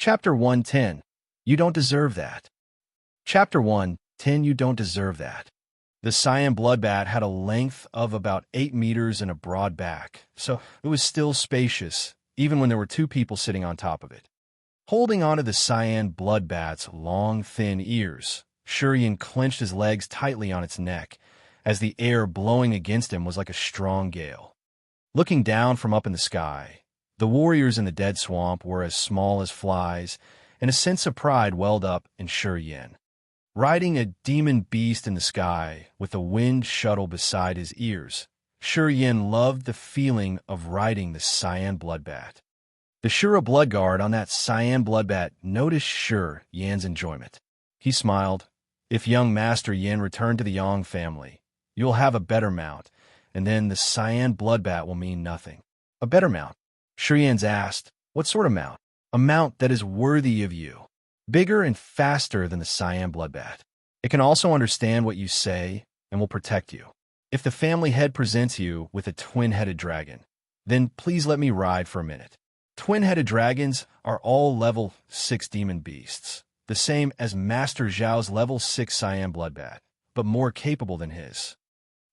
Chapter 110. You Don't Deserve That. Chapter 110. You Don't Deserve That. The cyan bloodbat had a length of about 8 meters and a broad back, so it was still spacious, even when there were two people sitting on top of it. Holding onto the cyan bloodbat's long, thin ears, Shurian clenched his legs tightly on its neck, as the air blowing against him was like a strong gale. Looking down from up in the sky, the warriors in the dead swamp were as small as flies, and a sense of pride welled up in Shurian. Riding a demon beast in the sky with a wind shuttle beside his ears, Shurian loved the feeling of riding the cyan bloodbat. The Shura bloodguard on that cyan bloodbat noticed Shurian's enjoyment. He smiled. If young Master Yin returned to the Yang family, you'll have a better mount, and then the cyan bloodbat will mean nothing. A better mount? Shurian asked. What sort of mount? A mount that is worthy of you. Bigger and faster than the cyan bloodbat. It can also understand what you say and will protect you. If the family head presents you with a twin-headed dragon, then please let me ride for a minute. Twin-headed dragons are all level 6 demon beasts, the same as Master Zhao's level 6 cyan bloodbat, but more capable than his.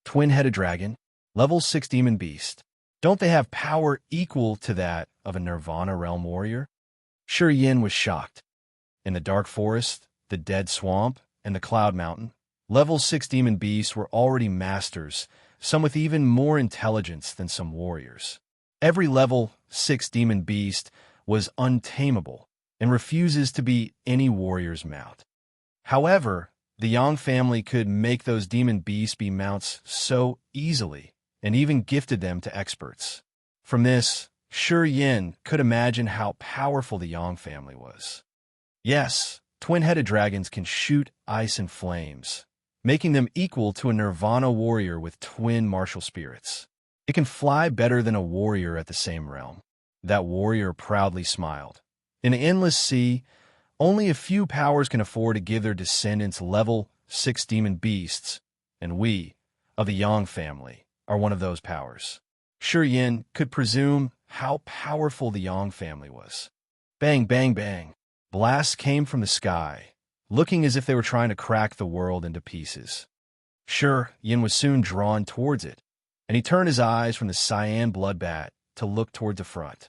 Twin-headed dragon, level 6 demon beast. Don't they have power equal to that of a Nirvana realm warrior? Shurian was shocked. In the dark forest, the dead swamp, and the cloud mountain, level 6 demon beasts were already masters, some with even more intelligence than some warriors. Every level 6 demon beast was untamable and refuses to be any warrior's mount. However, the Yang family could make those demon beasts be mounts so easily, and even gifted them to experts. From this, Shurian could imagine how powerful the Yang family was. Yes, twin-headed dragons can shoot ice and flames, making them equal to a Nirvana warrior with twin martial spirits. It can fly better than a warrior at the same realm. That warrior proudly smiled. In the endless sea, only a few powers can afford to give their descendants level 6 demon beasts, and we, of the Yang family, are one of those powers. Shurian could presume how powerful the Yang family was. Bang, bang, bang. Blasts came from the sky, looking as if they were trying to crack the world into pieces. Shurian was soon drawn towards it, and he turned his eyes from the cyan bloodbat to look toward the front.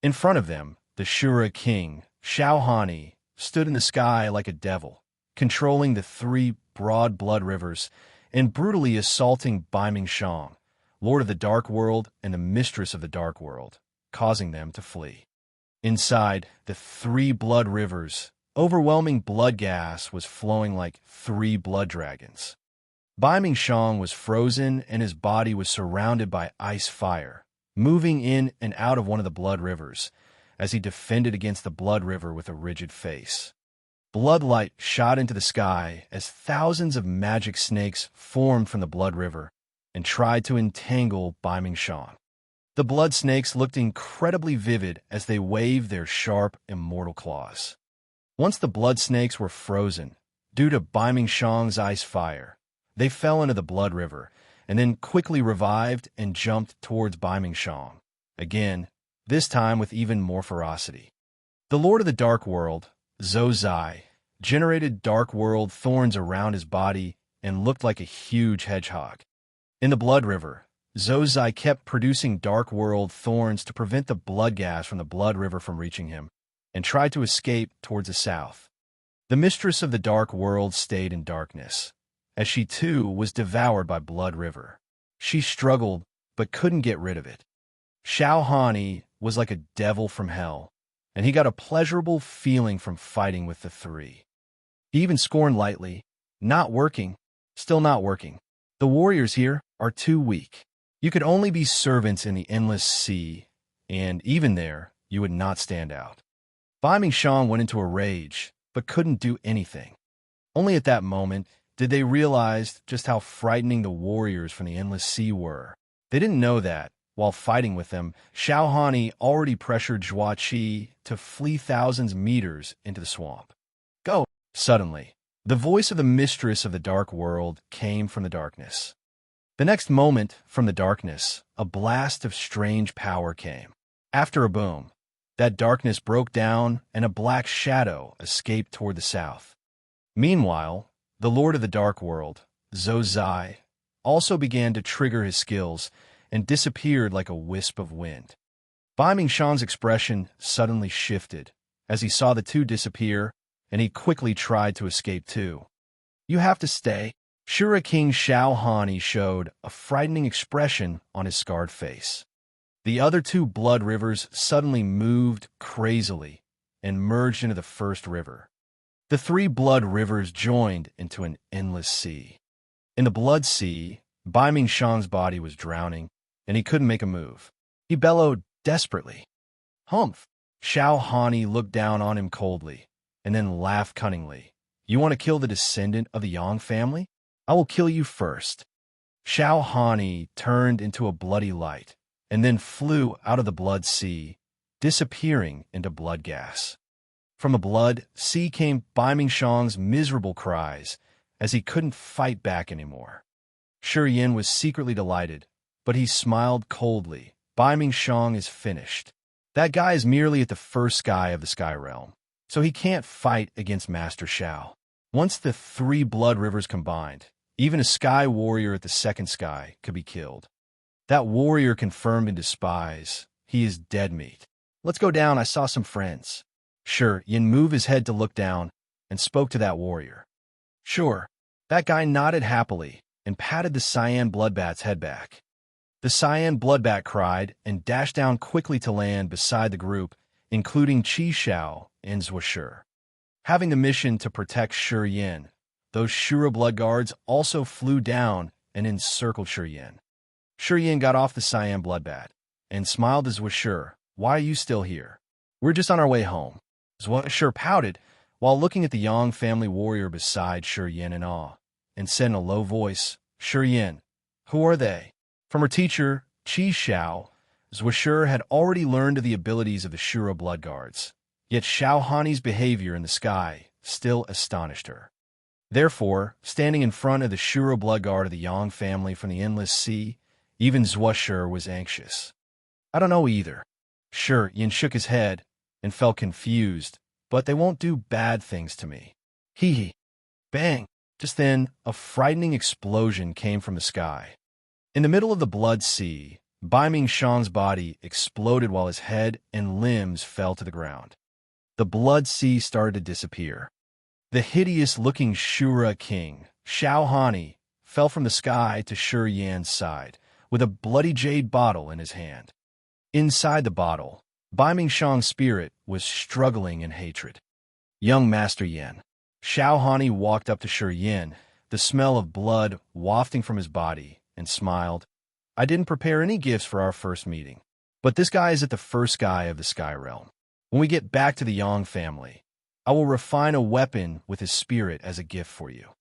In front of them, the Shura king, Xiaohani, stood in the sky like a devil, controlling the 3 broad blood rivers and brutally assaulting Baiming Shang, lord of the dark world and the mistress of the dark world, causing them to flee. Inside the 3 blood rivers, overwhelming blood gas was flowing like 3 blood dragons. Baiming Shang was frozen and his body was surrounded by ice fire, moving in and out of one of the blood rivers as he defended against the blood river with a rigid face. Bloodlight shot into the sky as thousands of magic snakes formed from the blood river and tried to entangle Baiming Shang. The blood snakes looked incredibly vivid as they waved their sharp, immortal claws. Once the blood snakes were frozen, due to Baiming Shang's ice fire, they fell into the blood river and then quickly revived and jumped towards Baiming Shang, again, this time with even more ferocity. The Lord of the Dark World, Zhou Zai, generated dark world thorns around his body and looked like a huge hedgehog. In the blood river, Zhou Zai kept producing dark world thorns to prevent the blood gas from the blood river from reaching him, and tried to escape towards the south. The mistress of the dark world stayed in darkness, as she too was devoured by blood river. She struggled, but couldn't get rid of it. Xiaohani was like a devil from hell, and he got a pleasurable feeling from fighting with the 3. He even scorned lightly, not working, still not working. The warriors here are too weak. You could only be servants in the endless sea, and even there, you would not stand out. Baiming Shang went into a rage, but couldn't do anything. Only at that moment did they realize just how frightening the warriors from the endless sea were. They didn't know that, while fighting with them, Xiaohani already pressured Zhua Qi to flee thousands meters into the swamp. Go! Suddenly, the voice of the mistress of the dark world came from the darkness. The next moment, from the darkness, a blast of strange power came. After a boom, That darkness broke down, and a black shadow escaped toward the south. Meanwhile, the Lord of the Dark World, Zozai, also began to trigger his skills and disappeared like a wisp of wind. Bai Mingxiang's expression suddenly shifted as he saw the two disappear, and he quickly tried to escape too. "You have to stay." Shura King Xiao Hani showed a frightening expression on his scarred face. The other two blood rivers suddenly moved crazily and merged into the first river. The three blood rivers joined into an endless sea. In the blood sea, Bai Mingxiang's body was drowning, and he couldn't make a move. He bellowed desperately. "Humph!" Xiao Hani looked down on him coldly, and then laughed cunningly. "You want to kill the descendant of the Yang family? I will kill you first." Xiao Hani turned into a bloody light, and then flew out of the blood sea, disappearing into blood gas. From the blood sea came Bai Mingxiang's miserable cries, as he couldn't fight back anymore. Shi Yin was secretly delighted, but he smiled coldly. Bai Mingxiang is finished. That guy is merely at the first sky of the Sky Realm, so he can't fight against Master Xiao. Once the three blood rivers combined, even a sky warrior at the second sky could be killed. That warrior confirmed into spies. He is dead meat. "Let's go down, I saw some friends." Shi Yin moved his head to look down and spoke to that warrior. "Sure." That guy nodded happily and patted the cyan bloodbat's head back. The cyan bloodbat cried and dashed down quickly to land beside the group, including Qi Xiao and Zhuoshi. Having the mission to protect Shi Yin, those Shura blood guards also flew down and encircled Shi Yin. Shi Yin got off the cyan bloodbat and smiled to Zhuoshi. "Why are you still here? We're just on our way home." Zhuoshi pouted while looking at the Yang family warrior beside Shi Yin in awe, and said in a low voice, "Shi Yin, who are they?" From her teacher, Qi Xiao, Zhuoshi had already learned of the abilities of the Shura blood guards, yet Xiao Hani's behavior in the sky still astonished her. Therefore, standing in front of the Shura blood guard of the Yang family from the endless sea, even Zhuoshi was anxious. "I don't know either." Shi Yin shook his head and felt confused, "but they won't do bad things to me." Hee hee. Bang! Just then, a frightening explosion came from the sky. In the middle of the blood sea, Bai Mingxiang's body exploded while his head and limbs fell to the ground. The blood sea started to disappear. The hideous-looking Shura king, Xiao Hani, fell from the sky to Shi Yan's side, with a bloody jade bottle in his hand. Inside the bottle, Bai Mingxiang's spirit was struggling in hatred. "Young Master Yin." Xiao Hani walked up to Shi Yin, the smell of blood wafting from his body, and smiled. "I didn't prepare any gifts for our first meeting, but this guy is at the first sky of the Sky Realm. When we get back to the Yang family, I will refine a weapon with his spirit as a gift for you."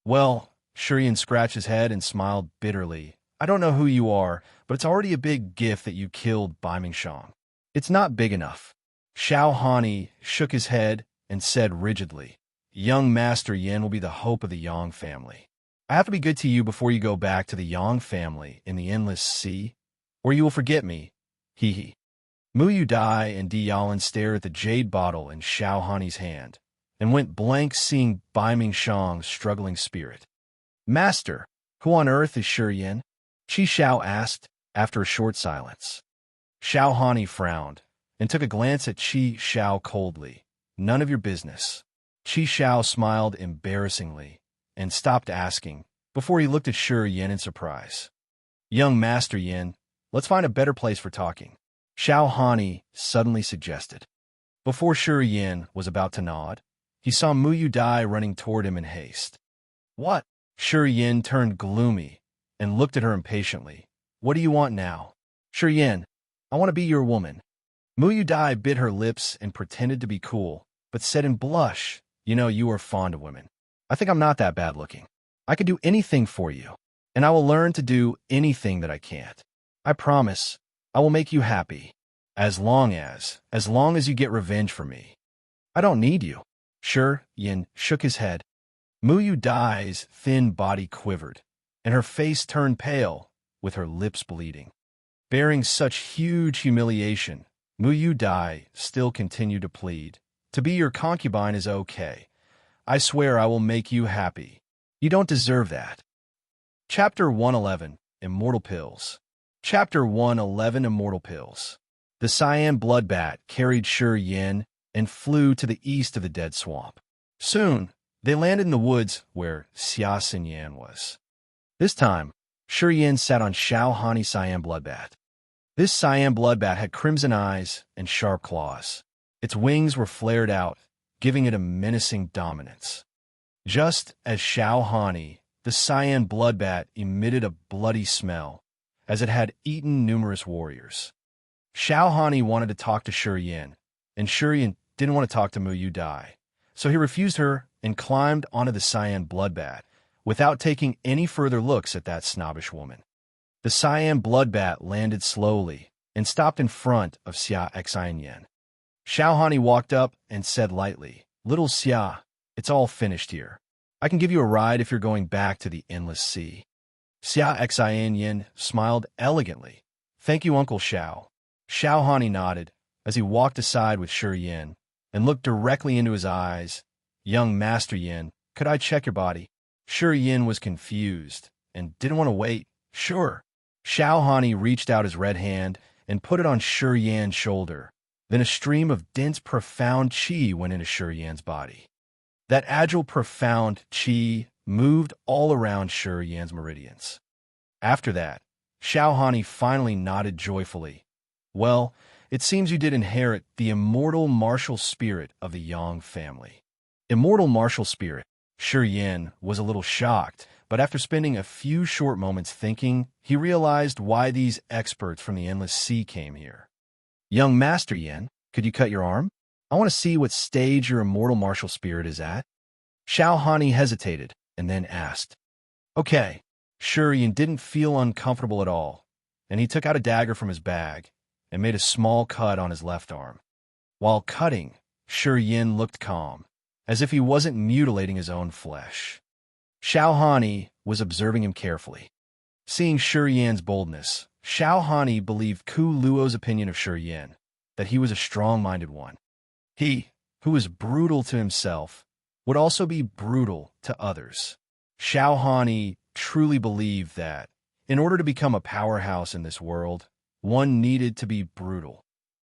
"Well," Shi Yin scratched his head and smiled bitterly, "I don't know who you are, but it's already a big gift that you killed Bai Mingxiang. It's not big enough." Xiao Hani shook his head and said rigidly, "Young Master Yin will be the hope of the Yang family. I have to be good to you before you go back to the Yang family in the endless sea, or you will forget me." Hee hee. Mu Yu Dai and Di Yalan stared at the jade bottle in Xiao Hani's hand and went blank seeing Bai Mingxiang's struggling spirit. "Master, who on earth is Shi Yin?" Qi Xiao asked after a short silence. Xiao Hani frowned and took a glance at Qi Xiao coldly. "None of your business." Qi Xiao smiled embarrassingly and stopped asking before he looked at Shi Yin in surprise. "Young Master Yin, let's find a better place for talking," Xiao Hani suddenly suggested. Before Shi Yin was about to nod, he saw Mu Yu Dai running toward him in haste. "What?" Shi Yin turned gloomy and looked at her impatiently. "What do you want now?" "Shi Yin, I want to be your woman." Mu Yu Dai bit her lips and pretended to be cool, but said in blush, "You know you are fond of women. I think I'm not that bad looking. I could do anything for you, and I will learn to do anything that I can't. I promise I will make you happy, as long as you get revenge for me. I don't need you." Shi Yin shook his head. Mu Yu Dai's thin body quivered, and her face turned pale, with her lips bleeding. Bearing such huge humiliation, Mu Yu Dai still continued to plead. To be your concubine is okay. I swear I will make you happy. You don't deserve that. Chapter 111, Immortal Pills. Chapter 111, Immortal Pills. The cyan blood bat carried Shi Yin and flew to the east of the dead swamp. Soon, they landed in the woods where Xia Xinyan was. This time, Shi Yin sat on Xiao Hani's cyan bloodbat. This cyan bloodbat had crimson eyes and sharp claws. Its wings were flared out, giving it a menacing dominance. Just as Xiao Hani, the cyan bloodbat emitted a bloody smell, as it had eaten numerous warriors. Xiao Hani wanted to talk to Shi Yin, and Shi Yin didn't want to talk to Mu Yu Dai, so he refused her and climbed onto the cyan bloodbat without taking any further looks at that snobbish woman. The cyan bloodbat landed slowly and stopped in front of Xia Xinyan. Xiao Hani walked up and said lightly, "Little Xia, it's all finished here. I can give you a ride if you're going back to the endless sea." Xia Xinyan smiled elegantly. "Thank you, Uncle Xiao." Xiao Hani nodded as he walked aside with Shi Yin and looked directly into his eyes. "Young Master Yin, could I check your body?" Shi Yin was confused and didn't want to wait. "Sure." Xiao Hani reached out his red hand and put it on Shi Yan's shoulder. Then a stream of dense, profound qi went into Shi Yan's body. That agile, profound qi moved all around Shi Yan's meridians. After that, Xiao Hani finally nodded joyfully. "Well, it seems you did inherit the immortal martial spirit of the Yang family." Immortal martial spirit. Shi Yin was a little shocked, but after spending a few short moments thinking, he realized why these experts from the Endless Sea came here. "Young Master Yin, could you cut your arm? I want to see what stage your immortal martial spirit is at." Xiao Hani hesitated and then asked. "Okay." Shi Yin didn't feel uncomfortable at all, and he took out a dagger from his bag and made a small cut on his left arm. While cutting, Shi Yin looked calm, as if he wasn't mutilating his own flesh. Xiao Hani was observing him carefully. Seeing Shi Yan's boldness, Xiao Hani believed Ku Luo's opinion of Shi Yin, that he was a strong-minded one. He, who was brutal to himself, would also be brutal to others. Xiao Hani truly believed that, in order to become a powerhouse in this world, one needed to be brutal.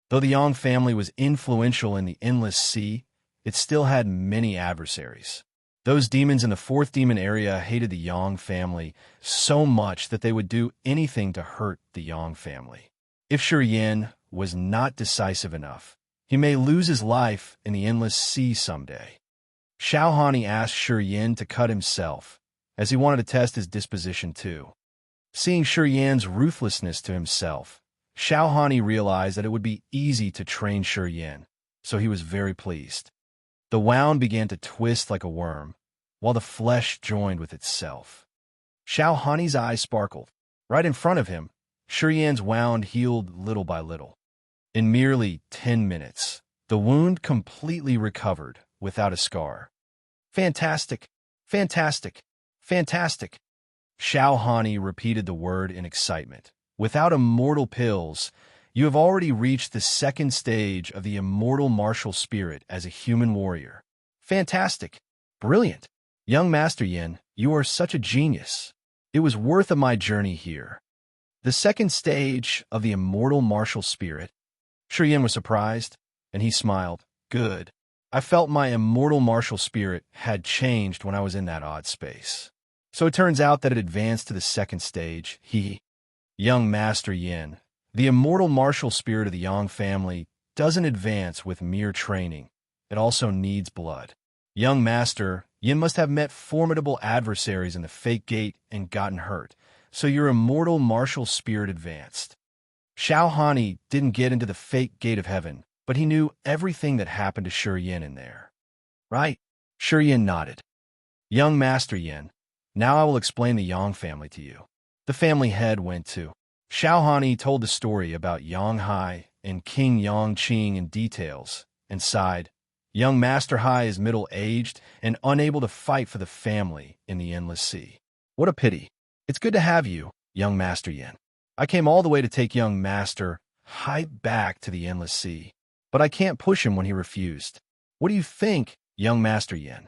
Though the Yang family was influential in the Endless Sea, it still had many adversaries. Those demons in the fourth demon area hated the Yang family so much that they would do anything to hurt the Yang family. If Shi Yin was not decisive enough, he may lose his life in the Endless Sea someday. Xiao Hani asked Shi Yin to cut himself, as he wanted to test his disposition too. Seeing Shi Yan's ruthlessness to himself, Xiao Hani realized that it would be easy to train Shi Yin, so he was very pleased. The wound began to twist like a worm, while the flesh joined with itself. Xiao Hani's eyes sparkled. Right in front of him, Shi Yan's wound healed little by little. In merely 10 minutes, the wound completely recovered without a scar. "Fantastic! Fantastic! Fantastic!" Xiao Hani repeated the word in excitement. "Without immortal pills, you have already reached the second stage of the immortal martial spirit as a human warrior. Fantastic! Brilliant! Young Master Yin, you are such a genius. It was worth of my journey here." The second stage of the immortal martial spirit. Shi Yin was surprised, and he smiled. "Good. I felt my immortal martial spirit had changed when I was in that odd space. So it turns out that it advanced to the second stage. Young Master Yin, the immortal martial spirit of the Yang family doesn't advance with mere training. It also needs blood. Young Master, Yin must have met formidable adversaries in the fake gate and gotten hurt, so your immortal martial spirit advanced." Xiao Hani didn't get into the fake gate of heaven, but he knew everything that happened to Shi Yin in there. "Right." Shi Yin nodded. "Young Master Yin, now I will explain the Yang family to you." The family head went to. Xiao Hani told the story about Yang Hai and King Yang Qing in details, and sighed. "Young Master Hai is middle-aged and unable to fight for the family in the Endless Sea. What a pity. It's good to have you, young Master Yin. I came all the way to take young Master hike back to the endless sea. But I can't push him when he refused. What do you think, young Master Yin?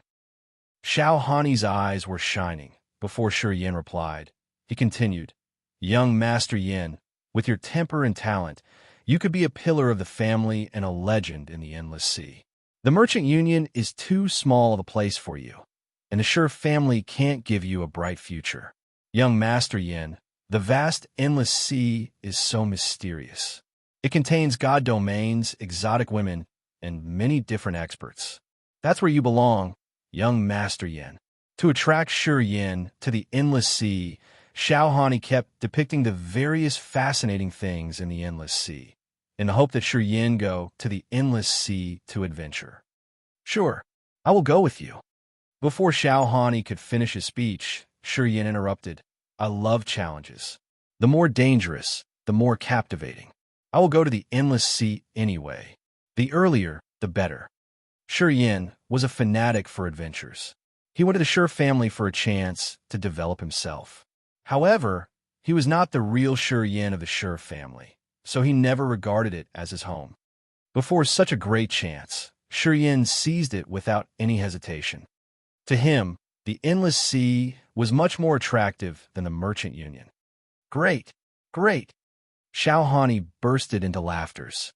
Xiao Hani's eyes were shining before Shi Yin replied. He continued, Young Master Yin, with your temper and talent, you could be a pillar of the family and a legend in the endless sea. The Merchant Union is too small of a place for you, and the Shi family can't give you a bright future. Young Master Yin, the vast endless sea is so mysterious. It contains god domains, exotic women, and many different experts. That's where you belong, young Master Yin. To attract Shi Yin to the endless sea, Xiao Hani kept depicting the various fascinating things in the endless sea, in the hope that Shi Yin go to the endless sea to adventure. Sure, I will go with you. Before Xiao Hani could finish his speech, Shi Yin interrupted. I love challenges. The more dangerous, the more captivating. I will go to the endless sea anyway. The earlier, the better. Shi Yin was a fanatic for adventures. He wanted the Shi family for a chance to develop himself. However, he was not the real Shi Yin of the Shi family, so he never regarded it as his home. Before such a great chance, Shi Yin seized it without any hesitation. To him, the endless sea was much more attractive than the Merchant Union. Great, great! Xiao Hani bursted into laughters.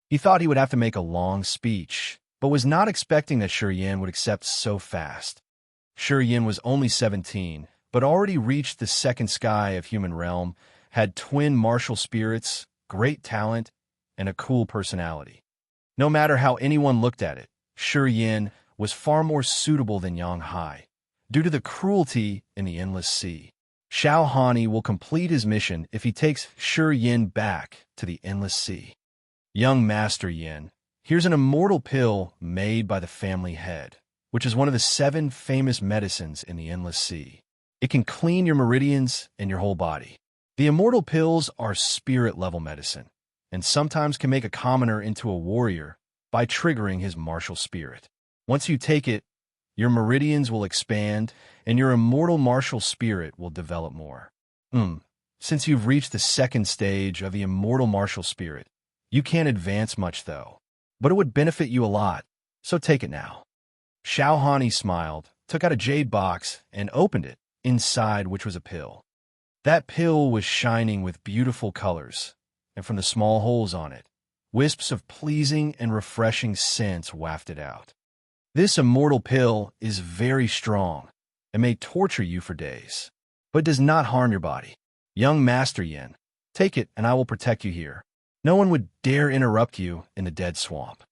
He thought he would have to make a long speech, but was not expecting that Shi Yin would accept so fast. Shi Yin was only 17, but already reached the second sky of human realm, had twin martial spirits, great talent, and a cool personality. No matter how anyone looked at it, Shi Yin was far more suitable than Yang Hai, due to the cruelty in the endless sea. Xiao Hani will complete his mission if he takes Shi Yin back to the endless sea. Young Master Yin, here's an immortal pill made by the family head, which is one of the 7 famous medicines in the endless sea. It can clean your meridians and your whole body. The immortal pills are spirit-level medicine, and sometimes can make a commoner into a warrior by triggering his martial spirit. Once you take it, your meridians will expand, and your immortal martial spirit will develop more. Since you've reached the second stage of the immortal martial spirit, you can't advance much though. But it would benefit you a lot, so take it now. Xiao Hani smiled, took out a jade box, and opened it, inside which was a pill. That pill was shining with beautiful colors, and from the small holes on it, wisps of pleasing and refreshing scents wafted out. This immortal pill is very strong and may torture you for days, but does not harm your body. Young Master Yin, take it and I will protect you here. No one would dare interrupt you in the dead swamp.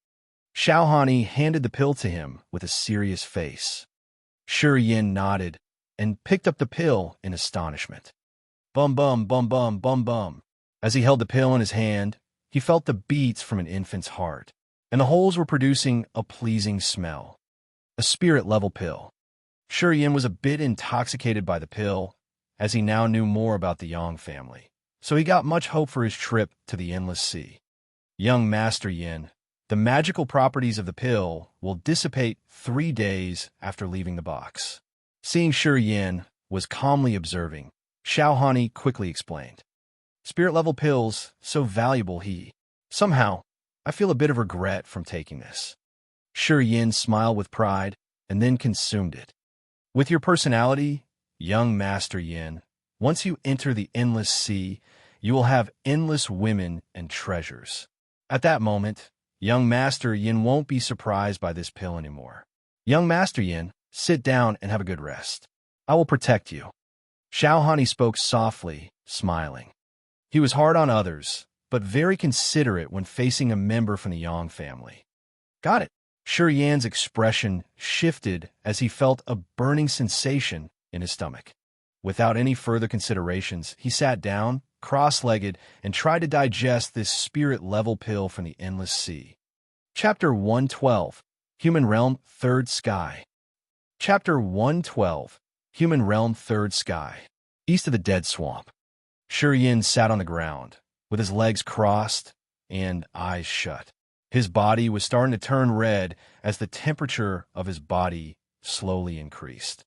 Xiao Hani handed the pill to him with a serious face. Shi Yin nodded and picked up the pill in astonishment. Bum bum bum bum bum bum. As he held the pill in his hand, he felt the beats from an infant's heart, and the holes were producing a pleasing smell. A spirit-level pill. Shi Yin was a bit intoxicated by the pill, as he now knew more about the Yang family, so he got much hope for his trip to the endless sea. Young Master Yin, the magical properties of the pill will dissipate 3 days after leaving the box. Seeing Shi Yin was calmly observing, Xiao Hani quickly explained. Spirit-level pills, so valuable Somehow, I feel a bit of regret from taking this. Shi Yin smiled with pride and then consumed it. With your personality, young Master Yin, once you enter the endless sea, you will have endless women and treasures. At that moment, young Master Yin won't be surprised by this pill anymore. Young Master Yin, sit down and have a good rest. I will protect you. Xiao Hani spoke softly, smiling. He was hard on others, but very considerate when facing a member from the Yang family. Got it. Shi Yin's expression shifted as he felt a burning sensation in his stomach. Without any further considerations, he sat down, cross-legged, and tried to digest this spirit-level pill from the endless sea. Chapter 112, Human Realm, Third Sky. Chapter 112, Human Realm, Third Sky. East of the Dead Swamp. Shi Yin sat on the ground, with his legs crossed and eyes shut. His body was starting to turn red as the temperature of his body slowly increased.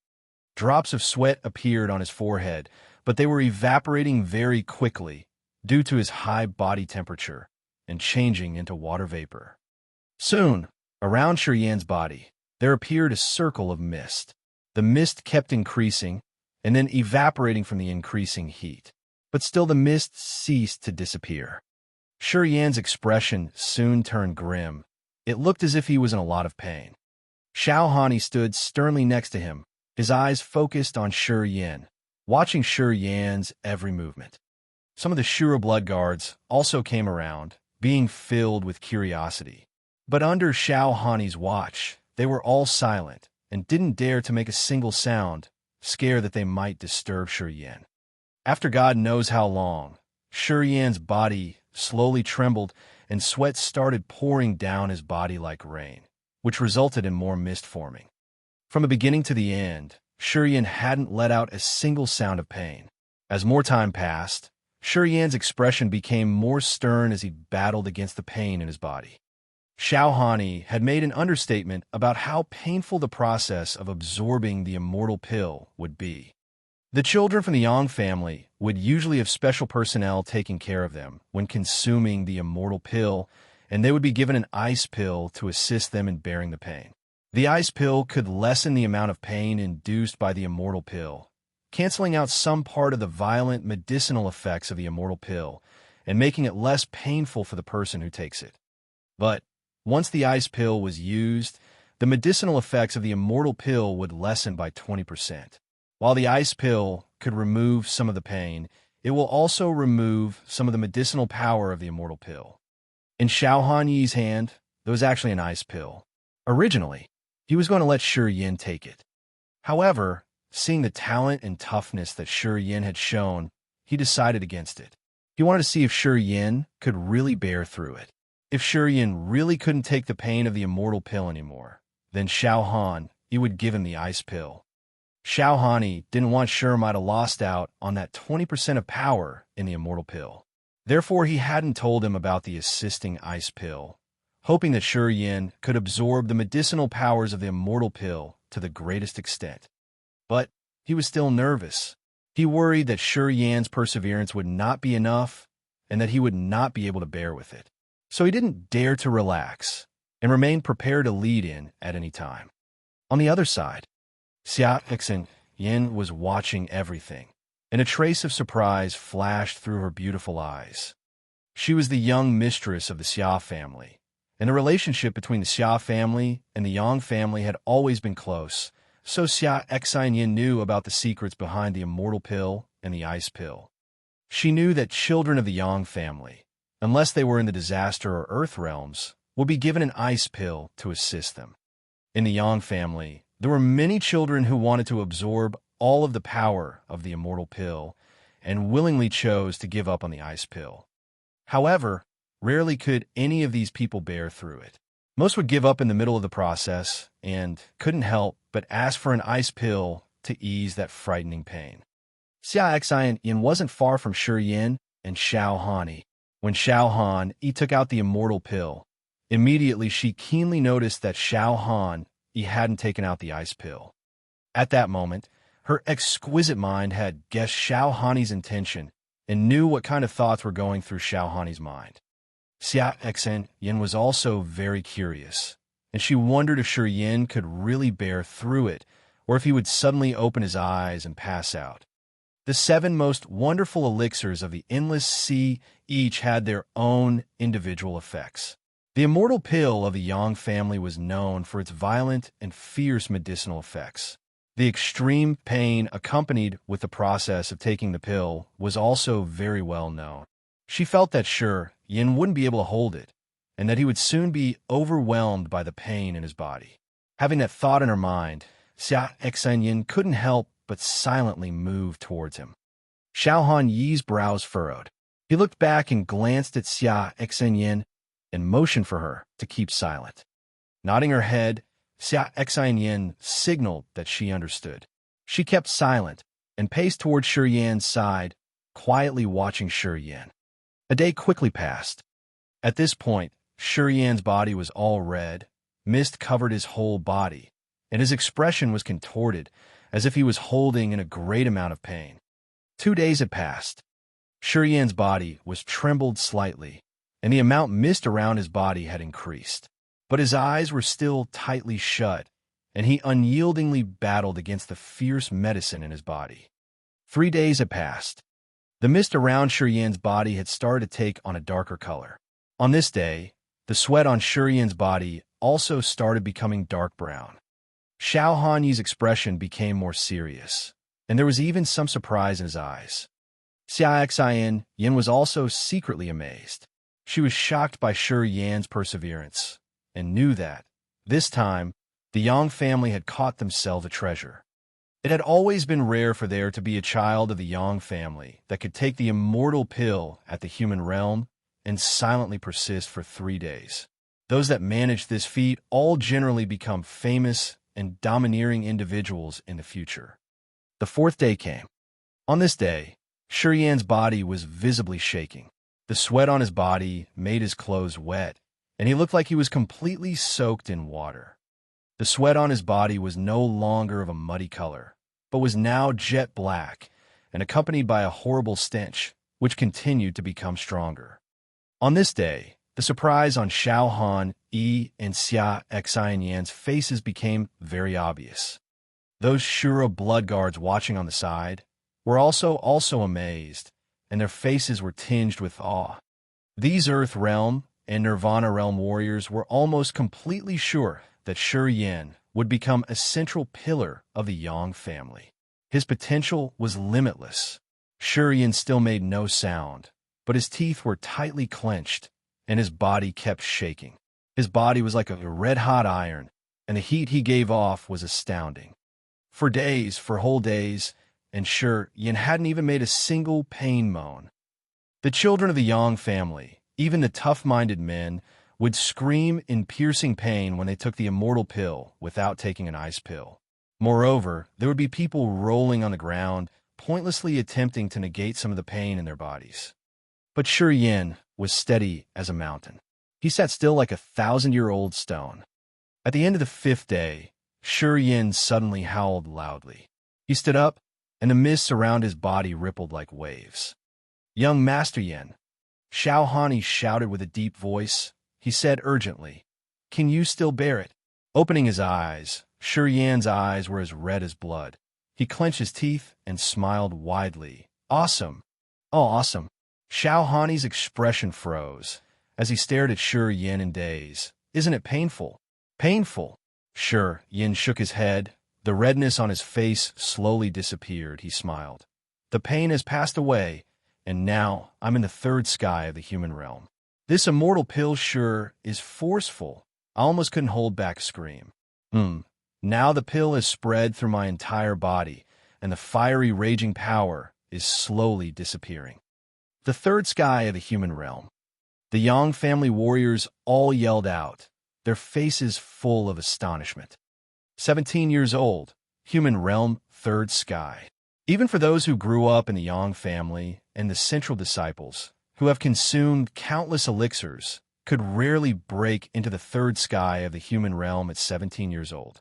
Drops of sweat appeared on his forehead, but they were evaporating very quickly due to his high body temperature and changing into water vapor. Soon, around Yan's body, there appeared a circle of mist. The mist kept increasing and then evaporating from the increasing heat. But still the mist ceased to disappear. Yan's expression soon turned grim. It looked as if he was in a lot of pain. Xiao Hani stood sternly next to him, his eyes focused on Yan, watching Yan's every movement. Some of the Shura blood guards also came around, being filled with curiosity. But under Xiao Hani's watch, they were all silent and didn't dare to make a single sound, scared that they might disturb Yan. After God knows how long, Yan's body slowly trembled and sweat started pouring down his body like rain, which resulted in more mist forming. From the beginning to the end, Yan hadn't let out a single sound of pain. As more time passed, Yan's expression became more stern as he battled against the pain in his body. Xiao Hani had made an understatement about how painful the process of absorbing the immortal pill would be. The children from the Yang family would usually have special personnel taking care of them when consuming the immortal pill, and they would be given an ice pill to assist them in bearing the pain. The ice pill could lessen the amount of pain induced by the immortal pill, canceling out some part of the violent medicinal effects of the immortal pill and making it less painful for the person who takes it. But once the ice pill was used, the medicinal effects of the immortal pill would lessen by 20%. While the ice pill could remove some of the pain, it will also remove some of the medicinal power of the immortal pill. In Xiao Hanyi's hand, there was actually an ice pill. Originally, he was going to let Yan take it. However, seeing the talent and toughness that Yan had shown, he decided against it. He wanted to see if Yan could really bear through it. If Yan really couldn't take the pain of the immortal pill anymore, then Xiao Han, he would give him the ice pill. Xiao Hani didn't want might have lost out on that 20% of power in the immortal pill. Therefore, he hadn't told him about the assisting ice pill, hoping that Yan could absorb the medicinal powers of the immortal pill to the greatest extent. But he was still nervous. He worried that Yan's perseverance would not be enough and that he would not be able to bear with it. So he didn't dare to relax and remained prepared to lead in at any time. On the other side, Xia Yin was watching everything, and a trace of surprise flashed through her beautiful eyes. She was the young mistress of the Xia family, and the relationship between the Xia family and the Yang family had always been close, so Xia Yin knew about the secrets behind the immortal pill and the ice pill. She knew that children of the Yang family, unless they were in the disaster or earth realms, would be given an ice pill to assist them. In the Yang family, there were many children who wanted to absorb all of the power of the immortal pill and willingly chose to give up on the ice pill. However, rarely could any of these people bear through it. Most would give up in the middle of the process and couldn't help but ask for an ice pill to ease that frightening pain. Xia Yin wasn't far from Yan and Xiao Hani. When Xiao Han took out the immortal pill, immediately she keenly noticed that Xiao Han he hadn't taken out the ice pill. At that moment, her exquisite mind had guessed Xiao Hani's intention and knew what kind of thoughts were going through Xiao Hani's mind. Xia Yin was also very curious, and she wondered if Yin could really bear through it, or if he would suddenly open his eyes and pass out. The 7 most wonderful elixirs of the endless sea each had their own individual effects. The immortal pill of the Yang family was known for its violent and fierce medicinal effects. The extreme pain accompanied with the process of taking the pill was also very well known. She felt that Yin wouldn't be able to hold it, and that he would soon be overwhelmed by the pain in his body. Having that thought in her mind, Xia Yin couldn't help but silently move towards him. Xiao Han Yi's brows furrowed. He looked back and glanced at Xia Yin and motioned for her to keep silent. Nodding her head, Xia Yin signaled that she understood. She kept silent and paced toward Yan's side, quietly watching Yan. A day quickly passed. At this point, Yan's body was all red, mist covered his whole body, and his expression was contorted, as if he was holding in a great amount of pain. 2 days had passed. Shi Yan's body was trembled slightly, and the amount mist around his body had increased. But his eyes were still tightly shut, and he unyieldingly battled against the fierce medicine in his body. 3 days had passed. The mist around Shi Yan's body had started to take on a darker color. On this day, the sweat on Shi Yan's body also started becoming dark brown. Xiao Hanyi's expression became more serious, and there was even some surprise in his eyes. Xiaoxian Yin was also secretly amazed. She was shocked by Shi Yan's perseverance, and knew that, this time, the Yang family had caught themselves a treasure. It had always been rare for there to be a child of the Yang family that could take the immortal pill at the human realm and silently persist for 3 days. Those that manage this feat all generally become famous and domineering individuals in the future. The 4th day came. On this day, Shi Yan's body was visibly shaking. The sweat on his body made his clothes wet, and he looked like he was completely soaked in water. The sweat on his body was no longer of a muddy color, but was now jet black and accompanied by a horrible stench, which continued to become stronger. On this day, the surprise on Xiao Han, Yi, and Xia Xian Yan's faces became very obvious. Those Shura blood guards watching on the side were also amazed, and their faces were tinged with awe. These Earth Realm and Nirvana Realm warriors were almost completely sure that Shi Yan would become a central pillar of the Yang family. His potential was limitless. Shi Yan still made no sound, but his teeth were tightly clenched, and his body kept shaking. His body was like a red-hot iron, and the heat he gave off was astounding. For whole days, and Shi Yan hadn't even made a single pain moan. The children of the Yang family, even the tough-minded men, would scream in piercing pain when they took the immortal pill without taking an ice pill. Moreover, there would be people rolling on the ground, pointlessly attempting to negate some of the pain in their bodies. But Shi Yan was steady as a mountain. He sat still like a 1,000-year-old stone. At the end of the 5th day, Shi Yan suddenly howled loudly. He stood up, and the mists around his body rippled like waves. "Young Master Yan," Xiao Hanyi shouted with a deep voice. He said urgently, "Can you still bear it?" Opening his eyes, Shi Yan's eyes were as red as blood. He clenched his teeth and smiled widely. "Awesome. Oh, awesome." Xiao Hanyi's expression froze as he stared at Shi Yan in daze. "Isn't it painful?" "Painful?" Shi Yan shook his head. The redness on his face slowly disappeared. He smiled. "The pain has passed away, and now I'm in the 3rd sky of the human realm. This immortal pill sure is forceful." I almost couldn't hold back a scream. Now the pill has spread through my entire body, and the fiery raging power is slowly disappearing. The 3rd sky of the human realm. The Yang family warriors all yelled out, their faces full of astonishment. 17 years old, human realm, 3rd sky. Even for those who grew up in the Yang family and the central disciples, who have consumed countless elixirs, could rarely break into the 3rd sky of the human realm at 17 years old.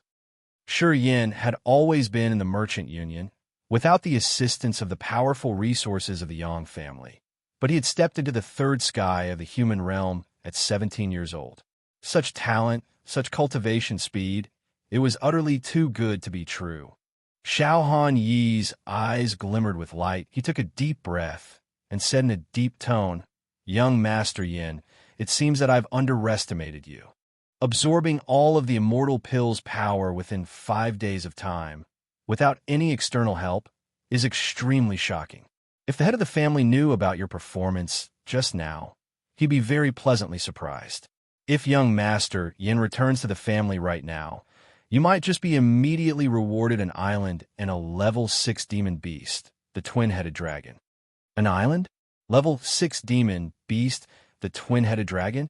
Shi Yan had always been in the merchant union, without the assistance of the powerful resources of the Yang family, but he had stepped into the 3rd sky of the human realm at 17 years old. Such talent, such cultivation speed, it was utterly too good to be true. Xiao Hanyi's eyes glimmered with light. He took a deep breath and said in a deep tone, "Young Master Yin, it seems that I've underestimated you. Absorbing all of the immortal pill's power within 5 days of time, without any external help, is extremely shocking. If the head of the family knew about your performance just now, he'd be very pleasantly surprised. If young Master Yin returns to the family right now, you might just be immediately rewarded an island and a level 6 demon beast, the twin-headed dragon." "An island? Level 6 demon beast, the twin-headed dragon?"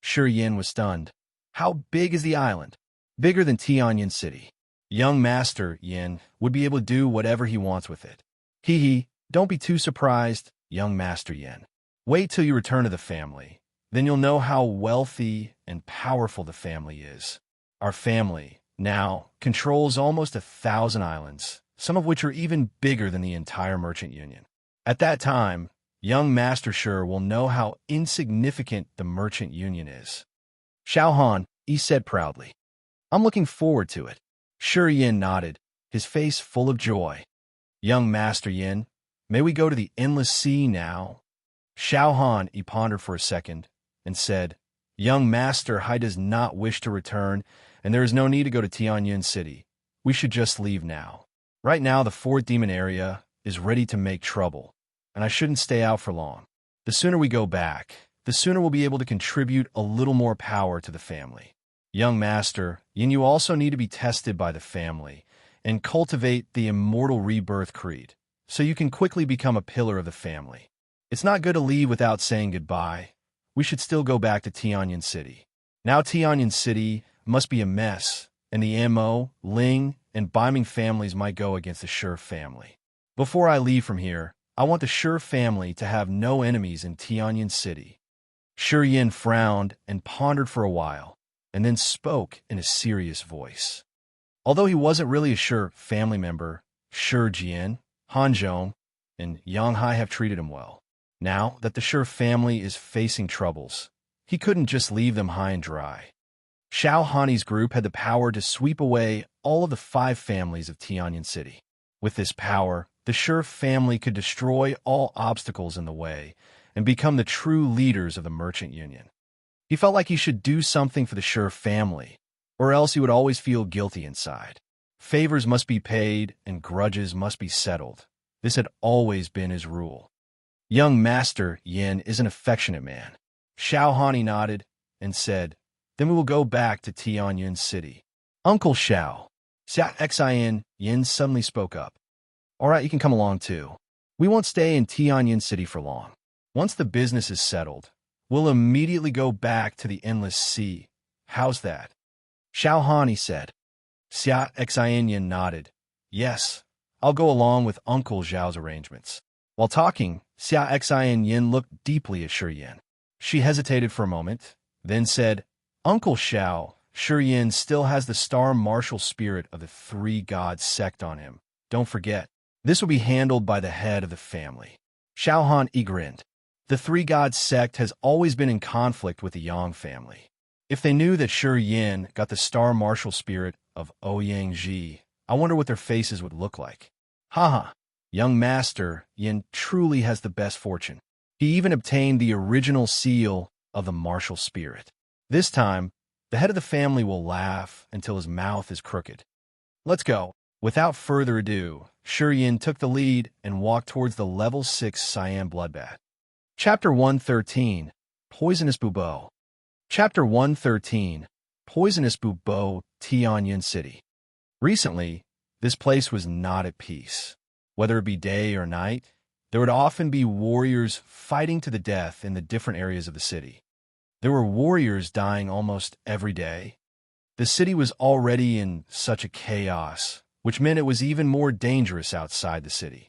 Shi Yan was stunned. "How big is the island?" "Bigger than Tianyan City. Young Master Yin would be able to do whatever he wants with it." "Hee, don't be too surprised, young Master Yin. Wait till you return to the family. Then you'll know how wealthy and powerful the family is. Our family, now, controls almost 1,000 islands, some of which are even bigger than the entire merchant union. At that time, young Master Shi will know how insignificant the merchant union is. Xiao Han, he said proudly. I'm looking forward to it. Shi Yin nodded, his face full of joy. Young Master Yin, may we go to the endless sea now? Xiao Han, he pondered for a second, and said, Young Master Hai does not wish to return, and there is no need to go to Tianyun City. We should just leave now. Right now, the fourth demon area is ready to make trouble, and I shouldn't stay out for long. The sooner we go back, the sooner we'll be able to contribute a little more power to the family. Young Master Yin, you also need to be tested by the family and cultivate the immortal rebirth creed, so you can quickly become a pillar of the family. It's not good to leave without saying goodbye. We should still go back to Tianyun City. Now Tianyun City must be a mess, and the Mo, Ling, and Biming families might go against the Shi family. Before I leave from here, I want the Shi family to have no enemies in Tianyun City. Shi Yin frowned and pondered for a while, and then spoke in a serious voice. Although he wasn't really a Shi family member, Shi Jian, Han Zhong, and Yang Hai have treated him well. Now that the Shi family is facing troubles, he couldn't just leave them high and dry. Xiao Hani's group had the power to sweep away all of the 5 families of Tianyun City. With this power, the Shi family could destroy all obstacles in the way and become the true leaders of the merchant union. He felt like he should do something for the Shi family, or else he would always feel guilty inside. Favors must be paid and grudges must be settled. This had always been his rule. Young Master Yin is an affectionate man. Xiao Hani nodded and said, Then we will go back to Tianyun City. Uncle Xiao, Xin Yin suddenly spoke up. All right, you can come along too. We won't stay in Tianyun City for long. Once the business is settled, we'll immediately go back to the endless sea. How's that? Xiao Hani said. Xin Yin nodded. Yes, I'll go along with Uncle Xiao's arrangements. While talking, Xin Yin looked deeply at Shi Yin. She hesitated for a moment, then said, Uncle Xiao, Shi Yin still has the star martial spirit of the 3 gods sect on him. Don't forget, this will be handled by the head of the family. Xiao Han grinned. The 3 gods sect has always been in conflict with the Yang family. If they knew that Shi Yin got the star martial spirit of Ouyang Ji, I wonder what their faces would look like. Haha. Young Master Yin truly has the best fortune. He even obtained the original seal of the martial spirit. This time, the head of the family will laugh until his mouth is crooked. Let's go. Without further ado, Shi Yin took the lead and walked towards the level 6 cyan bloodbath. Chapter 113, Poisonous Bubo. Chapter 113, Poisonous Bubo, Tianyun City. Recently, this place was not at peace. Whether it be day or night, there would often be warriors fighting to the death in the different areas of the city. There were warriors dying almost every day. The city was already in such a chaos, which meant it was even more dangerous outside the city.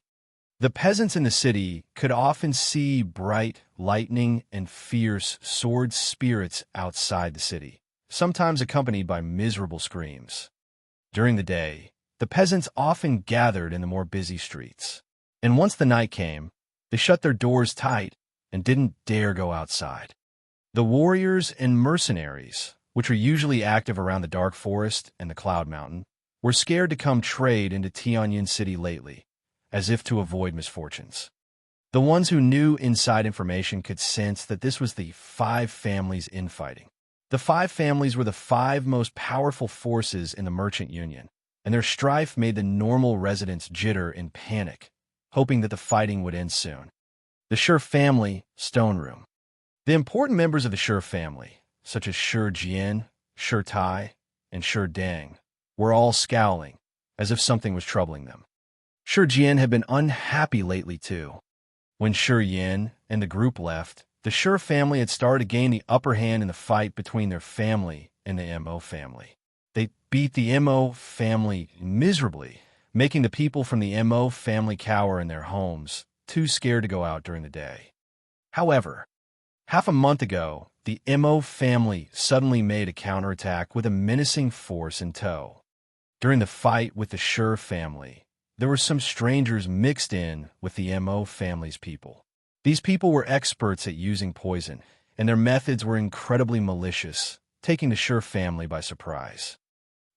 The peasants in the city could often see bright lightning and fierce sword spirits outside the city, sometimes accompanied by miserable screams. During the day, the peasants often gathered in the more busy streets, and once the night came, they shut their doors tight and didn't dare go outside. The warriors and mercenaries, which were usually active around the Dark Forest and the Cloud Mountain, were scared to come trade into Tianyun City lately, as if to avoid misfortunes. The ones who knew inside information could sense that this was the 5 families infighting. The 5 families were the 5 most powerful forces in the merchant union, and their strife made the normal residents jitter in panic, hoping that the fighting would end soon. The Shi family, Stone Room. The important members of the Shi family, such as Shi Jian, Shi Tai, and Shi Deng, were all scowling, as if something was troubling them. Shi Jian had been unhappy lately too. When Shi Yin and the group left, the Shi family had started to gain the upper hand in the fight between their family and the Mo family. They beat the Mo family miserably, making the people from the Mo family cower in their homes, too scared to go out during the day. However, half a month ago, the Mo family suddenly made a counterattack with a menacing force in tow. During the fight with the Shi family, there were some strangers mixed in with the Mo family's people. These people were experts at using poison, and their methods were incredibly malicious, taking the Sure family by surprise.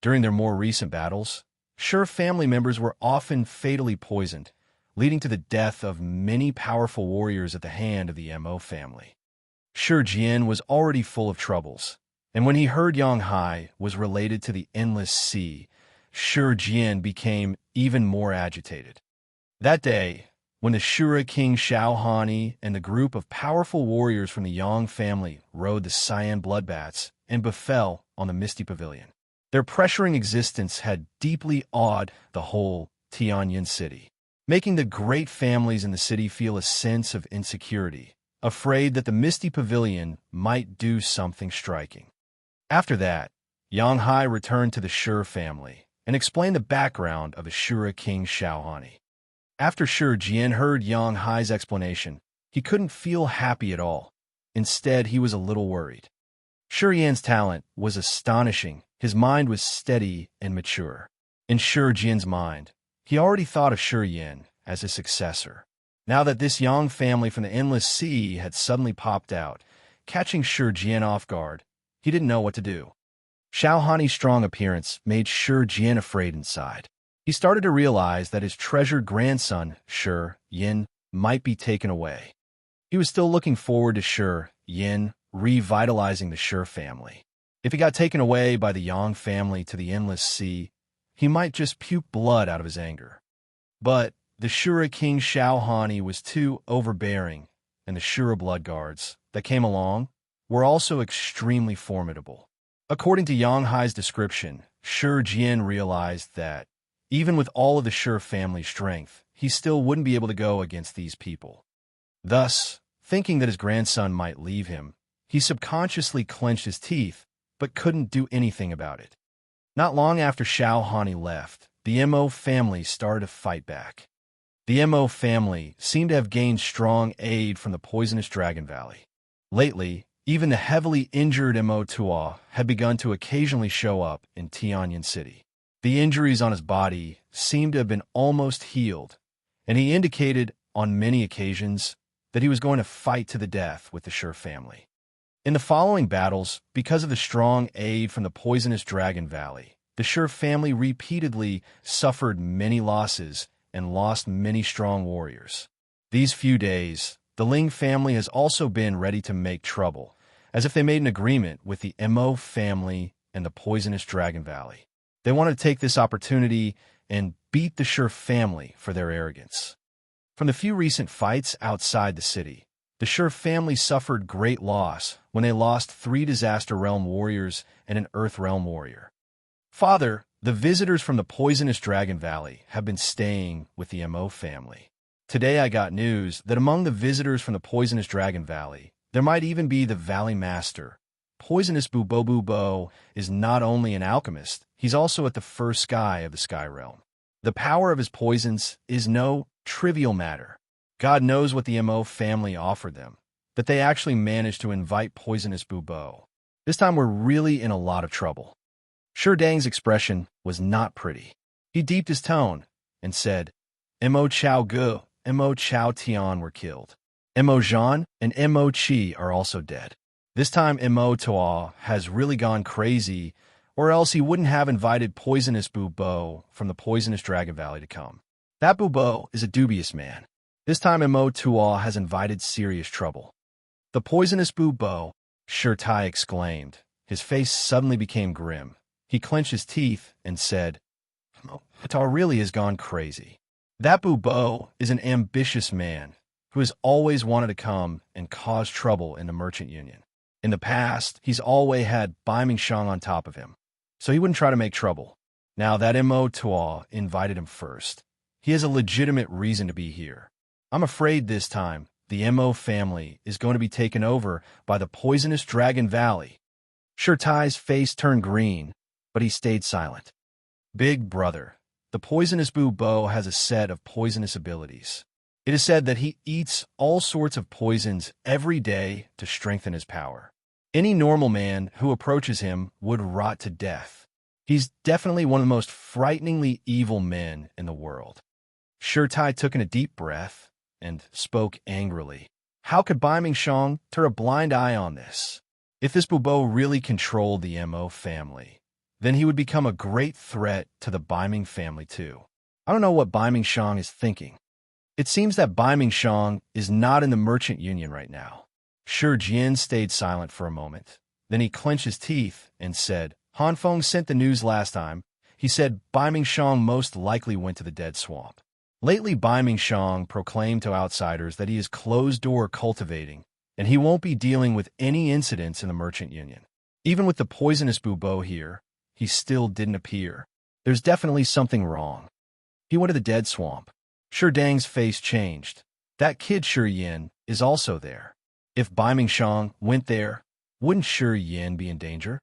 During their more recent battles, Sure family members were often fatally poisoned, leading to the death of many powerful warriors at the hand of the Mo family. Sure Jian was already full of troubles, and when he heard Yang Hai was related to the endless sea, Sure Jian became even more agitated. That day, when the Shura King Xiaohani and the group of powerful warriors from the Yang family rode the cyan bloodbats and befell on the Misty Pavilion, their pressuring existence had deeply awed the whole Tianyin city, making the great families in the city feel a sense of insecurity, afraid that the Misty Pavilion might do something striking. After that, Yang Hai returned to the Sure family and explained the background of the Shura King Xiaohani. After Sure Jian heard Yang Hai's explanation, he couldn't feel happy at all. Instead, he was a little worried. Sure Yan's talent was astonishing. His mind was steady and mature. In Sure Jian's mind, he already thought of Sure Yan as his successor. Now that this Yang family from the endless sea had suddenly popped out, catching Sure Jian off guard, he didn't know what to do. Xiaohani's strong appearance made Sure Jian afraid inside. He started to realize that his treasured grandson, Sure Yin, might be taken away. He was still looking forward to Sure Yin revitalizing the Sure family. If he got taken away by the Yang family to the endless sea, he might just puke blood out of his anger. But the Shura King Xiaohani was too overbearing, and the Shura blood guards that came along were also extremely formidable. According to Yang Hai's description, Sure Jian realized that, even with all of the Sure family's strength, he still wouldn't be able to go against these people. Thus, thinking that his grandson might leave him, he subconsciously clenched his teeth, but couldn't do anything about it. Not long after Xiaohani left, the Mo family started to fight back. The Mo family seemed to have gained strong aid from the poisonous Dragon Valley. Lately, even the heavily injured Mo Tua had begun to occasionally show up in Tianyin City. The injuries on his body seemed to have been almost healed, and he indicated on many occasions that he was going to fight to the death with the Sure family. In the following battles, because of the strong aid from the poisonous Dragon Valley, the Sure family repeatedly suffered many losses and lost many strong warriors. These few days, the Ling family has also been ready to make trouble, as if they made an agreement with the Mo family and the poisonous Dragon Valley. They wanted to take this opportunity and beat the Sure family for their arrogance. From the few recent fights outside the city, the Sure family suffered great loss when they lost 3 Disaster Realm warriors and an Earth Realm warrior. Father, the visitors from the poisonous Dragon Valley have been staying with the Mo family. Today I got news that among the visitors from the poisonous Dragon Valley, there might even be the Valley Master. Poisonous Bubo is not only an alchemist, he's also at the first sky of the Sky Realm. The power of his poisons is no trivial matter. God knows what the Mo family offered them, that they actually managed to invite poisonous Bubo. This time we're really in a lot of trouble. Sure Dang's expression was not pretty. He deeped his tone and said, Mo Chao Gu, Mo Chao Tian were killed. Mo Zhan and Mo Qi are also dead. This time Mo Toa has really gone crazy, or else he wouldn't have invited poisonous Bubo from the poisonous Dragon Valley to come. That Bubo is a dubious man. This time Mo Toa has invited serious trouble. The poisonous Bubo, Sure Tai exclaimed. His face suddenly became grim. He clenched his teeth and said, Toa really has gone crazy. That Bubo is an ambitious man who has always wanted to come and cause trouble in the Merchant Union. In the past, he's always had Bai Mingshang on top of him, so he wouldn't try to make trouble. Now that Mo Toa invited him first, he has a legitimate reason to be here. I'm afraid this time, the Mo family is going to be taken over by the poisonous Dragon Valley. Sure Tai's face turned green, but he stayed silent. Big brother, the poisonous Bubo has a set of poisonous abilities. It is said that he eats all sorts of poisons every day to strengthen his power. Any normal man who approaches him would rot to death. He's definitely one of the most frighteningly evil men in the world. Sure Tai took in a deep breath and spoke angrily. How could Bai Mingxiang turn a blind eye on this? If this Bubo really controlled the Mo family, then he would become a great threat to the Bai Ming family too. I don't know what Bai Mingxiang is thinking. It seems that Bai Mingxiang is not in the merchant union right now. Shi Jian stayed silent for a moment. Then he clenched his teeth and said, Han Feng sent the news last time. He said Bai Mingxiang most likely went to the dead swamp. Lately, Bai Mingxiang proclaimed to outsiders that he is closed-door cultivating, and he won't be dealing with any incidents in the merchant union. Even with the poisonous Bubo here, he still didn't appear. There's definitely something wrong. He went to the dead swamp. Shi Dang's face changed. That kid Shi Yin is also there. If Bai Mingxiang went there, wouldn't Shi Yin be in danger?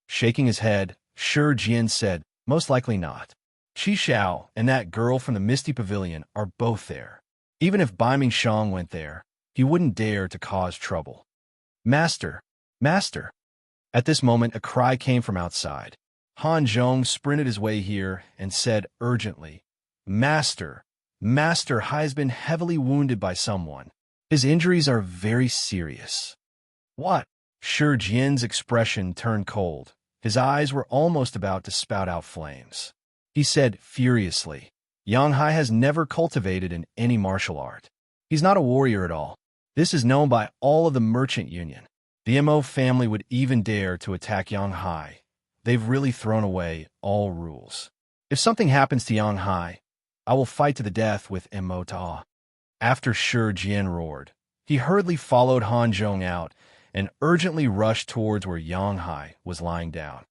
Shaking his head, Shi Jian said, most likely not. Qi Xiao and that girl from the Misty Pavilion are both there. Even if Bai Mingxiang went there, he wouldn't dare to cause trouble. Master! Master! At this moment, a cry came from outside. Han Zhong sprinted his way here and said urgently, Master! Master Hai has been heavily wounded by someone. His injuries are very serious. What? Shi Jian's expression turned cold. His eyes were almost about to spout out flames. He said furiously, Yang Hai has never cultivated in any martial art. He's not a warrior at all. This is known by all of the merchant union. The Mo family would even dare to attack Yang Hai. They've really thrown away all rules. If something happens to Yang Hai, I will fight to the death with Mo Ta. After Shi Jian roared, he hurriedly followed Han Zhong out and urgently rushed towards where Yang Hai was lying down.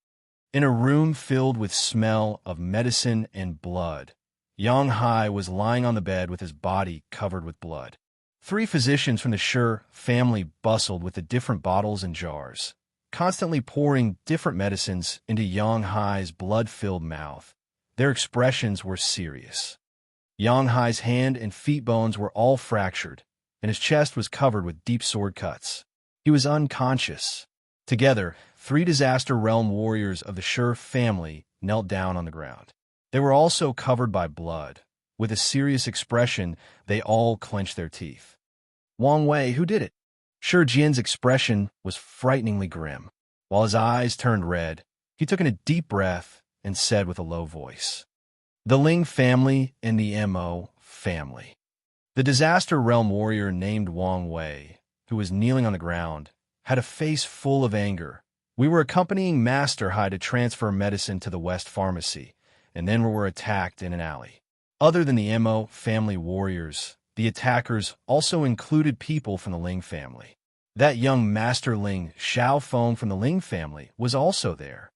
In a room filled with smell of medicine and blood, Yang Hai was lying on the bed with his body covered with blood. 3 physicians from the Shi family bustled with the different bottles and jars, constantly pouring different medicines into Yang Hai's blood-filled mouth. Their expressions were serious. Yang Hai's hand and feet bones were all fractured, and his chest was covered with deep sword cuts. He was unconscious. Together, 3 Disaster Realm warriors of the Shi family knelt down on the ground. They were also covered by blood. With a serious expression, they all clenched their teeth. Wang Wei, who did it? Shi Jian's expression was frighteningly grim. While his eyes turned red, he took in a deep breath and said with a low voice, The Ling family and the Mo family. The Disaster Realm warrior named Wang Wei, who was kneeling on the ground, had a face full of anger. We were accompanying Master Hai to transfer medicine to the West Pharmacy, and then we were attacked in an alley. Other than the Mo family warriors, the attackers also included people from the Ling family. That young Master Ling Xiaofeng from the Ling family was also there.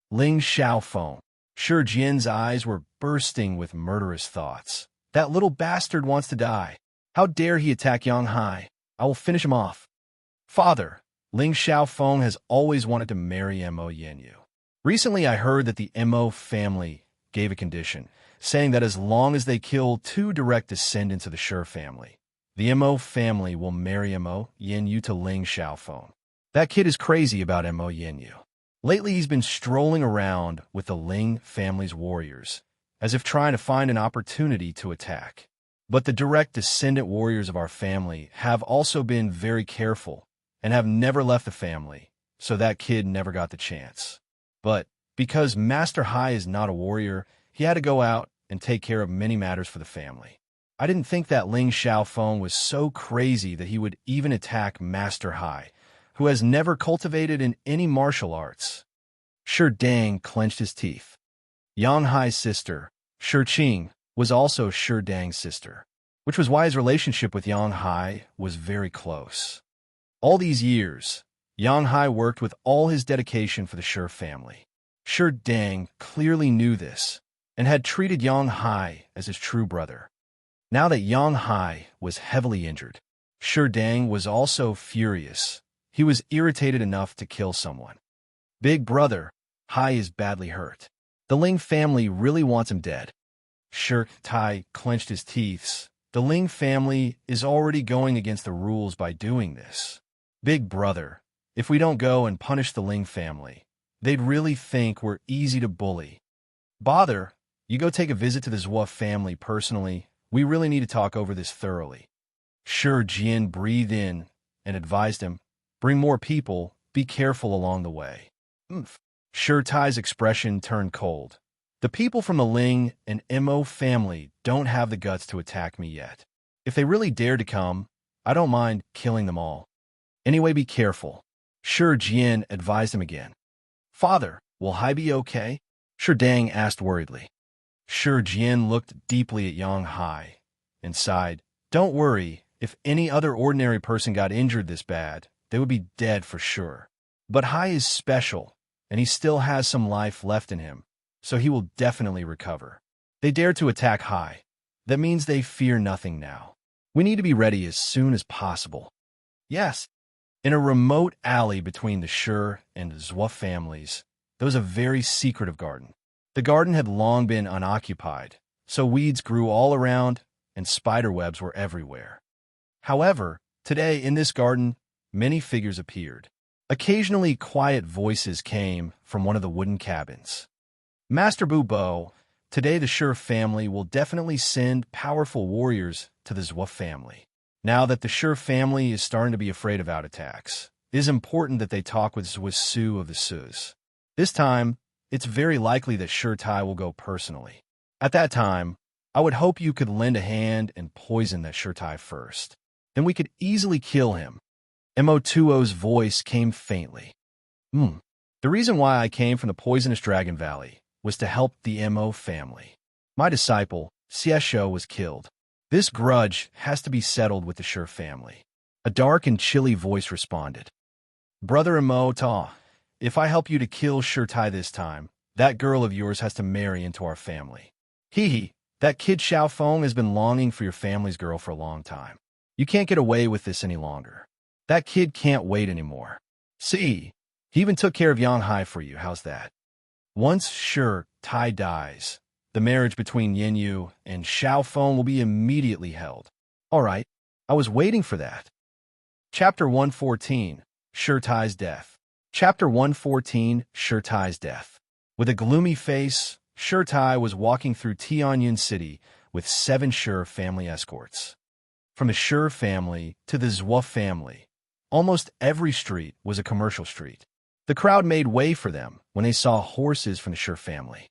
Ling Xiaofeng. Shi Jian's eyes were bursting with murderous thoughts. That little bastard wants to die. How dare he attack Yang Hai? I will finish him off. Father, Ling Xiaofeng has always wanted to marry Mo Yanyu. Recently I heard that the Mo family gave a condition, saying that as long as they kill 2 direct descendants of the Shi family, the Mo family will marry Mo Yanyu to Ling Xiaofeng. That kid is crazy about Mo Yanyu. Lately he's been strolling around with the Ling family's warriors, as if trying to find an opportunity to attack. But the direct descendant warriors of our family have also been very careful and have never left the family, so that kid never got the chance. But because Master Hai is not a warrior, he had to go out and take care of many matters for the family. I didn't think that Ling Xiaofeng was so crazy that he would even attack Master Hai, who has never cultivated in any martial arts. Shi Dang clenched his teeth. Yang Hai's sister, Shi Qing, was also Shi Dang's sister, which was why his relationship with Yang Hai was very close. All these years, Yang Hai worked with all his dedication for the Shi family. Shi Dang clearly knew this and had treated Yang Hai as his true brother. Now that Yang Hai was heavily injured, Shi Dang was also furious. He was irritated enough to kill someone. Big brother, Hai is badly hurt. The Ling family really wants him dead. Shi Tai clenched his teeth. The Ling family is already going against the rules by doing this. Big brother, if we don't go and punish the Ling family, they'd really think we're easy to bully. Bother, you go take a visit to the Zhua family personally. We really need to talk over this thoroughly. Sure Jian breathed in and advised him, "Bring more people, be careful along the way." Oomph. Sure Tai's expression turned cold. "The people from the Ling and Mo family don't have the guts to attack me yet. If they really dare to come, I don't mind killing them all. Anyway, be careful." Sure Jian advised him again. "Father, will Hai be okay?" Sure Dang asked worriedly. Sure Jian looked deeply at Yang Hai and sighed. "Don't worry, if any other ordinary person got injured this bad, they would be dead for sure. But Hai is special, and he still has some life left in him, so he will definitely recover. They dare to attack Hai. That means they fear nothing now. We need to be ready as soon as possible." Yes. In a remote alley between the Sure and Zhua families, there was a very secretive garden. The garden had long been unoccupied, so weeds grew all around and spider webs were everywhere. However, today in this garden, many figures appeared. Occasionally, quiet voices came from one of the wooden cabins. "Master Bu Bo, today the Sure family will definitely send powerful warriors to the Zhua family. Now that the Sure family is starting to be afraid of out attacks, it is important that they talk with Zhua Su of the Sus. This time, it's very likely that Sure Tai will go personally. At that time, I would hope you could lend a hand and poison that Sure Tai first. Then we could easily kill him." Mo2O's voice came faintly. The reason why I came from the poisonous Dragon Valley was to help the Mo family. My disciple, Xiesho, was killed. This grudge has to be settled with the Sure family." A dark and chilly voice responded. "Brother Mo Ta, if I help you to kill Sure Tai this time, that girl of yours has to marry into our family. Hee, that kid Xiao Feng has been longing for your family's girl for a long time. You can't get away with this any longer. That kid can't wait anymore. See, he even took care of Yang Hai for you. How's that? Once Sure Tai dies, the marriage between Yin Yu and Xiao Feng will be immediately held." All right, I was waiting for that. Chapter 114, Sure Tai's Death. Chapter 114, Sure Tai's Death. With a gloomy face, Sure Tai was walking through Tianyun City with 7 Sure family escorts. From the Sure family to the Zhua family, almost every street was a commercial street. The crowd made way for them when they saw horses from the Sure family.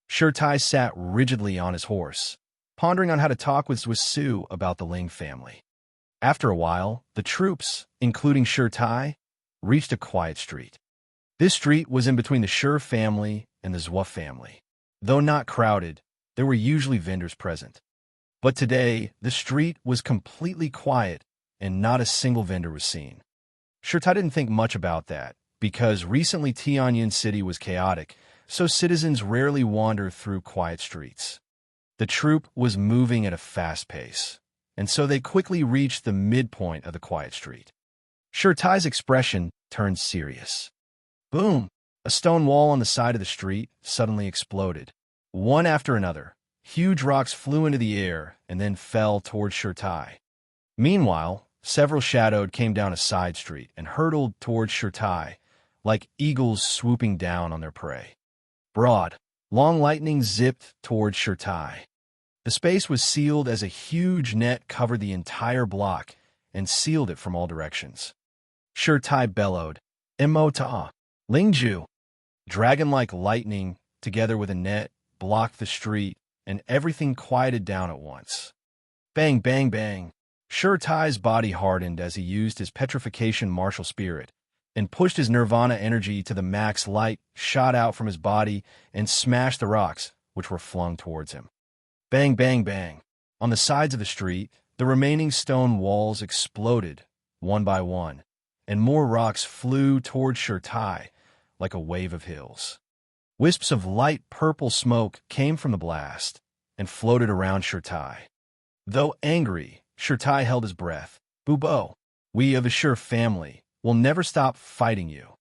Sure Tai sat rigidly on his horse, pondering on how to talk with Zhua Su about the Ling family. After a while, the troops, including Sure Tai, reached a quiet street. This street was in between the Sure family and the Zhua family. Though not crowded, there were usually vendors present. But today, the street was completely quiet and not a single vendor was seen. Sure Tai didn't think much about that, because recently Tianyun City was chaotic, so citizens rarely wander through quiet streets. The troop was moving at a fast pace, and so they quickly reached the midpoint of the quiet street. Sure Tai's expression turned serious. Boom! A stone wall on the side of the street suddenly exploded. One after another, huge rocks flew into the air and then fell towards Sure Tai. Meanwhile, several shadowed came down a side street and hurtled towards Sure Tai, like eagles swooping down on their prey. Broad, long lightning zipped towards Sure Tai. The space was sealed as a huge net covered the entire block and sealed it from all directions. Sure Tai bellowed, "Mo Ta, Lingju." Dragon-like lightning, together with a net, blocked the street, and everything quieted down at once. Bang, bang, bang. Sure Tai's body hardened as he used his petrification martial spirit and pushed his nirvana energy to the max. Light shot out from his body and smashed the rocks, which were flung towards him. Bang, bang, bang. On the sides of the street, the remaining stone walls exploded, one by one, and more rocks flew towards Sure Tai like a wave of hills. Wisps of light purple smoke came from the blast and floated around Sure Tai. Though angry, Sure Tai held his breath. "Bu Bo, we of the Sure family will never stop fighting you.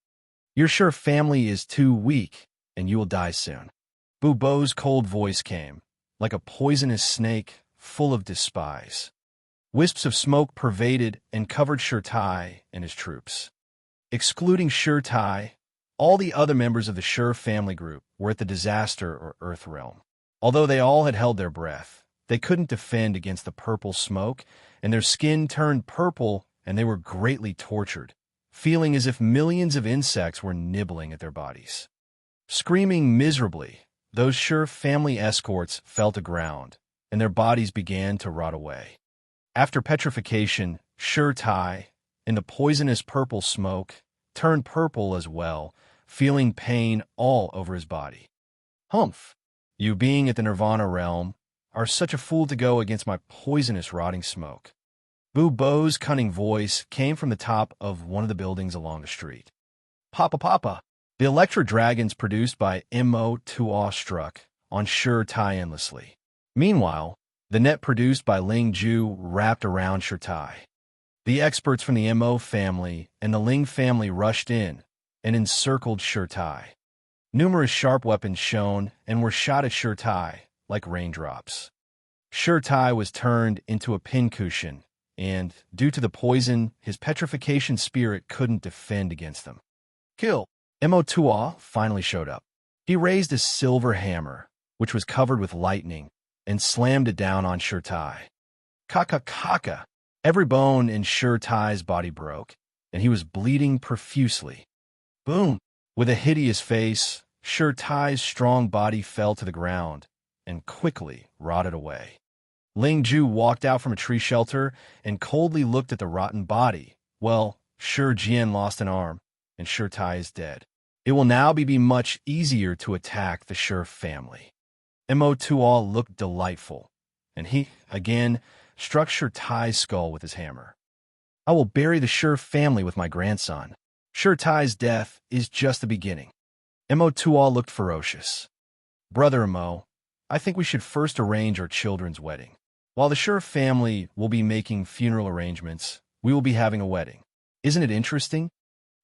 Your Sure family is too weak, and you will die soon." Bu Bo's cold voice came, like a poisonous snake full of despise. Wisps of smoke pervaded and covered Sure Tai and his troops. Excluding Sure Tai, all the other members of the Sure family group were at the disaster or Earth realm. Although they all had held their breath, They couldn't defend against the purple smoke, and their skin turned purple, and they were greatly tortured, feeling as if millions of insects were nibbling at their bodies. Screaming miserably, those Sure family escorts fell to ground, and their bodies began to rot away. After petrification, Sure Tai, in the poisonous purple smoke, turned purple as well, feeling pain all over his body. Humph! You being at the Nirvana realm are such a fool to go against my poisonous rotting smoke. Bu Bo's cunning voice came from the top of one of the buildings along the street. Papa Papa! The Electra dragons produced by Mo Tuo struck on Sure Tai endlessly. Meanwhile, the net produced by Ling Ju wrapped around Sure Tai. The experts from the Mo family and the Ling family rushed in and encircled Sure Tai. Numerous sharp weapons shone and were shot at Sure Tai like raindrops. Sure Tai was turned into a pincushion, and, due to the poison, his petrification spirit couldn't defend against them. Kill! Mo Tuo finally showed up. He raised his silver hammer, which was covered with lightning, and slammed it down on Sure Tai. Kaka! Every bone in Sure Tai's body broke, and he was bleeding profusely. Boom! With a hideous face, Sure Tai's strong body fell to the ground and quickly rotted away. Ling Ju walked out from a tree shelter and coldly looked at the rotten body. Well, Sure Jian lost an arm, and Sure Tai is dead. It will now be much easier to attack the Sure family. Mo Tuo looked delightful, and he, again, struck Sure Tai's skull with his hammer. I will bury the Sure family with my grandson. Sure Tai's death is just the beginning. Mo Tuo looked ferocious. Brother Mo, I think we should first arrange our children's wedding. While the Sure family will be making funeral arrangements, we will be having a wedding. Isn't it interesting?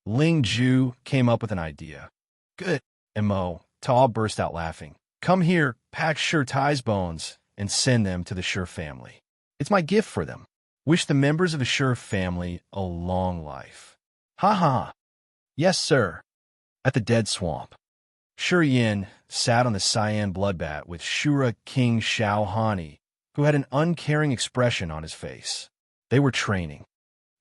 Ling Ju came up with an idea. Good. And Mo Tuo burst out laughing. Come here, pack Sure Tai's bones, and send them to the Sure family. It's my gift for them. Wish the members of the Sure family a long life. Ha ha. Yes, sir. At the dead swamp, Sure Yin sat on the cyan bloodbat with Shura King Xiao Hani, who had an uncaring expression on his face. They were training.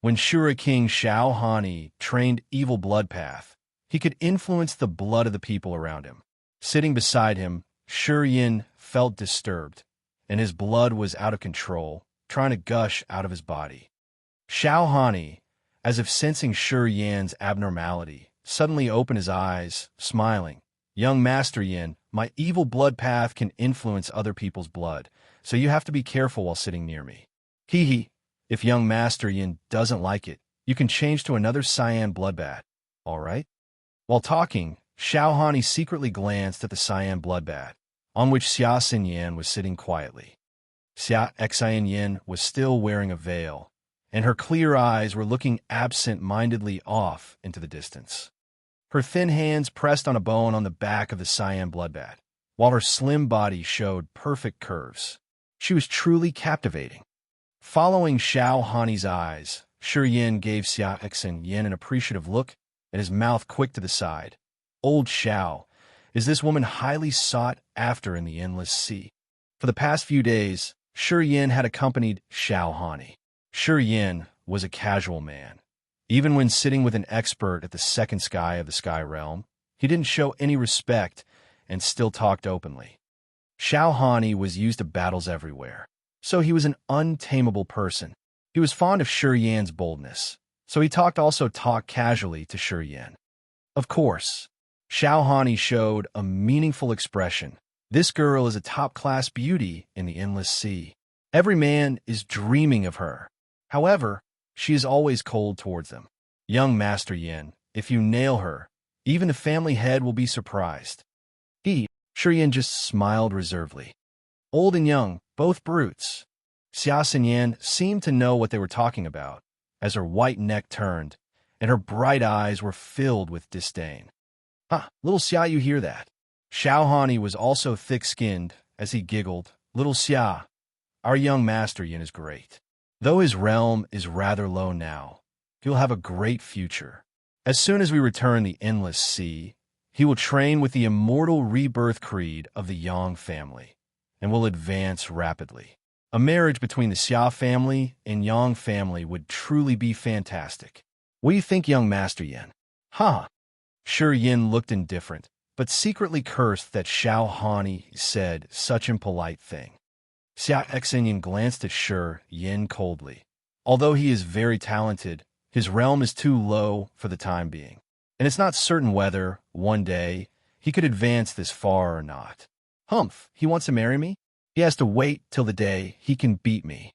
When Shura King Xiao Hani trained Evil Bloodpath, he could influence the blood of the people around him. Sitting beside him, Sure Yin felt disturbed, and his blood was out of control, trying to gush out of his body. Xiao Hani, as if sensing Sure Yin's abnormality, suddenly opened his eyes, smiling. Young Master Yin, my evil blood path can influence other people's blood, so you have to be careful while sitting near me. Hee. If young Master Yin doesn't like it, you can change to another cyan bloodbat. All right? While talking, Xiao Hani secretly glanced at the cyan bloodbat, on which Xia Xin Yan was sitting quietly. Xia Xin Yan was still wearing a veil, and her clear eyes were looking absent-mindedly off into the distance. Her thin hands pressed on a bone on the back of the cyan bloodbat, while her slim body showed perfect curves. She was truly captivating. Following Xiao Hani's eyes, Sure Yin gave Xia Xin Yan an appreciative look, and his mouth quick to the side. Old Xiao, is this woman highly sought after in the endless sea? For the past few days, Sure Yin had accompanied Xiao Hani. Sure Yin was a casual man. Even when sitting with an expert at the second sky of the Sky Realm, he didn't show any respect and still talked openly. Xiao Hani was used to battles everywhere, so he was an untamable person. He was fond of Sure Yan's boldness, so he talked casually to Sure Yan. Of course, Xiao Hani showed a meaningful expression. This girl is a top-class beauty in the endless sea. Every man is dreaming of her. However, she is always cold towards them. Young Master Yin, if you nail her, even the family head will be surprised. Sure Yin just smiled reservedly. Old and young, both brutes. Xia Xin Yan seemed to know what they were talking about, as her white neck turned, and her bright eyes were filled with disdain. Little Xia, you hear that? Xiao Hani was also thick-skinned, as he giggled. Little Xia, our young Master Yin is great. Though his realm is rather low now, he'll have a great future. As soon as we return the endless sea, he will train with the immortal rebirth creed of the Yang family, and will advance rapidly. A marriage between the Xia family and Yang family would truly be fantastic. What do you think, young Master Yin? Huh? Shi Yin looked indifferent, but secretly cursed that Xiao Hani said such an impolite thing. Xia Xinyan glanced at Shi Yin coldly. Although he is very talented, his realm is too low for the time being, and it's not certain whether, one day, he could advance this far or not. Humph, he wants to marry me? He has to wait till the day he can beat me.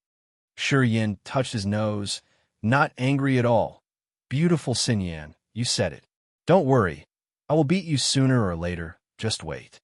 Shi Yin touched his nose, not angry at all. Beautiful Xinyan, you said it. Don't worry, I will beat you sooner or later, just wait.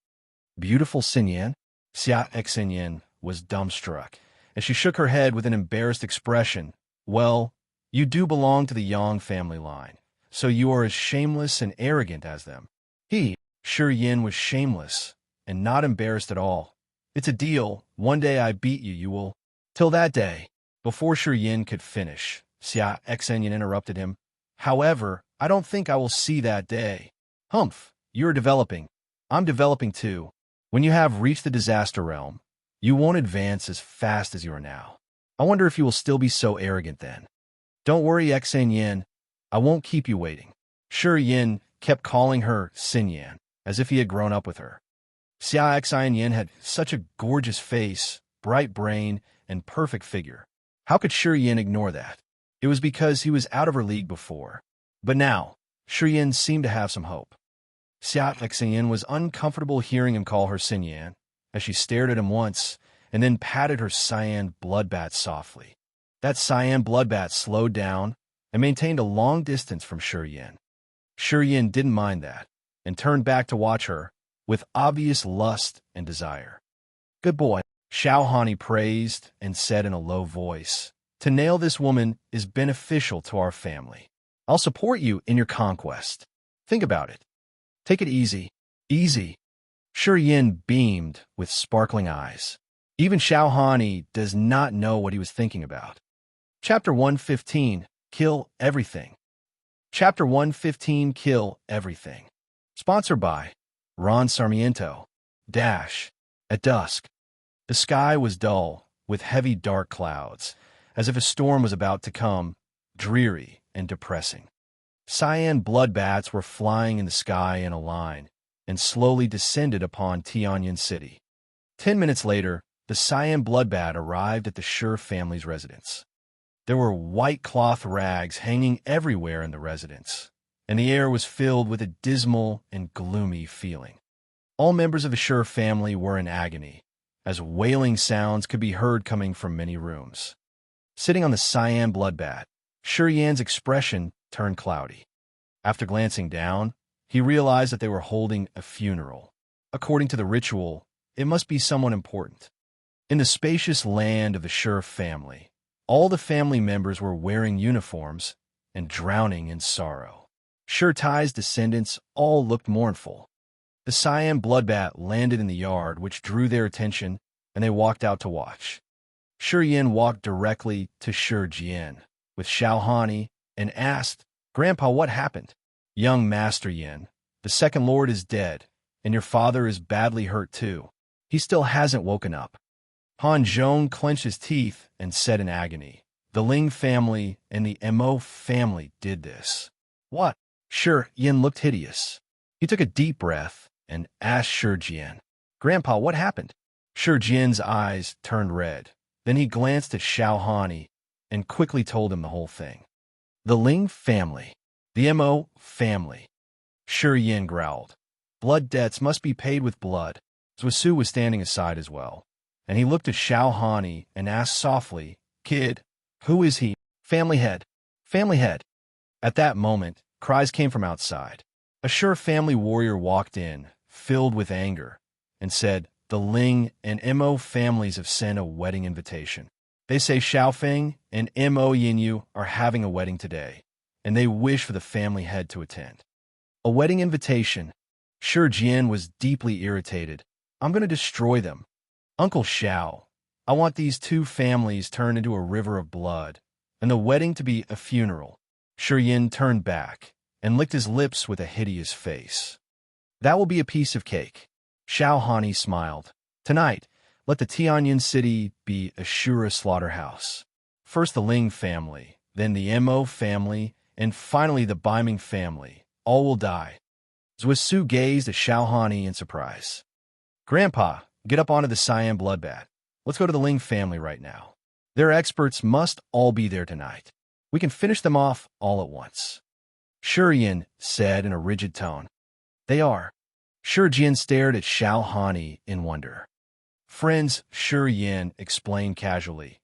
Beautiful Xinyan? Xia Xinyan was dumbstruck, and she shook her head with an embarrassed expression. Well, you do belong to the Yang family line, so you are as shameless and arrogant as them. Shi Yin was shameless and not embarrassed at all. It's a deal. One day I beat you, you will. Till that day. Before Shi Yin could finish, Xia Xinyan interrupted him. However, I don't think I will see that day. Humph, you're developing. I'm developing too. When you have reached the disaster realm, you won't advance as fast as you are now. I wonder if you will still be so arrogant then. Don't worry, Xinyan. I won't keep you waiting. Shi Yin kept calling her Xinyan, as if he had grown up with her. Xia Xinyan had such a gorgeous face, bright brain, and perfect figure. How could Shi Yin ignore that? It was because he was out of her league before. But now, Shi Yin seemed to have some hope. Xia Xinyan was uncomfortable hearing him call her Xinyan, as she stared at him once, and then patted her cyan bloodbat softly. That cyan bloodbat slowed down and maintained a long distance from Shi Yin. Shi Yin didn't mind that, and turned back to watch her, with obvious lust and desire. Good boy, Xiao Hani praised and said in a low voice. To nail this woman is beneficial to our family. I'll support you in your conquest. Think about it. Take it easy. Easy. Shi Yin beamed with sparkling eyes. Even Xiao Hani does not know what he was thinking about. Chapter 115, Kill Everything. Chapter 115, Kill Everything. Sponsored by Ron Sarmiento. At dusk. The sky was dull, with heavy dark clouds, as if a storm was about to come, dreary and depressing. Cyan bloodbats were flying in the sky in a line, and slowly descended upon Tianyin City. 10 minutes later, the cyan bloodbat arrived at the Shi family's residence. There were white cloth rags hanging everywhere in the residence, and the air was filled with a dismal and gloomy feeling. All members of the Shi family were in agony, as wailing sounds could be heard coming from many rooms. Sitting on the cyan bloodbat, Shi Yan's expression turned cloudy. After glancing down, he realized that they were holding a funeral. According to the ritual, it must be someone important. In the spacious land of the Shi family, all the family members were wearing uniforms and drowning in sorrow. Shi Tai's descendants all looked mournful. The cyan bloodbat landed in the yard, which drew their attention, and they walked out to watch. Shi Yin walked directly to Shi Jian with Xiao Hani and asked, Grandpa, what happened? Young Master Yin, the second lord is dead, and your father is badly hurt too. He still hasn't woken up. Han Zhong clenched his teeth and said in agony, The Ling family and the Mo family did this. What? Shi Yin looked hideous. He took a deep breath and asked Shi Jian, Grandpa, what happened? Shi Jian's eyes turned red. Then he glanced at Xiao Hani and quickly told him the whole thing. The Ling family. The Mo family. Shi Yin growled. Blood debts must be paid with blood. Zhusu was standing aside as well, and he looked at Xiao Hani and asked softly, Kid, who is he? Family head. Family head. At that moment, cries came from outside. A Shi family warrior walked in, filled with anger, and said, The Ling and Mo families have sent a wedding invitation. They say Xiaofeng and Mo Yinyu are having a wedding today, and they wish for the family head to attend. A wedding invitation. Shi Jian was deeply irritated. I'm going to destroy them. Uncle Xiao, I want these two families turned into a river of blood, and the wedding to be a funeral. Shi Yin turned back and licked his lips with a hideous face. That will be a piece of cake. Xiao Hani smiled. Tonight, Let the Tianyan city be Ashura slaughterhouse. First the Ling family, then the Mo family, and finally the Baiming family. All will die. Zhusu gazed at Xiaohani in surprise. Grandpa, get up onto the cyan bloodbath. Let's go to the Ling family right now. Their experts must all be there tonight. We can finish them off all at once. Shijian said in a rigid tone. They are. Shijian stared at Xiaohani in wonder. Friends, Shijian explained casually.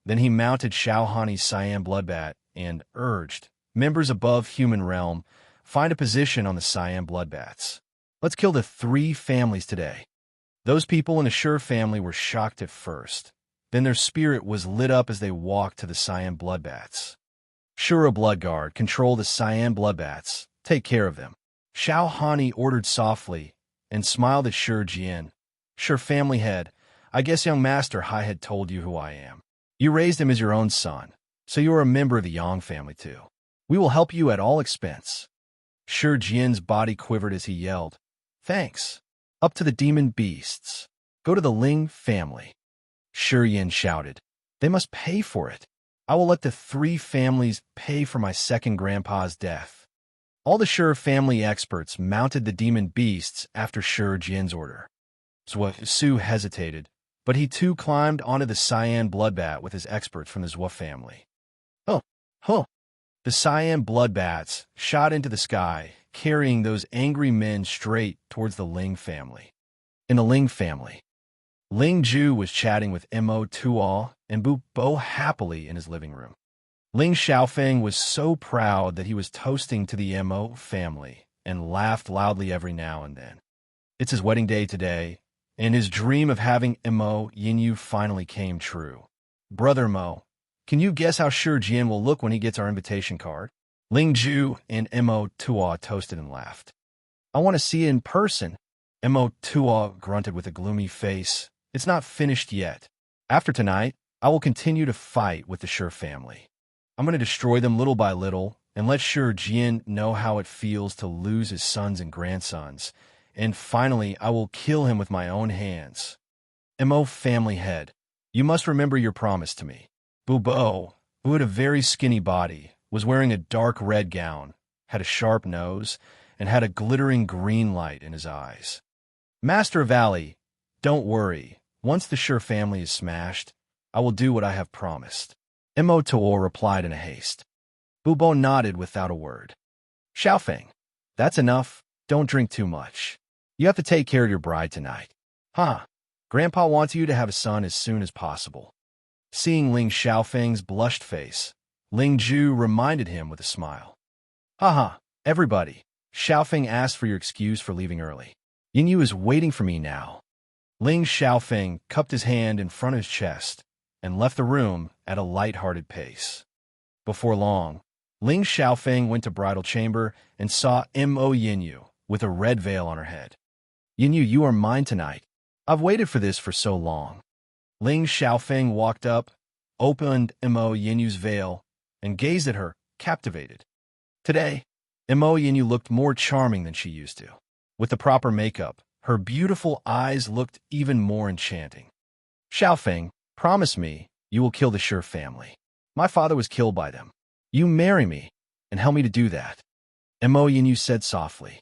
Then he mounted Xiaohani's cyan bloodbath and urged, members above human realm, find a position on the cyan bloodbaths. Let's kill the 3 families today. Those people in the Shur family were shocked at first. Then their spirit was lit up as they walked to the cyan bloodbaths. Shura Bloodguard, control the cyan bloodbaths. Take care of them. Xiaohani ordered softly and smiled at Shijian. Shur family head, I guess young Master Hai had told you who I am. You raised him as your own son, so you are a member of the Yang family too. We will help you at all expense. Shijian's body quivered as he yelled, Thanks. Up to the demon beasts. Go to the Ling family. Shijian shouted, They must pay for it. I will let the 3 families pay for my second grandpa's death. All the Shur family experts mounted the demon beasts after Shijian's order. Zhusu hesitated, but he too climbed onto the cyan bloodbath with his experts from the Zhua family. Oh! The cyan bloodbaths shot into the sky, carrying those angry men straight towards the Ling family. In the Ling family, Ling Ju was chatting with Mo Tuo and Bu Bo happily in his living room. Ling Xiaofeng was so proud that he was toasting to the Mo family and laughed loudly every now and then. It's his wedding day today, and his dream of having Mo Yinyu finally came true. Brother Mo, can you guess how Shijian will look when he gets our invitation card? Ling Ju and Mo Tuo toasted and laughed. I want to see it in person. Mo Tuo grunted with a gloomy face. It's not finished yet. After tonight, I will continue to fight with the Shur family. I'm going to destroy them little by little and let Shijian know how it feels to lose his sons and grandsons. And finally, I will kill him with my own hands. Mo family head, you must remember your promise to me. Bubo, who had a very skinny body, was wearing a dark red gown, had a sharp nose, and had a glittering green light in his eyes. Master Valley, don't worry. Once the Shur family is smashed, I will do what I have promised. Mo Tuo replied in a haste. Bubo nodded without a word. Xiaofeng, that's enough. Don't drink too much. You have to take care of your bride tonight. Grandpa wants you to have a son as soon as possible. Seeing Ling Xiaofeng's blushed face, Ling Ju reminded him with a smile. Everybody. Xiaofeng asked for your excuse for leaving early. Yinyu is waiting for me now. Ling Xiaofeng cupped his hand in front of his chest and left the room at a light-hearted pace. Before long, Ling Xiaofeng went to bridal chamber and saw Mo Yinyu with a red veil on her head. Yinyu, you are mine tonight. I've waited for this for so long. Ling Xiaofeng walked up, opened Mo Yinyu's veil, and gazed at her, captivated. Today, Mo Yinyu looked more charming than she used to. With the proper makeup, her beautiful eyes looked even more enchanting. Xiaofeng, promise me you will kill the Shur family. My father was killed by them. You marry me and help me to do that. Mo Yinyu said softly.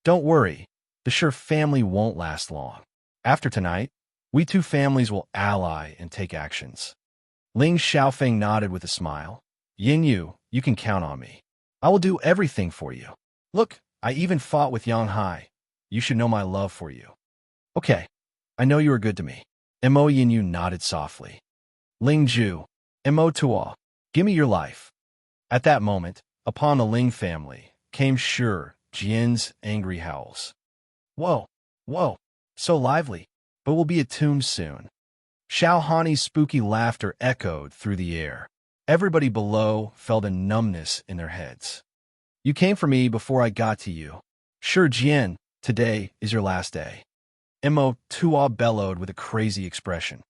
Don't worry, the Shur family won't last long. After tonight, we 2 families will ally and take actions. Ling Xiaofeng nodded with a smile. Yinyu, you can count on me. I will do everything for you. Look, I even fought with Yang Hai. You should know my love for you. Okay, I know you are good to me. Mo Yinyu nodded softly. Ling Ju, Mo Tuo, give me your life. At that moment, upon the Ling family, came Jian's angry howls. Whoa, so lively, but we'll be at tombs soon. Xiaohani's spooky laughter echoed through the air. Everybody below felt a numbness in their heads. You came for me before I got to you. Jian, today is your last day. Mo Tuo bellowed with a crazy expression.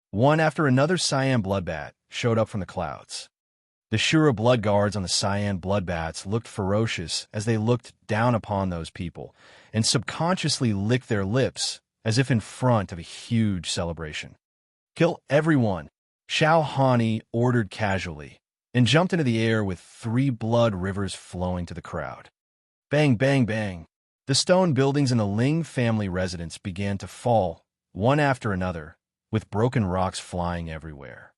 One after another cyan bloodbat showed up from the clouds. The Shura blood guards on the cyan bloodbats looked ferocious as they looked down upon those people and subconsciously licked their lips as if in front of a huge celebration. "Kill everyone," Xiao Hani ordered casually, and jumped into the air with 3 blood rivers flowing to the crowd. Bang, bang, bang. The stone buildings in the Ling family residence began to fall, one after another, with broken rocks flying everywhere.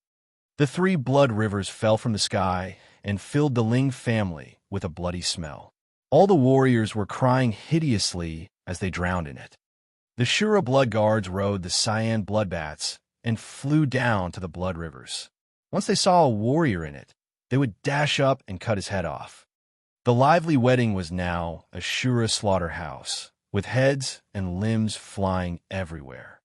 The 3 blood rivers fell from the sky and filled the Ling family with a bloody smell. All the warriors were crying hideously as they drowned in it. The Shura blood guards rode the cyan blood bats and flew down to the blood rivers. Once they saw a warrior in it, they would dash up and cut his head off. The lively wedding was now a Shura slaughterhouse, with heads and limbs flying everywhere.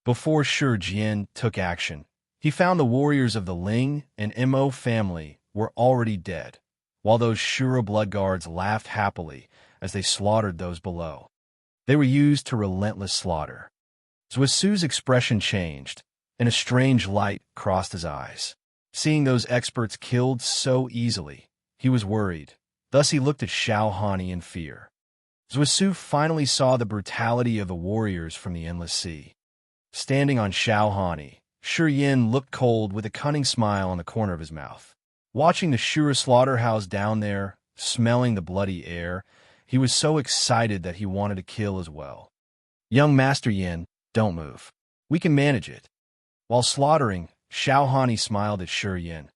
Before Shi Jian took action, he found the warriors of the Ling and Mo family were already dead, while those Shura blood guards laughed happily as they slaughtered those below. They were used to relentless slaughter. Zhuasu's expression changed, and a strange light crossed his eyes. Seeing those experts killed so easily, he was worried. Thus he looked at Xiao Hani in fear. Zhuasu finally saw the brutality of the warriors from the endless sea. Standing on Xiao Hani, Shi Yin looked cold with a cunning smile on the corner of his mouth. Watching the Shura slaughterhouse down there, smelling the bloody air, he was so excited that he wanted to kill as well. "Young Master Yin, don't move. We can manage it." While slaughtering, Xiao Hani smiled at Shi Yin.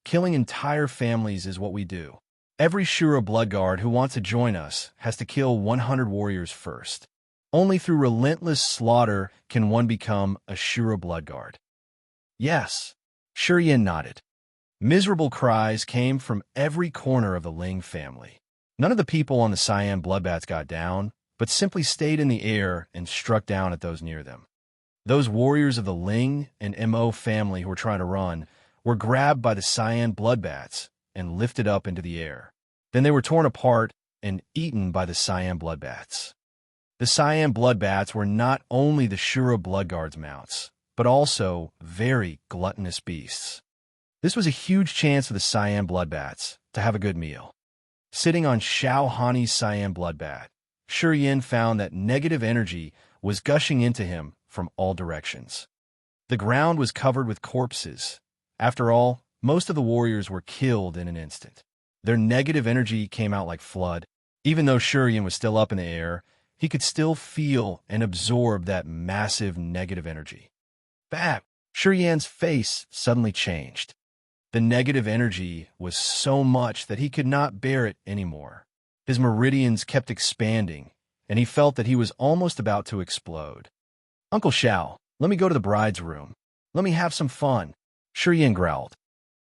"Killing entire families is what we do. Every Shura blood guard who wants to join us has to kill 100 warriors first. Only through relentless slaughter can one become a Shura blood guard." "Yes." Shi Yin nodded. Miserable cries came from every corner of the Ling family. None of the people on the cyan bloodbats got down, but simply stayed in the air and struck down at those near them. Those warriors of the Ling and Mo family who were trying to run were grabbed by the cyan bloodbats and lifted up into the air. Then they were torn apart and eaten by the cyan bloodbats. The cyan bloodbats were not only the Shura blood guards' mounts, but also very gluttonous beasts. This was a huge chance for the cyan bloodbats to have a good meal. Sitting on Xiao Hani's cyan bloodbat, Shi Yin found that negative energy was gushing into him from all directions. The ground was covered with corpses. After all, most of the warriors were killed in an instant. Their negative energy came out like flood. Even though Shi Yin was still up in the air, he could still feel and absorb that massive negative energy. Bam! Shi Yin's face suddenly changed. The negative energy was so much that he could not bear it anymore. His meridians kept expanding, and he felt that he was almost about to explode. "Uncle Xiao, let me go to the bride's room. Let me have some fun," Shi Yin growled.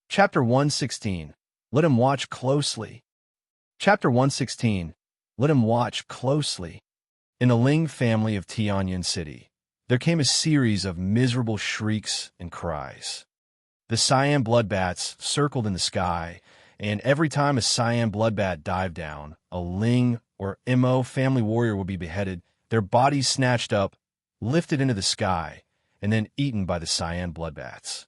Chapter 116. Let him watch closely. Chapter 116. Let him watch closely. In the Ling family of Tianyan City, there came a series of miserable shrieks and cries. The cyan bloodbats circled in the sky, and every time a cyan bloodbat dived down, a Ling or Mo family warrior would be beheaded, their bodies snatched up, lifted into the sky, and then eaten by the cyan bloodbats.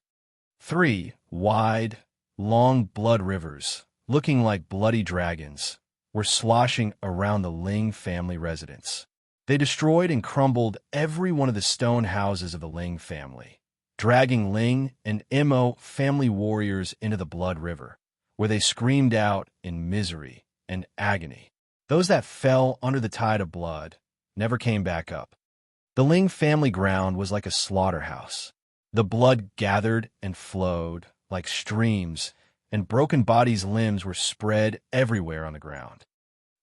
3 wide, long blood rivers, looking like bloody dragons, were sloshing around the Ling family residence. They destroyed and crumbled every one of the stone houses of the Ling family, dragging Ling and Mo family warriors into the blood river, where they screamed out in misery and agony. Those that fell under the tide of blood never came back up. The Ling family ground was like a slaughterhouse. The blood gathered and flowed like streams, and broken bodies' limbs were spread everywhere on the ground.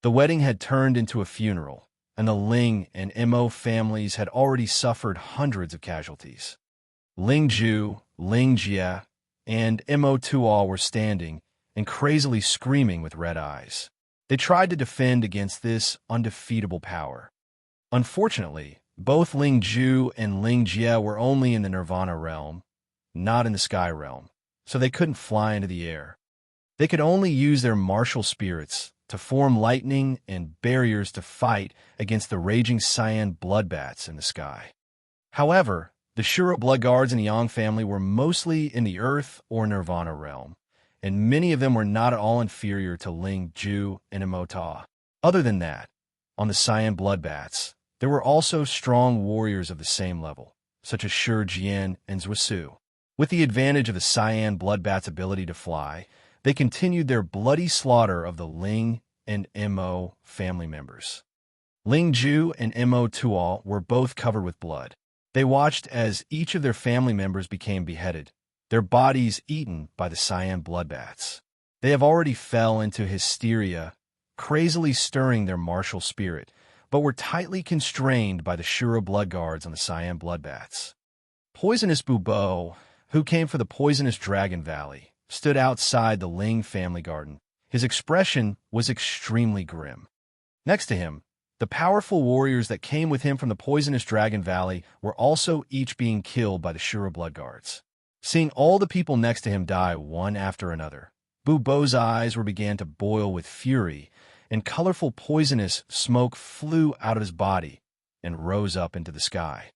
The wedding had turned into a funeral, and the Ling and Mo families had already suffered hundreds of casualties. Ling Ju, Ling Jia, and Mo Tuo were standing and crazily screaming with red eyes. They tried to defend against this undefeatable power. Unfortunately, both Ling Ju and Ling Jia were only in the Nirvana realm, not in the Sky realm, so they couldn't fly into the air. They could only use their martial spirits to form lightning and barriers to fight against the raging cyan bloodbats in the sky. However, the Shura blood guards in the Yang family were mostly in the Earth or Nirvana realm, and many of them were not at all inferior to Ling Ju and Mo Ta. Other than that, on the cyan bloodbats, There were also strong warriors of the same level, such as Shi Jian and Zhusu. With the advantage of the cyan bloodbat's ability to fly, they continued their bloody slaughter of the Ling and Mo family members. Ling Ju and Mo Tuo were both covered with blood. They watched as each of their family members became beheaded, their bodies eaten by the cyan bloodbats. They have already fell into hysteria, crazily stirring their martial spirit, but were tightly constrained by the Shura blood guards on the cyan bloodbats. Poisonous Bubo, who came for the poisonous Dragon Valley, stood outside the Ling family garden. His expression was extremely grim. Next to him, the powerful warriors that came with him from the poisonous Dragon Valley were also each being killed by the Shura blood guards. Seeing all the people next to him die one after another, Bubo's eyes were began to boil with fury, and colorful poisonous smoke flew out of his body and rose up into the sky.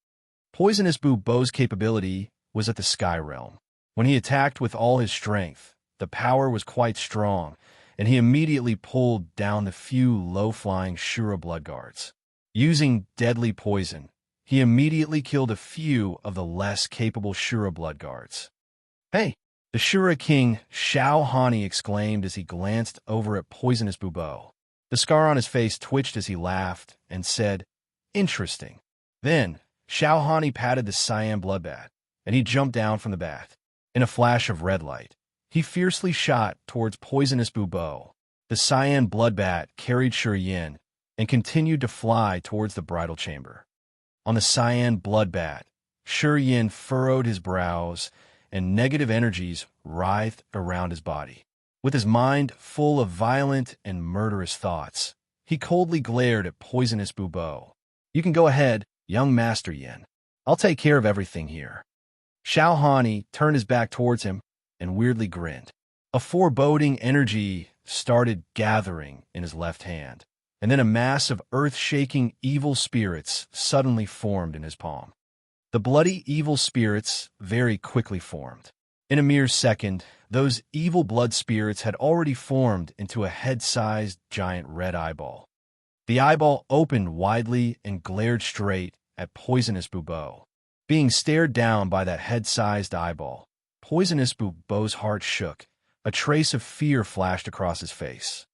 Poisonous Bubo's capability was at the sky realm. When he attacked with all his strength, the power was quite strong, and he immediately pulled down the few low-flying Shura blood guards. Using deadly poison, he immediately killed a few of the less capable Shura blood guards. "Hey!" The Shura king Xiao Hani exclaimed as he glanced over at poisonous Bubo. The scar on his face twitched as he laughed and said, "Interesting." Then, Xiao Hani patted the cyan bloodbat, and he jumped down from the bat. In a flash of red light, he fiercely shot towards poisonous Bubo. The cyan bloodbat carried Shi Yin and continued to fly towards the bridal chamber. On the cyan bloodbat, Shi Yin furrowed his brows, and negative energies writhed around his body. With his mind full of violent and murderous thoughts, he coldly glared at poisonous Bubo. "You can go ahead, young Master Yin. I'll take care of everything here." Xiao Hani turned his back towards him and weirdly grinned. A foreboding energy started gathering in his left hand, and then a mass of earth-shaking evil spirits suddenly formed in his palm. The bloody evil spirits very quickly formed. In a mere second, those evil blood spirits had already formed into a head-sized giant red eyeball. The eyeball opened widely and glared straight at poisonous Bubo. Being stared down by that head-sized eyeball, poisonous Bubo's heart shook. A trace of fear flashed across his face.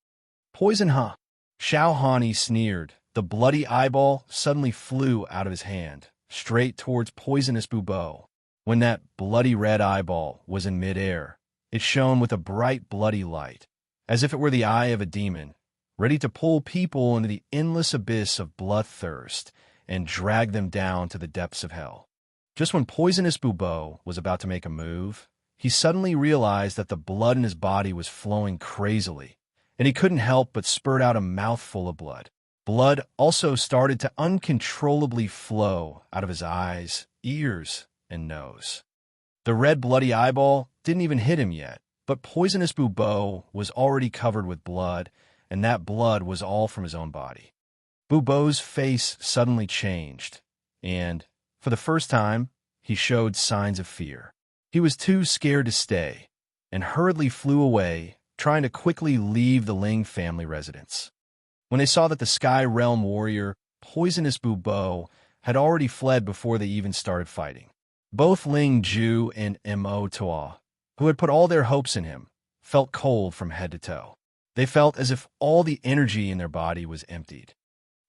"Poison, huh?" Xiao Hani sneered. The bloody eyeball suddenly flew out of his hand, straight towards poisonous Bubo. When that bloody red eyeball was in midair, it shone with a bright bloody light, as if it were the eye of a demon, ready to pull people into the endless abyss of bloodthirst and drag them down to the depths of hell. Just when poisonous Bubo was about to make a move, he suddenly realized that the blood in his body was flowing crazily, and he couldn't help but spurt out a mouthful of blood. Blood also started to uncontrollably flow out of his eyes, ears, and nose. The red bloody eyeball didn't even hit him yet, but poisonous Bubo was already covered with blood, and that blood was all from his own body. Bubo's face suddenly changed, and, for the first time, he showed signs of fear. He was too scared to stay, and hurriedly flew away, trying to quickly leave the Ling family residence. When they saw that the Sky Realm warrior, poisonous Bubo, had already fled before they even started fighting, both Ling Ju and Mo Tuo, who had put all their hopes in him, felt cold from head to toe. They felt as if all the energy in their body was emptied.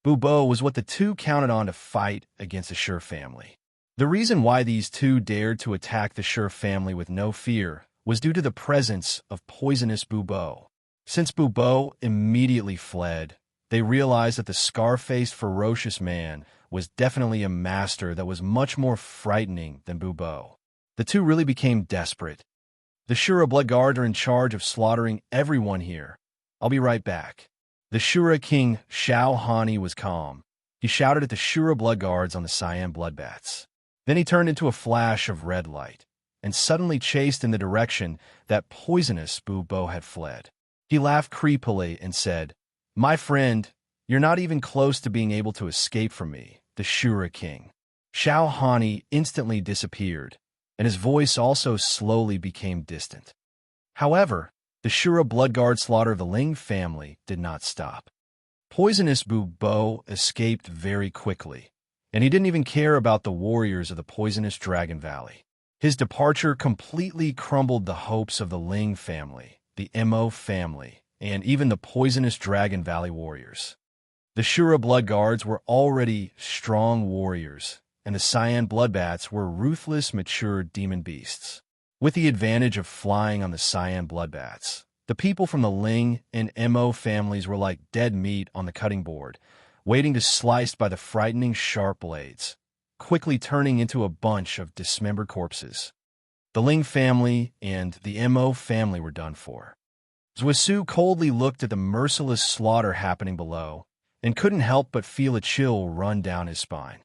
Bubo was what the two counted on to fight against the Shi family. The reason why these two dared to attack the Shi family with no fear was due to the presence of poisonous Bubo. Since Bubo immediately fled, they realized that the scar-faced, ferocious man was definitely a master that was much more frightening than Bubo. The two really became desperate. "The Shura blood guard are in charge of slaughtering everyone here. I'll be right back." The Shura king Xiao Hani was calm. He shouted at the Shura blood guards on the cyan bloodbats. Then he turned into a flash of red light, and suddenly chased in the direction that poisonous Bubo had fled. He laughed creepily and said, "My friend, you're not even close to being able to escape from me, the Shura king." Xiao Hani instantly disappeared, and his voice also slowly became distant. However, the Shura blood guard slaughter of the Ling family did not stop. Poisonous Bo escaped very quickly, and he didn't even care about the warriors of the poisonous Dragon Valley. His departure completely crumbled the hopes of the Ling family, the Mo family, and even the poisonous Dragon Valley warriors. The Shura Blood Guards were already strong warriors, and the Cyan Bloodbats were ruthless, mature demon beasts. With the advantage of flying on the Cyan Bloodbats, the people from the Ling and Mo families were like dead meat on the cutting board, waiting to sliced by the frightening sharp blades, quickly turning into a bunch of dismembered corpses. The Ling family and the Mo family were done for. Zhusu coldly looked at the merciless slaughter happening below and couldn't help but feel a chill run down his spine.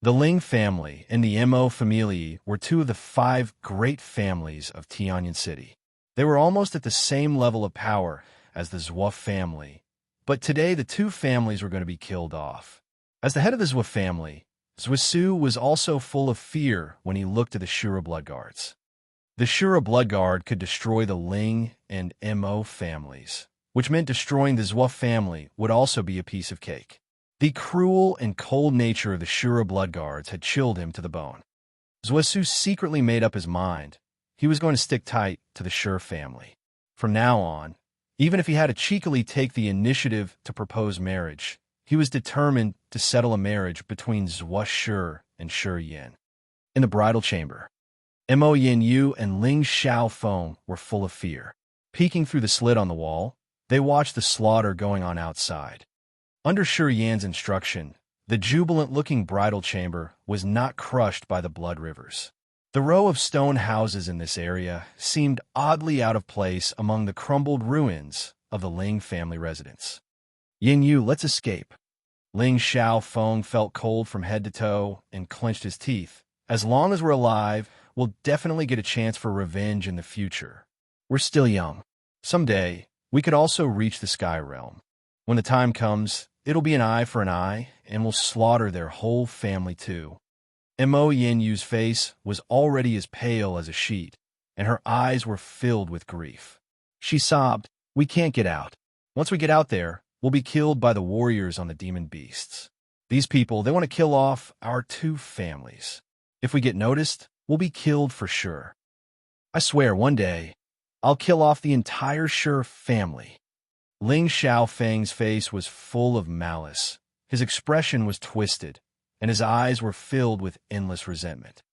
The Ling family and the Mo family were two of the 5 great families of Tianyan City. They were almost at the same level of power as the Zhua family, but today the 2 families were going to be killed off. As the head of the Zhua family, Zhusu was also full of fear when he looked at the Shura Blood Guards. The Shura Blood Guard could destroy the Ling and Mo families, which meant destroying the Zhua family would also be a piece of cake. The cruel and cold nature of the Shura Blood Guards had chilled him to the bone. Zhusu secretly made up his mind. He was going to stick tight to the Shur family. From now on, even if he had to cheekily take the initiative to propose marriage, he was determined to settle a marriage between Zhua Shur and Shur Yin. In the bridal chamber, Mo Yin Yu and Ling Xiaofeng were full of fear. Peeking through the slit on the wall, they watched the slaughter going on outside. Under Shur Yan's instruction, the jubilant-looking bridal chamber was not crushed by the blood rivers. The row of stone houses in this area seemed oddly out of place among the crumbled ruins of the Ling family residence. Yin Yu, let's escape. Ling Xiaofeng felt cold from head to toe and clenched his teeth. As long as we're alive, we'll definitely get a chance for revenge in the future. We're still young. Someday, we could also reach the Sky Realm. When the time comes, it'll be an eye for an eye, and we'll slaughter their whole family too. Mo Yin Yu's face was already as pale as a sheet, and her eyes were filled with grief. She sobbed, "We can't get out. Once we get out there, we'll be killed by the warriors on the demon beasts. These people, they want to kill off our 2 families. If we get noticed, we'll be killed for sure. I swear, one day, I'll kill off the entire Shur family." Ling Xiaofeng's face was full of malice. His expression was twisted, and his eyes were filled with endless resentment.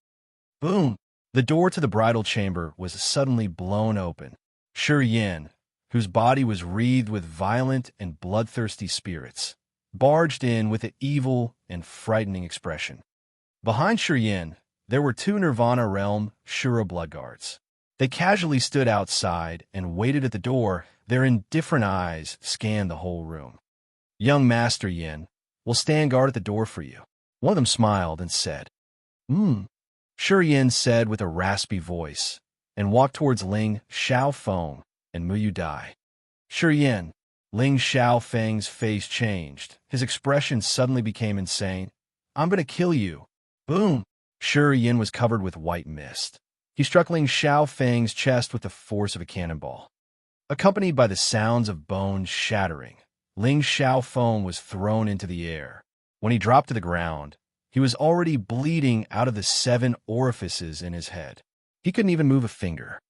Boom! The door to the bridal chamber was suddenly blown open. Shur Yin, whose body was wreathed with violent and bloodthirsty spirits, barged in with an evil and frightening expression. Behind Shur Yin, there were 2 Nirvana Realm Shura Blood Guards. They casually stood outside and waited at the door. Their indifferent eyes scanned the whole room. "Young Master Yin, we'll stand guard at the door for you." One of them smiled and said, Shur Yin said with a raspy voice, and walked towards Ling Xiaofeng and Muyu Dai. "Shur Yin." Ling Xiaofeng's face changed. His expression suddenly became insane. "I'm going to kill you." Boom! Shur Yin was covered with white mist. He struck Ling Xiaofeng's chest with the force of a cannonball. Accompanied by the sounds of bones shattering, Ling Xiaofeng was thrown into the air. When he dropped to the ground, he was already bleeding out of the 7 orifices in his head. He couldn't even move a finger.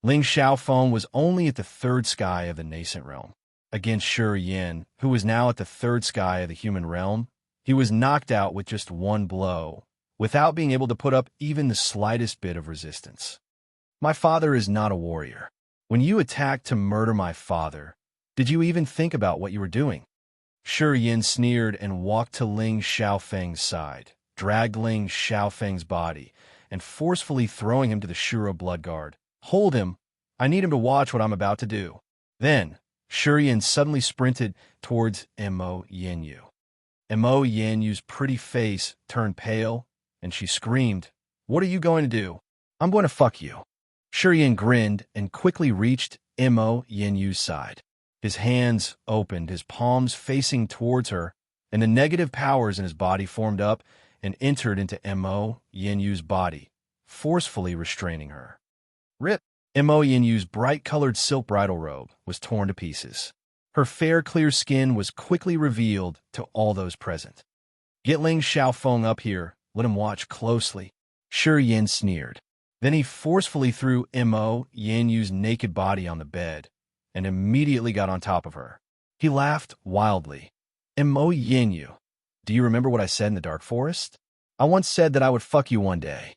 Ling Xiaofeng was only at the 3rd sky of the nascent realm. Against Shur Yin, who was now at the 3rd sky of the human realm, he was knocked out with just 1 blow, without being able to put up even the slightest bit of resistance. "My father is not a warrior. When you attacked to murder my father, did you even think about what you were doing?" Shur Yin sneered and walked to Ling Xiaofeng's side, dragged Ling Xiaofeng's body, and forcefully throwing him to the Shura Blood Guard. "Hold him! I need him to watch what I'm about to do." Then, Shur Yin suddenly sprinted towards Mo Yin Yu. Mo Yin Yu's pretty face turned pale, and she screamed, "What are you going to do?" "I'm going to fuck you." Shur Yin grinned and quickly reached Mo Yin Yu's side. His hands opened, his palms facing towards her, and the negative powers in his body formed up and entered into Mo Yin Yu's body, forcefully restraining her. Rip! Mo Yin Yu's bright-colored silk bridal robe was torn to pieces. Her fair, clear skin was quickly revealed to all those present. "Get Ling Xiaofeng up here. Let him watch closely," Shi Yin sneered. Then he forcefully threw Mo Yinyu's naked body on the bed and immediately got on top of her. He laughed wildly. "Mo Yinyu, do you remember what I said in the dark forest? I once said that I would fuck you one day."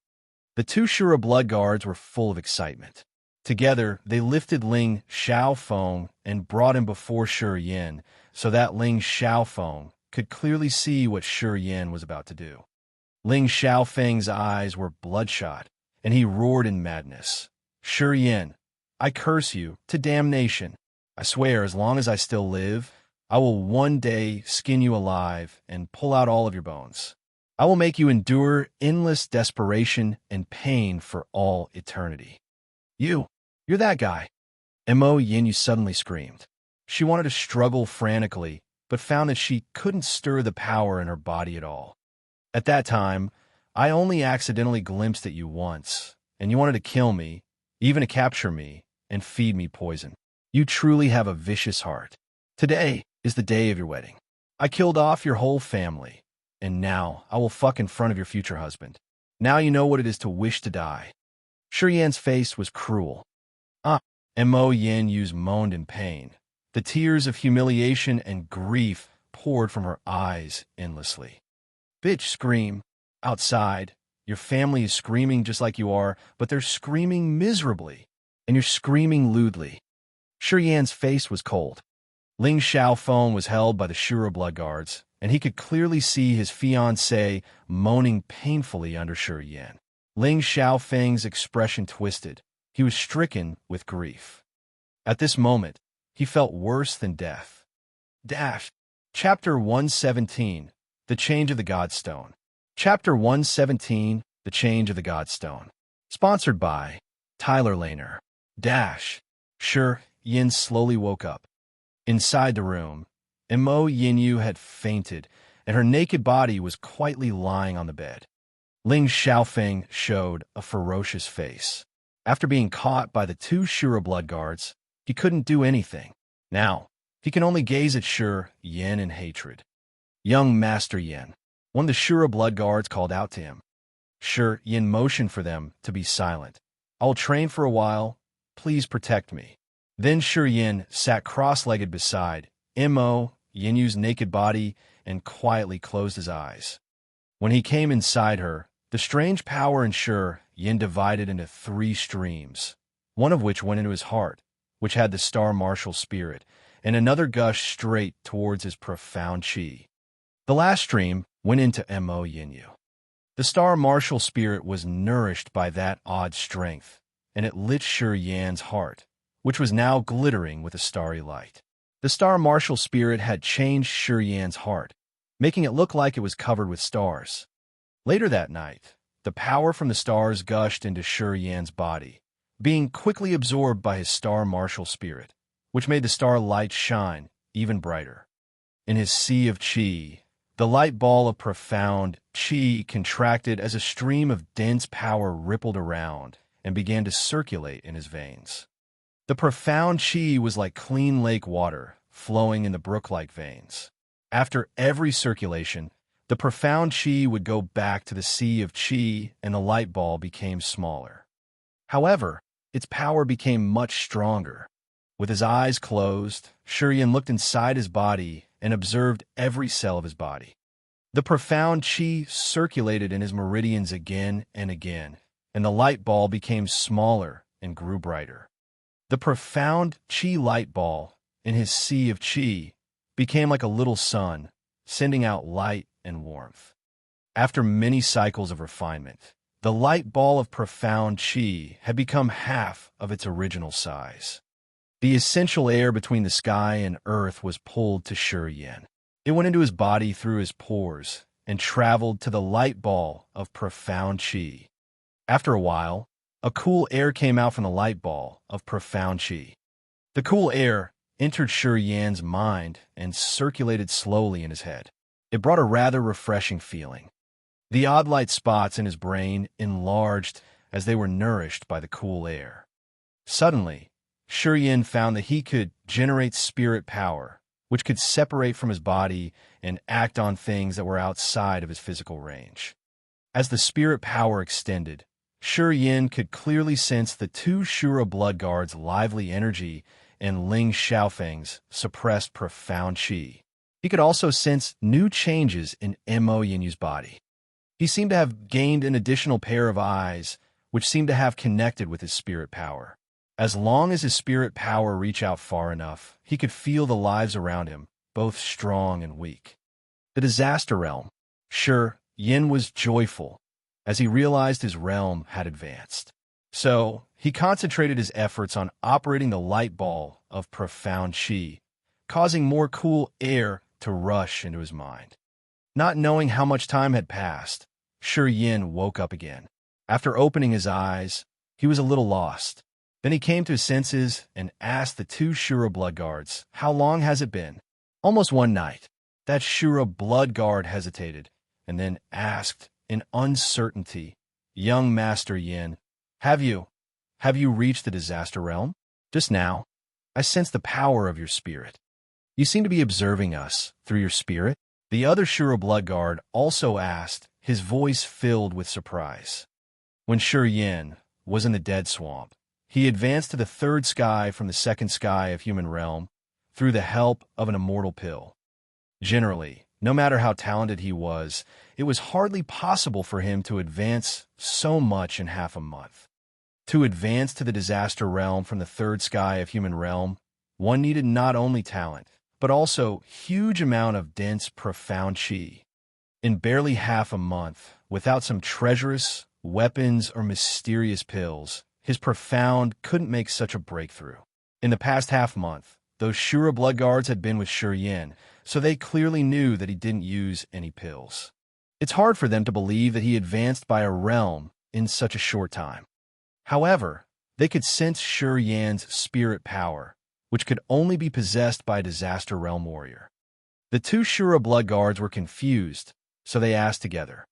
The two Shura blood guards were full of excitement. Together, they lifted Ling Xiaofeng and brought him before Shi Yin so that Ling Xiaofeng could clearly see what Shi Yin was about to do. Ling Xiaofeng's eyes were bloodshot, and he roared in madness. "Shi Yin, I curse you to damnation. I swear, as long as I still live, I will one day skin you alive and pull out all of your bones. I will make you endure endless desperation and pain for all eternity." You're that guy," Mo Yinyu suddenly screamed. She wanted to struggle frantically, but found that she couldn't stir the power in her body at all. "At that time, I only accidentally glimpsed at you once, and you wanted to kill me, even to capture me, and feed me poison. You truly have a vicious heart. Today is the day of your wedding. I killed off your whole family, and now I will fuck in front of your future husband. Now you know what it is to wish to die." Shi Yan's face was cruel. Mo Yinyu's moaned in pain. The tears of humiliation and grief poured from her eyes endlessly. "Bitch, scream. Outside, your family is screaming just like you are, but they're screaming miserably, and you're screaming lewdly." Shi Yan's face was cold. Ling Xiaofeng was held by the Shura blood guards, and he could clearly see his fiancée moaning painfully under Shi Yan. Ling Xiaofeng's expression twisted. He was stricken with grief. At this moment, he felt worse than death. Chapter 117, The Change of the Godstone. Chapter 117, The Change of the Godstone. Sponsored by Tyler Lehner. Shi Yin slowly woke up. Inside the room, Mo Yinyu had fainted, and her naked body was quietly lying on the bed. Ling Xiaofeng showed a ferocious face. After being caught by the two Shura blood guards, he couldn't do anything. Now, he can only gaze at Shi Yin in hatred. "Young Master Yin," one of the Shura blood guards called out to him. Shi Yin motioned for them to be silent. "I will train for a while. Please protect me." Then Shi Yin sat cross-legged beside Mo Yinyu's naked body and quietly closed his eyes. When he came inside her, the strange power in Shi Yin divided into 3 streams, one of which went into his heart, which had the star martial spirit, and another gushed straight towards his profound chi. The last stream went into Mo Yinyu. The star martial spirit was nourished by that odd strength, and it lit Shi Yan's heart, which was now glittering with a starry light. The star martial spirit had changed Shi Yan's heart, making it look like it was covered with stars. Later that night, the power from the stars gushed into Shi Yan's body, being quickly absorbed by his star martial spirit, which made the star light shine even brighter. In his sea of chi, the light ball of profound chi contracted as a stream of dense power rippled around and began to circulate in his veins. The profound chi was like clean lake water flowing in the brook-like veins. After every circulation, the profound chi would go back to the sea of chi and the light ball became smaller. However, its power became much stronger. With his eyes closed, Shi Yin looked inside his body and observed every cell of his body. The profound chi circulated in his meridians again and again, and the light ball became smaller and grew brighter. The profound chi light ball in his sea of chi became like a little sun, sending out light and warmth. After many cycles of refinement, the light ball of profound chi had become half of its original size. The essential air between the sky and earth was pulled to Shi Yin. It went into his body through his pores and traveled to the light ball of profound chi. After a while, a cool air came out from the light ball of profound chi. The cool air entered Shi Yan's mind and circulated slowly in his head. It brought a rather refreshing feeling. The odd light spots in his brain enlarged as they were nourished by the cool air. Suddenly, Yin found that he could generate spirit power, which could separate from his body and act on things that were outside of his physical range. As the spirit power extended, Yin could clearly sense the two Shura blood guards' lively energy and Ling Xiaofeng's suppressed profound qi. He could also sense new changes in Mo Yinyu's body. He seemed to have gained an additional pair of eyes, which seemed to have connected with his spirit power. As long as his spirit power reached out far enough, he could feel the lives around him, both strong and weak. The disaster realm. Yin was joyful, as he realized his realm had advanced. So, he concentrated his efforts on operating the light ball of profound qi, causing more cool air to rush into his mind. Not knowing how much time had passed, Yin woke up again. After opening his eyes, he was a little lost. Then he came to his senses and asked the two Shura blood guards, "How long has it been?" "Almost one night." That Shura blood guard hesitated, and then asked in uncertainty, "Young Master Yin, have you reached the disaster realm?" "Just now. I sense the power of your spirit." "You seem to be observing us through your spirit?" The other Shura blood guard also asked, his voice filled with surprise. When Yin was in the dead swamp, he advanced to the third sky from the second sky of human realm through the help of an immortal pill. Generally, no matter how talented he was, it was hardly possible for him to advance so much in half a month. To advance to the disaster realm from the third sky of human realm, one needed not only talent, but also huge amount of dense, profound qi. In barely half a month, without some treacherous weapons or mysterious pills, his profound couldn't make such a breakthrough. In the past half-month, those Shura blood guards had been with Yin, so they clearly knew that he didn't use any pills. It's hard for them to believe that he advanced by a realm in such a short time. However, they could sense Yin's spirit power, which could only be possessed by a disaster realm warrior. The two Shura blood guards were confused, so they asked together,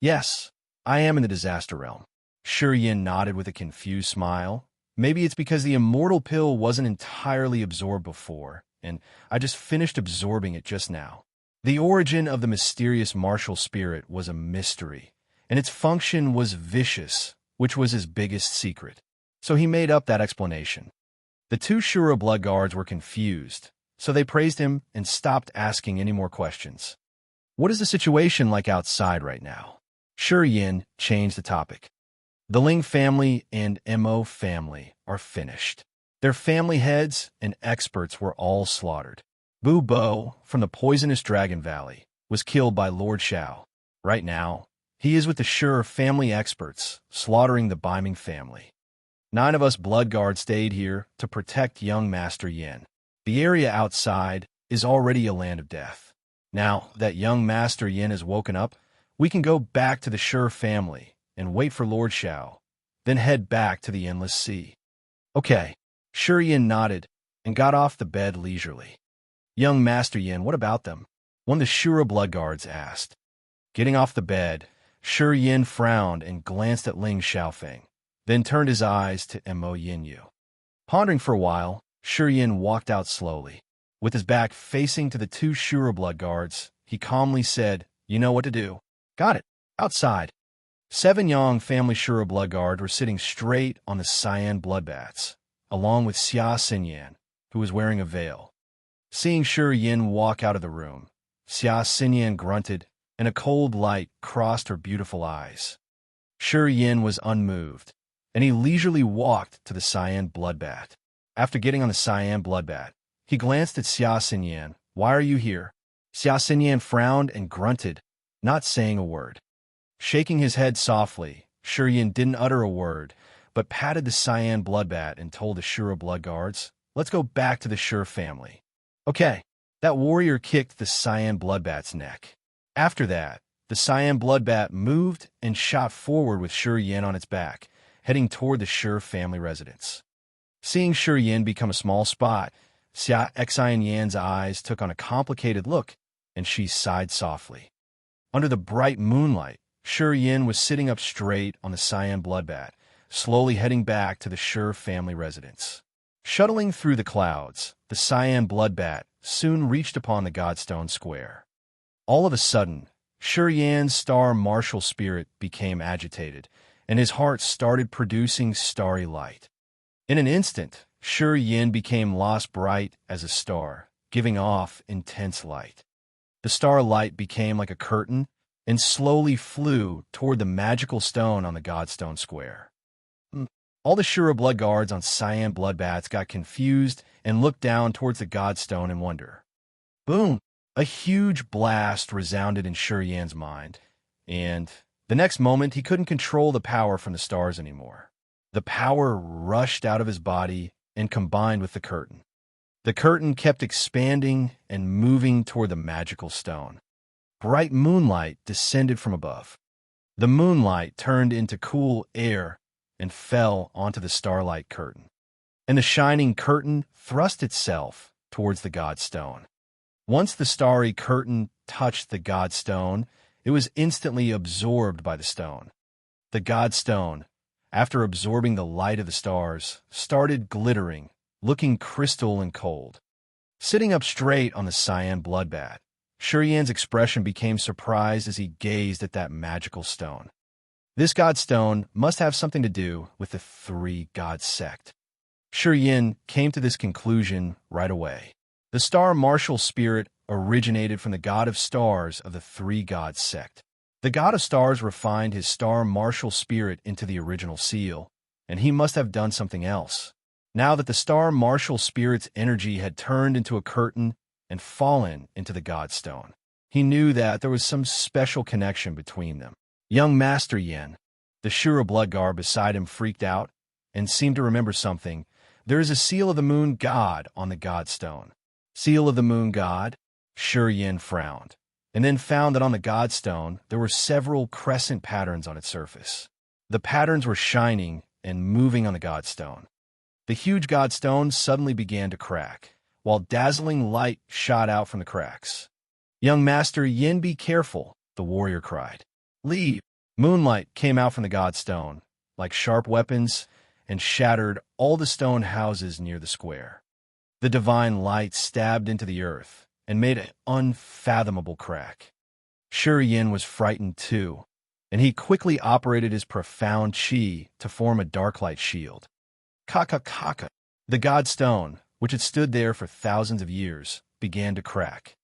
"Yes, I am in the disaster realm." Yin nodded with a confused smile. "Maybe it's because the immortal pill wasn't entirely absorbed before, and I just finished absorbing it just now." The origin of the mysterious martial spirit was a mystery, and its function was vicious, which was his biggest secret. So he made up that explanation. The two Shura blood guards were confused, so they praised him and stopped asking any more questions. "What is the situation like outside right now?" Yin changed the topic. "The Ling family and Mo family are finished. Their family heads and experts were all slaughtered. Bu Bo, from the poisonous Dragon Valley, was killed by Lord Xiao. Right now, he is with the Shur family experts, slaughtering the Biming family. 9 of us blood guards stayed here to protect young Master Yin. The area outside is already a land of death. Now that young Master Yin has woken up, we can go back to the Shur family and wait for Lord Xiao, then head back to the Endless Sea." "Okay." Yin nodded and got off the bed leisurely. "Young Master Yin, what about them?" one of the Shura blood guards asked. Getting off the bed, Yin frowned and glanced at Ling Xiaofeng, then turned his eyes to Mo Yinyu. Pondering for a while, Yin walked out slowly. With his back facing to the two Shura blood guards, he calmly said, "You know what to do." "Got it. Outside." 7 Yang family Shura blood guards were sitting straight on the cyan bloodbaths, along with Xia Xinyan, who was wearing a veil. Seeing Yin walk out of the room, Xia Xinyan grunted, and a cold light crossed her beautiful eyes. Yin was unmoved, and he leisurely walked to the cyan bloodbath. After getting on the cyan bloodbath, he glanced at Xia Xinyan. "Why are you here?" Xia Xinyan frowned and grunted, not saying a word. Shaking his head softly, Yin didn't utter a word, but patted the cyan bloodbath and told the Shura blood guards, "Let's go back to the Shur family." "Okay." That warrior kicked the cyan bloodbath's neck. After that, the cyan bloodbath moved and shot forward with Yin on its back, heading toward the Shur family residence. Seeing Yin become a small spot, Xia Xinyan's eyes took on a complicated look, and she sighed softly. Under the bright moonlight, Yin was sitting up straight on the cyan bloodbath, slowly heading back to the Shur family residence. Shuttling through the clouds, the cyan bloodbat soon reached upon the Godstone Square. All of a sudden, Shi Yan's star martial spirit became agitated, and his heart started producing starry light. In an instant, Shi Yan became lost bright as a star, giving off intense light. The starlight became like a curtain and slowly flew toward the magical stone on the Godstone Square. All the Shura blood guards on cyan bloodbats got confused and looked down towards the Godstone in wonder. Boom! A huge blast resounded in Shi Yan's mind, and the next moment he couldn't control the power from the stars anymore. The power rushed out of his body and combined with the curtain. The curtain kept expanding and moving toward the magical stone. Bright moonlight descended from above. The moonlight turned into cool air and fell onto the starlight curtain. And the shining curtain thrust itself towards the Godstone. Once the starry curtain touched the Godstone, it was instantly absorbed by the stone. The Godstone, after absorbing the light of the stars, started glittering, looking crystal and cold. Sitting up straight on the cyan bloodbat, Shi Yan's expression became surprised as he gazed at that magical stone. This Godstone must have something to do with the Three Gods sect. Shi Yan came to this conclusion right away. The star martial spirit originated from the god of stars of the Three Gods sect. The god of stars refined his star martial spirit into the original seal, and he must have done something else. Now that the star martial spirit's energy had turned into a curtain and fallen into the Godstone, he knew that there was some special connection between them. Young Master Yin, the Shura blood guard beside him, freaked out and seemed to remember something. There is a seal of the moon god on the Godstone. Seal of the moon god? Shi Yan frowned, and then found that on the Godstone there were several crescent patterns on its surface. The patterns were shining and moving on the Godstone. The huge Godstone suddenly began to crack, while dazzling light shot out from the cracks. Young Master Yin, be careful, the warrior cried. Leave! Moonlight came out from the Godstone, like sharp weapons, and shattered all the stone houses near the square. The divine light stabbed into the earth and made an unfathomable crack. Shi Yan was frightened too, and he quickly operated his profound qi to form a dark light shield. Kaka. The Godstone, which had stood there for thousands of years, began to crack.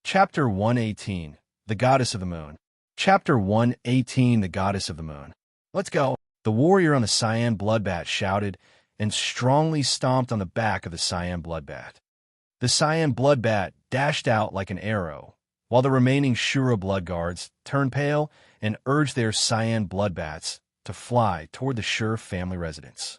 Chapter 118, The Goddess of the Moon. Chapter 118, The Goddess of the Moon. Let's go! The warrior on the cyan bloodbat shouted and strongly stomped on the back of the cyan bloodbat. The cyan bloodbat dashed out like an arrow, while the remaining Shura blood guards turned pale and urged their cyan bloodbats to fly toward the Shur family residence.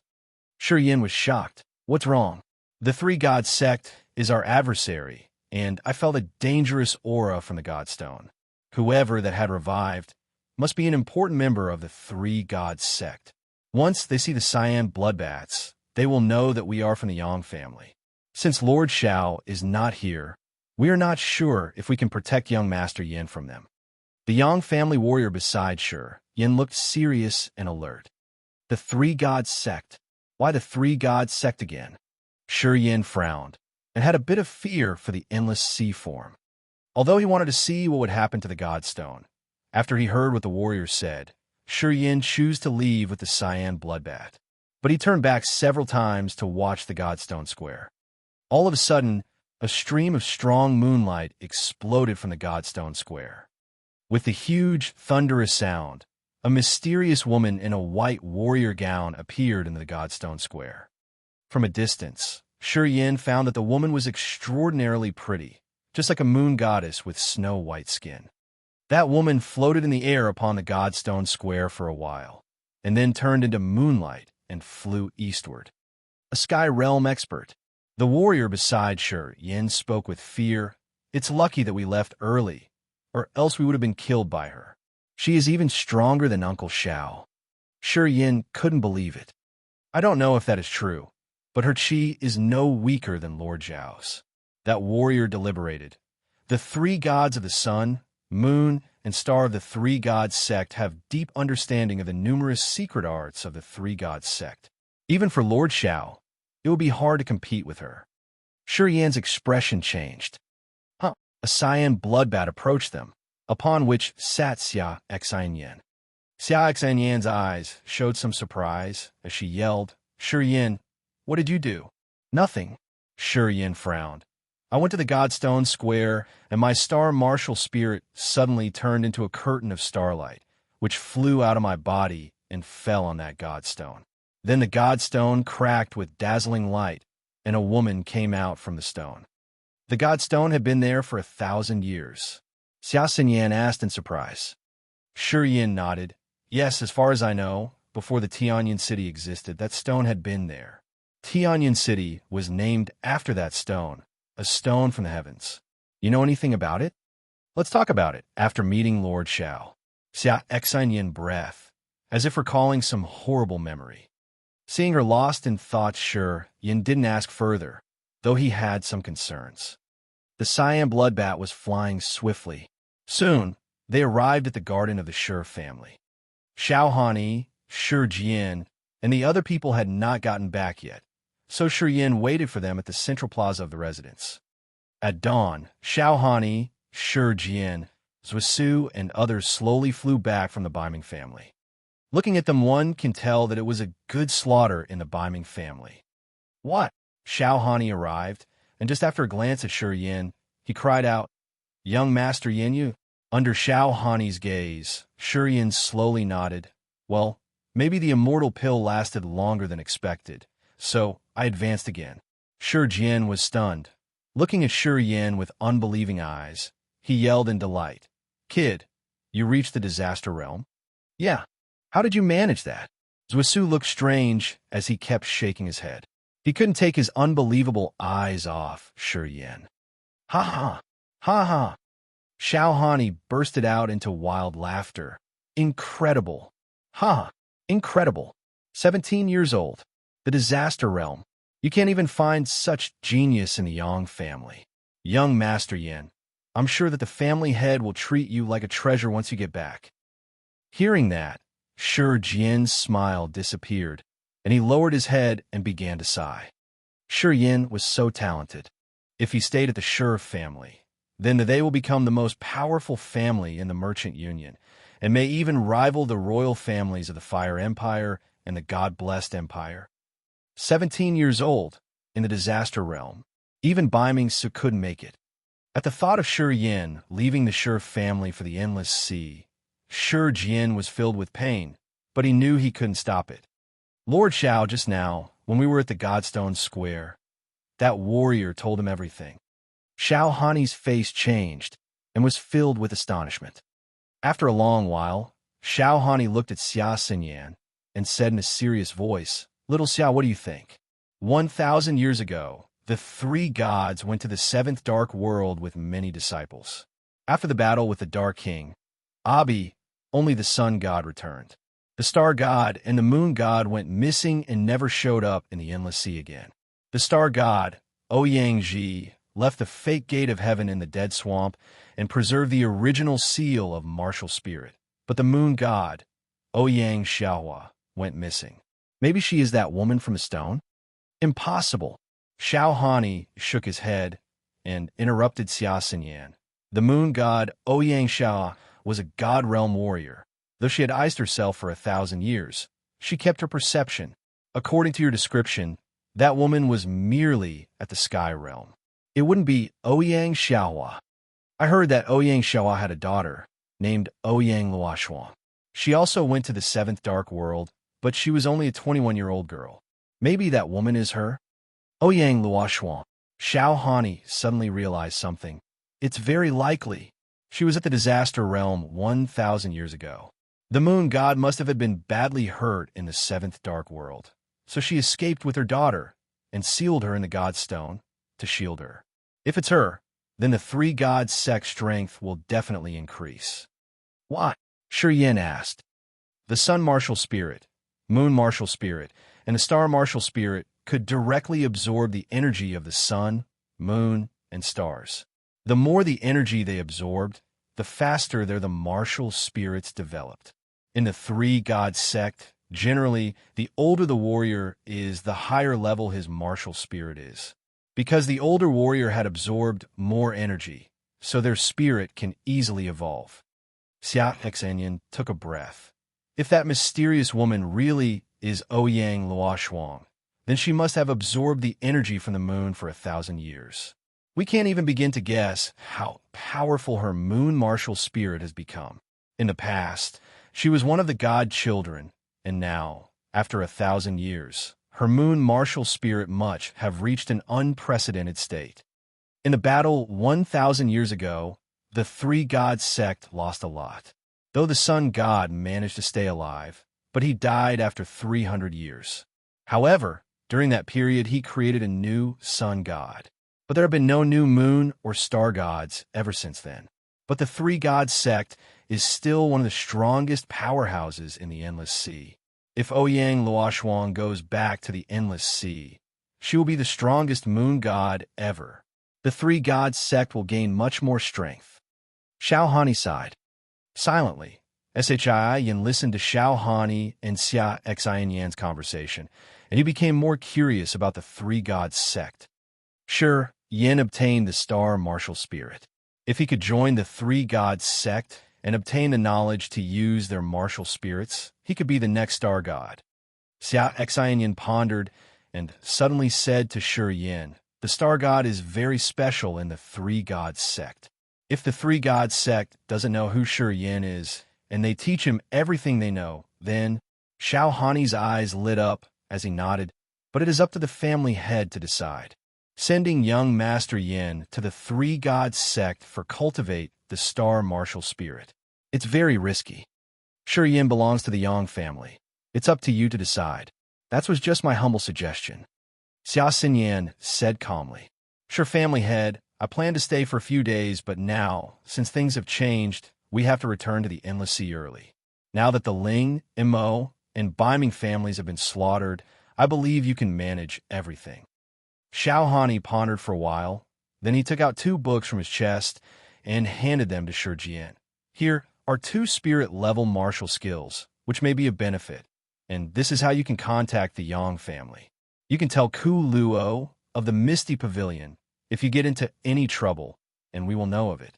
Shi Yan was shocked. What's wrong? The Three Gods sect is our adversary, and I felt a dangerous aura from the Godstone. Whoever that had revived must be an important member of the Three Gods sect. Once they see the cyan bloodbats, they will know that we are from the Yang family. Since Lord Xiao is not here, we are not sure if we can protect young Master Yin from them. The Yang family warrior beside Shi Yan looked serious and alert. The Three Gods sect. Why the Three Gods sect again? Shi Yan frowned and had a bit of fear for the endless sea form. Although he wanted to see what would happen to the Godstone, after he heard what the warrior said, Shi Yan chose to leave with the cyan bloodbat. But he turned back several times to watch the Godstone Square. All of a sudden, a stream of strong moonlight exploded from the Godstone Square. With the huge, thunderous sound, a mysterious woman in a white warrior gown appeared in the Godstone Square. From a distance, Shi Yan found that the woman was extraordinarily pretty, just like a moon goddess with snow-white skin. That woman floated in the air upon the Godstone Square for a while, and then turned into moonlight and flew eastward. A sky realm expert. The warrior beside Shi Yan spoke with fear. It's lucky that we left early, or else we would have been killed by her. She is even stronger than Uncle Xiao. Shi Yan couldn't believe it. I don't know if that is true, but her qi is no weaker than Lord Xiao's. That warrior deliberated. The Three Gods of the sun, moon, and star of the Three Gods sect have deep understanding of the numerous secret arts of the Three Gods sect. Even for Lord Xiao, it would be hard to compete with her. Shi Yan's expression changed. Huh. A cyan bloodbat approached them, upon which sat Xia Xianyan. Xia Xianyan's eyes showed some surprise as she yelled, "Shi Yan, what did you do?" "Nothing." Shi Yan frowned. "I went to the Godstone Square, and my star martial spirit suddenly turned into a curtain of starlight, which flew out of my body and fell on that Godstone. Then the Godstone cracked with dazzling light, and a woman came out from the stone." "The Godstone had been there for 1,000 years?" Xia Xinyan asked in surprise. Shi Yan nodded. "Yes, as far as I know, before the Tianyan city existed, that stone had been there. Tianyan city was named after that stone, a stone from the heavens. You know anything about it?" "Let's talk about it after meeting Lord Xiao." Xia Xianyan breath, as if recalling some horrible memory. Seeing her lost in thought, Shi Yan didn't ask further, though he had some concerns. The cyan bloodbat was flying swiftly. Soon, they arrived at the garden of the Shi family. Xiao Hani, Shi Jian, and the other people had not gotten back yet, so Shi Yan waited for them at the central plaza of the residence. At dawn, Xiao Hani, Shi Jian, Zhusu, and others slowly flew back from the Biming family. Looking at them, one can tell that it was a good slaughter in the Biming family. "What?" Xiao Hani arrived, and just after a glance at Shi Yan, he cried out, "Young Master Yanyu?" Under Xiao Hani's gaze, Shi Yan slowly nodded. "Well, maybe the immortal pill lasted longer than expected, so I advanced again." Shi Jian was stunned. Looking at Shi Yan with unbelieving eyes, he yelled in delight, "Kid, you reached the disaster realm?" "Yeah. How did you manage that?" Zhusu looked strange as he kept shaking his head. He couldn't take his unbelievable eyes off Shi Yan. "Ha ha! Ha ha!" Xiao Hani bursted out into wild laughter. "Incredible! Ha! Incredible! 17 years old. The disaster realm. You can't even find such genius in the Yang family. Young Master Yan, I'm sure that the family head will treat you like a treasure once you get back." Hearing that, Shi Jian's smile disappeared, and he lowered his head and began to sigh. Shi Yan was so talented. If he stayed at the Shi family, then they will become the most powerful family in the Merchant Union, and may even rival the royal families of the Fire Empire and the God-blessed Empire. 17 years old, in the disaster realm, even Biming couldn't make it. At the thought of Shi Yan leaving the Shi family for the endless sea, Shi Jian was filled with pain, but he knew he couldn't stop it. "Lord Xiao just now, when we were at the Godstone Square, that warrior told him everything." Xiao Hani's face changed and was filled with astonishment. After a long while, Xiao Hani looked at Xia Xinyan and said in a serious voice, "Little Xiao, what do you think? 1,000 years ago, the 3 gods went to the 7th dark world with many disciples. After the battle with the Dark King, Abi, only the sun god returned. The star god and the moon god went missing and never showed up in the endless sea again. The star god, Ouyang Ji, left the fake gate of heaven in the dead swamp and preserved the original seal of martial spirit. But the moon god, Ouyang Xiaohua, went missing. Maybe she is that woman from the stone?" "Impossible." Xiao Hani shook his head and interrupted Xia Xinyan. "The moon god, Ouyang Xiaohua, was a god realm warrior. Though she had iced herself for 1,000 years, she kept her perception. According to your description, that woman was merely at the sky realm. It wouldn't be Ouyang Xiaohua. I heard that Ouyang Xiaohua had a daughter named Ouyang Luoshuang. She also went to the 7th dark world, but she was only a 21-year-old girl. Maybe that woman is her?" Ouyang Luoshuang. Xiao Hani suddenly realized something. "It's very likely. She was at the disaster realm 1,000 years ago. The moon god must have been badly hurt in the 7th dark world, so she escaped with her daughter and sealed her in the god stone to shield her. If it's her, then the 3 gods' sex strength will definitely increase." "Why?" Shi Yan asked. "The sun martial spirit, moon martial spirit, and the star martial spirit could directly absorb the energy of the sun, moon, and stars. The more the energy they absorbed, the faster the martial spirits developed. In the 3 god sect, Generally, the older the warrior is, the higher level his martial spirit is. Because the older warrior had absorbed more energy, so their spirit can easily evolve. Xia Exanyan took a breath. If that mysterious woman really is Ouyang Luoshuang, then she must have absorbed the energy from the moon for 1,000 years. We can't even begin to guess how powerful her moon martial spirit has become. In the past, she was one of the god children, and now, after 1,000 years, her moon martial spirit must have reached an unprecedented state. In the battle 1,000 years ago, the three-god sect lost a lot, though the sun god managed to stay alive, but he died after 300 years. However, during that period, he created a new sun god. But there have been no new moon or star gods ever since then. But the three-god sect is still one of the strongest powerhouses in the Endless Sea. If Ouyang Luoshuang goes back to the Endless Sea, she will be the strongest moon god ever. The three-god sect will gain much more strength. Xiao Hani sighed. Silently, Shiyin listened to Xiao Hani and Xia Xianyan's conversation, and he became more curious about the three-god sect. Sure, Yin obtained the star martial spirit. If he could join the three-god sect and obtain the knowledge to use their martial spirits, he could be the next star god. Xia Xianyan pondered and suddenly said to Shi Yin, the star god is very special in the three-god sect. If the three-god sect doesn't know who Shi Yin is, and they teach him everything they know, then Xiao Hani's eyes lit up as he nodded, but it is up to the family head to decide. Sending young Master Yin to the three-god sect for cultivate the star martial spirit. It's very risky. Shi Yin belongs to the Yang family. It's up to you to decide. That was just my humble suggestion. Xia Xinyan said calmly. Sure, family head, I plan to stay for a few days, but now, since things have changed, we have to return to the Endless Sea early. Now that the Ling, Mo, and Biming families have been slaughtered, I believe you can manage everything. Xiao Hani pondered for a while, then he took out 2 books from his chest and handed them to Shi Jian. Here are 2 spirit-level martial skills, which may be of benefit, and this is how you can contact the Yang family. You can tell Ku Luo of the Misty Pavilion if you get into any trouble, and we will know of it.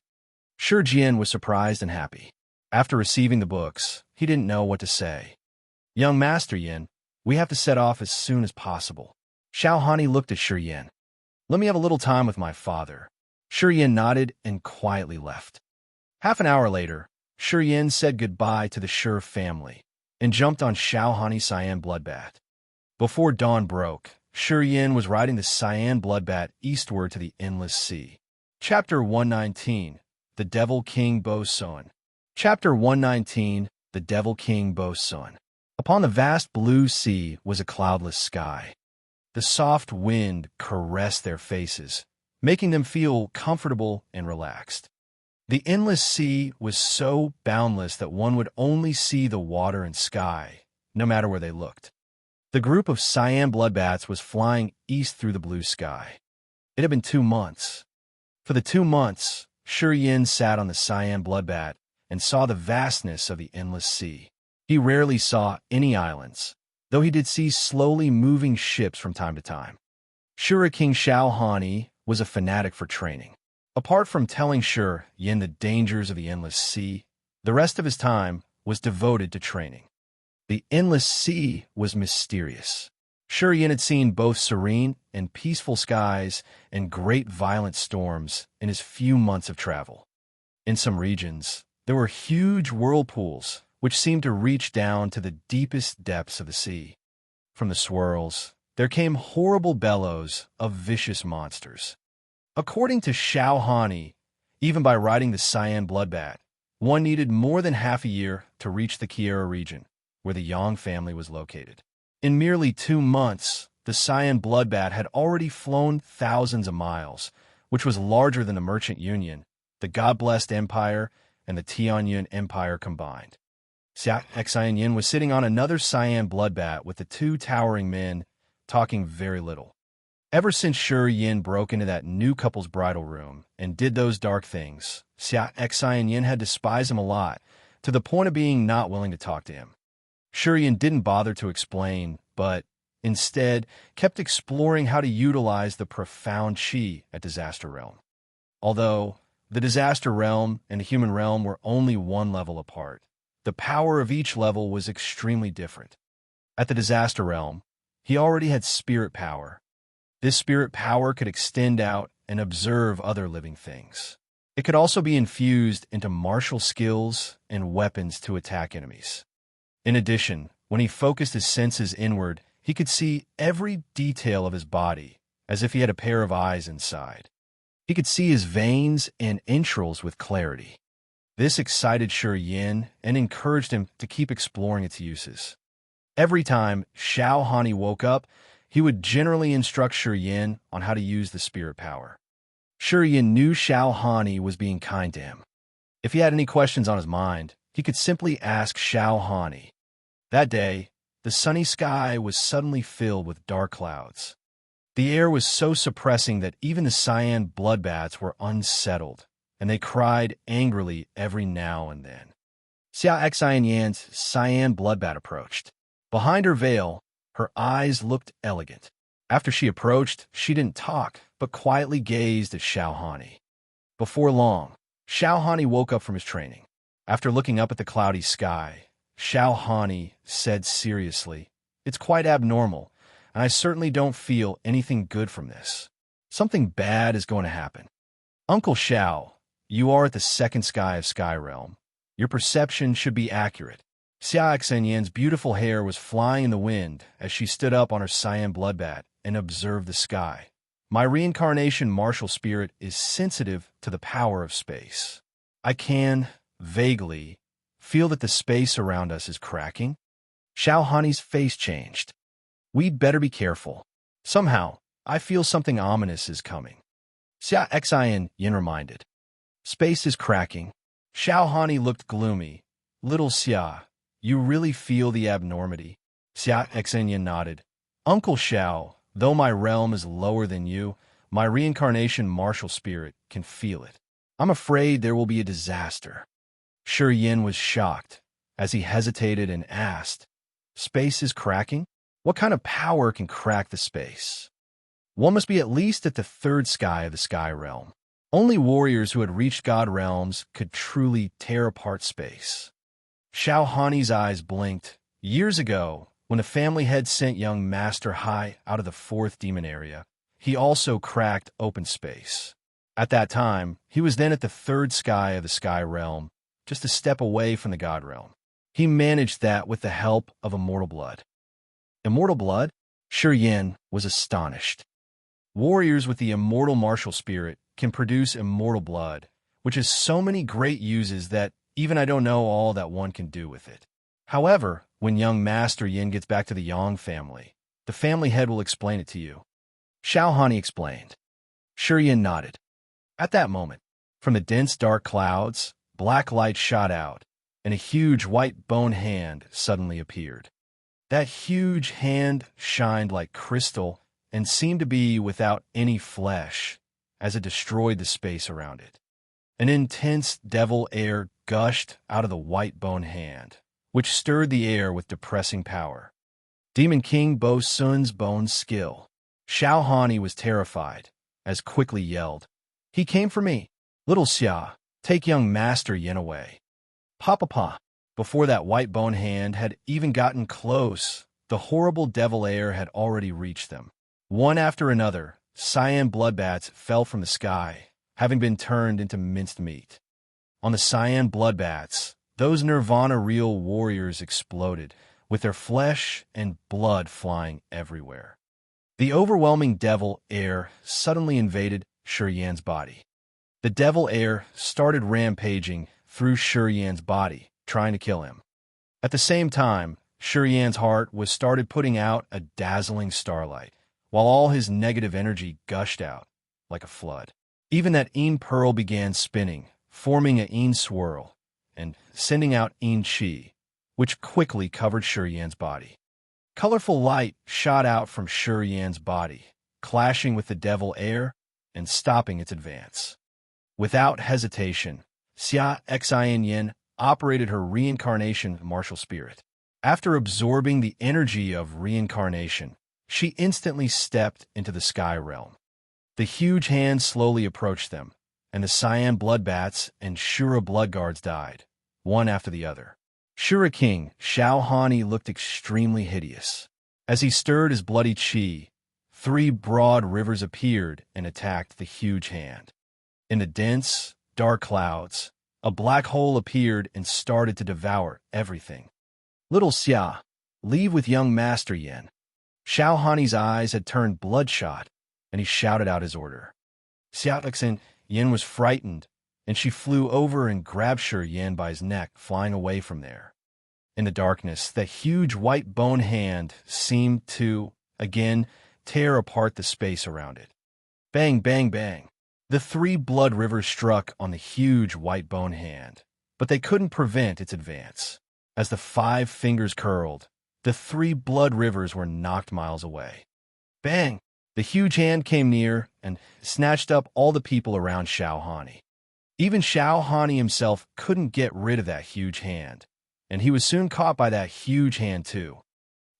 Shi Jian was surprised and happy. After receiving the books, he didn't know what to say. Young Master Yin, we have to set off as soon as possible. Xiao Hani looked at Shi Yin. Let me have a little time with my father. Shi Yin nodded and quietly left. Half an hour later, Shi Yin said goodbye to the Shi family and jumped on Xiao Hani's cyan bloodbat. Before dawn broke, Shi Yin was riding the cyan bloodbat eastward to the Endless Sea. Chapter 119, The Devil King Bo Sun. Chapter 119, The Devil King Bo Sun. Upon the vast blue sea was a cloudless sky. The soft wind caressed their faces, making them feel comfortable and relaxed. The Endless Sea was so boundless that one would only see the water and sky, no matter where they looked. The group of cyan bloodbats was flying east through the blue sky. It had been 2 months. For the 2 months, Shi Yin sat on the cyan bloodbat and saw the vastness of the Endless Sea. He rarely saw any islands, though he did see slowly moving ships from time to time. Shura King Xiao Hani was a fanatic for training. Apart from telling Shi Yin the dangers of the Endless Sea, the rest of his time was devoted to training. The Endless Sea was mysterious. Shi Yin had seen both serene and peaceful skies and great violent storms in his few months of travel. In some regions, there were huge whirlpools which seemed to reach down to the deepest depths of the sea. From the swirls, there came horrible bellows of vicious monsters. According to Xiao Hani, even by riding the cyan bloodbat, one needed more than half a year to reach the Kiera region, where the Yang family was located. In merely 2 months, the cyan bloodbat had already flown thousands of miles, which was larger than the Merchant Union, the God-blessed Empire, and the Tianyun Empire combined. Xia Xianyan was sitting on another cyan bloodbat with the 2 towering men, talking very little. Ever since Shi Yin broke into that new couple's bridal room and did those dark things, Xia Xianyan had despised him a lot, to the point of being not willing to talk to him. Shurian didn't bother to explain, but instead kept exploring how to utilize the profound chi at Disaster Realm. Although the Disaster Realm and the human realm were only one level apart, the power of each level was extremely different. At the Disaster Realm, he already had spirit power. This spirit power could extend out and observe other living things. It could also be infused into martial skills and weapons to attack enemies. In addition, when he focused his senses inward, he could see every detail of his body, as if he had a pair of eyes inside. He could see his veins and entrails with clarity. This excited Shurian and encouraged him to keep exploring its uses. Every time Xiao Hani woke up, he would generally instruct Shurian on how to use the spirit power. Shurian knew Xiao Hani was being kind to him. If he had any questions on his mind, he could simply ask Xiao Hani. That day, the sunny sky was suddenly filled with dark clouds. The air was so suppressing that even the cyan bloodbats were unsettled, and they cried angrily every now and then. Xia Xianyan's cyan bloodbat approached. Behind her veil, her eyes looked elegant. After she approached, she didn't talk, but quietly gazed at Xiao Hani. Before long, Xiao Hani woke up from his training. After looking up at the cloudy sky, Xiao Hani said seriously, "It's quite abnormal, and I certainly don't feel anything good from this. Something bad is going to happen." "Uncle Xiao, you are at the second sky of Sky Realm. Your perception should be accurate." Xia Xinyan's beautiful hair was flying in the wind as she stood up on her cyan bloodbat and observed the sky. "My reincarnation martial spirit is sensitive to the power of space. I can, vaguely, feel that the space around us is cracking." Xiao Hani's face changed. "We'd better be careful. Somehow, I feel something ominous is coming." Xia Xian Yin reminded. "Space is cracking." Xiao Hani looked gloomy. "Little Xia, you really feel the abnormity?" Xia Xian nodded. "Uncle Xiao, though my realm is lower than you, my reincarnation martial spirit can feel it. I'm afraid there will be a disaster." Shurian was shocked as he hesitated and asked, "Space is cracking? What kind of power can crack the space?" "One must be at least at the third sky of the Sky Realm. Only warriors who had reached God realms could truly tear apart space." Xiao Hani's eyes blinked. Years ago, when the family had sent young Master Hai out of the fourth demon area, he also cracked open space. At that time, he was then at the third sky of the Sky Realm, just a step away from the God Realm. He managed that with the help of immortal blood. Immortal blood? Shurian was astonished. Warriors with the immortal martial spirit can produce immortal blood, which has so many great uses that even I don't know all that one can do with it. However, when young Master Yin gets back to the Yang family, the family head will explain it to you. Xiao Hani explained. Shurian nodded. At that moment, from the dense dark clouds, black light shot out, and a huge white bone hand suddenly appeared. That huge hand shined like crystal and seemed to be without any flesh, as it destroyed the space around it. An intense devil air gushed out of the white bone hand, which stirred the air with depressing power. Demon King Bo Sun's bone skill. Xiao Hani was terrified, as quickly yelled, "He came for me! Little Xia, take young Master Yin away." "Papa!" Before that white bone hand had even gotten close, the horrible devil air had already reached them. One after another, cyan bloodbats fell from the sky, having been turned into minced meat. On the cyan bloodbats, those Nirvana real warriors exploded, with their flesh and blood flying everywhere. The overwhelming devil air suddenly invaded Shurian's body. The devil air started rampaging through Shurian's body, trying to kill him. At the same time, Shurian's heart was started putting out a dazzling starlight, while all his negative energy gushed out like a flood. Even that Een pearl began spinning, forming a Een swirl, and sending out Een chi, which quickly covered Shurian's body. Colorful light shot out from Shurian's body, clashing with the devil air and stopping its advance. Without hesitation, Xia Xian Yin operated her reincarnation martial spirit. After absorbing the energy of reincarnation, she instantly stepped into the sky realm. The huge hand slowly approached them, and the cyan bloodbats and Shura blood guards died, one after the other. Shura King Xiao Hani looked extremely hideous. As he stirred his bloody chi, 3 broad rivers appeared and attacked the huge hand. In the dense, dark clouds, a black hole appeared and started to devour everything. Little Xia, leave with young Master Yin. Xiao Hani's eyes had turned bloodshot, and he shouted out his order. Xiaoxin Yin was frightened, and she flew over and grabbed Shi Yin by his neck, flying away from there. In the darkness, the huge white bone hand seemed to, again, tear apart the space around it. Bang, bang, bang. The 3 blood rivers struck on the huge white bone hand, but they couldn't prevent its advance. As the 5 fingers curled, the 3 blood rivers were knocked miles away. Bang! The huge hand came near and snatched up all the people around Xiao Hani. Even Xiao Hani himself couldn't get rid of that huge hand, and he was soon caught by that huge hand too.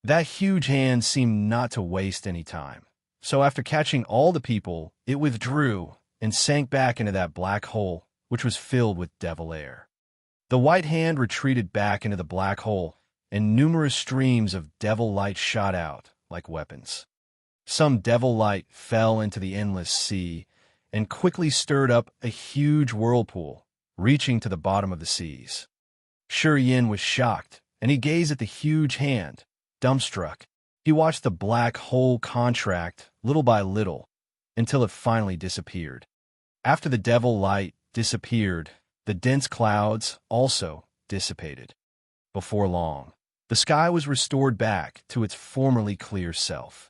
That huge hand seemed not to waste any time, so after catching all the people, it withdrew and sank back into that black hole, which was filled with devil air. The white hand retreated back into the black hole, and numerous streams of devil light shot out like weapons. Some devil light fell into the endless sea and quickly stirred up a huge whirlpool, reaching to the bottom of the seas. Shi Yin was shocked, and he gazed at the huge hand. Dumbstruck, he watched the black hole contract little by little until it finally disappeared. After the devil light disappeared, the dense clouds also dissipated. Before long, the sky was restored back to its formerly clear self.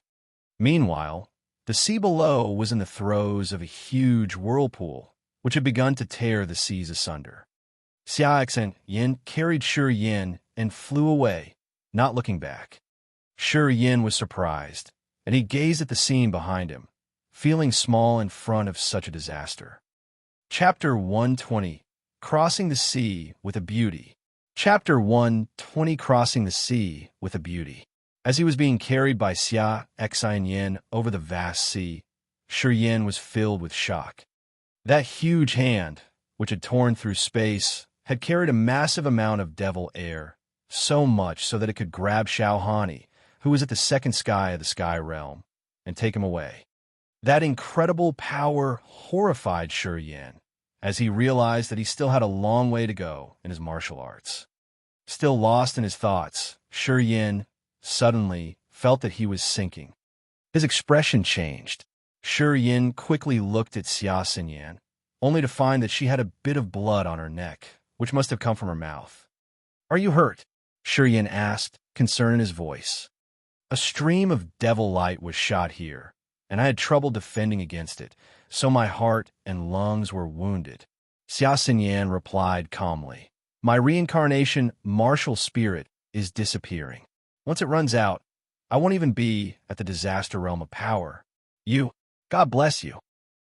Meanwhile, the sea below was in the throes of a huge whirlpool, which had begun to tear the seas asunder. Xiaoxin Yin carried Shi Yin and flew away, not looking back. Shi Yin was surprised, and he gazed at the scene behind him, feeling small in front of such a disaster. Chapter 120, Crossing the Sea with a Beauty. Chapter 120, Crossing the Sea with a Beauty. As he was being carried by Xiaoxin Yin over the vast sea, Shi Yin was filled with shock. That huge hand, which had torn through space, had carried a massive amount of devil air, so much so that it could grab Xiao Hani, who was at the second sky of the sky realm, and take him away. That incredible power horrified Shi Yin, as he realized that he still had a long way to go in his martial arts. Still lost in his thoughts, Shi Yin suddenly felt that he was sinking. His expression changed. Shi Yin quickly looked at Xiaoxin Yin, only to find that she had a bit of blood on her neck, which must have come from her mouth. "Are you hurt?" Shi Yin asked, concern in his voice. A stream of devil light was shot here, and I had trouble defending against it, so my heart and lungs were wounded. Xiaoxin Yin replied calmly, "My reincarnation martial spirit is disappearing. Once it runs out, I won't even be at the disaster realm of power. God bless you."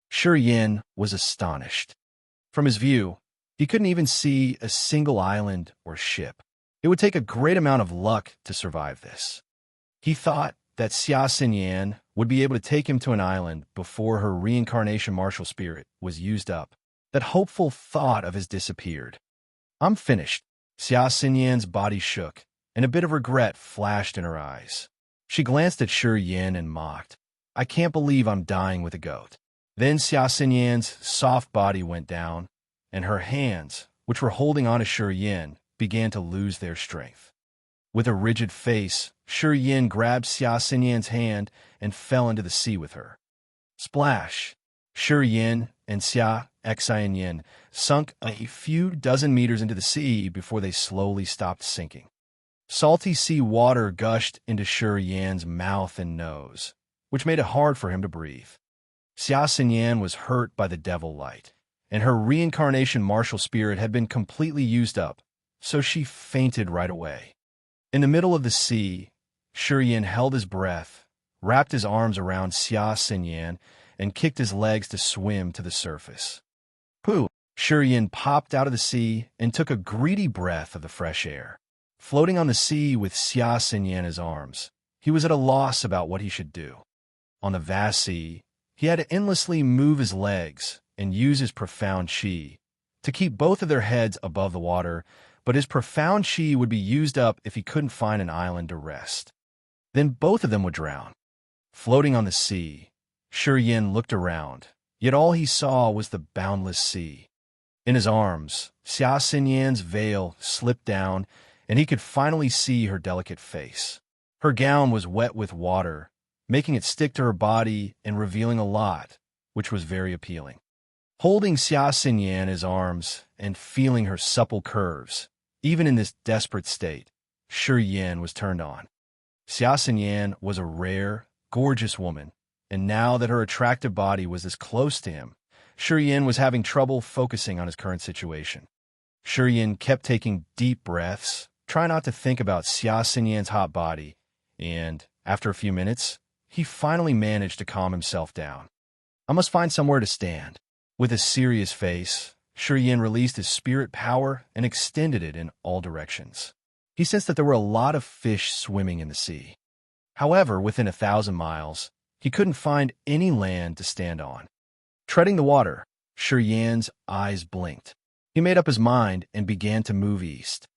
Shi Yin was astonished. From his view, he couldn't even see a single island or ship. It would take a great amount of luck to survive this. He thought that Xiaoxin Yin would be able to take him to an island before her reincarnation martial spirit was used up. That hopeful thought of his disappeared. "I'm finished." Xiaoxin Yin's body shook, and a bit of regret flashed in her eyes. She glanced at Shi Yin and mocked, "I can't believe I'm dying with a goat." Then Xiaoxin Yin's soft body went down, and her hands, which were holding on to Shi Yin, began to lose their strength. With a rigid face, Shi Yin grabbed Xiaoxin Yin's hand and fell into the sea with her. Splash! Shi Yin and Xiaoxin Yin sunk a few dozen meters into the sea before they slowly stopped sinking. Salty sea water gushed into Shi Yin's mouth and nose, which made it hard for him to breathe. Xiaoxin Yin was hurt by the devil light, and her reincarnation martial spirit had been completely used up, so she fainted right away. In the middle of the sea, Shi Yin held his breath, wrapped his arms around Xiaoxin Yin, and kicked his legs to swim to the surface. Pooh! Shi Yin popped out of the sea and took a greedy breath of the fresh air. Floating on the sea with Xia Xinyan in his arms, he was at a loss about what he should do. On the vast sea, he had to endlessly move his legs and use his profound qi to keep both of their heads above the water, but his profound qi would be used up if he couldn't find an island to rest. Then both of them would drown. Floating on the sea, Shi Yin looked around, yet all he saw was the boundless sea. In his arms, Xia Xinyan's veil slipped down, and he could finally see her delicate face. Her gown was wet with water, making it stick to her body and revealing a lot, which was very appealing. Holding Xia Xinyan in his arms and feeling her supple curves, even in this desperate state, Shi Yin was turned on. Xia Xinyan was a rare, gorgeous woman, and now that her attractive body was this close to him, Shi Yin was having trouble focusing on his current situation. Shi Yin kept taking deep breaths, trying not to think about Xia Xinyan's hot body, and, after a few minutes, he finally managed to calm himself down. I must find somewhere to stand. With a serious face, Shi Yin released his spirit power and extended it in all directions. He sensed that there were a lot of fish swimming in the sea. However, within 1,000 miles, he couldn't find any land to stand on. Treading the water, Shi Yin's eyes blinked. He made up his mind and began to move east.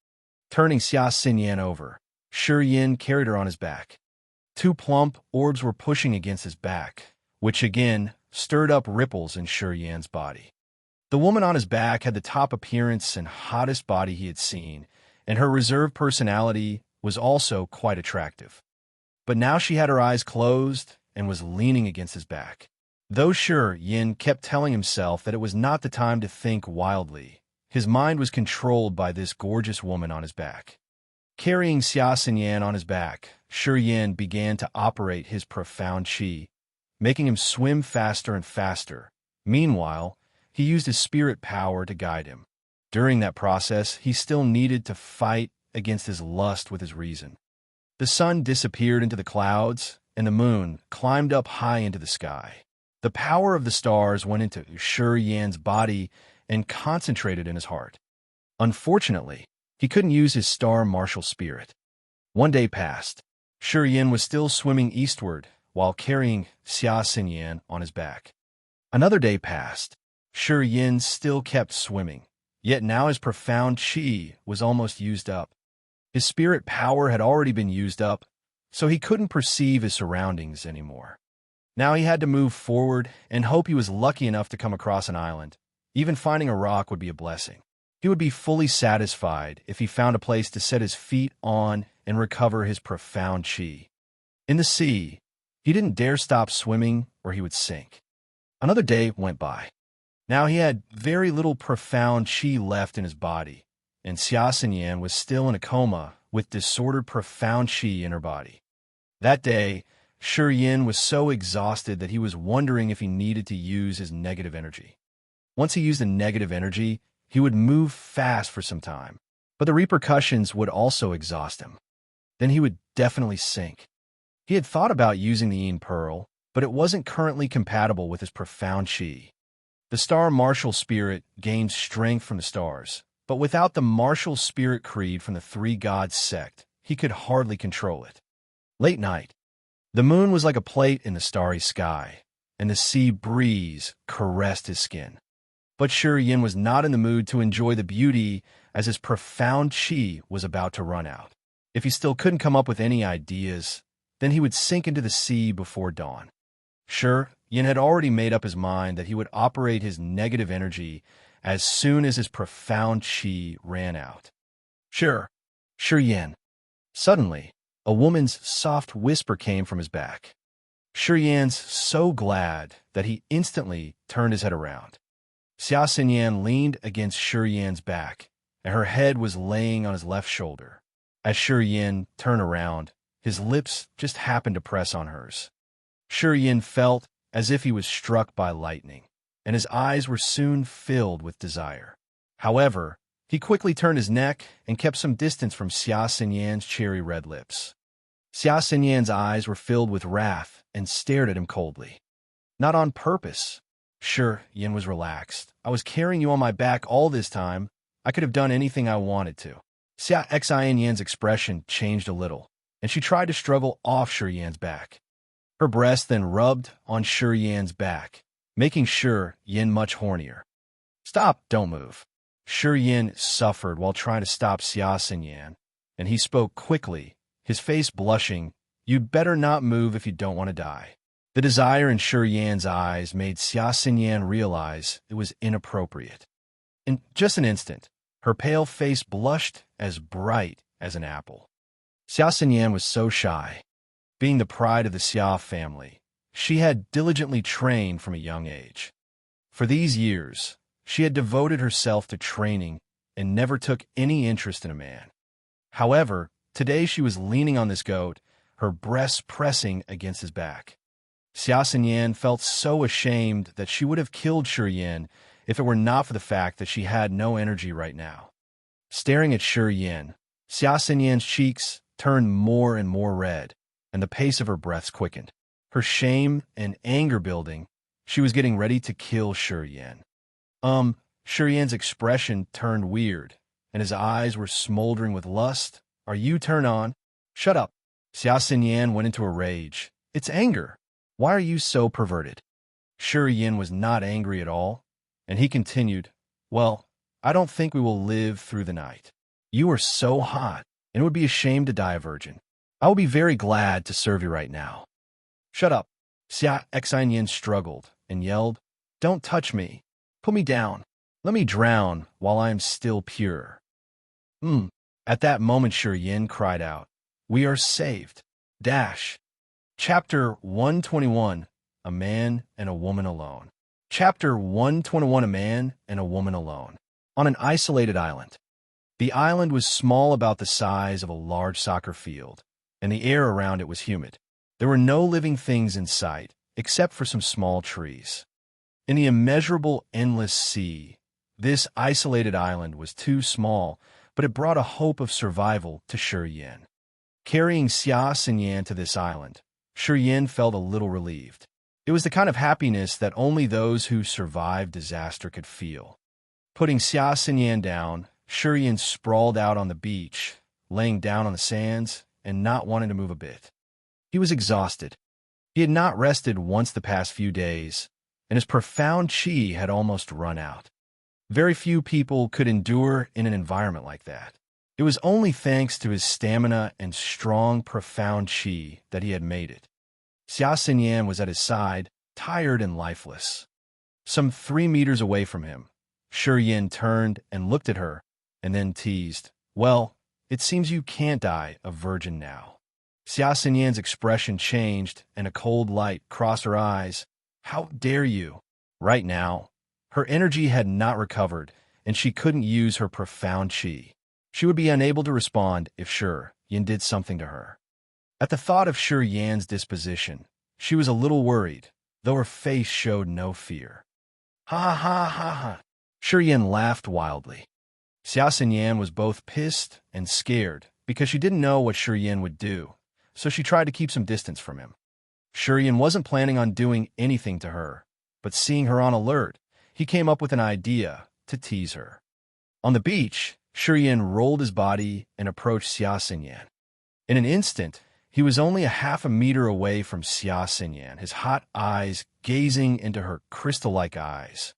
Turning Xia Xinyan over, Shi Yin carried her on his back. 2 plump orbs were pushing against his back, which again stirred up ripples in Shi Yin's body. The woman on his back had the top appearance and hottest body he had seen, and her reserved personality was also quite attractive. But now she had her eyes closed and was leaning against his back. Though Shi Yin kept telling himself that it was not the time to think wildly, his mind was controlled by this gorgeous woman on his back. Carrying Xia Xinyan on his back, Shi Yin began to operate his profound qi, making him swim faster and faster. Meanwhile, he used his spirit power to guide him. During that process, he still needed to fight against his lust with his reason. The sun disappeared into the clouds, and the moon climbed up high into the sky. The power of the stars went into Shi Yin's body and concentrated in his heart. Unfortunately, he couldn't use his star martial spirit. One day passed. Shi Yin was still swimming eastward while carrying Xia Xinyan on his back. Another day passed. Shi Yin still kept swimming, yet now his profound qi was almost used up. His spirit power had already been used up, so he couldn't perceive his surroundings anymore. Now he had to move forward and hope he was lucky enough to come across an island. Even finding a rock would be a blessing. He would be fully satisfied if he found a place to set his feet on and recover his profound qi. In the sea, he didn't dare stop swimming or he would sink. Another day went by. Now he had very little profound qi left in his body, and Xia Xinyan was still in a coma with disordered profound qi in her body. That day, Shi Yin was so exhausted that he was wondering if he needed to use his negative energy. Once he used the negative energy, he would move fast for some time, but the repercussions would also exhaust him. Then he would definitely sink. He had thought about using the Yin Pearl, but it wasn't currently compatible with his profound qi. The star martial spirit gained strength from the stars, but without the martial spirit creed from the 3 gods sect, he could hardly control it. Late night. The moon was like a plate in the starry sky, and the sea breeze caressed his skin. But Shi Yin was not in the mood to enjoy the beauty as his profound qi was about to run out. If he still couldn't come up with any ideas, then he would sink into the sea before dawn. Shi Yin had already made up his mind that he would operate his negative energy as soon as his profound qi ran out. Shi Yin. Suddenly, a woman's soft whisper came from his back. Shi Yin's so glad that he instantly turned his head around. Xia Xinyan leaned against Shi Yin's back, and her head was laying on his left shoulder. As Shi Yin turned around, his lips just happened to press on hers. Shi Yin felt as if he was struck by lightning, and his eyes were soon filled with desire. However, he quickly turned his neck and kept some distance from Xia Xinyan's cherry red lips. Xia Xinyan's eyes were filled with wrath and stared at him coldly. Not on purpose. Shi Yin was relaxed. I was carrying you on my back all this time. I could have done anything I wanted to. Xia Xianyan's expression changed a little, and she tried to struggle off Shiyan's back. Her breast then rubbed on Shiyan's back, making Yin much hornier. Stop, don't move. Yin suffered while trying to stop Xia Xinyan, and he spoke quickly, his face blushing. You'd better not move if you don't want to die. The desire in Yan's eyes made Xia Xinyan realize it was inappropriate. In just an instant, her pale face blushed as bright as an apple. Xia Xinyan was so shy. Being the pride of the Xia family, she had diligently trained from a young age. For these years, she had devoted herself to training and never took any interest in a man. However, today she was leaning on this goat, her breasts pressing against his back. Xia Xinyan felt so ashamed that she would have killed Yin if it were not for the fact that she had no energy right now. Staring at Yin, Xia Xinyan's cheeks turned more and more red, and the pace of her breaths quickened. Her shame and anger building, she was getting ready to kill Yin. Yin's expression turned weird, and his eyes were smoldering with lust. Are you turned on? Shut up. Xia Xinyan went into a rage. It's anger. Why are you so perverted? Yin was not angry at all, and he continued, Well, I don't think we will live through the night. You are so hot, and it would be a shame to die a virgin. I will be very glad to serve you right now. Shut up. Xia Xianyan struggled and yelled, Don't touch me. Put me down. Let me drown while I am still pure. At that moment Yin cried out, We are saved. Chapter 121, A Man and a Woman Alone. Chapter 121, A Man and a Woman Alone. On an isolated island. The island was small, about the size of a large soccer field, and the air around it was humid. There were no living things in sight, except for some small trees. In the immeasurable, endless sea, this isolated island was too small, but it brought a hope of survival to Yin. Carrying Xia Xinyan to this island, Yin felt a little relieved. It was the kind of happiness that only those who survived disaster could feel. Putting Xia Xinyan down, Yin sprawled out on the beach, laying down on the sands and not wanting to move a bit. He was exhausted. He had not rested once the past few days, and his profound qi had almost run out. Very few people could endure in an environment like that. It was only thanks to his stamina and strong, profound qi that he had made it. Xia Xinyan was at his side, tired and lifeless. Some 3 meters away from him, Yin turned and looked at her, and then teased, Well, it seems you can't die a virgin now. Xia Xinyan's expression changed, and a cold light crossed her eyes. How dare you? Right now, her energy had not recovered, and she couldn't use her profound qi. She would be unable to respond if Yin did something to her. At the thought of Yan's disposition, she was a little worried, though her face showed no fear. Ha ha ha ha. Yin laughed wildly. Xia Xinyan was both pissed and scared because she didn't know what Yin would do, so she tried to keep some distance from him. Yin wasn't planning on doing anything to her, but seeing her on alert, he came up with an idea to tease her. On the beach, Yin rolled his body and approached Xia Xinyan. In an instant, he was only a half a meter away from Xia Xinyan, his hot eyes gazing into her crystal-like eyes.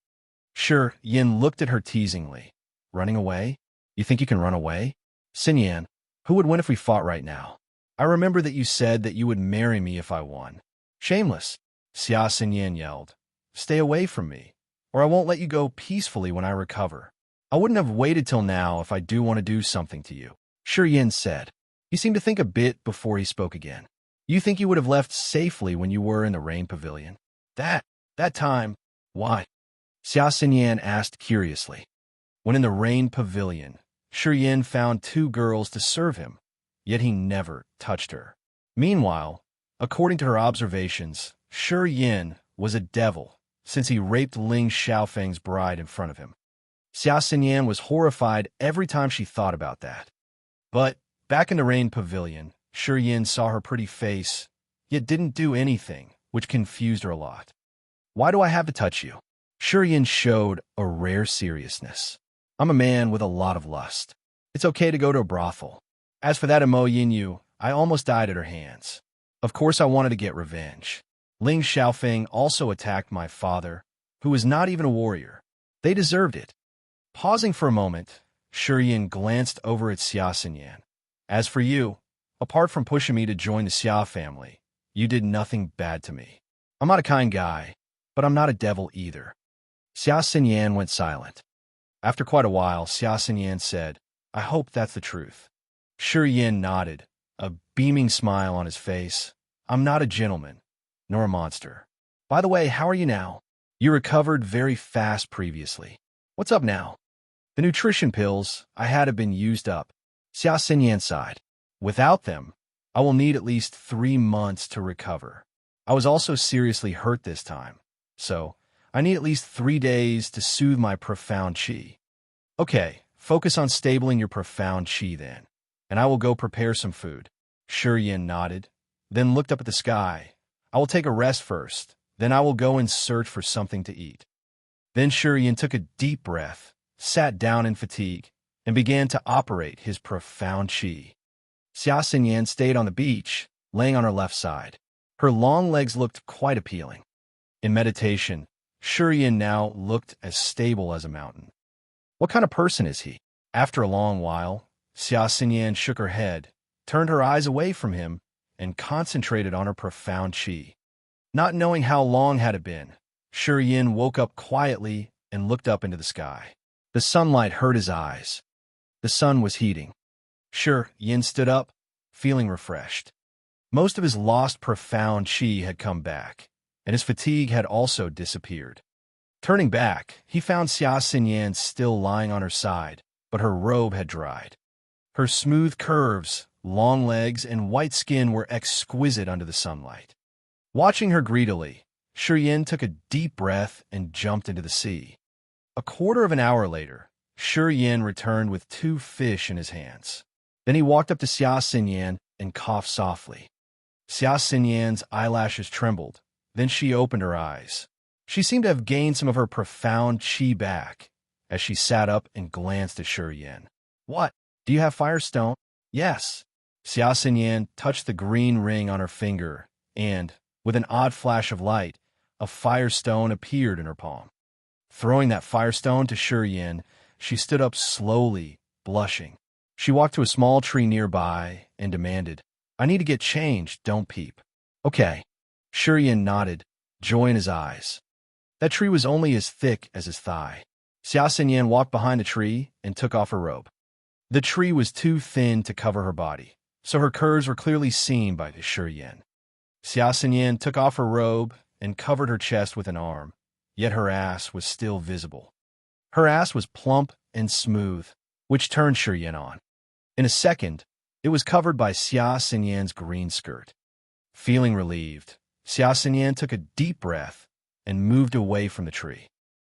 Yin looked at her teasingly. Running away? You think you can run away? Xinyan, who would win if we fought right now? I remember that you said that you would marry me if I won. Shameless, Xia Xinyan yelled. Stay away from me, or I won't let you go peacefully when I recover. I wouldn't have waited till now if I do want to do something to you, Yin said. He seemed to think a bit before he spoke again. You think you would have left safely when you were in the rain pavilion? That time, why? Xia Xinyan asked curiously. When in the rain pavilion, Yin found 2 girls to serve him, yet he never touched her. Meanwhile, according to her observations, Yin was a devil since he raped Ling Xiaofeng's bride in front of him. Xia Xinyan was horrified every time she thought about that. But back in the rain pavilion, Yin saw her pretty face, yet didn't do anything, which confused her a lot. Why do I have to touch you? Yin showed a rare seriousness. I'm a man with a lot of lust. It's okay to go to a brothel. As for that Imo Yin, I almost died at her hands. Of course I wanted to get revenge. Ling Xiaofeng also attacked my father, who was not even a warrior. They deserved it. Pausing for a moment, Shiyin glanced over at Xia Xinyan. As for you, apart from pushing me to join the Xia family, you did nothing bad to me. I'm not a kind guy, but I'm not a devil either. Xia Xinyan went silent. After quite a while, Xia Xinyan said, I hope that's the truth. Shiyin nodded, a beaming smile on his face. I'm not a gentleman, nor a monster. By the way, how are you now? You recovered very fast previously. What's up now? The nutrition pills I had have been used up. Xia Xinyan sighed. Without them, I will need at least 3 months to recover. I was also seriously hurt this time, so I need at least 3 days to soothe my profound qi. Okay, focus on stabling your profound qi then, and I will go prepare some food. Shiyin nodded, then looked up at the sky. I will take a rest first, then I will go and search for something to eat. Then Shiyin took a deep breath, sat down in fatigue, and began to operate his profound qi. Xia Xinyan stayed on the beach, laying on her left side. Her long legs looked quite appealing. In meditation, Shiyin now looked as stable as a mountain. What kind of person is he? After a long while, Xia Xinyan shook her head, turned her eyes away from him, and concentrated on her profound qi. Not knowing how long had it been, Shiyin woke up quietly and looked up into the sky. The sunlight hurt his eyes. The sun was heating. Shiyin stood up, feeling refreshed. Most of his lost profound qi had come back, and his fatigue had also disappeared. Turning back, he found Xia Xinyan still lying on her side, but her robe had dried. Her smooth curves, long legs, and white skin were exquisite under the sunlight. Watching her greedily, Shiyin took a deep breath and jumped into the sea. A quarter of an hour later, Shiyin returned with 2 fish in his hands. Then he walked up to Xia Xinyan and coughed softly. Xia Xinyan's eyelashes trembled. Then she opened her eyes. She seemed to have gained some of her profound qi back as she sat up and glanced at Shiyin. What? Do you have firestone? Yes. Xia Xinyan touched the green ring on her finger, and, with an odd flash of light, a firestone appeared in her palm. Throwing that firestone to Shiyin, she stood up slowly, blushing. She walked to a small tree nearby and demanded, I need to get changed, don't peep. Okay. Shiyin nodded, joy in his eyes. That tree was only as thick as his thigh. Xia Xinyan walked behind the tree and took off her robe. The tree was too thin to cover her body, so her curves were clearly seen by the Shiyin. Xia Xinyan took off her robe and covered her chest with an arm, yet her ass was still visible. Her ass was plump and smooth, which turned Shiyin on. In a second, it was covered by Xia Xinyan's green skirt. Feeling relieved, Xia Xinyan took a deep breath and moved away from the tree.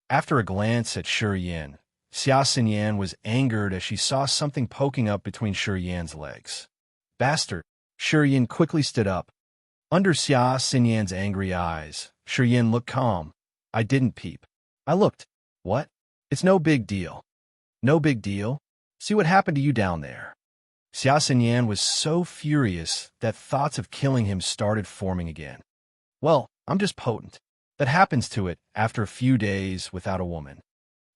After a glance at Shiyin, Xia Xinyan was angered as she saw something poking up between Shiyan's legs. Bastard! Shiyin quickly stood up. Under Xia Xinyan's angry eyes, Shiyin looked calm. I didn't peep. I looked. What? It's no big deal. No big deal? See what happened to you down there. Xia Xinyan was so furious that thoughts of killing him started forming again. Well, I'm just potent. That happens to it after a few days without a woman.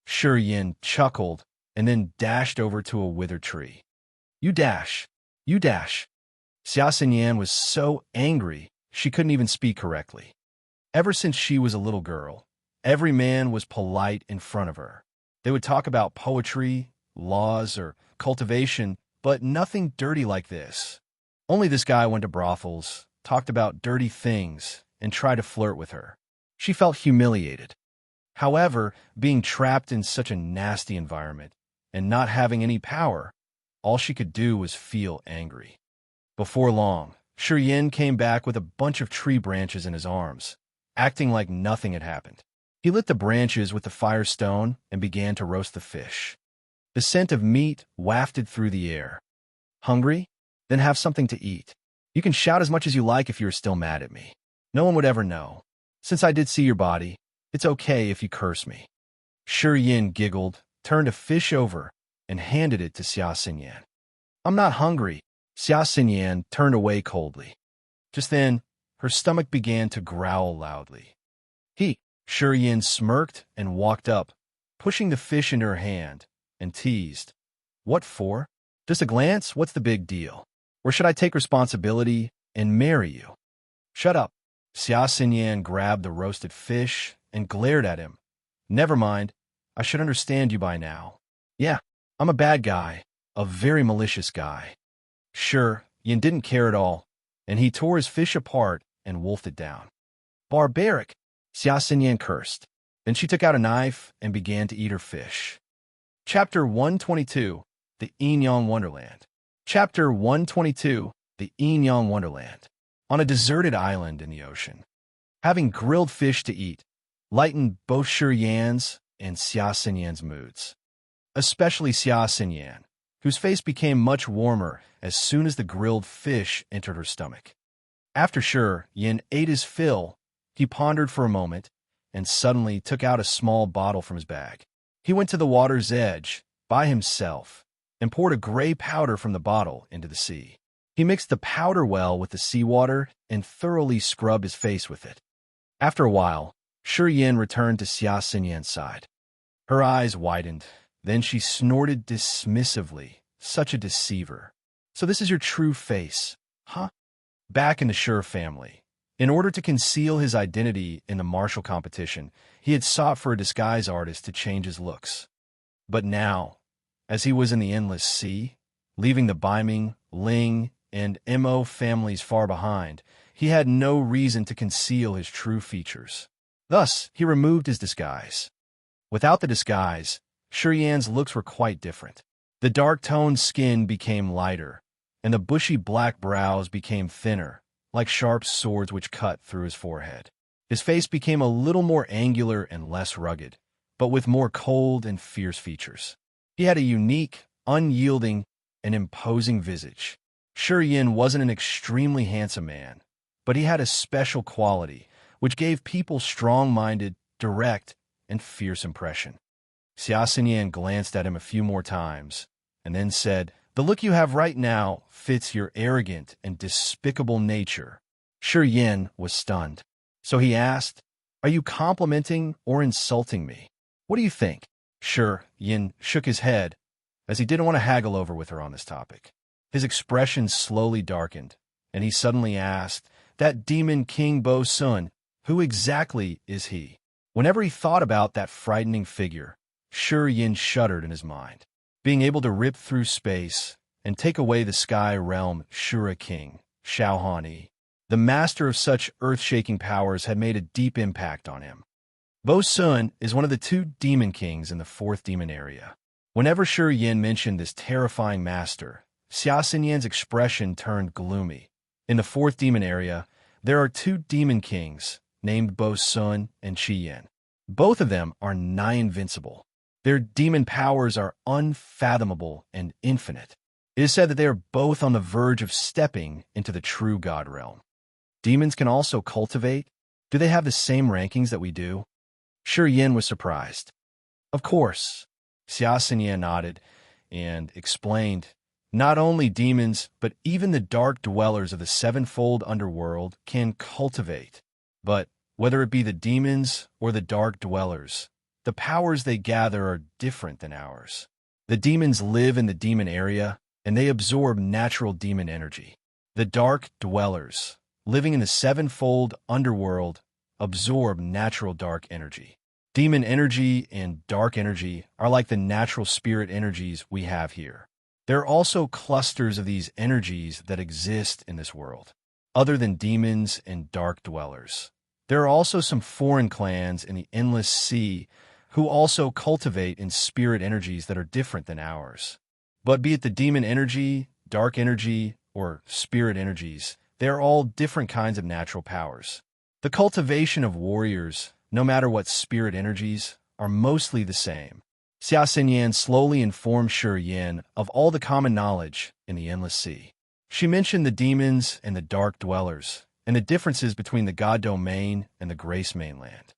Shiyin chuckled and then dashed over to a withered tree. You dash. You dash. Xia Xinyan was so angry she couldn't even speak correctly. Ever since she was a little girl, every man was polite in front of her. They would talk about poetry, laws, or cultivation, but nothing dirty like this. Only this guy went to brothels, talked about dirty things, and tried to flirt with her. She felt humiliated. However, being trapped in such a nasty environment and not having any power, all she could do was feel angry. Before long, Shiyin came back with a bunch of tree branches in his arms, acting like nothing had happened. He lit the branches with the firestone and began to roast the fish. The scent of meat wafted through the air. Hungry? Then have something to eat. You can shout as much as you like if you're still mad at me. No one would ever know. Since I did see your body, it's okay if you curse me. Shiyin giggled, turned a fish over, and handed it to Xia Xinyan. I'm not hungry. Xia Xinyan turned away coldly. Just then, her stomach began to growl loudly. Shi Yin smirked and walked up, pushing the fish into her hand, and teased. What for? Just a glance? What's the big deal? Or should I take responsibility and marry you? Shut up. Xia Xinyan grabbed the roasted fish and glared at him. Never mind. I should understand you by now. Yeah, I'm a bad guy, a very malicious guy. Sure, Yin didn't care at all, and he tore his fish apart and wolfed it down. Barbaric, Xia Xinyan cursed. Then she took out a knife and began to eat her fish. Chapter 122, The Yin Yang Wonderland. Chapter 122, The Yin Yang Wonderland. On a deserted island in the ocean. Having grilled fish to eat lightened both Shi Yan's and Xia Xinyan's moods. Especially Xia Xinyan, whose face became much warmer as soon as the grilled fish entered her stomach. After Shi Yin ate his fill, he pondered for a moment and suddenly took out a small bottle from his bag. He went to the water's edge by himself and poured a gray powder from the bottle into the sea. He mixed the powder well with the seawater and thoroughly scrubbed his face with it. After a while, Shi Yin returned to Xia Xinyan's side. Her eyes widened. Then she snorted dismissively. Such a deceiver. So this is your true face, huh? Back in the Shi family. In order to conceal his identity in the martial competition, he had sought for a disguise artist to change his looks. But now, as he was in the endless sea, leaving the Baiming, Ling, and Mo families far behind, he had no reason to conceal his true features. Thus, he removed his disguise. Without the disguise, Shi Yan's looks were quite different. The dark-toned skin became lighter, and the bushy black brows became thinner, like sharp swords which cut through his forehead. His face became a little more angular and less rugged, but with more cold and fierce features. He had a unique, unyielding, and imposing visage. Shi Yin wasn't an extremely handsome man, but he had a special quality which gave people strong-minded, direct, and fierce impression. Xia Xinyan glanced at him a few more times, and then said, "The look you have right now fits your arrogant and despicable nature." Shi Yin was stunned. So he asked, "Are you complimenting or insulting me? What do you think?" Shi Yin shook his head, as he didn't want to haggle over with her on this topic. His expression slowly darkened, and he suddenly asked, "That demon King Bo Sun, who exactly is he?" Whenever he thought about that frightening figure, Shi Yin shuddered in his mind. Being able to rip through space and take away the sky realm Shura King, Xiao Han, the master of such earth-shaking powers, had made a deep impact on him. Bo Sun is one of the two demon kings in the fourth demon area. Whenever Shi Yin mentioned this terrifying master, Xia Xinyan's expression turned gloomy. In the fourth demon area, there are two demon kings named Bo Sun and Qi Yin. Both of them are nigh invincible. Their demon powers are unfathomable and infinite. It is said that they are both on the verge of stepping into the true God realm. Demons can also cultivate. Do they have the same rankings that we do? Shi Yin was surprised. Of course. Xia Xinyan nodded and explained, not only demons, but even the dark dwellers of the sevenfold underworld can cultivate. But whether it be the demons or the dark dwellers, the powers they gather are different than ours. The demons live in the demon area, and they absorb natural demon energy. The dark dwellers, living in the sevenfold underworld, absorb natural dark energy. Demon energy and dark energy are like the natural spirit energies we have here. There are also clusters of these energies that exist in this world, other than demons and dark dwellers. There are also some foreign clans in the endless sea who also cultivate in spirit energies that are different than ours. But be it the demon energy, dark energy, or spirit energies, they are all different kinds of natural powers. The cultivation of warriors, no matter what spirit energies, are mostly the same. Xia Xinyan slowly informed Shi Yin of all the common knowledge in the endless sea. She mentioned the demons and the dark dwellers, and the differences between the God domain and the Grace mainland.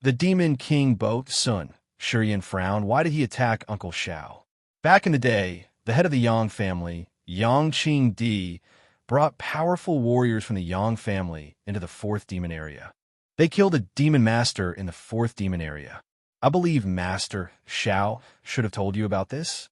The demon king Bo Sun, Shi Yin frowned. Why did he attack Uncle Xiao? Back in the day, the head of the Yang family, Yang Qing Di, brought powerful warriors from the Yang family into the fourth demon area. They killed a demon master in the fourth demon area. I believe Master Xiao should have told you about this.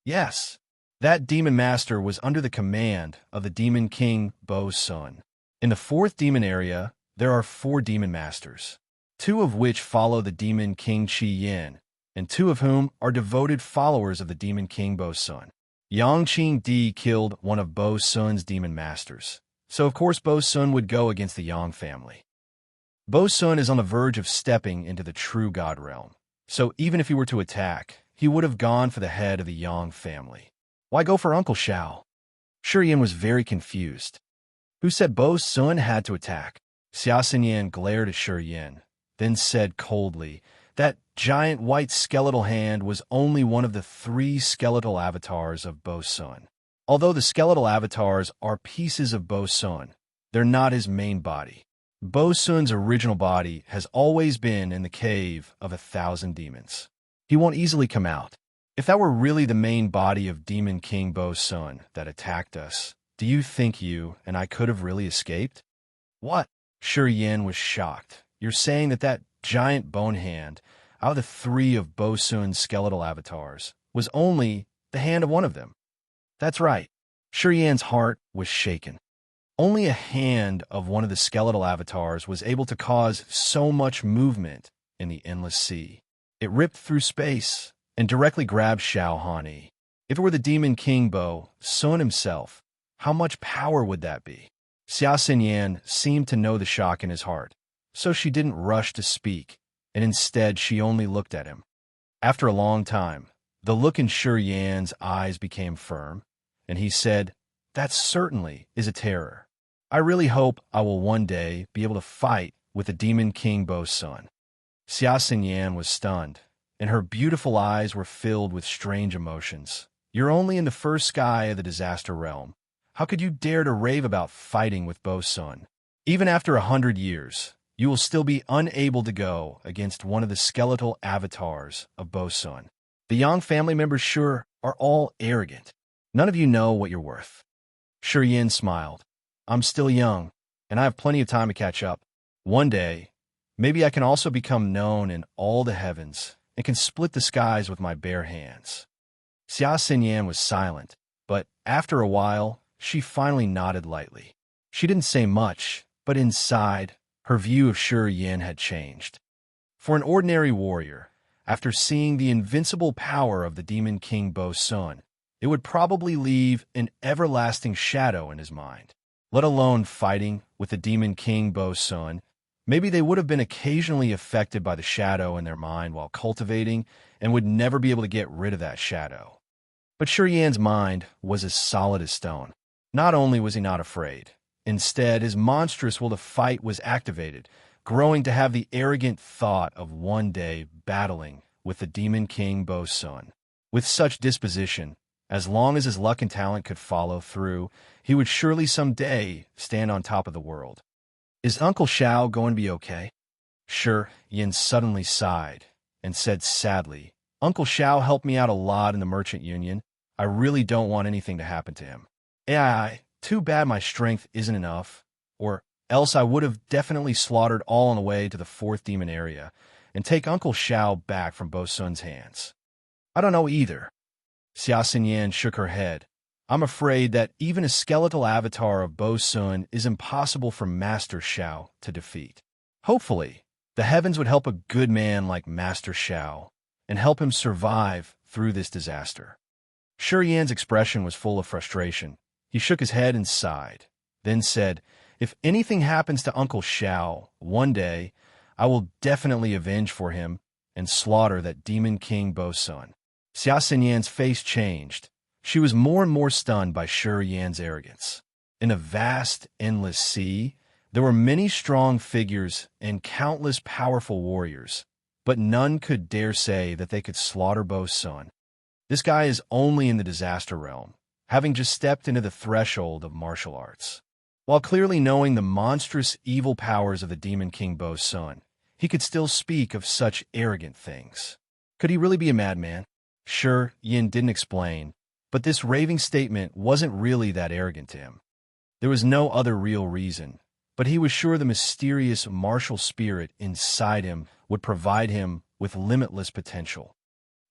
Yes, that demon master was under the command of the demon king Bo's son. In the fourth demon area, there are 4 demon masters, 2 of which follow the demon king Qi Yin, and 2 of whom are devoted followers of the demon king Bo's son. Yang Qing Di killed one of Bo's son's demon masters, so of course Bo's son would go against the Yang family. Bo's son is on the verge of stepping into the true God realm, so even if he were to attack, he would have gone for the head of the Yang family. Why go for Uncle Xiao? Shi Yan was very confused. Who said Bo's son had to attack? Xia Xinyan glared at Shi Yan, then said coldly, that giant white skeletal hand was only one of the 3 skeletal avatars of Bo's son. Although the skeletal avatars are pieces of Bo's son, they're not his main body. Bo's son's original body has always been in the cave of 1,000 demons. He won't easily come out. If that were really the main body of Demon King Bo's son that attacked us, do you think you and I could have really escaped? What? Shi Yan was shocked. You're saying that giant bone hand, out of the 3 of Bo's son's skeletal avatars, was only the hand of one of them? That's right. Shi Yan's heart was shaken. Only a hand of one of the skeletal avatars was able to cause so much movement in the endless sea. It ripped through space and directly grabbed Xiao Hanyi. If it were the Demon King Bo, son himself, how much power would that be? Xia Xinyan seemed to know the shock in his heart, so she didn't rush to speak, and instead she only looked at him. After a long time, the look in Shi Yan's eyes became firm, and he said, "That certainly is a terror. I really hope I will one day be able to fight with the Demon King Bo's son." Xia Xinyan was stunned, and her beautiful eyes were filled with strange emotions. You're only in the first sky of the disaster realm. How could you dare to rave about fighting with Bo's son? Even after 100 years, you will still be unable to go against one of the skeletal avatars of Bo's son. The Yang family members sure are all arrogant. None of you know what you're worth. Shi Yan smiled. I'm still young, and I have plenty of time to catch up. One day, maybe I can also become known in all the heavens and can split the skies with my bare hands. Xia Xinyan was silent, but after a while, she finally nodded lightly. She didn't say much, but inside, her view of Shi Yan had changed. For an ordinary warrior, after seeing the invincible power of the Demon King Bo's son, it would probably leave an everlasting shadow in his mind. Let alone fighting with the Demon King Bo's son, maybe they would have been occasionally affected by the shadow in their mind while cultivating and would never be able to get rid of that shadow. But Shi Yan's mind was as solid as stone. Not only was he not afraid, instead his monstrous will to fight was activated, growing to have the arrogant thought of one day battling with the Demon King Bo's son. With such disposition, as long as his luck and talent could follow through, he would surely someday stand on top of the world. Is Uncle Xiao going to be okay? Shi Yan suddenly sighed and said sadly, Uncle Xiao helped me out a lot in the merchant union. I really don't want anything to happen to him. Too bad my strength isn't enough, or else I would have definitely slaughtered all on the way to the fourth demon area and take Uncle Xiao back from Bo's son's hands. I don't know either. Xia Xinyan shook her head. I'm afraid that even a skeletal avatar of Bo's son is impossible for Master Xiao to defeat. Hopefully, the heavens would help a good man like Master Xiao and help him survive through this disaster. Shi Yan's expression was full of frustration. He shook his head and sighed, then said, If anything happens to Uncle Xiao one day, I will definitely avenge for him and slaughter that Demon King Bo's son. Xia Xinyan's face changed. She was more and more stunned by Shi Yan's arrogance. In a vast, endless sea, there were many strong figures and countless powerful warriors, but none could dare say that they could slaughter Bo's son. This guy is only in the disaster realm, having just stepped into the threshold of martial arts. While clearly knowing the monstrous evil powers of the Demon King Bo's son, he could still speak of such arrogant things. Could he really be a madman? Sure, Yin didn't explain, but this raving statement wasn't really that arrogant to him. There was no other real reason, but he was sure the mysterious martial spirit inside him would provide him with limitless potential.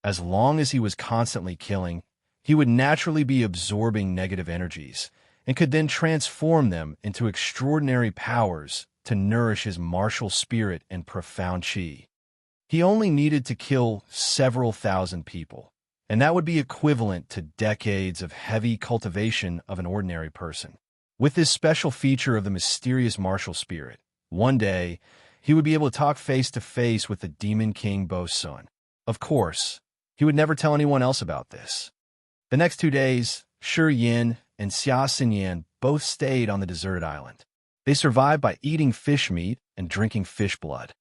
As long as he was constantly killing, he would naturally be absorbing negative energies and could then transform them into extraordinary powers to nourish his martial spirit and profound qi. He only needed to kill several thousand people, and that would be equivalent to decades of heavy cultivation of an ordinary person. With this special feature of the mysterious martial spirit, one day, he would be able to talk face to face with the Demon King Bo's son. Of course, he would never tell anyone else about this. The next 2 days, Shi Yin and Xia Xinyan both stayed on the deserted island. They survived by eating fish meat and drinking fish blood.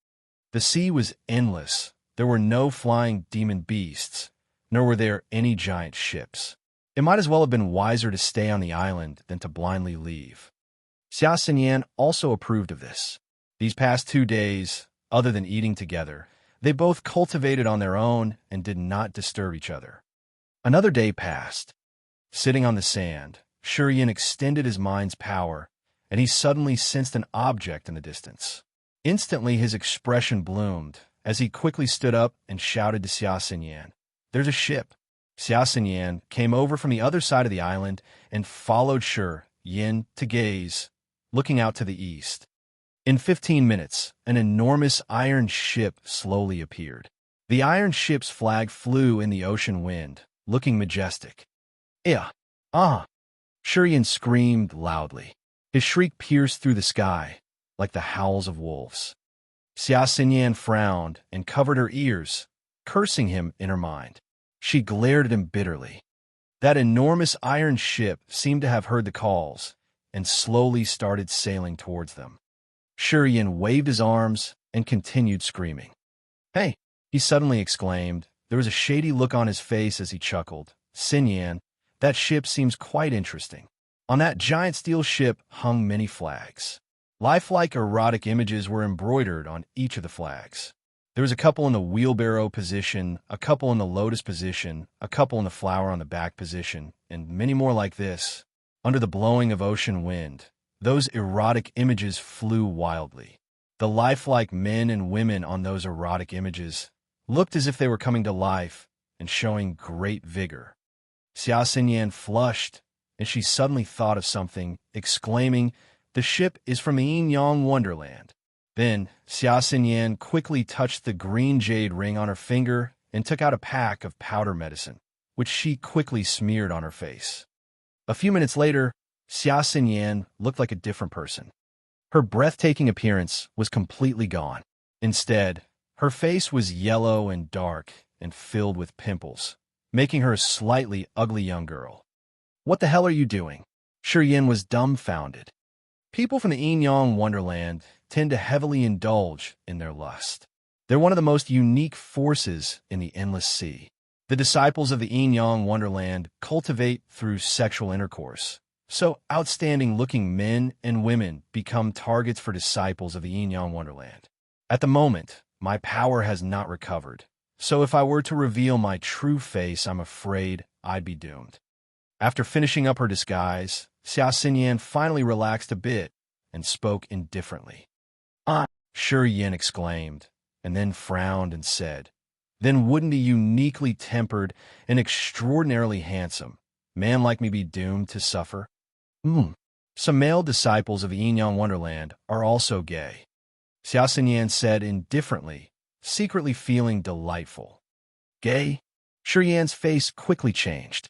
The sea was endless. There were no flying demon beasts, nor were there any giant ships. It might as well have been wiser to stay on the island than to blindly leave. Xia Xinyan also approved of this. These past 2 days, other than eating together, they both cultivated on their own and did not disturb each other. Another day passed. Sitting on the sand, Shi Yin extended his mind's power, and he suddenly sensed an object in the distance. Instantly, his expression bloomed as he quickly stood up and shouted to Xia Xinyan, "There's a ship." Xia Xinyan came over from the other side of the island and followed Shi Yin to gaze, looking out to the east. In 15 minutes, an enormous iron ship slowly appeared. The iron ship's flag flew in the ocean wind, looking majestic. "Yeah, Shi Yin screamed loudly. His shriek pierced through the sky, like the howls of wolves. Xia Xinyan frowned and covered her ears, cursing him in her mind. She glared at him bitterly. That enormous iron ship seemed to have heard the calls and slowly started sailing towards them. Shi Yin waved his arms and continued screaming. "Hey!" he suddenly exclaimed. There was a shady look on his face as he chuckled. "Xinyan, that ship seems quite interesting." On that giant steel ship hung many flags. Lifelike erotic images were embroidered on each of the flags. There was a couple in the wheelbarrow position, a couple in the lotus position, a couple in the flower on the back position, and many more like this. Under the blowing of ocean wind, those erotic images flew wildly. The lifelike men and women on those erotic images looked as if they were coming to life and showing great vigor. Xia Xinyan flushed, and she suddenly thought of something, exclaiming, "The ship is from the Yin-Yang Wonderland." Then Xia Xinyan quickly touched the green jade ring on her finger and took out a pack of powder medicine, which she quickly smeared on her face. A few minutes later, Xia Xinyan looked like a different person. Her breathtaking appearance was completely gone. Instead, her face was yellow and dark and filled with pimples, making her a slightly ugly young girl. "What the hell are you doing?" Shi Yin was dumbfounded. People from the Yin-Yang Wonderland tend to heavily indulge in their lust. They're one of the most unique forces in the endless sea. The disciples of the Yin-Yang Wonderland cultivate through sexual intercourse. So outstanding-looking men and women become targets for disciples of the Yin-Yang Wonderland. At the moment, my power has not recovered, so if I were to reveal my true face, I'm afraid I'd be doomed. After finishing up her disguise, Xia Xinyan finally relaxed a bit and spoke indifferently. Shi Yin exclaimed, and then frowned and said, "Then wouldn't a uniquely tempered and extraordinarily handsome man like me be doomed to suffer?" Some male disciples of the Yin-Yang Wonderland are also gay. Xia Xinyan said indifferently, secretly feeling delightful. "Gay?" Shi Yan's face quickly changed.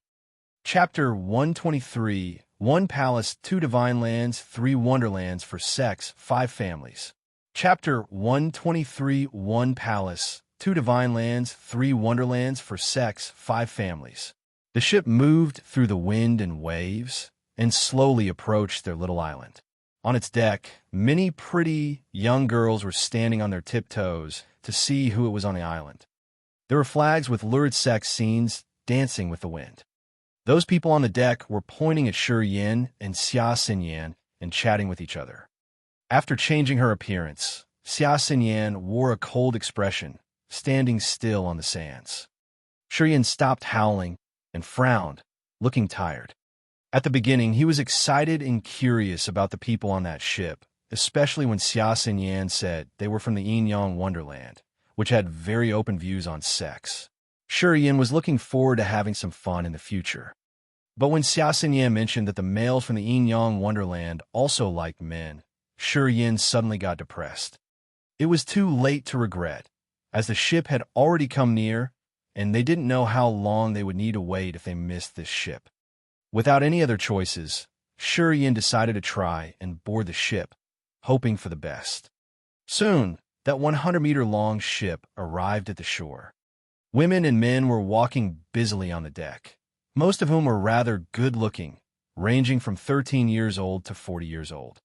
Chapter 123, 1 Palace, 2 Divine Lands, 3 Wonderlands for Sex, 5 Families. Chapter 123, 1 Palace, 2 Divine Lands, 3 Wonderlands for Sex, 5 Families. The ship moved through the wind and waves and slowly approached their little island. On its deck, many pretty young girls were standing on their tiptoes to see who it was on the island. There were flags with lurid sex scenes dancing with the wind. Those people on the deck were pointing at Shi Yin and Xia Xinyan and chatting with each other. After changing her appearance, Xia Xinyan wore a cold expression, standing still on the sands. Shi stopped howling and frowned, looking tired. At the beginning, he was excited and curious about the people on that ship, especially when Xia said they were from the Yin Yang Wonderland, which had very open views on sex. Shi was looking forward to having some fun in the future. But when Xia mentioned that the males from the Yin Yang Wonderland also liked men, Shi suddenly got depressed. It was too late to regret, as the ship had already come near, and they didn't know how long they would need to wait if they missed this ship. Without any other choices, Shi decided to try and board the ship, hoping for the best. Soon, that 100-meter-long ship arrived at the shore. Women and men were walking busily on the deck, most of whom were rather good-looking, ranging from 13 years old to 40 years old.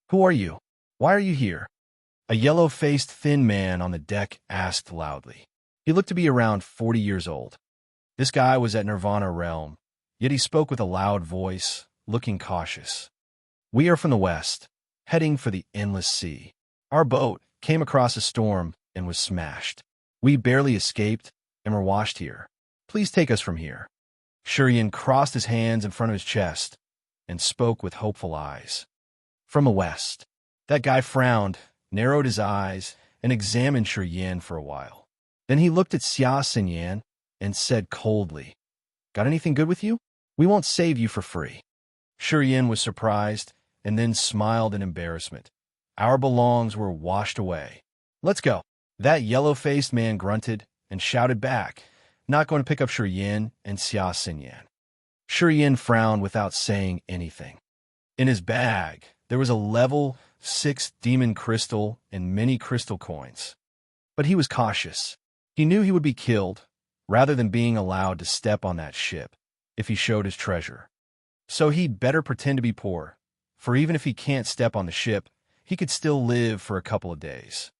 "Who are you? Why are you here?" A yellow-faced thin man on the deck asked loudly. He looked to be around 40 years old. This guy was at Nirvana realm, yet he spoke with a loud voice, looking cautious. "We are from the west, heading for the endless sea. Our boat came across a storm and was smashed. We barely escaped and were washed here. Please take us from here." Shi crossed his hands in front of his chest and spoke with hopeful eyes. "From the west." That guy frowned, narrowed his eyes, and examined Shi for a while. Then he looked at Xia and said coldly, "Got anything good with you? We won't save you for free." Shi was surprised and then smiled in embarrassment. "Our belongings were washed away. Let's go." That yellow-faced man grunted and shouted back, not going to pick up Shi and Xia. Shi frowned without saying anything. In his bag, there was a level 6 demon crystal and many crystal coins. But he was cautious. He knew he would be killed, rather than being allowed to step on that ship, if he showed his treasure. So he'd better pretend to be poor, for even if he can't step on the ship, he could still live for a couple of days.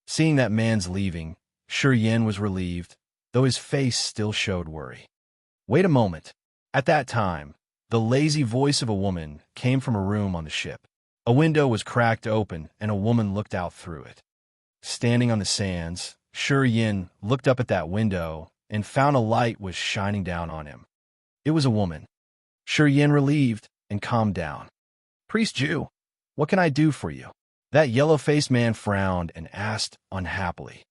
Seeing that man's leaving, Shi was relieved, though his face still showed worry. Wait a moment. At that time, the lazy voice of a woman came from a room on the ship. A window was cracked open, and a woman looked out through it. Standing on the sands, Shi looked up at that window and found a light was shining down on him. It was a woman. Shi relieved and calmed down. "Priest Jew, what can I do for you?" That yellow-faced man frowned and asked unhappily.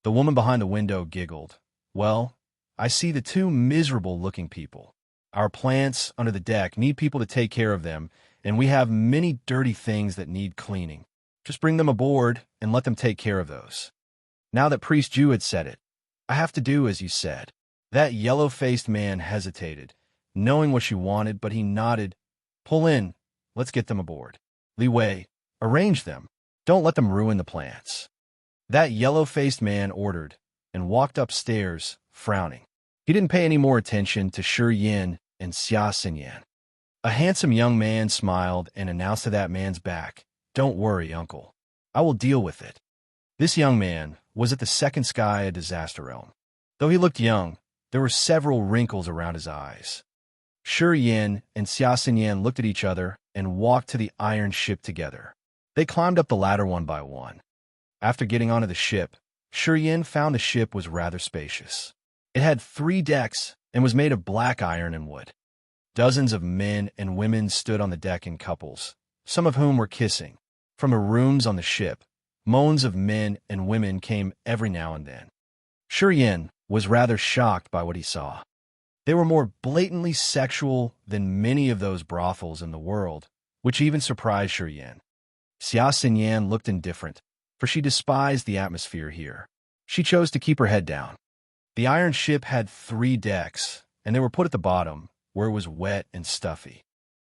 The woman behind the window giggled. "Well, I see the two miserable-looking people. Our plants under the deck need people to take care of them, and we have many dirty things that need cleaning. Just bring them aboard and let them take care of those." Now that Priest Jew had said it, "I have to do as you said." That yellow-faced man hesitated, knowing what she wanted, but he nodded. "Pull in. Let's get them aboard. Li Wei, arrange them. Don't let them ruin the plants." That yellow-faced man ordered and walked upstairs, frowning. He didn't pay any more attention to Shi and Xia. A handsome young man smiled and announced to that man's back, "Don't worry, uncle. I will deal with it." This young man was at the second sky of Disaster Realm. Though he looked young, there were several wrinkles around his eyes. Shi and Xia looked at each other and walked to the iron ship together. They climbed up the ladder one by one. After getting onto the ship, Shi found the ship was rather spacious. It had 3 decks and was made of black iron and wood. Dozens of men and women stood on the deck in couples, some of whom were kissing. From the rooms on the ship, moans of men and women came every now and then. Shi was rather shocked by what he saw. They were more blatantly sexual than many of those brothels in the world, which even surprised Shi. Xia looked indifferent, for she despised the atmosphere here. She chose to keep her head down. The iron ship had 3 decks, and they were put at the bottom, where it was wet and stuffy.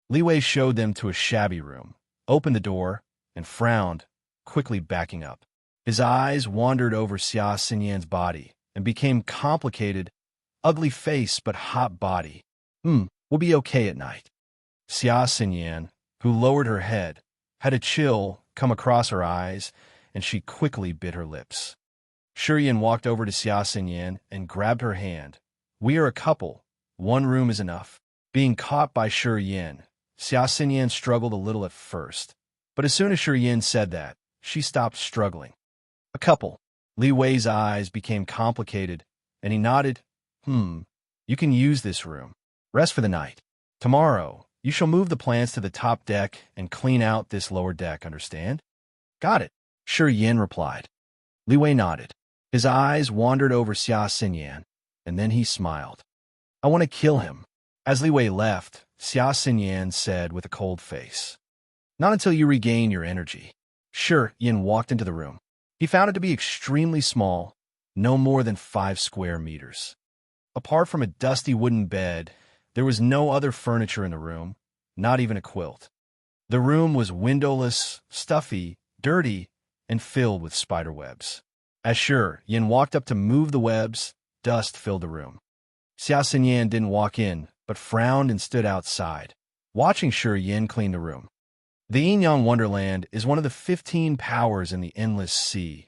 Li Wei showed them to a shabby room, opened the door, and frowned, quickly backing up. His eyes wandered over Xia's body and became complicated, ugly face but hot body. We'll be okay at night." Xia, who lowered her head, had a chill come across her eyes, and she quickly bit her lips. Shi walked over to Xia and grabbed her hand. "We are a couple. 1 room is enough." Being caught by Shi, Xia struggled a little at first, but as soon as Shi said that, she stopped struggling. "A couple." Li Wei's eyes became complicated, and he nodded. You can use this room. Rest for the night. Tomorrow, you shall move the plants to the top deck and clean out this lower deck, understand? Got it. Sure, Yin replied. Li Wei nodded. His eyes wandered over Xia Xinyan, and then he smiled. I want to kill him. As Li Wei left, Xia Xinyan said with a cold face. Not until you regain your energy. Sure, Yin walked into the room. He found it to be extremely small, no more than 5 square meters. Apart from a dusty wooden bed, there was no other furniture in the room, not even a quilt. The room was windowless, stuffy, dirty, and filled with spider webs. As Sure Yin walked up to move the webs, dust filled the room. Xia Xinyan didn't walk in, but frowned and stood outside, watching Sure Yin clean the room. The Yin-Yang Wonderland is one of the 15 powers in the Endless Sea,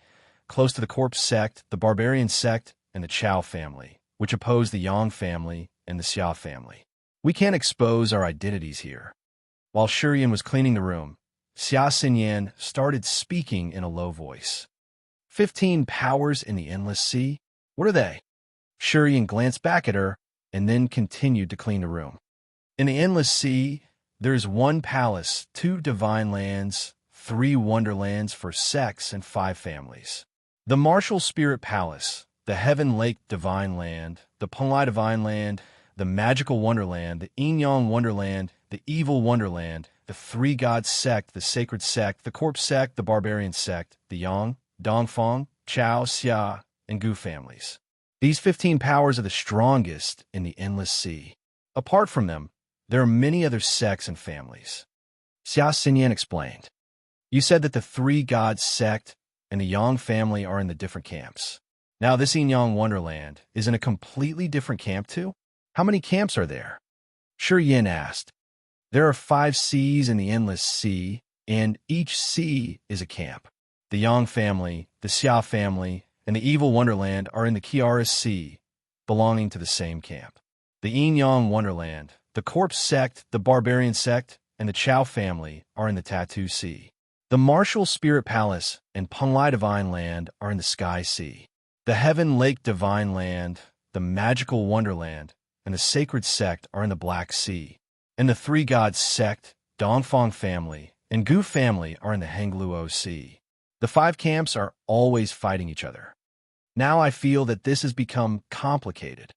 close to the Corpse sect, the Barbarian sect, and the Chao family, which oppose the Yang family and the Xia family. We can't expose our identities here. While Sure Yin was cleaning the room, Xia Xinyan started speaking in a low voice. 15 powers in the Endless Sea? What are they? Sure Yin glanced back at her and then continued to clean the room. In the Endless Sea, there is 1 palace, 2 divine lands, 3 wonderlands for sects, and 5 families. The Martial Spirit Palace, the Heaven Lake Divine Land, the Punlai Divine Land, the Magical Wonderland, the Yin-Yang Wonderland, the Evil Wonderland, the 3 Gods Sect, the Sacred Sect, the Corpse Sect, the Barbarian Sect, the Yang, Dongfang, Chao, Xia, and Gu families. These 15 powers are the strongest in the Endless Sea. Apart from them, there are many other sects and families. Xia Xinyan explained. You said that the 3 Gods Sect and the Yang family are in the different camps. Now this Yin-Yang Wonderland is in a completely different camp too? How many camps are there? Sure Yin asked. There are 5 seas in the Endless Sea, and each sea is a camp. The Yang family, the Xia family, and the Evil Wonderland are in the Kiara Sea, belonging to the same camp. The Yin-Yang Wonderland, the Corpse sect, the Barbarian sect, and the Chao family are in the Tattoo Sea. The Martial Spirit Palace and Punlai Divine Land are in the Sky Sea. The Heaven Lake Divine Land, the Magical Wonderland, and the Sacred Sect are in the Black Sea. And the 3 Gods Sect, Dongfang family, and Gu family are in the Hengluo Sea. The 5 camps are always fighting each other. Now I feel that this has become complicated.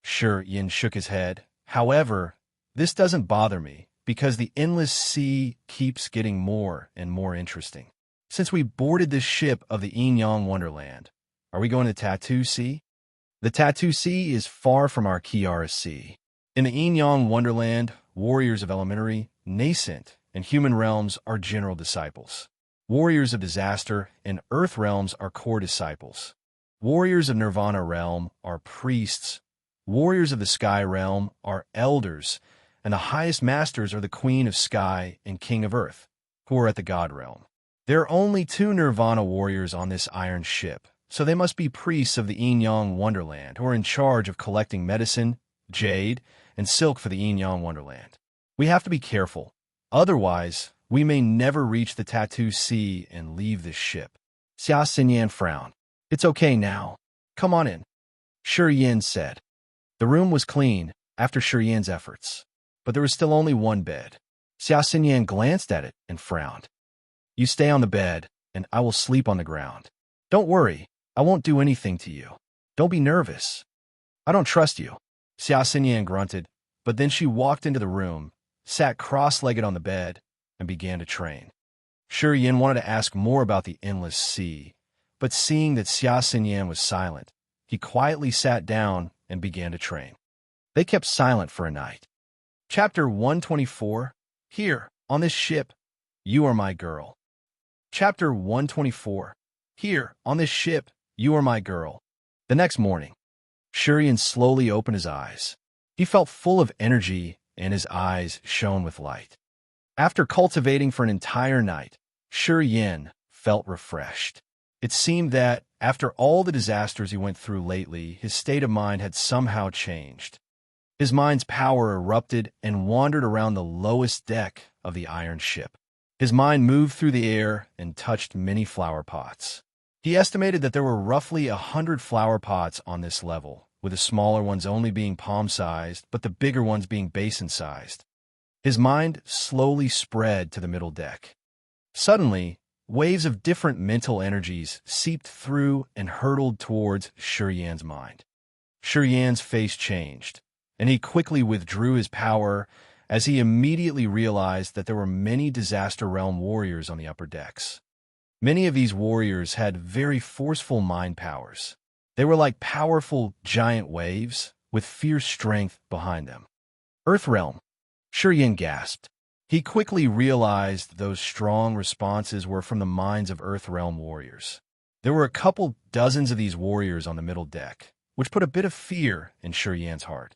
Sure Yin shook his head. However, this doesn't bother me, because the Endless Sea keeps getting more and more interesting. Since we boarded this ship of the Yin-Yang Wonderland, are we going to Tattoo Sea? The Tattoo Sea is far from our Kiara Sea. In the Yin-Yang Wonderland, warriors of elementary, nascent, and human realms are general disciples. Warriors of disaster and earth realms are core disciples. Warriors of Nirvana realm are priests. Warriors of the sky realm are elders, and the highest masters are the Queen of Sky and King of Earth, who are at the God realm. There are only 2 Nirvana warriors on this iron ship, so they must be priests of the Yin-Yang Wonderland who are in charge of collecting medicine, jade, and silk for the Yin-Yang Wonderland. We have to be careful. Otherwise, we may never reach the Tattoo Sea and leave this ship. Xia Xinyan frowned. It's okay now. Come on in. Sure Yin said. The room was clean after Sure Yin's efforts, but there was still only 1 bed. Xia Xinyan glanced at it and frowned. You stay on the bed, and I will sleep on the ground. Don't worry, I won't do anything to you. Don't be nervous. I don't trust you. Xia Xinyan grunted, but then she walked into the room, sat cross-legged on the bed, and began to train. Sure Yin wanted to ask more about the Endless Sea, but seeing that Xia Xinyan was silent, he quietly sat down and began to train. They kept silent for a night. Chapter 124. Here, on this ship, you are my girl. Chapter 124. Here, on this ship, you are my girl. The next morning, Sure Yin slowly opened his eyes. He felt full of energy, and his eyes shone with light. After cultivating for an entire night, Sure Yin felt refreshed. It seemed that, after all the disasters he went through lately, his state of mind had somehow changed. His mind's power erupted and wandered around the lowest deck of the iron ship. His mind moved through the air and touched many flower pots. He estimated that there were roughly 100 flower pots on this level, with the smaller ones only being palm-sized, but the bigger ones being basin-sized. His mind slowly spread to the middle deck. Suddenly, waves of different mental energies seeped through and hurtled towards Shiyan's mind. Shiyan's face changed, and he quickly withdrew his power as he immediately realized that there were many Disaster Realm warriors on the upper decks. Many of these warriors had very forceful mind powers. They were like powerful giant waves with fierce strength behind them. Earth Realm. Shiyan gasped. He quickly realized those strong responses were from the minds of Earth Realm warriors. There were a couple dozens of these warriors on the middle deck, which put a bit of fear in Shiyan's heart.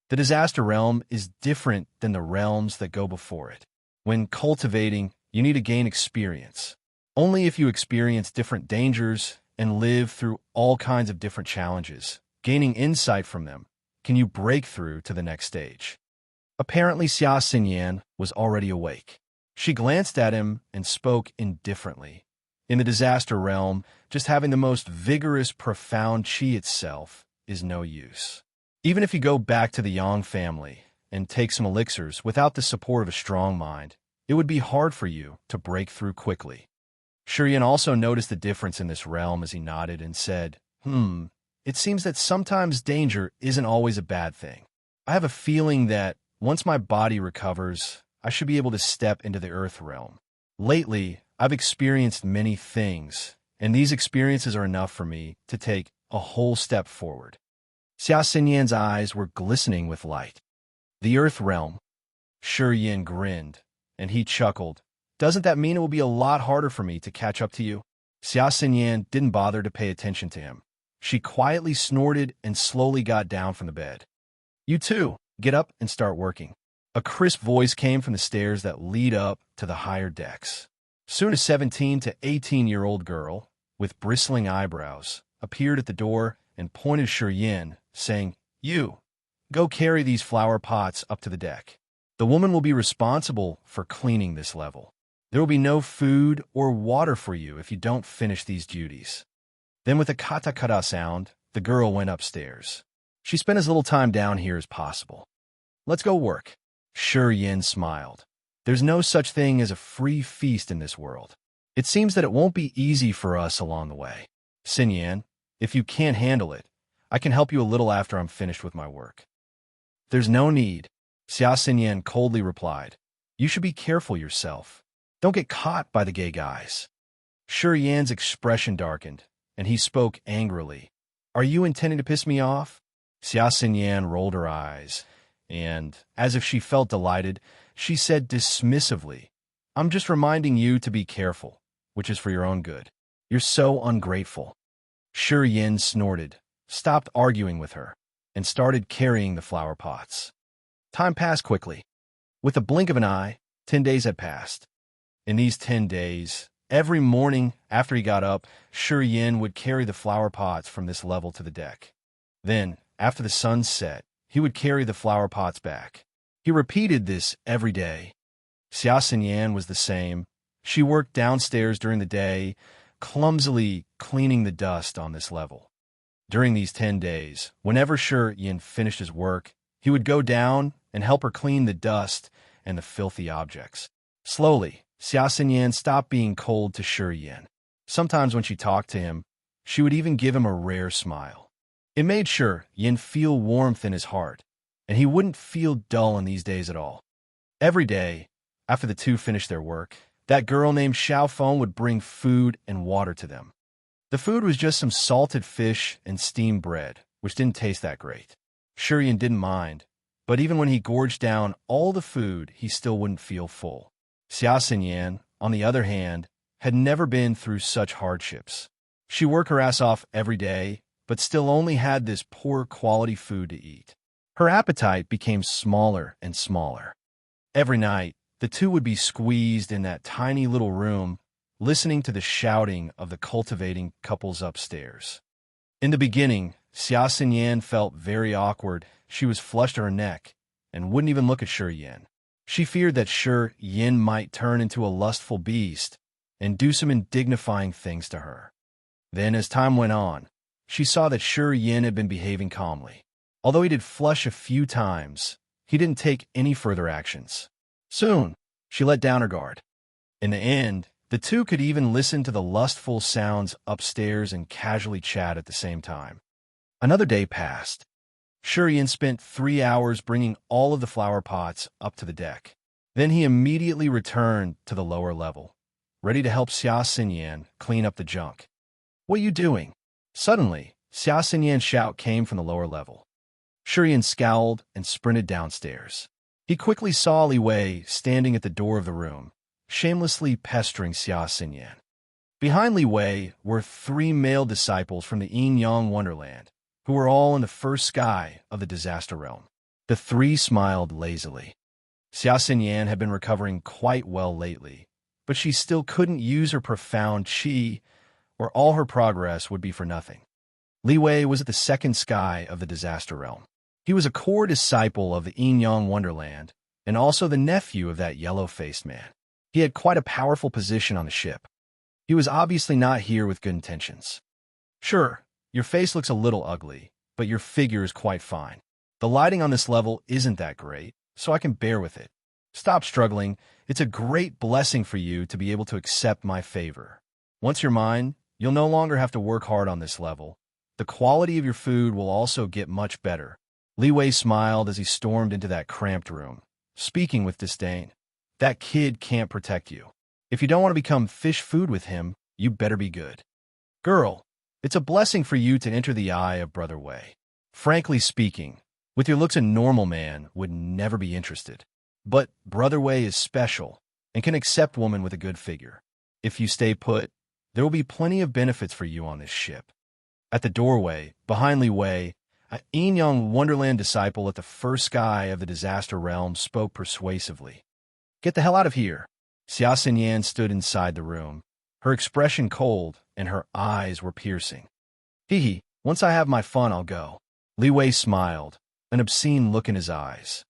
The Disaster Realm is different than the realms that go before it. When cultivating, you need to gain experience. Only if you experience different dangers and live through all kinds of different challenges, gaining insight from them, can you break through to the next stage. Apparently, Xia Xinyan was already awake. She glanced at him and spoke indifferently. In the Disaster Realm, just having the most vigorous, profound qi itself is no use. Even if you go back to the Yang family and take some elixirs without the support of a strong mind, it would be hard for you to break through quickly. Shiyan also noticed the difference in this realm as he nodded and said, it seems that sometimes danger isn't always a bad thing. I have a feeling that once my body recovers, I should be able to step into the Earth Realm. Lately, I've experienced many things, and these experiences are enough for me to take a whole step forward. Xia Xinyan's eyes were glistening with light. The Earth Realm. Shiyan grinned, and he chuckled. Doesn't that mean it will be a lot harder for me to catch up to you? Xia Xinyan didn't bother to pay attention to him. She quietly snorted and slowly got down from the bed. You too, get up and start working. A crisp voice came from the stairs that lead up to the higher decks. Soon a 17 to 18-year-old girl, with bristling eyebrows, appeared at the door and pointed Shiyan, saying, You, go carry these flower pots up to the deck. The woman will be responsible for cleaning this level. There will be no food or water for you if you don't finish these duties. Then with a kata-kata sound, the girl went upstairs. She spent as little time down here as possible. Let's go work. Shiyan smiled. There's no such thing as a free feast in this world. It seems that it won't be easy for us along the way. Xinyan, if you can't handle it, I can help you a little after I'm finished with my work. There's no need, Xia Xinyan coldly replied. You should be careful yourself. Don't get caught by the gay guys. Shiyan's expression darkened, and he spoke angrily. Are you intending to piss me off? Xia Xinyan rolled her eyes, and, as if she felt delighted, she said dismissively, I'm just reminding you to be careful, which is for your own good. You're so ungrateful. Shiyan snorted, stopped arguing with her, and started carrying the flower pots. Time passed quickly. With a blink of an eye, 10 days had passed. In these 10 days, every morning after he got up, Shiyan would carry the flower pots from this level to the deck. Then, after the sun set, he would carry the flower pots back. He repeated this every day. Xia Xinyan was the same. She worked downstairs during the day, clumsily cleaning the dust on this level. During these 10 days, whenever Shiyan finished his work, he would go down and help her clean the dust and the filthy objects. Slowly, Xia Xinyan stopped being cold to Shiyan. Sometimes when she talked to him, she would even give him a rare smile. It made Shiyan feel warmth in his heart, and he wouldn't feel dull in these days at all. Every day, after the two finished their work, that girl named Xiaofeng would bring food and water to them. The food was just some salted fish and steamed bread, which didn't taste that great. Shiyan didn't mind, but even when he gorged down all the food, he still wouldn't feel full. Xia Xinyan, on the other hand, had never been through such hardships. She worked her ass off every day, but still only had this poor quality food to eat. Her appetite became smaller and smaller. Every night, the two would be squeezed in that tiny little room, listening to the shouting of the cultivating couples upstairs. In the beginning, Xia Xinyan felt very awkward. She was flushed to her neck and wouldn't even look at Shiyan. She feared that Shiyan might turn into a lustful beast and do some indignifying things to her. Then, as time went on, she saw that Shi Yin had been behaving calmly. Although he did flush a few times, he didn't take any further actions. Soon, she let down her guard. In the end, the two could even listen to the lustful sounds upstairs and casually chat at the same time. Another day passed. Shi Yin spent 3 hours bringing all of the flower pots up to the deck. Then he immediately returned to the lower level, ready to help Xia Xinyan clean up the junk. "What are you doing?" Suddenly, Xia Xinyan's shout came from the lower level. Shi Yin scowled and sprinted downstairs. He quickly saw Li Wei standing at the door of the room, shamelessly pestering Xia Xinyan. Behind Li Wei were 3 male disciples from the Yin-Yang Wonderland, who were all in the first sky of the disaster realm. The 3 smiled lazily. Xia Xinyan had been recovering quite well lately, but she still couldn't use her profound qi, or all her progress would be for nothing. Li Wei was at the second sky of the disaster realm. He was a core disciple of the Yin-Yang Wonderland, and also the nephew of that yellow-faced man. He had quite a powerful position on the ship. He was obviously not here with good intentions. "Sure, your face looks a little ugly, but your figure is quite fine. The lighting on this level isn't that great, so I can bear with it. Stop struggling. It's a great blessing for you to be able to accept my favor. Once you're mine, you'll no longer have to work hard on this level. The quality of your food will also get much better." Li Wei smiled as he stormed into that cramped room, speaking with disdain. "That kid can't protect you. If you don't want to become fish food with him, you better be good. Girl, it's a blessing for you to enter the eye of Brother Wei. Frankly speaking, with your looks a normal man would never be interested. But Brother Wei is special and can accept women with a good figure. If you stay put, there will be plenty of benefits for you on this ship." At the doorway, behind Li Wei, a Yin-Yang Wonderland disciple at the first sky of the disaster realm spoke persuasively. "Get the hell out of here." Xia Xinyan stood inside the room, her expression cold and her eyes were piercing. "Hee, once I have my fun, I'll go." Li Wei smiled, an obscene look in his eyes.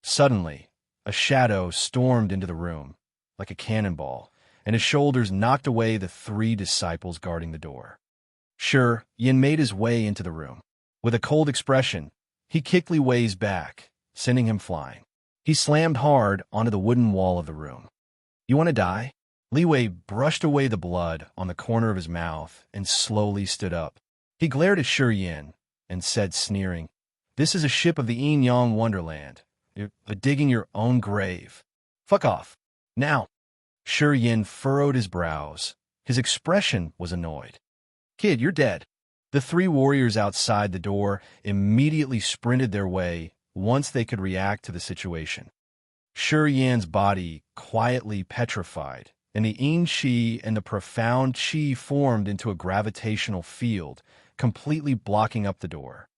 Suddenly, a shadow stormed into the room, like a cannonball, and his shoulders knocked away the 3 disciples guarding the door. Shi Yin made his way into the room. With a cold expression, he kicked Li Wei's back, sending him flying. He slammed hard onto the wooden wall of the room. "You want to die?" Li Wei brushed away the blood on the corner of his mouth and slowly stood up. He glared at Shi Yin and said, sneering, "This is a ship of the Yin-Yang Wonderland. You're digging your own grave. Fuck off. Now." Shi Yin furrowed his brows. His expression was annoyed. "Kid, you're dead." The 3 warriors outside the door immediately sprinted their way once they could react to the situation. Shi Yan's body quietly petrified, and the Yin Qi and the profound Qi formed into a gravitational field, completely blocking up the door.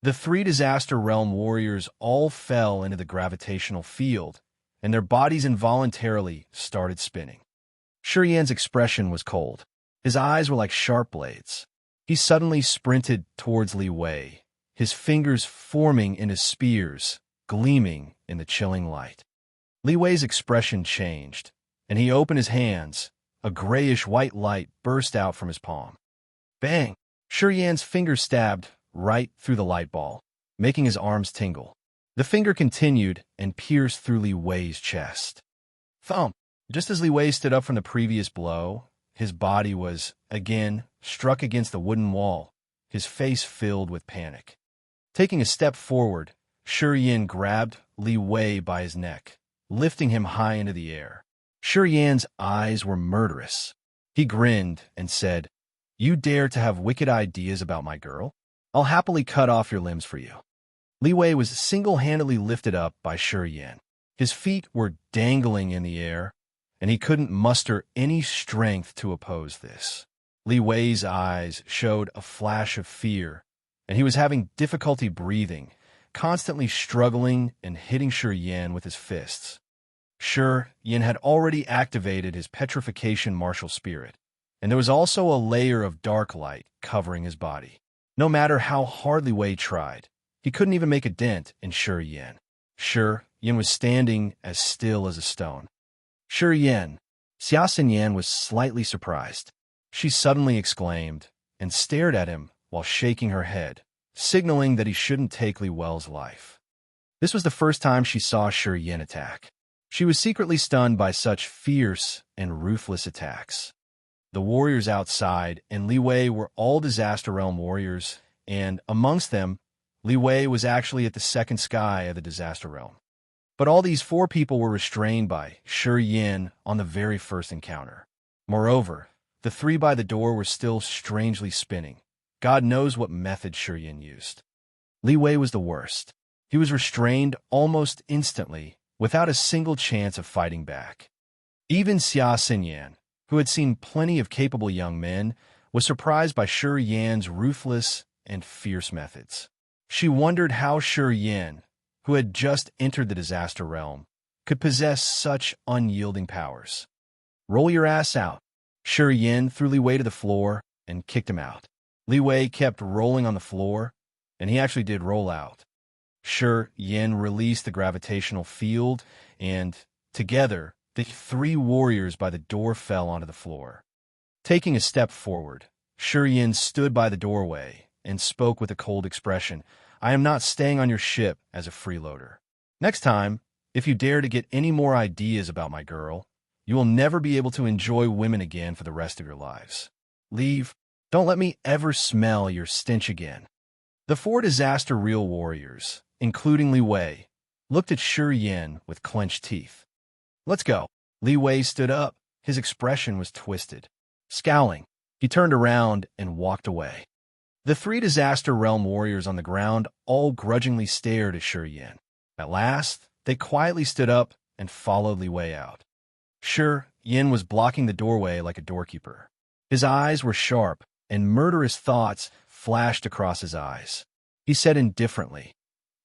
The 3 disaster realm warriors all fell into the gravitational field, and their bodies involuntarily started spinning. Shi Yan's expression was cold. His eyes were like sharp blades. He suddenly sprinted towards Li Wei, his fingers forming into spears, gleaming in the chilling light. Li Wei's expression changed, and he opened his hands. A grayish-white light burst out from his palm. Bang! Shi Yan's finger stabbed right through the light ball, making his arms tingle. The finger continued and pierced through Li Wei's chest. Thump! Just as Li Wei stood up from the previous blow, his body was, again, struck against the wooden wall, his face filled with panic. Taking a step forward, Shi Yin grabbed Li Wei by his neck, lifting him high into the air. Shi Yan's eyes were murderous. He grinned and said, "You dare to have wicked ideas about my girl? I'll happily cut off your limbs for you." Li Wei was single-handedly lifted up by Shi Yin. His feet were dangling in the air, and he couldn't muster any strength to oppose this. Li Wei's eyes showed a flash of fear, and he was having difficulty breathing, constantly struggling and hitting Shi Yin with his fists. Shi Yin had already activated his petrification martial spirit, and there was also a layer of dark light covering his body. No matter how hard Li Wei tried, he couldn't even make a dent in Shi Yin. Shi Yin was standing as still as a stone. "Shi Yin." Xia Xinyan was slightly surprised. She suddenly exclaimed and stared at him while shaking her head, signaling that he shouldn't take Li Wei's life. This was the first time she saw Shi Yin attack. She was secretly stunned by such fierce and ruthless attacks. The warriors outside and Li Wei were all Disaster Realm warriors, and amongst them, Li Wei was actually at the second sky of the Disaster Realm. But all these 4 people were restrained by Shi Yin on the very first encounter. Moreover, the 3 by the door were still strangely spinning. God knows what method Shi Yin used. Li Wei was the worst. He was restrained almost instantly, without a single chance of fighting back. Even Xia Xinyan, who had seen plenty of capable young men, was surprised by Shi Yan's ruthless and fierce methods. She wondered how Shi Yin, who had just entered the Disaster Realm, could possess such unyielding powers. "Roll your ass out." Shi Yin threw Li Wei to the floor and kicked him out. Li Wei kept rolling on the floor, and he actually did roll out. Shi Yin released the gravitational field, and, together, the 3 warriors by the door fell onto the floor. Taking a step forward, Shi Yin stood by the doorway and spoke with a cold expression. "I am not staying on your ship as a freeloader. Next time, if you dare to get any more ideas about my girl, you will never be able to enjoy women again for the rest of your lives. Leave. Don't let me ever smell your stench again." The 4 Disaster Real warriors, including Li Wei, looked at Shi Yin with clenched teeth. "Let's go." Li Wei stood up. His expression was twisted. Scowling, he turned around and walked away. The 3 Disaster Realm warriors on the ground all grudgingly stared at Shi Yin. At last, they quietly stood up and followed Li Wei out. Shi Yin was blocking the doorway like a doorkeeper. His eyes were sharp, and murderous thoughts flashed across his eyes. He said indifferently,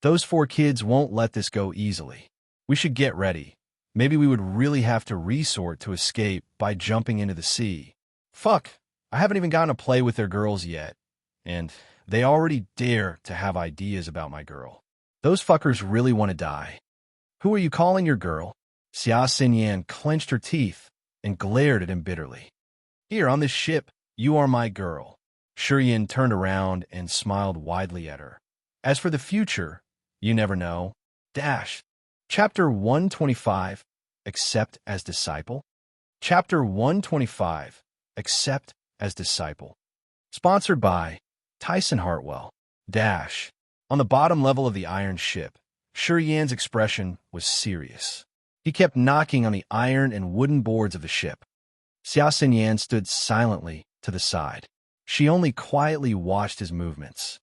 "Those 4 kids won't let this go easily. We should get ready. Maybe we would really have to resort to escape by jumping into the sea. Fuck, I haven't even gotten to play with their girls yet. And they already dare to have ideas about my girl. Those fuckers really want to die. Who are you calling your girl?" Xia Xinyan clenched her teeth and glared at him bitterly. "Here, on this ship, you are my girl." Shi Yin turned around and smiled widely at her. "As for the future, you never know." Chapter 125, Accept as Disciple. Chapter 125, Accept as Disciple. Sponsored by Tyson Hartwell. On the bottom level of the iron ship, Shi Yan's expression was serious. He kept knocking on the iron and wooden boards of the ship. Xia Xinyan stood silently to the side. She only quietly watched his movements.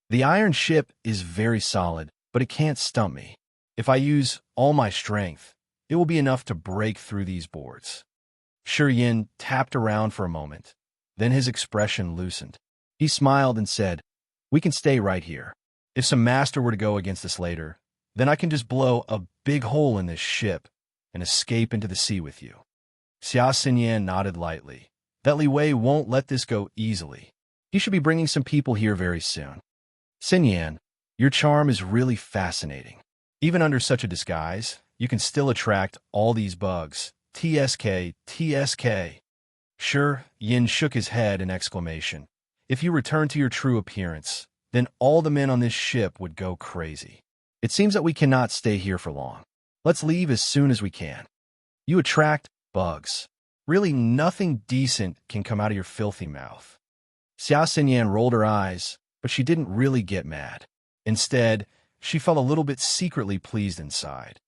"The iron ship is very solid, but it can't stump me. If I use all my strength, it will be enough to break through these boards." Shi Yin tapped around for a moment. Then his expression loosened. He smiled and said, "We can stay right here. If some master were to go against us later, then I can just blow a big hole in this ship and escape into the sea with you." Xia Xinyan nodded lightly. "That Li Wei won't let this go easily. He should be bringing some people here very soon. Xinyan, your charm is really fascinating. Even under such a disguise, you can still attract all these bugs. TSK, TSK. Shi Yin shook his head in exclamation. "If you return to your true appearance, then all the men on this ship would go crazy. It seems that we cannot stay here for long. Let's leave as soon as we can. You attract bugs. Really, nothing decent can come out of your filthy mouth." Xia Xinyan rolled her eyes, but she didn't really get mad. Instead, she felt a little bit secretly pleased inside.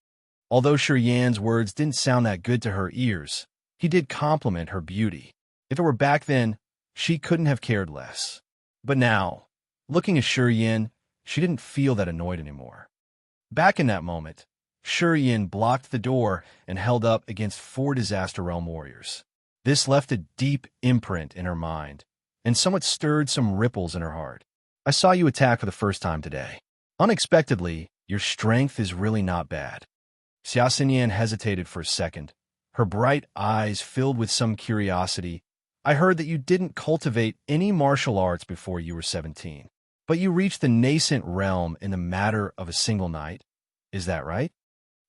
Although Shi Yan's words didn't sound that good to her ears, he did compliment her beauty. If it were back then, she couldn't have cared less. But now, looking at Shi Yin, she didn't feel that annoyed anymore. Back in that moment, Shi Yin blocked the door and held up against 4 Disaster Realm warriors. This left a deep imprint in her mind, and somewhat stirred some ripples in her heart. "I saw you attack for the first time today. Unexpectedly, your strength is really not bad." Xia Xinyan hesitated for a second, her bright eyes filled with some curiosity. "I heard that you didn't cultivate any martial arts before you were 17, but you reached the nascent realm in the matter of a single night. Is that right?"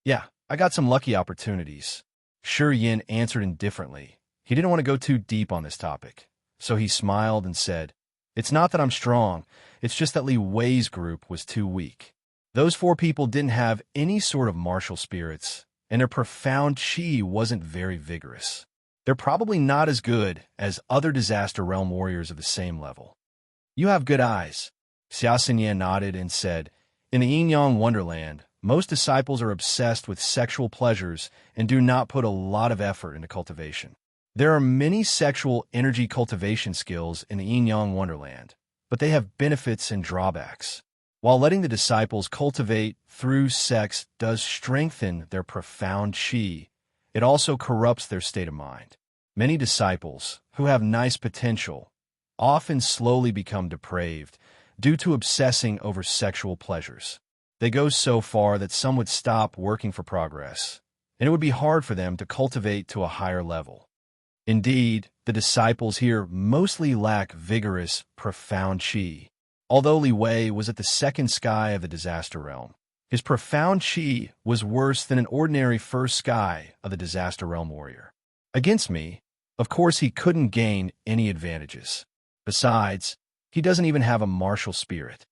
"Yeah, I got some lucky opportunities." Shi Yin answered indifferently. He didn't want to go too deep on this topic, so he smiled and said, It's not that I'm strong, it's just that Li Wei's group was too weak. Those 4 people didn't have any sort of martial spirits, and their profound chi wasn't very vigorous. They're probably not as good as other Disaster Realm warriors of the same level. You have good eyes. Xia Xinyan nodded and said, in the yin-yang wonderland, most disciples are obsessed with sexual pleasures and do not put a lot of effort into cultivation. There are many sexual energy cultivation skills in the yin-yang wonderland, but they have benefits and drawbacks. While letting the disciples cultivate through sex does strengthen their profound chi, it also corrupts their state of mind. Many disciples, who have nice potential, often slowly become depraved due to obsessing over sexual pleasures. They go so far that some would stop working for progress, and it would be hard for them to cultivate to a higher level. Indeed, the disciples here mostly lack vigorous, profound chi. Although Li Wei was at the second sky of the Disaster Realm, his profound chi was worse than an ordinary first sky of the Disaster Realm warrior. Against me, of course he couldn't gain any advantages. Besides, he doesn't even have a martial spirit.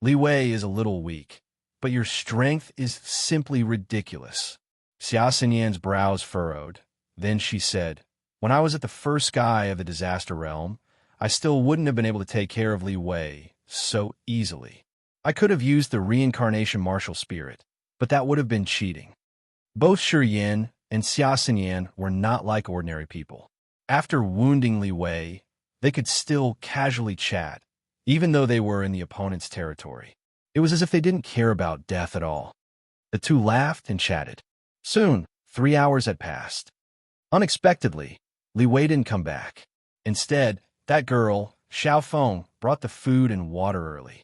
Li Wei is a little weak, but your strength is simply ridiculous. Xia Xinyan's brows furrowed. Then she said, when I was at the first sky of the Disaster Realm, I still wouldn't have been able to take care of Li Wei so easily. I could have used the reincarnation martial spirit, but that would have been cheating. Both Shi Yin and Xia Xinyan were not like ordinary people. After wounding Li Wei, they could still casually chat, even though they were in the opponent's territory. It was as if they didn't care about death at all. The two laughed and chatted. Soon, 3 hours had passed. Unexpectedly, Li Wei didn't come back. Instead, that girl, Xiao Feng, brought the food and water early.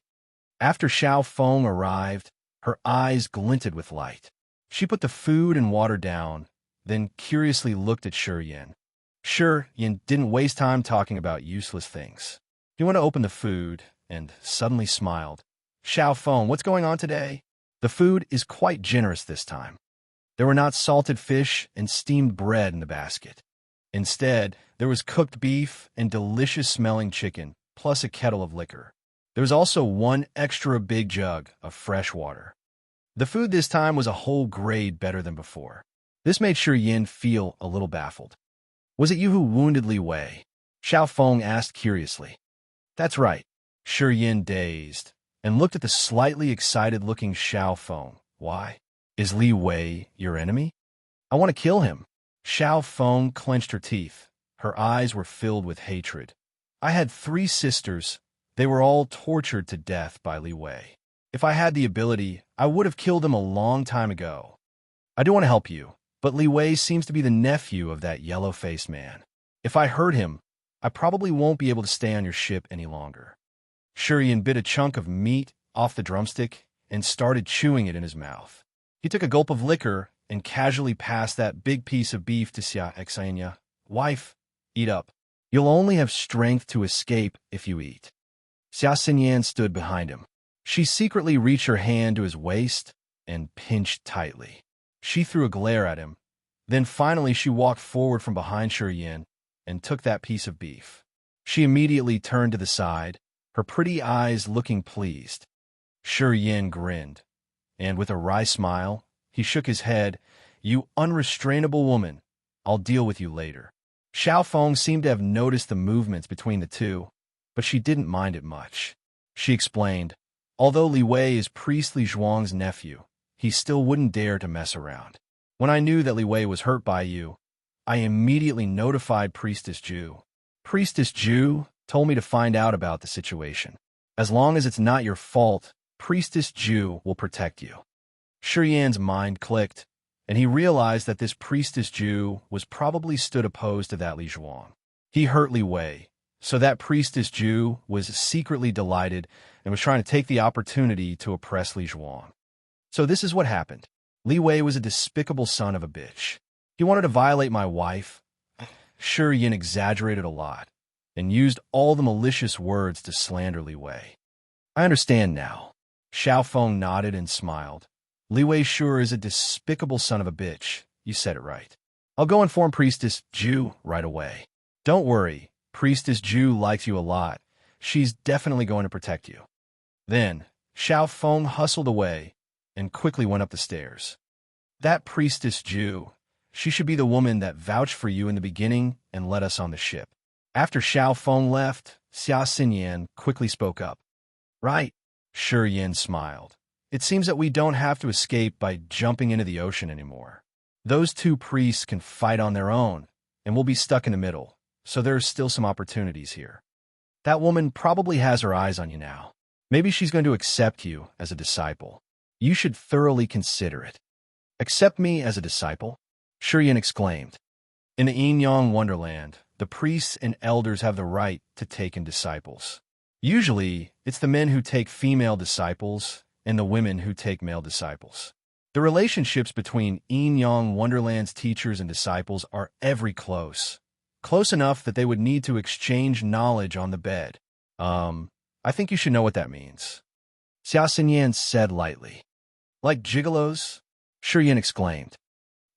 After Xiao Feng arrived, her eyes glinted with light. She put the food and water down, then curiously looked at Shi Yin. Shi Yin didn't waste time talking about useless things. He went to open the food and suddenly smiled. Xiao Feng, what's going on today? The food is quite generous this time. There were not salted fish and steamed bread in the basket. Instead, there was cooked beef and delicious-smelling chicken, plus a kettle of liquor. There was also 1 extra big jug of fresh water. The food this time was a whole grade better than before. This made Shi Yin feel a little baffled. Was it you who wounded Li Wei? Xiao Feng asked curiously. That's right. Shi Yin dazed and looked at the slightly excited-looking Xiao Feng. Why? Is Li Wei your enemy? I want to kill him. Xiao Feng clenched her teeth. Her eyes were filled with hatred. I had 3 sisters. They were all tortured to death by Li Wei. If I had the ability, I would have killed them a long time ago. I do want to help you, but Li Wei seems to be the nephew of that yellow-faced man. If I hurt him, I probably won't be able to stay on your ship any longer. Shi Yin bit a chunk of meat off the drumstick and started chewing it in his mouth. He took a gulp of liquor and casually passed that big piece of beef to Xia Xinyan. Wife, eat up. You'll only have strength to escape if you eat. Xia Xinyan stood behind him. She secretly reached her hand to his waist and pinched tightly. She threw a glare at him. Then finally she walked forward from behind Shi Yin and took that piece of beef. She immediately turned to the side, her pretty eyes looking pleased. Shi Yin grinned, and with a wry smile, he shook his head. You unrestrainable woman, I'll deal with you later. Xiao Feng seemed to have noticed the movements between the two, but she didn't mind it much. She explained, although Li Wei is Priest Li Zhuang's nephew, he still wouldn't dare to mess around. When I knew that Li Wei was hurt by you, I immediately notified Priestess Ju. Priestess Ju told me to find out about the situation. As long as it's not your fault, Priestess Ju will protect you. Shi Yan's mind clicked, and he realized that this Priestess Ju was probably stood opposed to that Li Zhuang. He hurt Li Wei, so that Priestess Ju was secretly delighted and was trying to take the opportunity to oppress Li Zhuang. So this is what happened. Li Wei was a despicable son of a bitch. He wanted to violate my wife. Shi Yin exaggerated a lot and used all the malicious words to slander Li Wei. I understand now. Xiao Feng nodded and smiled. Li Wei sure is a despicable son of a bitch. You said it right. I'll go inform Priestess Ju right away. Don't worry, Priestess Ju likes you a lot, She's definitely going to protect you. Then, Xiao Feng hustled away and quickly went up the stairs. That priestess Jew, she should be the woman that vouched for you in the beginning and led us on the ship. After Xiao Feng left, Xia Xinyan quickly spoke up. Right, Shi Yin smiled. It seems that we don't have to escape by jumping into the ocean anymore. Those two priests can fight on their own, and we'll be stuck in the middle, so there's still some opportunities here. That woman probably has her eyes on you now. Maybe she's going to accept you as a disciple. You should thoroughly consider it. Accept me as a disciple? Shi Yin exclaimed. In the Yin-Yang Wonderland, the priests and elders have the right to take in disciples. Usually, it's the men who take female disciples and the women who take male disciples. The relationships between Yin-Yang Wonderland's teachers and disciples are every close enough that they would need to exchange knowledge on the bed. I think you should know what that means. Xia Xinyan said lightly. Like gigolos? Shi Yin exclaimed.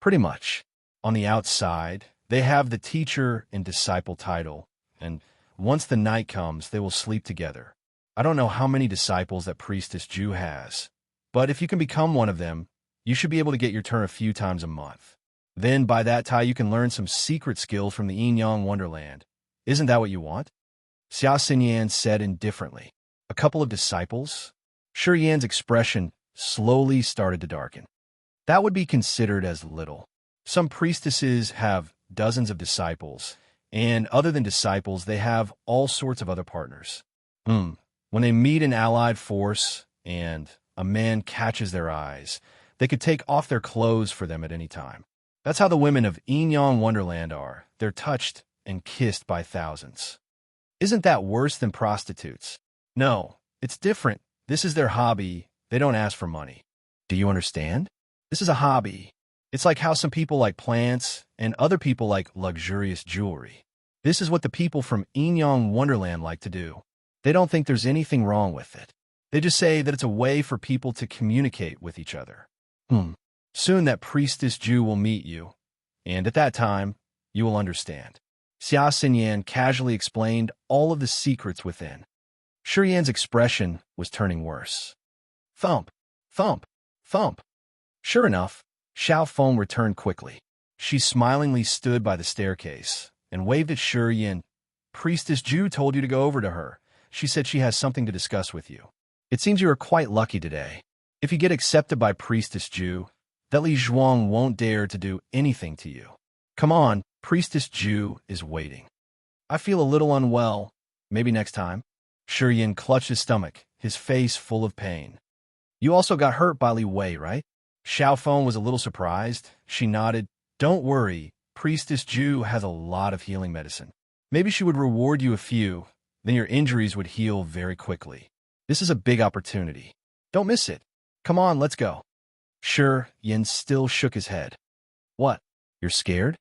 Pretty much. On the outside, they have the teacher and disciple title, and once the night comes, they will sleep together. I don't know how many disciples that priestess Jew has, but if you can become one of them, you should be able to get your turn a few times a month. Then by that time, you can learn some secret skills from the Yin-Yang Wonderland. Isn't that what you want? Xia Xinyan said indifferently. A couple of disciples? Shi Yan's expression slowly started to darken. That would be considered as little. Some priestesses have dozens of disciples, and other than disciples, they have all sorts of other partners. When they meet an allied force and a man catches their eyes, they could take off their clothes for them at any time. That's how the women of Yin-Yang Wonderland are. They're touched and kissed by thousands. Isn't that worse than prostitutes? No, it's different. This is their hobby. They don't ask for money. Do you understand? This is a hobby. It's like how some people like plants and other people like luxurious jewelry. This is what the people from Yin-Yang Wonderland like to do. They don't think there's anything wrong with it. They just say that it's a way for people to communicate with each other. Soon that priestess Jew will meet you, and at that time, you will understand. Xia Xinyan casually explained all of the secrets within. Shi Yan's expression was turning worse. Thump, thump, thump. Sure enough, Xiao Feng returned quickly. She smilingly stood by the staircase and waved at Shi Yin. Priestess Jew told you to go over to her. She said she has something to discuss with you. It seems you are quite lucky today. If you get accepted by Priestess Jew, that Li Zhuang won't dare to do anything to you. Come on, Priestess Jew is waiting. I feel a little unwell. Maybe next time. Shi Yin clutched his stomach, his face full of pain. You also got hurt by Li Wei, right? Xiao Feng was a little surprised. She nodded. Don't worry, Priestess Jew has a lot of healing medicine. Maybe she would reward you a few, then your injuries would heal very quickly. This is a big opportunity. Don't miss it. Come on, let's go. Shi Yin still shook his head. What? You're scared?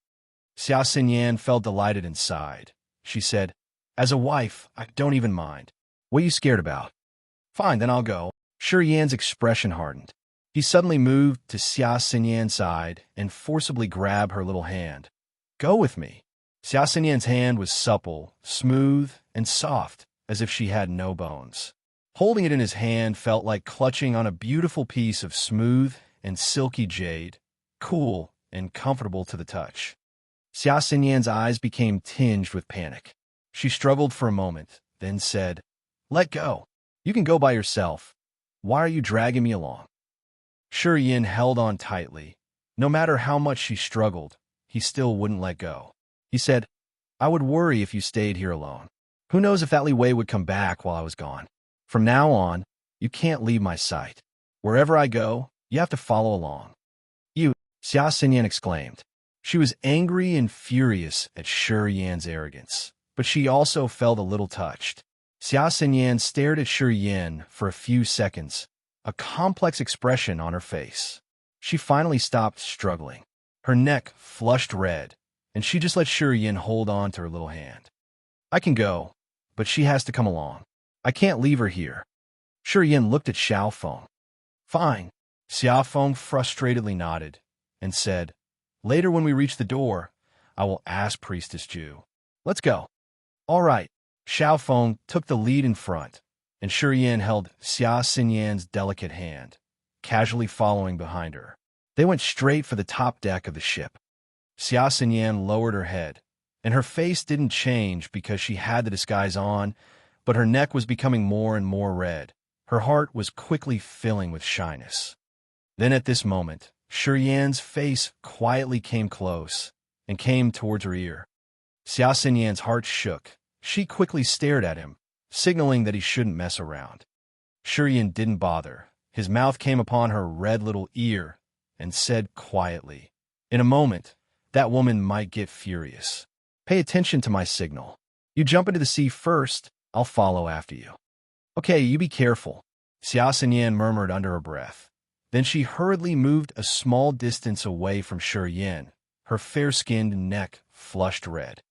Xia Xinyan felt delighted inside. She said, As a wife, I don't even mind. What are you scared about? Fine, then I'll go. Shi Yan's expression hardened. He suddenly moved to Xia Xinyan's side and forcibly grabbed her little hand. Go with me. Xia Xinyan's hand was supple, smooth, and soft, as if she had no bones. Holding it in his hand felt like clutching on a beautiful piece of smooth and silky jade, cool and comfortable to the touch. Xia Xinyan's eyes became tinged with panic. She struggled for a moment, then said, Let go. You can go by yourself. Why are you dragging me along? Shi Yin held on tightly. No matter how much she struggled, he still wouldn't let go. He said, I would worry if you stayed here alone. Who knows if that Li Wei would come back while I was gone. From now on, you can't leave my sight. Wherever I go, you have to follow along. You, Xia Xinyan exclaimed. She was angry and furious at Shi Yan's arrogance, but she also felt a little touched. Xia Xinyan stared at Shi Yin for a few seconds, a complex expression on her face. She finally stopped struggling. Her neck flushed red, and she just let Shi Yin hold on to her little hand. I can go, but she has to come along. I can't leave her here. Shi Yin looked at Xiao Feng. Fine. Xiao Feng frustratedly nodded and said, Later when we reach the door, I will ask Priestess Jew. Let's go. All right. Xiao Feng took the lead in front, and Shi Yan held Xia Xinyan's delicate hand, casually following behind her. They went straight for the top deck of the ship. Xia Xinyan lowered her head, and her face didn't change because she had the disguise on, but her neck was becoming more and more red. Her heart was quickly filling with shyness. Then at this moment, Shi Yan's face quietly came close and came towards her ear. Xia Xinyan's heart shook. She quickly stared at him, signaling that he shouldn't mess around. Shi Yan didn't bother. His mouth came upon her red little ear and said quietly, "In a moment, that woman might get furious. Pay attention to my signal. You jump into the sea first, I'll follow after you." "Okay, you be careful," Xia Xinyan murmured under her breath. Then she hurriedly moved a small distance away from Shi Yan, her fair-skinned neck flushed red.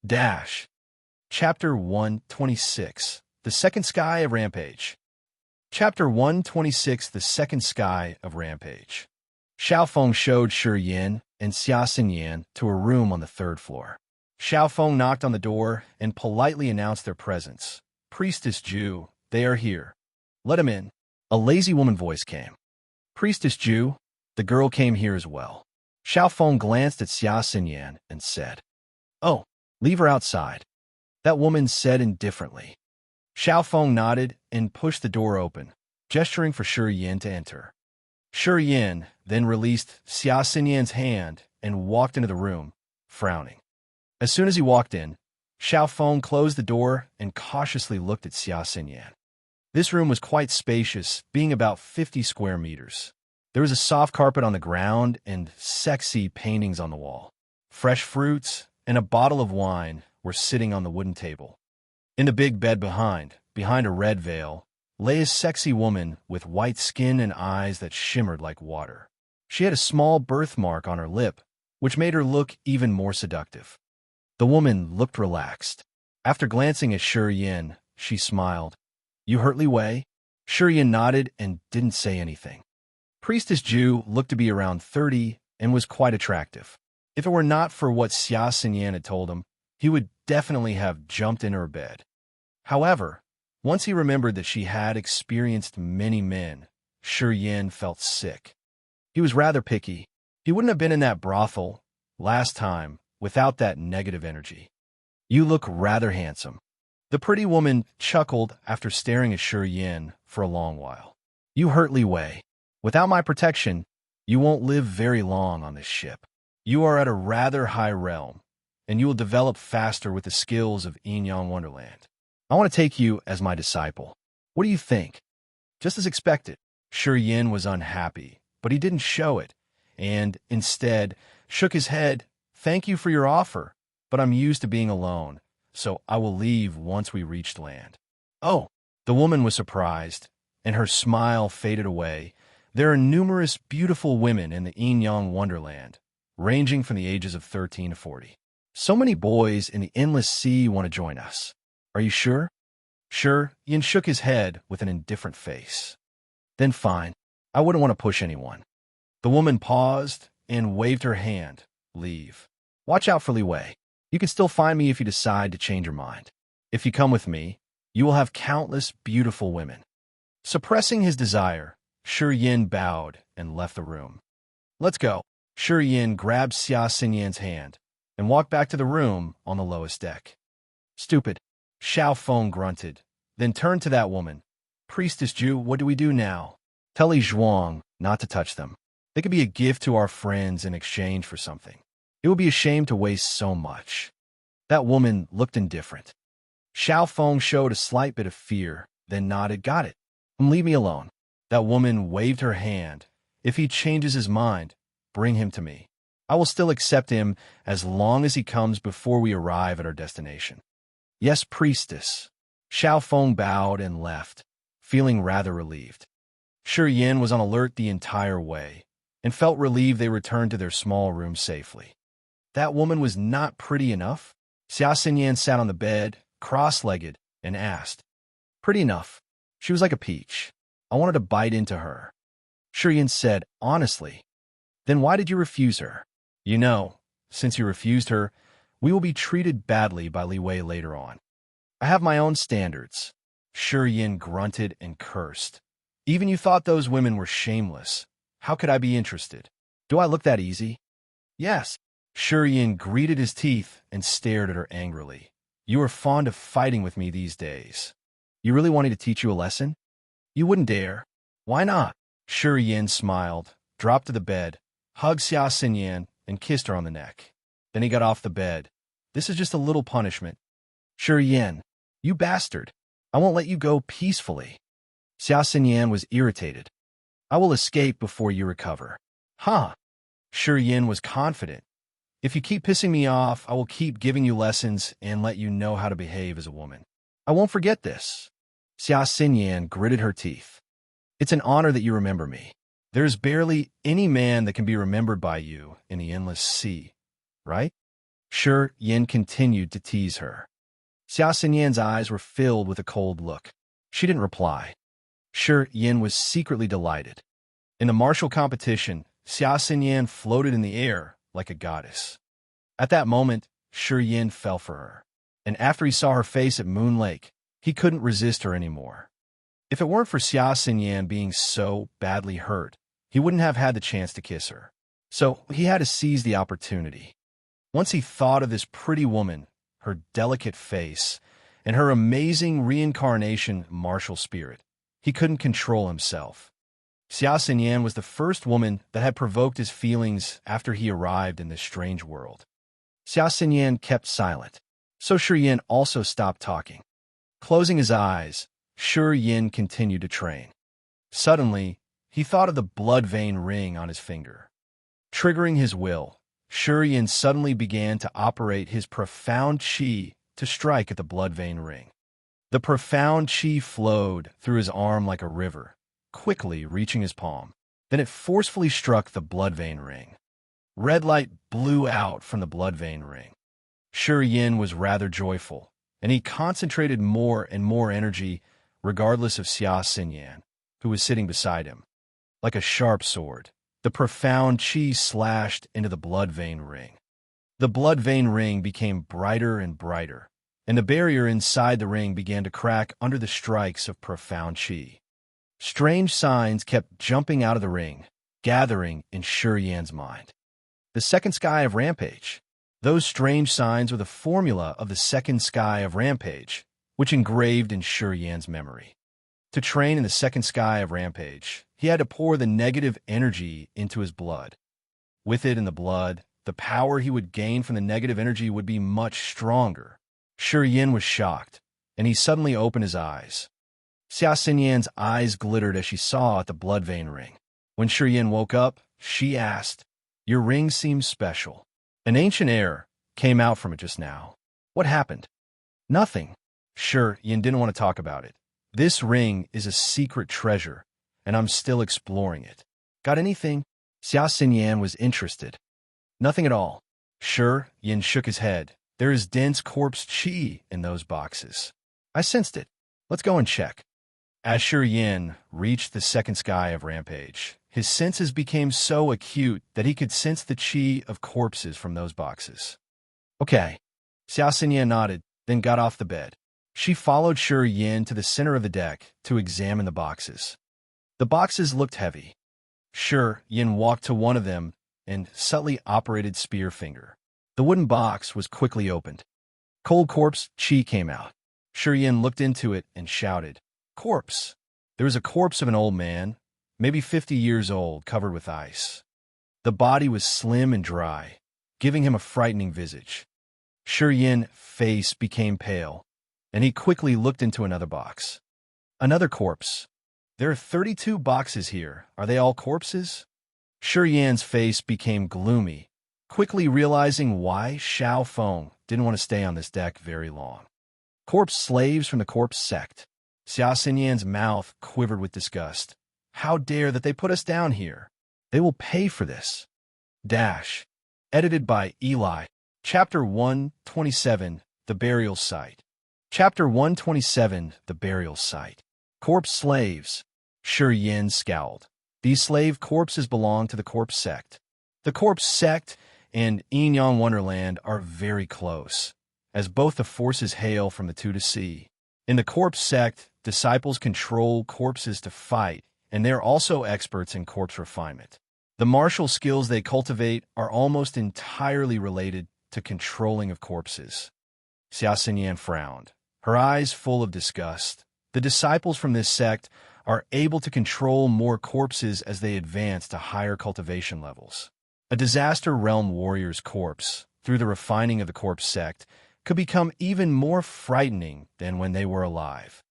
Dash. Chapter 126, The Second Sky of Rampage. Chapter 126, The Second Sky of Rampage. Xiao Feng showed Shi Yan and Xia Xinyan to a room on the third floor. Xiao Feng knocked on the door and politely announced their presence. "Priestess Ju, they are here. Let him in." A lazy woman voice came. "Priestess Ju, the girl came here as well." Xiao Feng glanced at Xia Xinyan and said, "Oh, leave her outside," that woman said indifferently. Xiao Feng nodded and pushed the door open, gesturing for Shi Yan to enter. Shi Yan then released Xia Xinyan's hand and walked into the room, frowning. As soon as he walked in, Xiao Feng closed the door and cautiously looked at Xia Xinyan. This room was quite spacious, being about 50 square meters. There was a soft carpet on the ground and sexy paintings on the wall. Fresh fruits and a bottle of wine were sitting on the wooden table. In the big bed behind a red veil, lay a sexy woman with white skin and eyes that shimmered like water. She had a small birthmark on her lip, which made her look even more seductive. The woman looked relaxed. After glancing at Shi Yan, she smiled. "You hurt Li Wei?" Shi Yan nodded and didn't say anything. Priestess Ju looked to be around 30 and was quite attractive. If it were not for what Xia Xinyan had told him, he would definitely have jumped in her bed. However, once he remembered that she had experienced many men, Shi Yan felt sick. He was rather picky. He wouldn't have been in that brothel last time without that negative energy. "You look rather handsome." The pretty woman chuckled after staring at Shi Yan for a long while. "You hurt Li Wei. Without my protection, you won't live very long on this ship. You are at a rather high realm, and you will develop faster with the skills of Yin-Yang Wonderland. I want to take you as my disciple. What do you think?" Just as expected, Shi Yan was unhappy, but he didn't show it, and instead shook his head. "Thank you for your offer, but I'm used to being alone, so I will leave once we reach land." "Oh," the woman was surprised, and her smile faded away. "There are numerous beautiful women in the Yin-Yang Wonderland, ranging from the ages of 13 to 40. So many boys in the endless sea want to join us. Are you sure?" Shi Yan shook his head with an indifferent face. "Then fine. I wouldn't want to push anyone." The woman paused and waved her hand. "Leave. Watch out for Li Wei. You can still find me if you decide to change your mind. If you come with me, you will have countless beautiful women." Suppressing his desire, Shi Yan bowed and left the room. "Let's go." Shi Yan grabbed Xia Xinyan's hand and walked back to the room on the lowest deck. "Stupid," Xiao Feng grunted, then turned to that woman. "Priestess Ju, what do we do now?" "Tell Li Zhuang not to touch them. They could be a gift to our friends in exchange for something. It would be a shame to waste so much." That woman looked indifferent. Xiao Feng showed a slight bit of fear, then nodded. "Got it. Leave me alone." That woman waved her hand. "If he changes his mind, bring him to me. I will still accept him as long as he comes before we arrive at our destination." "Yes, priestess." Xiao Feng bowed and left, feeling rather relieved. Shi Yan was on alert the entire way, and felt relieved they returned to their small room safely. That woman was not pretty enough? Xia Xinyan sat on the bed, cross-legged, and asked. "Pretty enough. She was like a peach. I wanted to bite into her." Shi Yan said, honestly. "Then why did you refuse her?" "You know, since you refused her, we will be treated badly by Li Wei later on." I have my own standards. Shi Yin grunted and cursed. Even you thought those women were shameless. How could I be interested? Do I look that easy? Yes. Shi Yin gritted his teeth and stared at her angrily. You are fond of fighting with me these days. You really want me to teach you a lesson? You wouldn't dare. Why not? Shi Yin smiled, dropped to the bed, hugged Xia Xinyan, and kissed her on the neck. Then he got off the bed. This is just a little punishment. Shi Yin, you bastard. I won't let you go peacefully. Xia Xinyan was irritated. I will escape before you recover. Huh? Shi Yin was confident. If you keep pissing me off, I will keep giving you lessons and let you know how to behave as a woman. I won't forget this. Xia Xinyan gritted her teeth. It's an honor that you remember me. There is barely any man that can be remembered by you in the endless sea, right? Shi Yin continued to tease her. Xia Xinyan's eyes were filled with a cold look. She didn't reply. Shi Yin was secretly delighted. In the martial competition, Xia Xinyan floated in the air like a goddess. At that moment, Shi Yin fell for her. And after he saw her face at Moon Lake, he couldn't resist her anymore. If it weren't for Xia Xinyan being so badly hurt, he wouldn't have had the chance to kiss her. So he had to seize the opportunity. Once he thought of this pretty woman, her delicate face, and her amazing reincarnation martial spirit, he couldn't control himself. Xia Xinyan was the first woman that had provoked his feelings after he arrived in this strange world. Xia Xinyan kept silent, so Shi Yin also stopped talking. Closing his eyes, Shi Yin continued to train. Suddenly, he thought of the blood vein ring on his finger. Triggering his will, Shi Yin suddenly began to operate his profound qi to strike at the blood vein ring. The profound qi flowed through his arm like a river, quickly reaching his palm. Then it forcefully struck the blood vein ring. Red light blew out from the blood vein ring. Shi Yin was rather joyful, and he concentrated more and more energy regardless of Xia Xinyan, who was sitting beside him. Like a sharp sword, the profound qi slashed into the blood vein ring. The blood vein ring became brighter and brighter, and the barrier inside the ring began to crack under the strikes of profound qi. Strange signs kept jumping out of the ring, gathering in Shi Yan's mind. The second sky of Rampage. Those strange signs were the formula of the second sky of Rampage, which engraved in Shi Yan's memory. To train in the second sky of Rampage, he had to pour the negative energy into his blood. With it in the blood, the power he would gain from the negative energy would be much stronger. Shi Yin was shocked, and he suddenly opened his eyes. Xia Xinyan's eyes glittered as she saw at the blood vein ring. When Shi Yin woke up, she asked, "Your ring seems special. An ancient air came out from it just now. What happened?" "Nothing." Shi Yin didn't want to talk about it. "This ring is a secret treasure, and I'm still exploring it. Got anything?" Xia Xinyan was interested. "Nothing at all." Shi Yin shook his head. "There is dense corpse qi in those boxes. I sensed it. Let's go and check." As Shi Yin reached the second sky of Rampage, his senses became so acute that he could sense the qi of corpses from those boxes. "Okay." Xia Xinyan nodded, then got off the bed. She followed Shi Yin to the center of the deck to examine the boxes. The boxes looked heavy. Shi Yin walked to one of them and subtly operated spear finger. The wooden box was quickly opened. Cold corpse qi came out. Shi Yin looked into it and shouted, "Corpse!" There was a corpse of an old man, maybe 50 years old, covered with ice. The body was slim and dry, giving him a frightening visage. Shi Yin's face became pale, and he quickly looked into another box. Another corpse. "There are 32 boxes here. Are they all corpses?" Shi Yan's face became gloomy, quickly realizing why Xiao Feng didn't want to stay on this deck very long. "Corpse slaves from the corpse sect." Xia Xinyan's mouth quivered with disgust. "How dare that they put us down here? They will pay for this." Dash. Edited by Eli. Chapter 127, The Burial Site. Chapter 127, The Burial Site. Corpse slaves. Shi Yin scowled. These slave corpses belong to the corpse sect. The corpse sect and Yin Yang Wonderland are very close. as both the forces hail from the two to see. In the corpse sect, disciples control corpses to fight, and they're also experts in corpse refinement. The martial skills they cultivate are almost entirely related to controlling of corpses. Xia Xinyan frowned, her eyes full of disgust. The disciples from this sect are able to control more corpses as they advance to higher cultivation levels. A disaster realm warrior's corpse, through the refining of the corpse sect, could become even more frightening than when they were alive.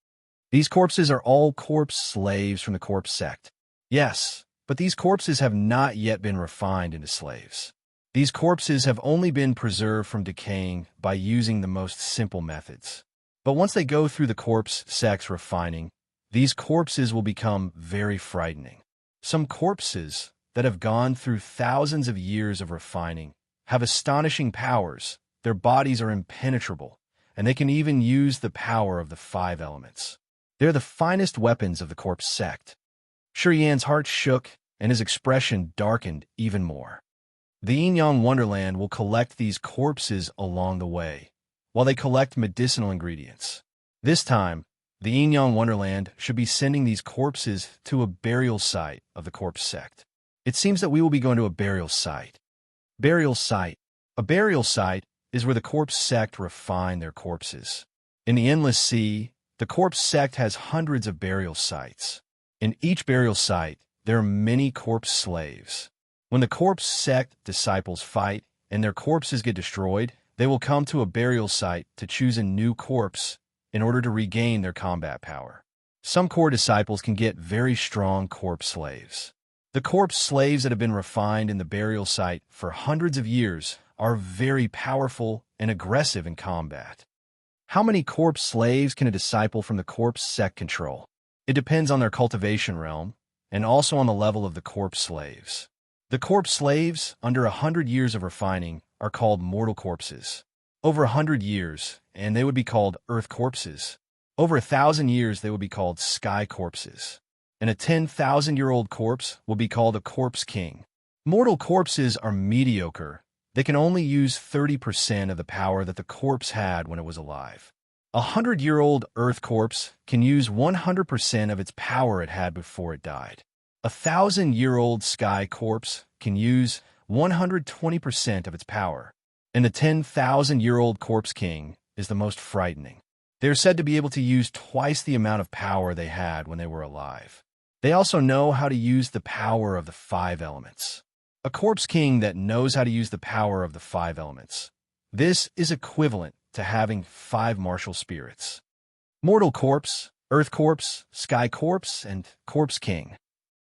These corpses are all corpse slaves from the corpse sect. Yes, but these corpses have not yet been refined into slaves. These corpses have only been preserved from decaying by using the most simple methods. But once they go through the corpse sect's refining, these corpses will become very frightening. Some corpses that have gone through thousands of years of refining have astonishing powers. Their bodies are impenetrable, and they can even use the power of the 5 elements. They're the finest weapons of the corpse sect. Shi Yan's heart shook, and his expression darkened even more. The Yin-Yang Wonderland will collect these corpses along the way, while they collect medicinal ingredients. This time, the Yin-Yang Wonderland should be sending these corpses to a burial site of the corpse sect. It seems that we will be going to a burial site. Burial site. A burial site is where the corpse sect refine their corpses. In the Endless Sea, the corpse sect has hundreds of burial sites. In each burial site, there are many corpse slaves. When the corpse sect disciples fight and their corpses get destroyed, they will come to a burial site to choose a new corpse in order to regain their combat power. Some core disciples can get very strong corpse slaves. The corpse slaves that have been refined in the burial site for hundreds of years are very powerful and aggressive in combat. How many corpse slaves can a disciple from the corpse sect control? It depends on their cultivation realm and also on the level of the corpse slaves. The corpse slaves, under 100 years of refining, are called mortal corpses. Over 100 years, and they would be called earth corpses. Over 1,000 years, they would be called sky corpses. And a 10,000-year-old corpse will be called a corpse king. Mortal corpses are mediocre. They can only use 30% of the power that the corpse had when it was alive. A 100-year-old earth corpse can use 100% of its power it had before it died. A 1,000-year-old sky corpse can use 120% of its power. And the 10,000-year-old corpse king is the most frightening. They are said to be able to use twice the amount of power they had when they were alive. They also know how to use the power of the 5 elements. A corpse king that knows how to use the power of the 5 elements. This is equivalent to having 5 martial spirits. Mortal corpse, earth corpse, sky corpse, and corpse king.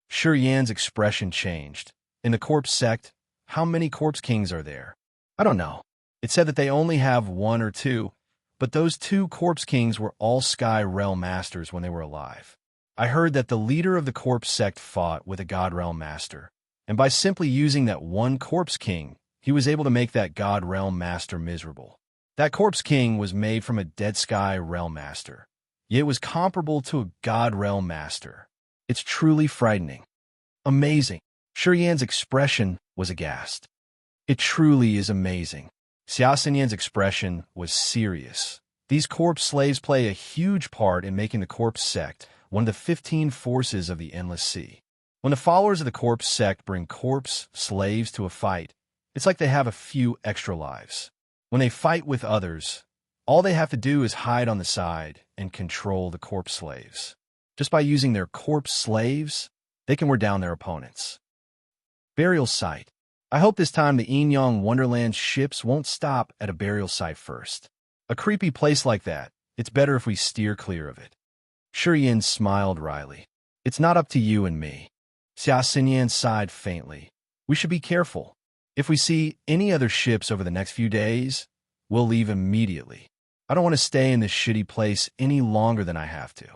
Shi Yan's expression changed. In the corpse sect, how many corpse kings are there? I don't know. It said that they only have 1 or 2, but those 2 corpse kings were all sky realm masters when they were alive. I heard that the leader of the corpse sect fought with a god realm master, and by simply using that 1 corpse king, he was able to make that god realm master miserable. That corpse king was made from a dead sky realm master, yet it was comparable to a god realm master. It's truly frightening. Amazing. Shi Yan's expression was aghast. It truly is amazing. Xia Xinyan's expression was serious. These corpse slaves play a huge part in making the corpse sect one of the 15 forces of the Endless Sea. When the followers of the corpse sect bring corpse slaves to a fight, it's like they have a few extra lives. When they fight with others, all they have to do is hide on the side and control the corpse slaves. Just by using their corpse slaves, they can wear down their opponents. Burial site. I hope this time the Yin-Yang Wonderland ships won't stop at a burial site first. A creepy place like that, it's better if we steer clear of it. Shi Yan smiled wryly. It's not up to you and me. Xia Xinyan sighed faintly. We should be careful. If we see any other ships over the next few days, we'll leave immediately. I don't want to stay in this shitty place any longer than I have to.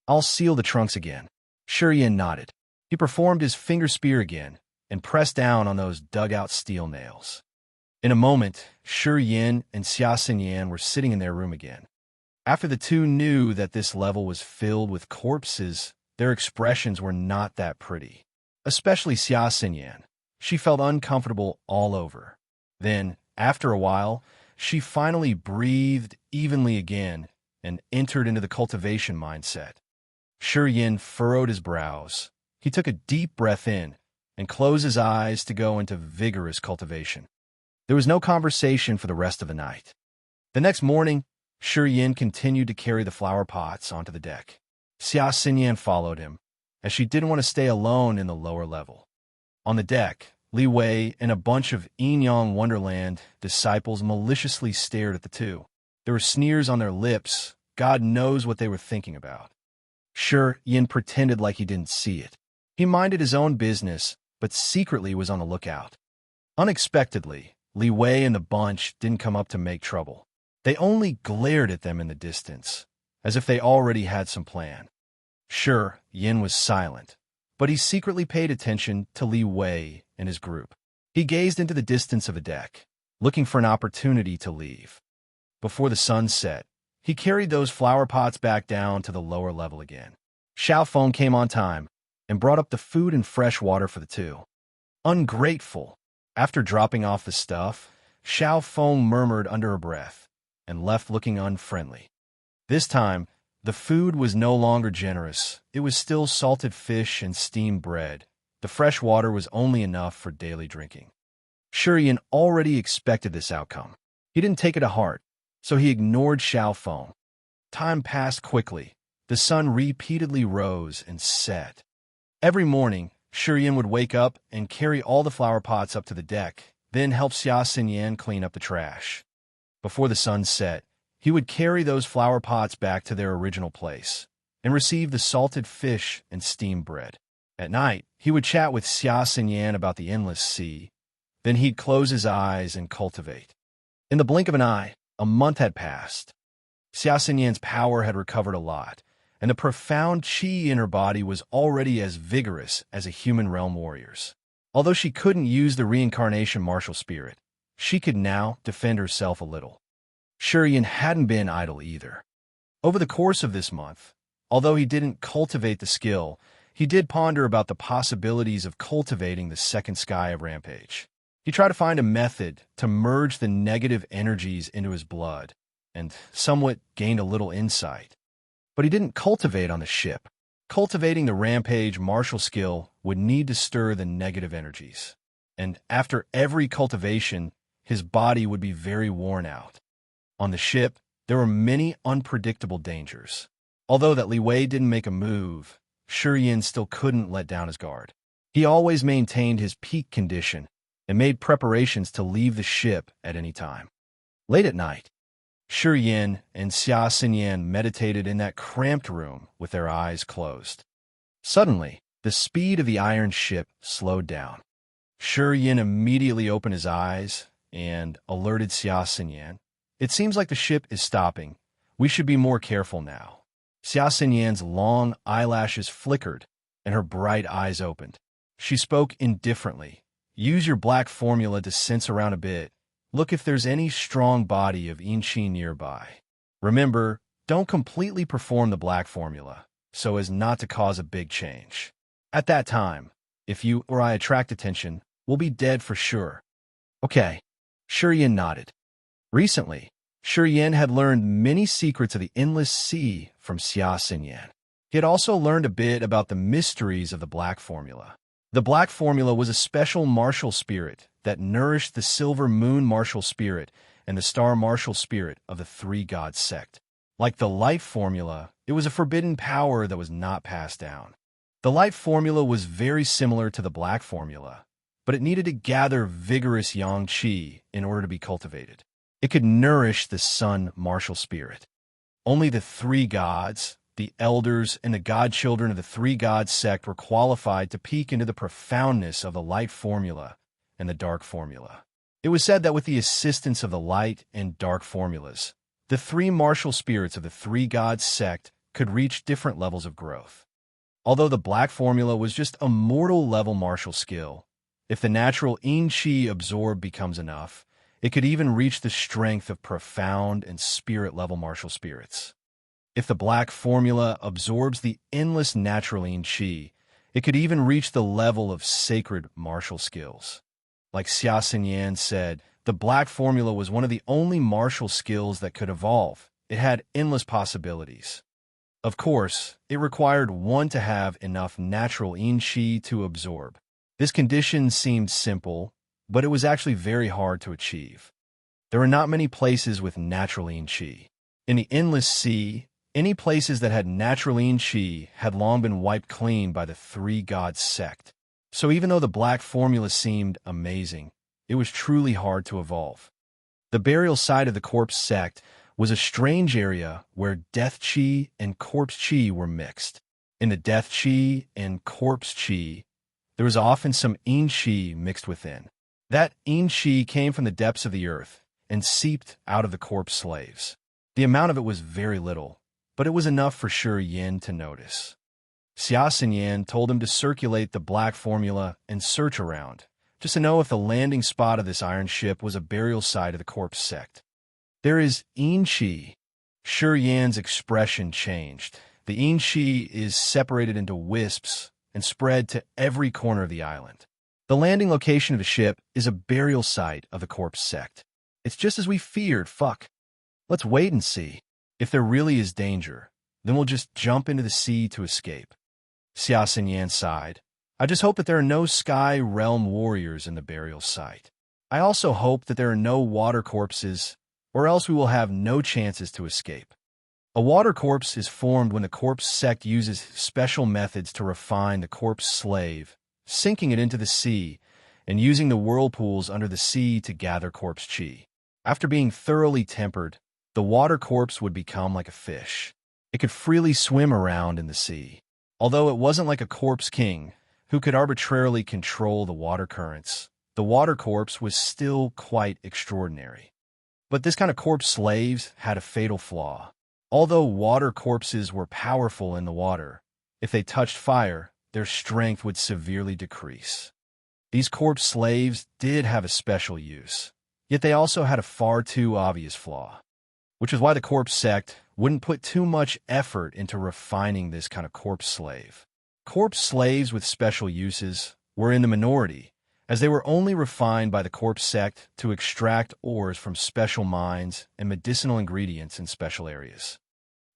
I'll seal the trunks again. Shi Yan nodded. He performed his finger spear again and pressed down on those dug-out steel nails. In a moment, Shi Yan and Xia Xinyan were sitting in their room again. After the two knew that this level was filled with corpses, their expressions were not that pretty. Especially Xia Xinyan. She felt uncomfortable all over. Then, after a while, she finally breathed evenly again and entered into the cultivation mindset. Shi Yin furrowed his brows. He took a deep breath in and closed his eyes to go into vigorous cultivation. There was no conversation for the rest of the night. The next morning, Shi Yin continued to carry the flower pots onto the deck. Xia Xinyan followed him, as she didn't want to stay alone in the lower level. On the deck, Li Wei and a bunch of Yin-Yang Wonderland disciples maliciously stared at the two. There were sneers on their lips. God knows what they were thinking about. Shi Yin pretended like he didn't see it. He minded his own business, but secretly was on the lookout. Unexpectedly, Li Wei and the bunch didn't come up to make trouble. They only glared at them in the distance, as if they already had some plan. Shi Yin was silent, but he secretly paid attention to Li Wei and his group. He gazed into the distance of the deck, looking for an opportunity to leave. Before the sun set, he carried those flower pots back down to the lower level again. Xiao Feng came on time and brought up the food and fresh water for the two. Ungrateful. After dropping off the stuff, Xiao Feng murmured under her breath and left looking unfriendly. This time, the food was no longer generous. It was still salted fish and steamed bread. The fresh water was only enough for daily drinking. Shi Yin already expected this outcome. He didn't take it to heart, so he ignored Xiao Feng. Time passed quickly. The sun repeatedly rose and set. Every morning, Shi Yin would wake up and carry all the flower pots up to the deck, then help Xia Xinyan clean up the trash. Before the sun set, he would carry those flower pots back to their original place and receive the salted fish and steamed bread. At night, he would chat with Xia Xinyan about the endless sea. Then he'd close his eyes and cultivate. In the blink of an eye, a month had passed. Xia Xinyan's power had recovered a lot, and the profound qi in her body was already as vigorous as a human realm warrior's. Although she couldn't use the reincarnation martial spirit, she could now defend herself a little. Shi Yin hadn't been idle either. Over the course of this month, although he didn't cultivate the skill, he did ponder about the possibilities of cultivating the second sky of Rampage. He tried to find a method to merge the negative energies into his blood, and somewhat gained a little insight. But he didn't cultivate on the ship. Cultivating the Rampage martial skill would need to stir the negative energies, and after every cultivation, his body would be very worn out. On the ship, there were many unpredictable dangers. Although that Li Wei didn't make a move, Shi Yin still couldn't let down his guard. He always maintained his peak condition and made preparations to leave the ship at any time. Late at night, Shi Yin and Xia Xinyan meditated in that cramped room with their eyes closed. Suddenly, the speed of the iron ship slowed down. Shi Yin immediately opened his eyes and alerted Xia Xinyan. "It seems like the ship is stopping. We should be more careful now." Xia Xinyan's long eyelashes flickered and her bright eyes opened. She spoke indifferently. "Use your black formula to sense around a bit. Look if there's any strong body of yin qi nearby. Remember, don't completely perform the black formula, so as not to cause a big change. At that time, if you or I attract attention, we'll be dead for sure." "Okay." Shi Yin nodded. Recently, Shi Yin had learned many secrets of the endless sea from Xia Xinyan. He had also learned a bit about the mysteries of the black formula. The black formula was a special martial spirit that nourished the silver moon martial spirit and the star martial spirit of the three gods sect. Like the light formula, it was a forbidden power that was not passed down. The light formula was very similar to the black formula, but it needed to gather vigorous yang qi in order to be cultivated. It could nourish the sun martial spirit. Only the three gods, the elders, and the godchildren of the three gods sect were qualified to peek into the profoundness of the light formula and the dark formula. It was said that with the assistance of the light and dark formulas, the three martial spirits of the three gods sect could reach different levels of growth. Although the black formula was just a mortal level martial skill, if the natural yin qi absorbed becomes enough, it could even reach the strength of profound and spirit-level martial spirits. If the black formula absorbs the endless natural yin qi, it could even reach the level of sacred martial skills. Like Xia Xinyan said, The black formula was one of the only martial skills that could evolve. It had endless possibilities. Of course, it required one to have enough natural in-chi to absorb. This condition seemed simple, but it was actually very hard to achieve. There were not many places with natural in-chi. In the endless sea, any places that had natural in-chi had long been wiped clean by the three-god sect. So even though the black formula seemed amazing, it was truly hard to evolve. The burial site of the corpse sect was a strange area where death chi and corpse chi were mixed. In the death chi and corpse chi, there was often some in chi mixed within. That in chi came from the depths of the earth and seeped out of the corpse slaves. The amount of it was very little, but it was enough for Shi Yin to notice. Xia Xinyan told him to circulate the black formula and search around, just to know if the landing spot of this iron ship was a burial site of the corpse sect. There is in chi. Shi Yan's expression changed. The in chi is separated into wisps and spread to every corner of the island. The landing location of the ship is a burial site of the corpse sect. It's just as we feared, fuck. Let's wait and see. If there really is danger, then we'll just jump into the sea to escape. Xia Xinyan sighed. I just hope that there are no sky realm warriors in the burial site. I also hope that there are no water corpses, or else we will have no chances to escape. A water corpse is formed when the corpse sect uses special methods to refine the corpse slave, sinking it into the sea, and using the whirlpools under the sea to gather corpse chi. After being thoroughly tempered, the water corpse would become like a fish. It could freely swim around in the sea. Although it wasn't like a corpse king, who could arbitrarily control the water currents, the water corpse was still quite extraordinary. But this kind of corpse slaves had a fatal flaw. Although water corpses were powerful in the water, if they touched fire, their strength would severely decrease. These corpse slaves did have a special use, yet they also had a far too obvious flaw, which is why the corpse sect wouldn't put too much effort into refining this kind of corpse slave. Corpse slaves with special uses were in the minority, as they were only refined by the corpse sect to extract ores from special mines and medicinal ingredients in special areas.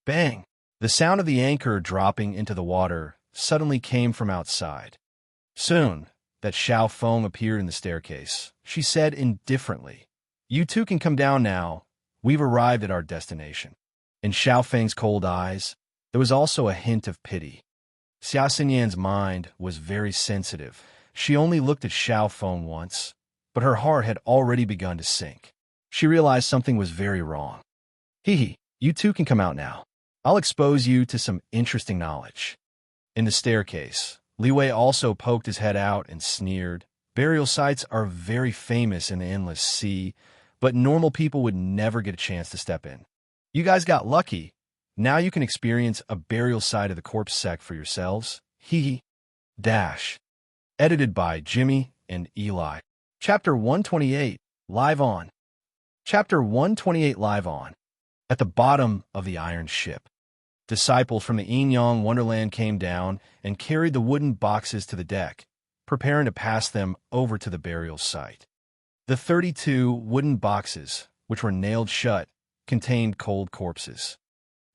Bang! The sound of the anchor dropping into the water suddenly came from outside. Soon, that Xiao Feng appeared in the staircase. She said indifferently, "You two can come down now. We've arrived at our destination." In Xiao Feng's cold eyes, there was also a hint of pity. Xia Xinyan's mind was very sensitive. She only looked at Xiao Feng once, but her heart had already begun to sink. She realized something was very wrong. "Hee, you two can come out now. I'll expose you to some interesting knowledge." In the staircase, Li Wei also poked his head out and sneered. Burial sites are very famous in the endless sea, but normal people would never get a chance to step in. You guys got lucky. Now you can experience a burial site of the corpse sect for yourselves. Hee. Dash. Edited by Jimmy and Eli. Chapter 128, Live On. Chapter 128, Live On. At the bottom of the iron ship, disciples from the Yin-Yang Wonderland came down and carried the wooden boxes to the deck, preparing to pass them over to the burial site. The 32 wooden boxes, which were nailed shut, contained cold corpses.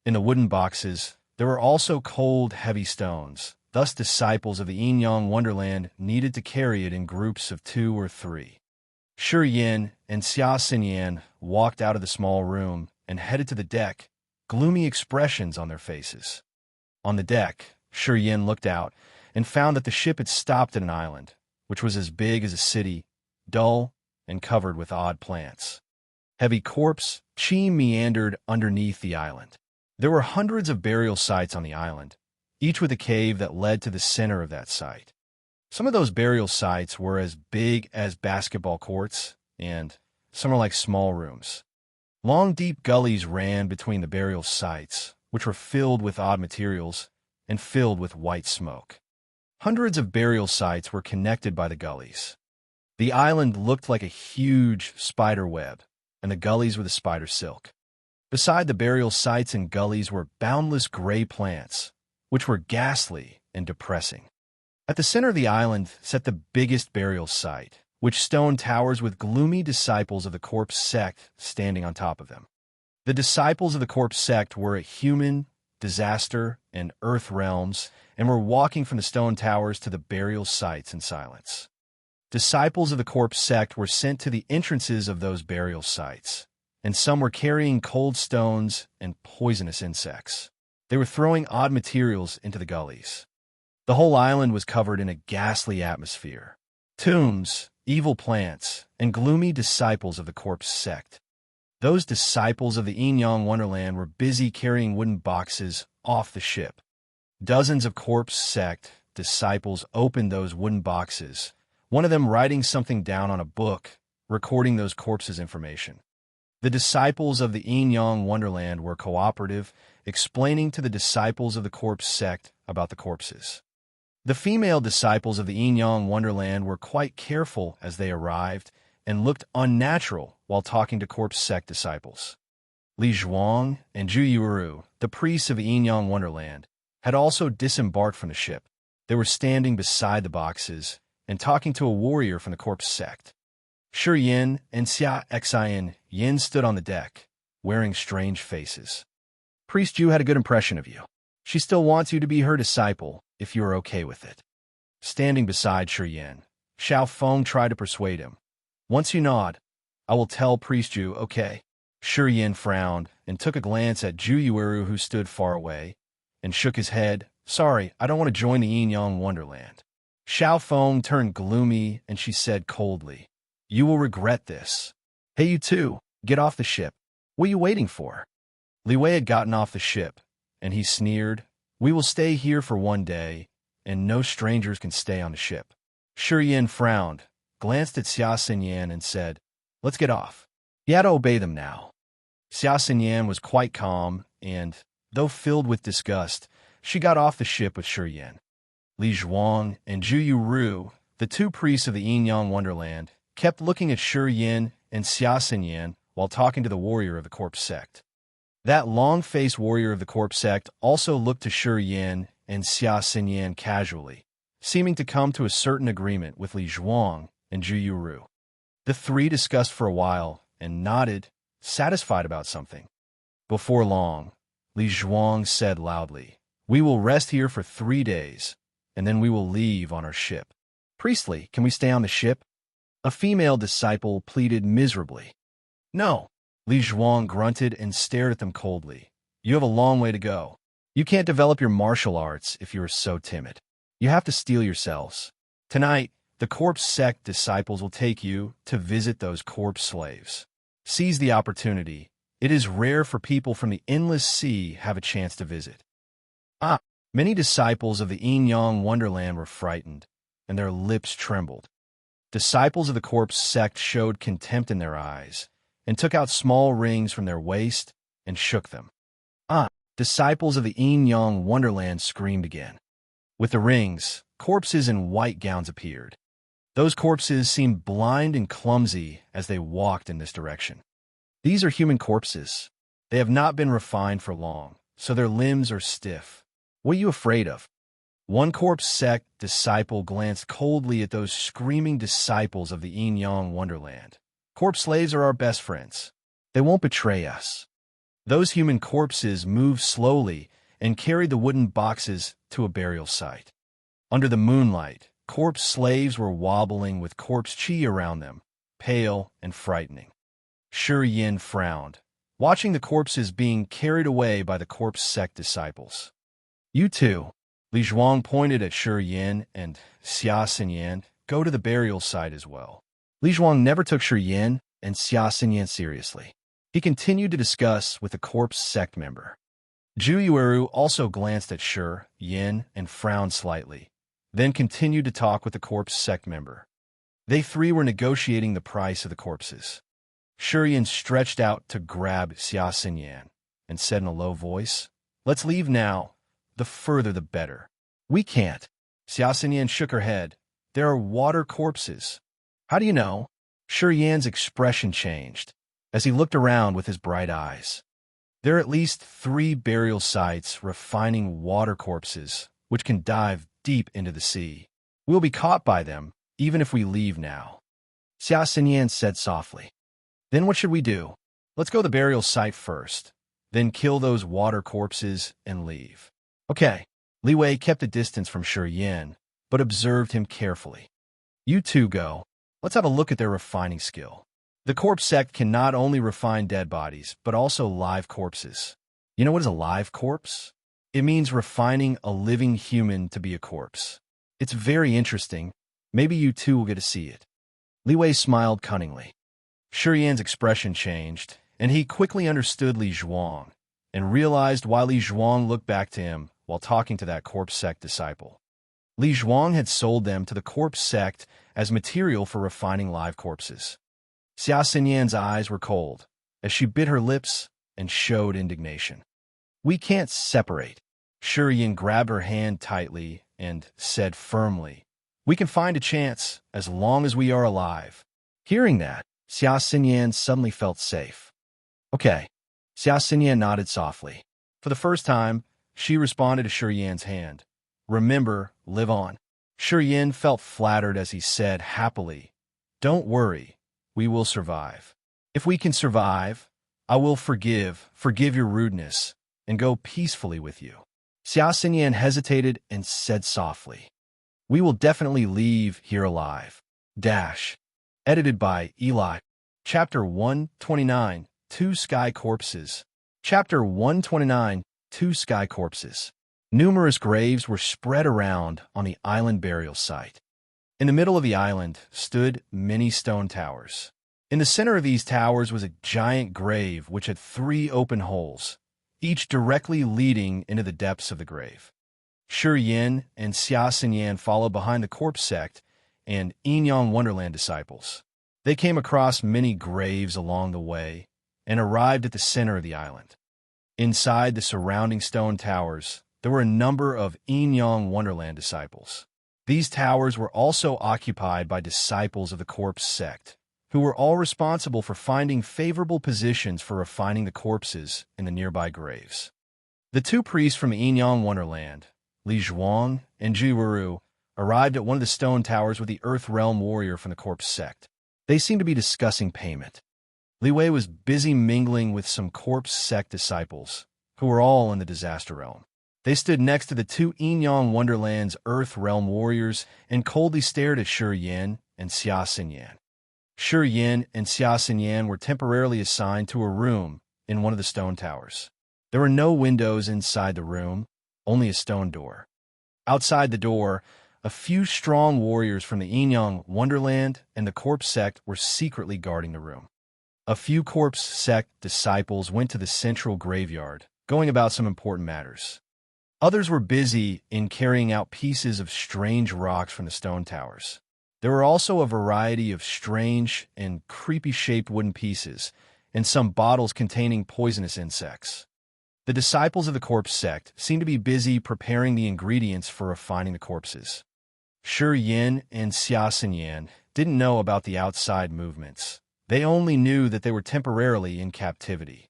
In the wooden boxes, there were also cold, heavy stones. Thus, disciples of the Yin-Yang Wonderland needed to carry it in groups of 2 or 3. Shi Yin and Xia Xinyan walked out of the small room and headed to the deck, gloomy expressions on their faces. On the deck, Shi Yin looked out and found that the ship had stopped at an island, which was as big as a city, dull, and covered with odd plants. Heavy corpse chi meandered underneath the island. There were hundreds of burial sites on the island, each with a cave that led to the center of that site. Some of those burial sites were as big as basketball courts, and some are like small rooms. Long, deep gullies ran between the burial sites, which were filled with odd materials and filled with white smoke. Hundreds of burial sites were connected by the gullies. The island looked like a huge spider web, and the gullies were the spider silk. Beside the burial sites and gullies were boundless gray plants, which were ghastly and depressing. At the center of the island sat the biggest burial site, which stone towers with gloomy disciples of the corpse sect standing on top of them. The disciples of the corpse sect were at human, disaster, and earth realms, and were walking from the stone towers to the burial sites in silence. Disciples of the corpse sect were sent to the entrances of those burial sites, and some were carrying cold stones and poisonous insects. They were throwing odd materials into the gullies. The whole island was covered in a ghastly atmosphere. Tombs, evil plants, and gloomy disciples of the corpse sect. Those disciples of the Yin-Yang Wonderland were busy carrying wooden boxes off the ship. Dozens of corpse sect disciples opened those wooden boxes, one of them writing something down on a book, recording those corpses' information. The disciples of the Yin-Yang Wonderland were cooperative, explaining to the disciples of the corpse sect about the corpses. The female disciples of the Yin-Yang Wonderland were quite careful as they arrived and looked unnatural while talking to corpse sect disciples. Li Zhuang and Zhu Yuuru, the priests of the Yin-Yang Wonderland, had also disembarked from the ship. They were standing beside the boxes and talking to a warrior from the corpse sect. Shi Yin and Xia Xian Yin stood on the deck, wearing strange faces. Priest Zhu had a good impression of you. She still wants you to be her disciple, if you are okay with it. Standing beside Shi Yin, Xiao Feng tried to persuade him. Once you nod, I will tell Priest Zhu, okay. Shi Yin frowned and took a glance at Zhu Yuuru, who stood far away, and shook his head. Sorry, I don't want to join the Yin-Yang Wonderland. Xiao Feng turned gloomy and she said coldly, you will regret this. Hey, you two, get off the ship. What are you waiting for? Li Wei had gotten off the ship, and he sneered, we will stay here for one day, and no strangers can stay on the ship. Shi Yin frowned, glanced at Xia Xinyan and said, let's get off. You had to obey them now. Xia Xinyan was quite calm, and, though filled with disgust, she got off the ship with Shi Yin. Li Zhuang and Zhu Yuuru, the two priests of the Yin-Yang Wonderland, kept looking at Shi Yin and Xia Xinyan while talking to the warrior of the corpse sect. That long-faced warrior of the corpse sect also looked to Shi Yin and Xia Xinyan casually, seeming to come to a certain agreement with Li Zhuang and Zhu Yuuru. The three discussed for a while and nodded, satisfied about something. Before long, Li Zhuang said loudly, we will rest here for 3 days, and then we will leave on our ship. Priestly, can we stay on the ship? A female disciple pleaded miserably. No. Li Zhuang grunted and stared at them coldly. You have a long way to go. You can't develop your martial arts if you are so timid. You have to steel yourselves. Tonight, the corpse sect disciples will take you to visit those corpse slaves. Seize the opportunity. It is rare for people from the endless sea have a chance to visit. Many disciples of the Yin-Yang Wonderland were frightened, and their lips trembled. Disciples of the corpse sect showed contempt in their eyes, and took out small rings from their waist and shook them. Disciples of the Yin-Yang Wonderland screamed again. With the rings, corpses in white gowns appeared. Those corpses seemed blind and clumsy as they walked in this direction. These are human corpses. They have not been refined for long, so their limbs are stiff. What are you afraid of? One corpse sect disciple glanced coldly at those screaming disciples of the Yin-Yang Wonderland. Corpse slaves are our best friends. They won't betray us. Those human corpses moved slowly and carried the wooden boxes to a burial site. Under the moonlight, corpse slaves were wobbling with corpse chi around them, pale and frightening. Shi Yin frowned, watching the corpses being carried away by the corpse sect disciples. You two, Li Zhuang pointed at Shi Yin and Xia Xinyan, go to the burial site as well. Li Zhuang never took Shi Yin and Xia Xinyan seriously. He continued to discuss with the corpse sect member. Zhu Yuuru also glanced at Shi Yin and frowned slightly, then continued to talk with the corpse sect member. They three were negotiating the price of the corpses. Shi Yin stretched out to grab Xia Xinyan and said in a low voice, let's leave now. The further the better. We can't. Xia Xinyan shook her head. There are water corpses. How do you know? Shi Yan's expression changed as he looked around with his bright eyes. There are at least 3 burial sites refining water corpses, which can dive deep into the sea. We'll be caught by them, even if we leave now. Xia Xinyan said softly. Then what should we do? Let's go to the burial site first, then kill those water corpses and leave. Okay. Li Wei kept a distance from Shi Yin, but observed him carefully. You two go. Let's have a look at their refining skill. The corpse sect can not only refine dead bodies, but also live corpses. You know what is a live corpse? It means refining a living human to be a corpse. It's very interesting. Maybe you two will get to see it. Li Wei smiled cunningly. Shi Yan's expression changed, and he quickly understood Li Zhuang, and realized why Li Zhuang looked back to him while talking to that corpse sect disciple. Li Zhuang had sold them to the corpse sect as material for refining live corpses. Xia Xinyan's eyes were cold, as she bit her lips and showed indignation. We can't separate. Shi Yan grabbed her hand tightly and said firmly, We can find a chance as long as we are alive. Hearing that, Xia Xinyan suddenly felt safe. Okay. Xia Xinyan nodded softly. For the first time, she responded to Shi Yan's hand. Remember, live on. Shi Yan felt flattered as he said happily, Don't worry. We will survive. If we can survive, I will forgive your rudeness, and go peacefully with you. Xia Xinyan hesitated and said softly, We will definitely leave here alive. Dash. Edited by Eli. Chapter 129, Two Sky Corpses. Chapter 129, Two Sky Corpses. Numerous graves were spread around on the island burial site. In the middle of the island stood many stone towers. In the center of these towers was a giant grave which had 3 open holes, each directly leading into the depths of the grave. Shi Yin and Xia Xinyan followed behind the corpse sect and Enyang Wonderland disciples. They came across many graves along the way and arrived at the center of the island. Inside the surrounding stone towers, there were a number of Enyang Wonderland disciples. These towers were also occupied by disciples of the corpse sect, who were all responsible for finding favorable positions for refining the corpses in the nearby graves. The 2 priests from Enyang Wonderland, Li Zhuang and Ji Wu, arrived at one of the stone towers with the Earth Realm warrior from the corpse sect. They seemed to be discussing payment. Li Wei was busy mingling with some corpse sect disciples, who were all in the disaster realm. They stood next to the 2 Enyang Wonderland's Earth Realm warriors and coldly stared at Shi Yin and Xia Xinyan. Shi Yin and Xia Xinyan were temporarily assigned to a room in one of the stone towers. There were no windows inside the room, only a stone door. Outside the door, a few strong warriors from the Enyang Wonderland and the corpse sect were secretly guarding the room. A few corpse sect disciples went to the central graveyard, going about some important matters. Others were busy in carrying out pieces of strange rocks from the stone towers. There were also a variety of strange and creepy-shaped wooden pieces, and some bottles containing poisonous insects. The disciples of the corpse sect seemed to be busy preparing the ingredients for refining the corpses. Shi Yin and Xia Xinyan didn't know about the outside movements. They only knew that they were temporarily in captivity.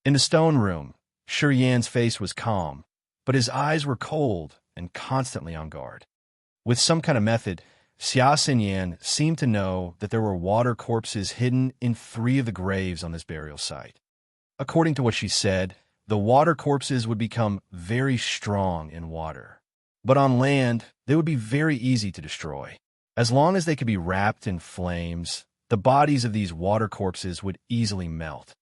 In the stone room, Shi Yan's face was calm, but his eyes were cold and constantly on guard. With some kind of method, Xia Xinyan seemed to know that there were water corpses hidden in 3 of the graves on this burial site. According to what she said, the water corpses would become very strong in water. But on land, they would be very easy to destroy. As long as they could be wrapped in flames, the bodies of these water corpses would easily melt.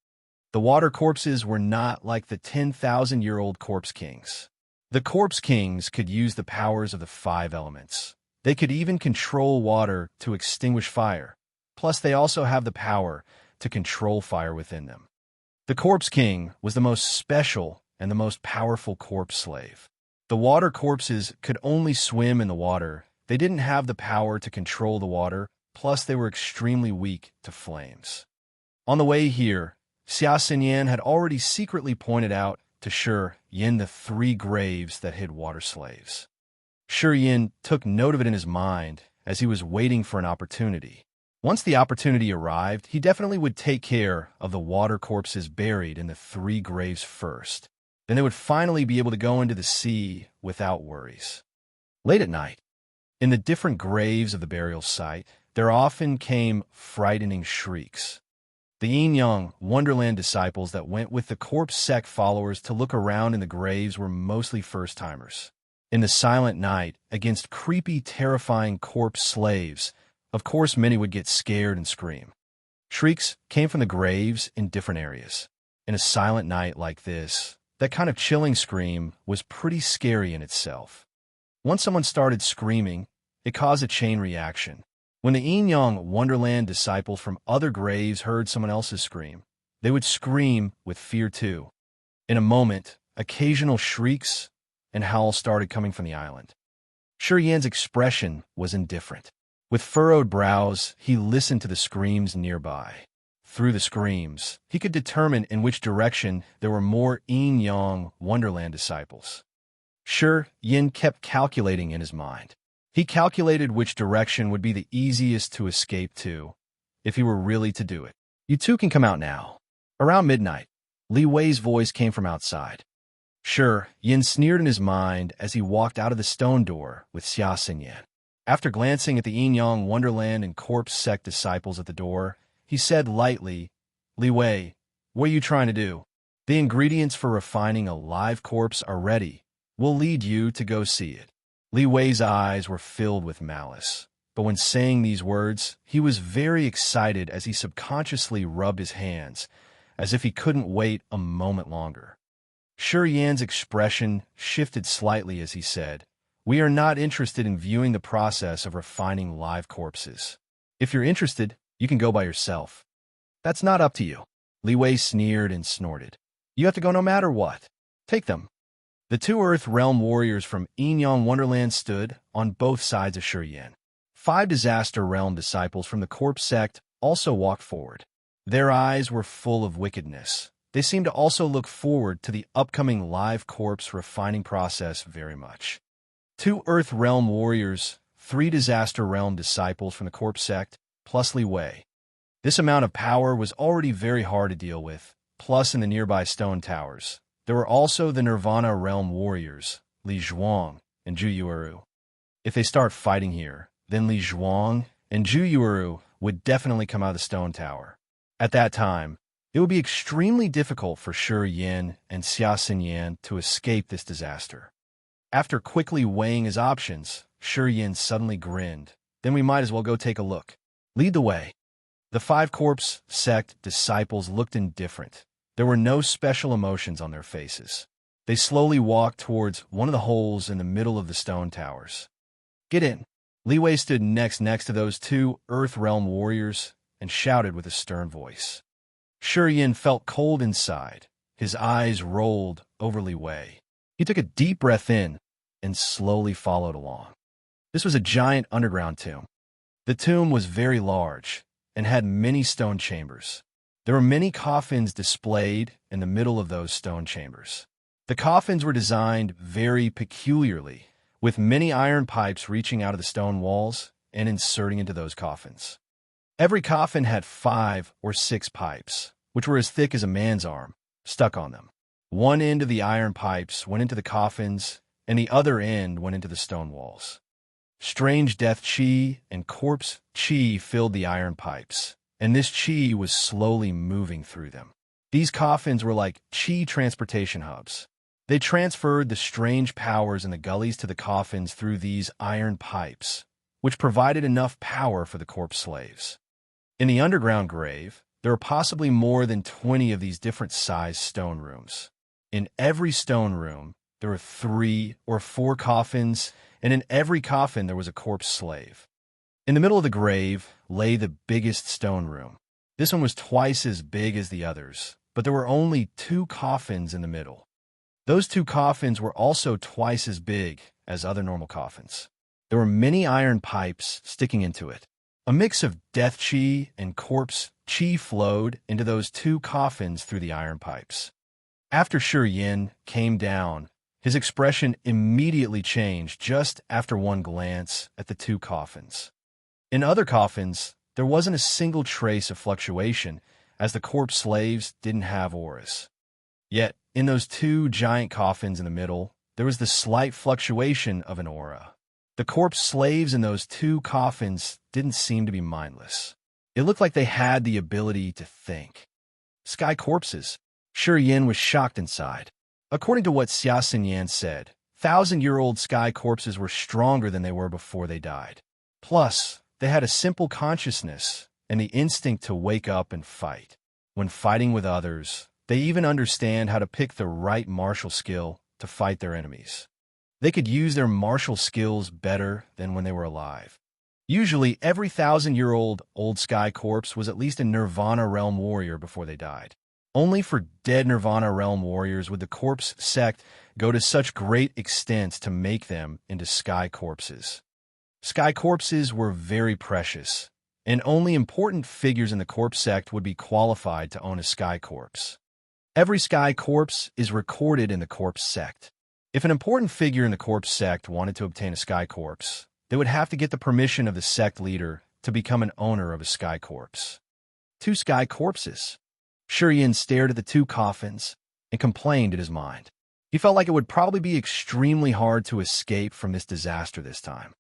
The water corpses were not like the 10,000-year-old corpse kings. The corpse kings could use the powers of the 5 elements. They could even control water to extinguish fire. Plus, they also have the power to control fire within them. The corpse king was the most special and the most powerful corpse slave. The water corpses could only swim in the water. They didn't have the power to control the water, plus they were extremely weak to flames. On the way here, Xia Xinyan had already secretly pointed out to Shi Yin the 3 graves that hid water slaves. Shi Yin took note of it in his mind as he was waiting for an opportunity. Once the opportunity arrived, he definitely would take care of the water corpses buried in the 3 graves first. Then they would finally be able to go into the sea without worries. Late at night, in the different graves of the burial site, there often came frightening shrieks. The Yin-Yang Wonderland disciples that went with the corpse sect followers to look around in the graves were mostly first-timers. In the silent night, against creepy, terrifying corpse slaves, of course many would get scared and scream. Shrieks came from the graves in different areas. In a silent night like this, that kind of chilling scream was pretty scary in itself. Once someone started screaming, it caused a chain reaction. When the Yin-Yang Wonderland disciples from other graves heard someone else's scream, they would scream with fear too. In a moment, occasional shrieks and howls started coming from the island. Shi Yan's expression was indifferent. With furrowed brows, he listened to the screams nearby. Through the screams, he could determine in which direction there were more Yin-Yang Wonderland disciples. Shi Yan kept calculating in his mind. He calculated which direction would be the easiest to escape to, if he were really to do it. "You two can come out now." Around midnight, Li Wei's voice came from outside. Shi Yan sneered in his mind as he walked out of the stone door with Xia Xinyan. After glancing at the Yin-Yang Wonderland and corpse sect disciples at the door, he said lightly, "Li Wei, what are you trying to do? The ingredients for refining a live corpse are ready. We'll lead you to go see it." Li Wei's eyes were filled with malice, but when saying these words, he was very excited as he subconsciously rubbed his hands, as if he couldn't wait a moment longer. Shi Yan's expression shifted slightly as he said, "We are not interested in viewing the process of refining live corpses. If you're interested, you can go by yourself." "That's not up to you." Li Wei sneered and snorted. "You have to go no matter what. Take them." The two Earth Realm warriors from Yin-Yang Wonderland stood on both sides of Shi Yan. 5 Disaster Realm disciples from the corpse sect also walked forward. Their eyes were full of wickedness. They seemed to also look forward to the upcoming live corpse refining process very much. 2 Earth Realm warriors, 3 Disaster Realm disciples from the corpse sect, plus Li Wei. This amount of power was already very hard to deal with, plus in the nearby stone towers. There were also the Nirvana Realm warriors, Li Zhuang and Zhu Yueru. If they start fighting here, then Li Zhuang and Zhu Yueru would definitely come out of the stone tower. At that time, it would be extremely difficult for Shi Yan and Xia Xinyan to escape this disaster. After quickly weighing his options, Shi Yan suddenly grinned. "Then we might as well go take a look. Lead the way." The 5 corpse sect disciples looked indifferent. There were no special emotions on their faces. They slowly walked towards one of the holes in the middle of the stone towers. "Get in." Li Wei stood next to those 2 Earth Realm warriors and shouted with a stern voice. Shi Yan felt cold inside. His eyes rolled over Li Wei. He took a deep breath in and slowly followed along. This was a giant underground tomb. The tomb was very large and had many stone chambers. There were many coffins displayed in the middle of those stone chambers. The coffins were designed very peculiarly, with many iron pipes reaching out of the stone walls and inserting into those coffins. Every coffin had 5 or 6 pipes, which were as thick as a man's arm, stuck on them. One end of the iron pipes went into the coffins, and the other end went into the stone walls. Strange death chi and corpse chi filled the iron pipes, and this chi was slowly moving through them. These coffins were like chi transportation hubs. They transferred the strange powers in the gullies to the coffins through these iron pipes, which provided enough power for the corpse slaves. In the underground grave, there were possibly more than 20 of these different sized stone rooms. In every stone room, there were 3 or 4 coffins, and in every coffin there was a corpse slave. In the middle of the grave lay the biggest stone room. This one was twice as big as the others, but there were only 2 coffins in the middle. Those 2 coffins were also twice as big as other normal coffins. There were many iron pipes sticking into it. A mix of death chi and corpse chi flowed into those 2 coffins through the iron pipes. After Shi Yan came down, his expression immediately changed just after one glance at the 2 coffins. In other coffins, there wasn't a single trace of fluctuation, as the corpse slaves didn't have auras. Yet, in those 2 giant coffins in the middle, there was the slight fluctuation of an aura. The corpse slaves in those 2 coffins didn't seem to be mindless. It looked like they had the ability to think. Sky corpses. Shi Yin was shocked inside. According to what Xia Xinyan said, 1,000-year-old sky corpses were stronger than they were before they died. Plus, they had a simple consciousness and the instinct to wake up and fight. When fighting with others, they even understand how to pick the right martial skill to fight their enemies. They could use their martial skills better than when they were alive. Usually, every 1,000-year-old old sky corpse was at least a Nirvana realm warrior before they died. Only for dead Nirvana realm warriors would the corpse sect go to such great extents to make them into sky corpses. Sky corpses were very precious, and only important figures in the corpse sect would be qualified to own a sky corpse. Every sky corpse is recorded in the corpse sect. If an important figure in the corpse sect wanted to obtain a sky corpse, they would have to get the permission of the sect leader to become an owner of a sky corpse. 2 sky corpses. Shi Yin stared at the 2 coffins and complained in his mind. He felt like it would probably be extremely hard to escape from this disaster this time.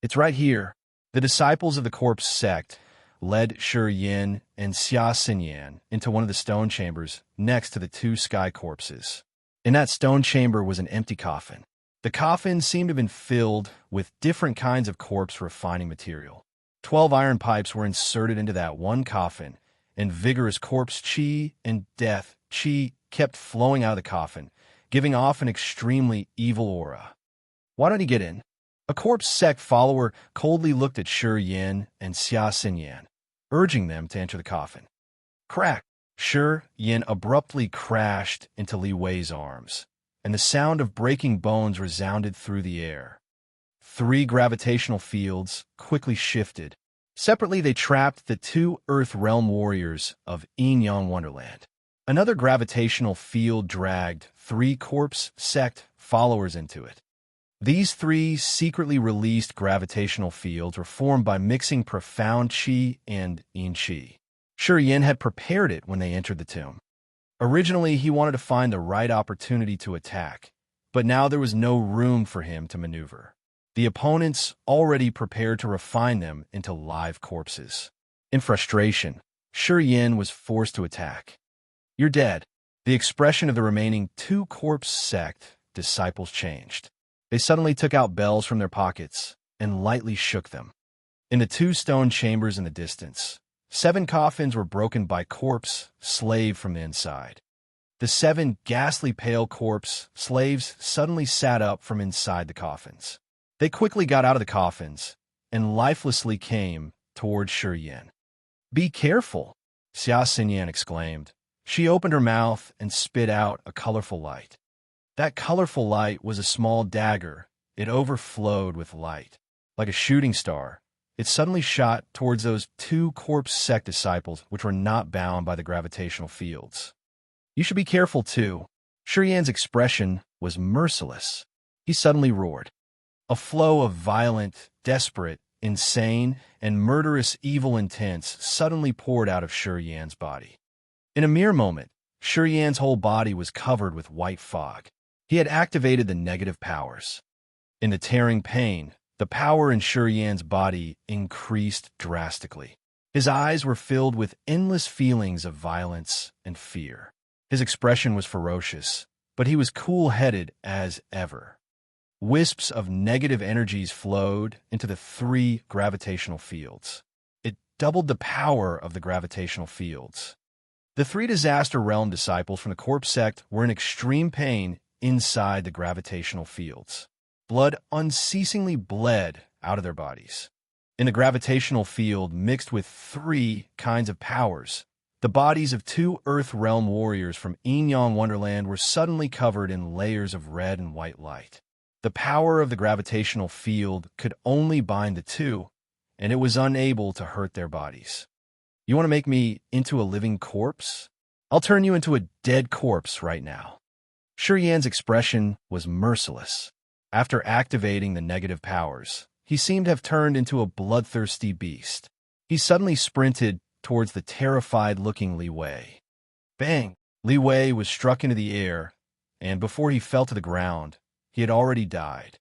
It's right here. The disciples of the corpse sect led Shi Yin and Xia Xinyan into one of the stone chambers next to the 2 sky corpses. In that stone chamber was an empty coffin. The coffin seemed to have been filled with different kinds of corpse refining material. 12 iron pipes were inserted into that one coffin, and vigorous corpse chi and death chi kept flowing out of the coffin, giving off an extremely evil aura. Why don't he get in? A corpse sect follower coldly looked at Shi Yin and Xia Xinyan, urging them to enter the coffin. Crack! Shi Yin abruptly crashed into Li Wei's arms, and the sound of breaking bones resounded through the air. 3 gravitational fields quickly shifted. Separately, they trapped the 2 Earth Realm warriors of Yin Yang Wonderland. Another gravitational field dragged 3 corpse sect followers into it. These 3 secretly released gravitational fields were formed by mixing profound qi and yin qi. Shi Yin had prepared it when they entered the tomb. Originally, he wanted to find the right opportunity to attack, but now there was no room for him to maneuver. The opponents already prepared to refine them into live corpses. In frustration, Shi Yin was forced to attack. You're dead. The expression of the remaining 2 corpse sect disciples changed. They suddenly took out bells from their pockets and lightly shook them. In the 2 stone chambers in the distance, 7 coffins were broken by corpse slave from the inside. The 7 ghastly pale corpse slaves suddenly sat up from inside the coffins. They quickly got out of the coffins and lifelessly came towards Shi Yin. Be careful, Xia Xinyan exclaimed. She opened her mouth and spit out a colorful light. That colorful light was a small dagger. It overflowed with light. Like a shooting star, it suddenly shot towards those 2 corpse sect disciples which were not bound by the gravitational fields. You should be careful, too. Shi Yin's expression was merciless. He suddenly roared. A flow of violent, desperate, insane, and murderous evil intents suddenly poured out of Shi Yin's body. In a mere moment, Shi Yin's whole body was covered with white fog. He had activated the negative powers. In the tearing pain, the power in Shi Yin's body increased drastically. His eyes were filled with endless feelings of violence and fear. His expression was ferocious, but he was cool-headed as ever. Wisps of negative energies flowed into the 3 gravitational fields. It doubled the power of the gravitational fields. The 3 disaster realm disciples from the corpse sect were in extreme pain inside the gravitational fields. Blood unceasingly bled out of their bodies. In the gravitational field mixed with 3 kinds of powers, the bodies of 2 Earth Realm warriors from Yin Yang Wonderland were suddenly covered in layers of red and white light. The power of the gravitational field could only bind the 2, and it was unable to hurt their bodies. You want to make me into a living corpse? I'll turn you into a dead corpse right now. Shi Yin's expression was merciless. After activating the negative powers, he seemed to have turned into a bloodthirsty beast. He suddenly sprinted towards the terrified-looking Li Wei. Bang! Li Wei was struck into the air, and before he fell to the ground, he had already died.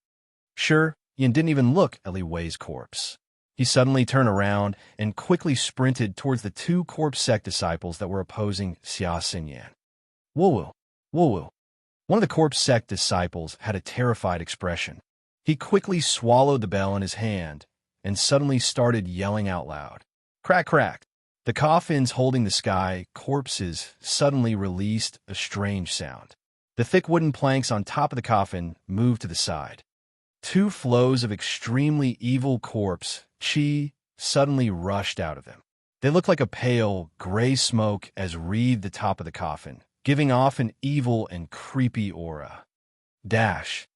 Shi Yin didn't even look at Li Wei's corpse. He suddenly turned around and quickly sprinted towards the two corpse sect disciples that were opposing Xia Xinyan. Wu Wu. One of the corpse sect disciples had a terrified expression. He quickly swallowed the bell in his hand and suddenly started yelling out loud. Crack, crack. The coffins holding the sky corpses suddenly released a strange sound. The thick wooden planks on top of the coffin moved to the side. Two flows of extremely evil corpse qi suddenly rushed out of them. They looked like a pale, gray smoke as wreathed the top of the coffin, giving off an evil and creepy aura. Dash.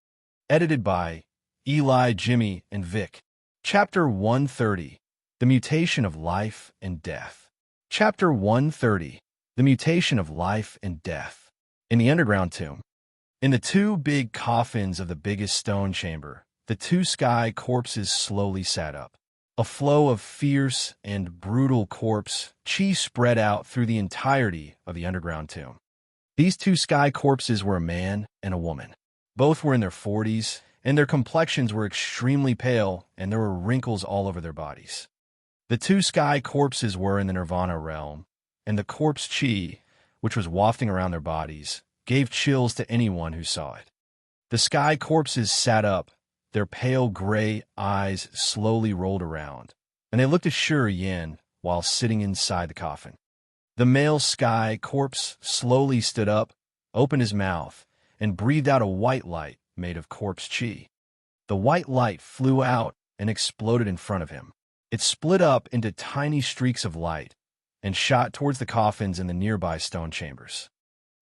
Edited by Eli, Jimmy, and Vic. Chapter 130. The Mutation of Life and Death. Chapter 130. The Mutation of Life and Death. In the underground tomb. In the two big coffins of the biggest stone chamber, the two sky corpses slowly sat up. A flow of fierce and brutal corpse qi spread out through the entirety of the underground tomb. These two sky corpses were a man and a woman. Both were in their 40s, and their complexions were extremely pale, and there were wrinkles all over their bodies. The two sky corpses were in the nirvana realm, and the corpse qi, which was wafting around their bodies, gave chills to anyone who saw it. The sky corpses sat up, their pale gray eyes slowly rolled around, and they looked at Shi Yin while sitting inside the coffin. The male sky corpse slowly stood up, opened his mouth, and breathed out a white light made of corpse qi. The white light flew out and exploded in front of him. It split up into tiny streaks of light and shot towards the coffins in the nearby stone chambers.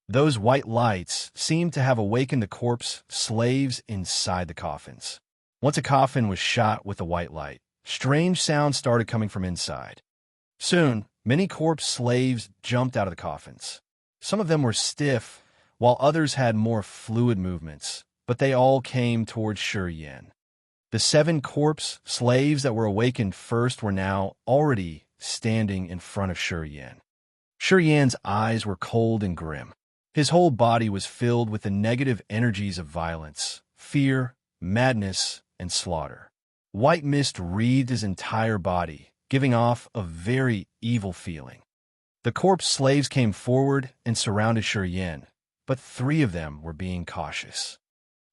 Those white lights seemed to have awakened the corpse slaves inside the coffins. Once a coffin was shot with the white light, strange sounds started coming from inside. Soon, many corpse slaves jumped out of the coffins. Some of them were stiff, while others had more fluid movements, but they all came towards Shi Yin. The 7 corpse slaves that were awakened first were now already standing in front of Shi Yin. Shi Yin's eyes were cold and grim. His whole body was filled with the negative energies of violence, fear, madness, and slaughter. White mist wreathed his entire body, giving off a very evil feeling. The corpse slaves came forward and surrounded Shi Yin, but 3 of them were being cautious.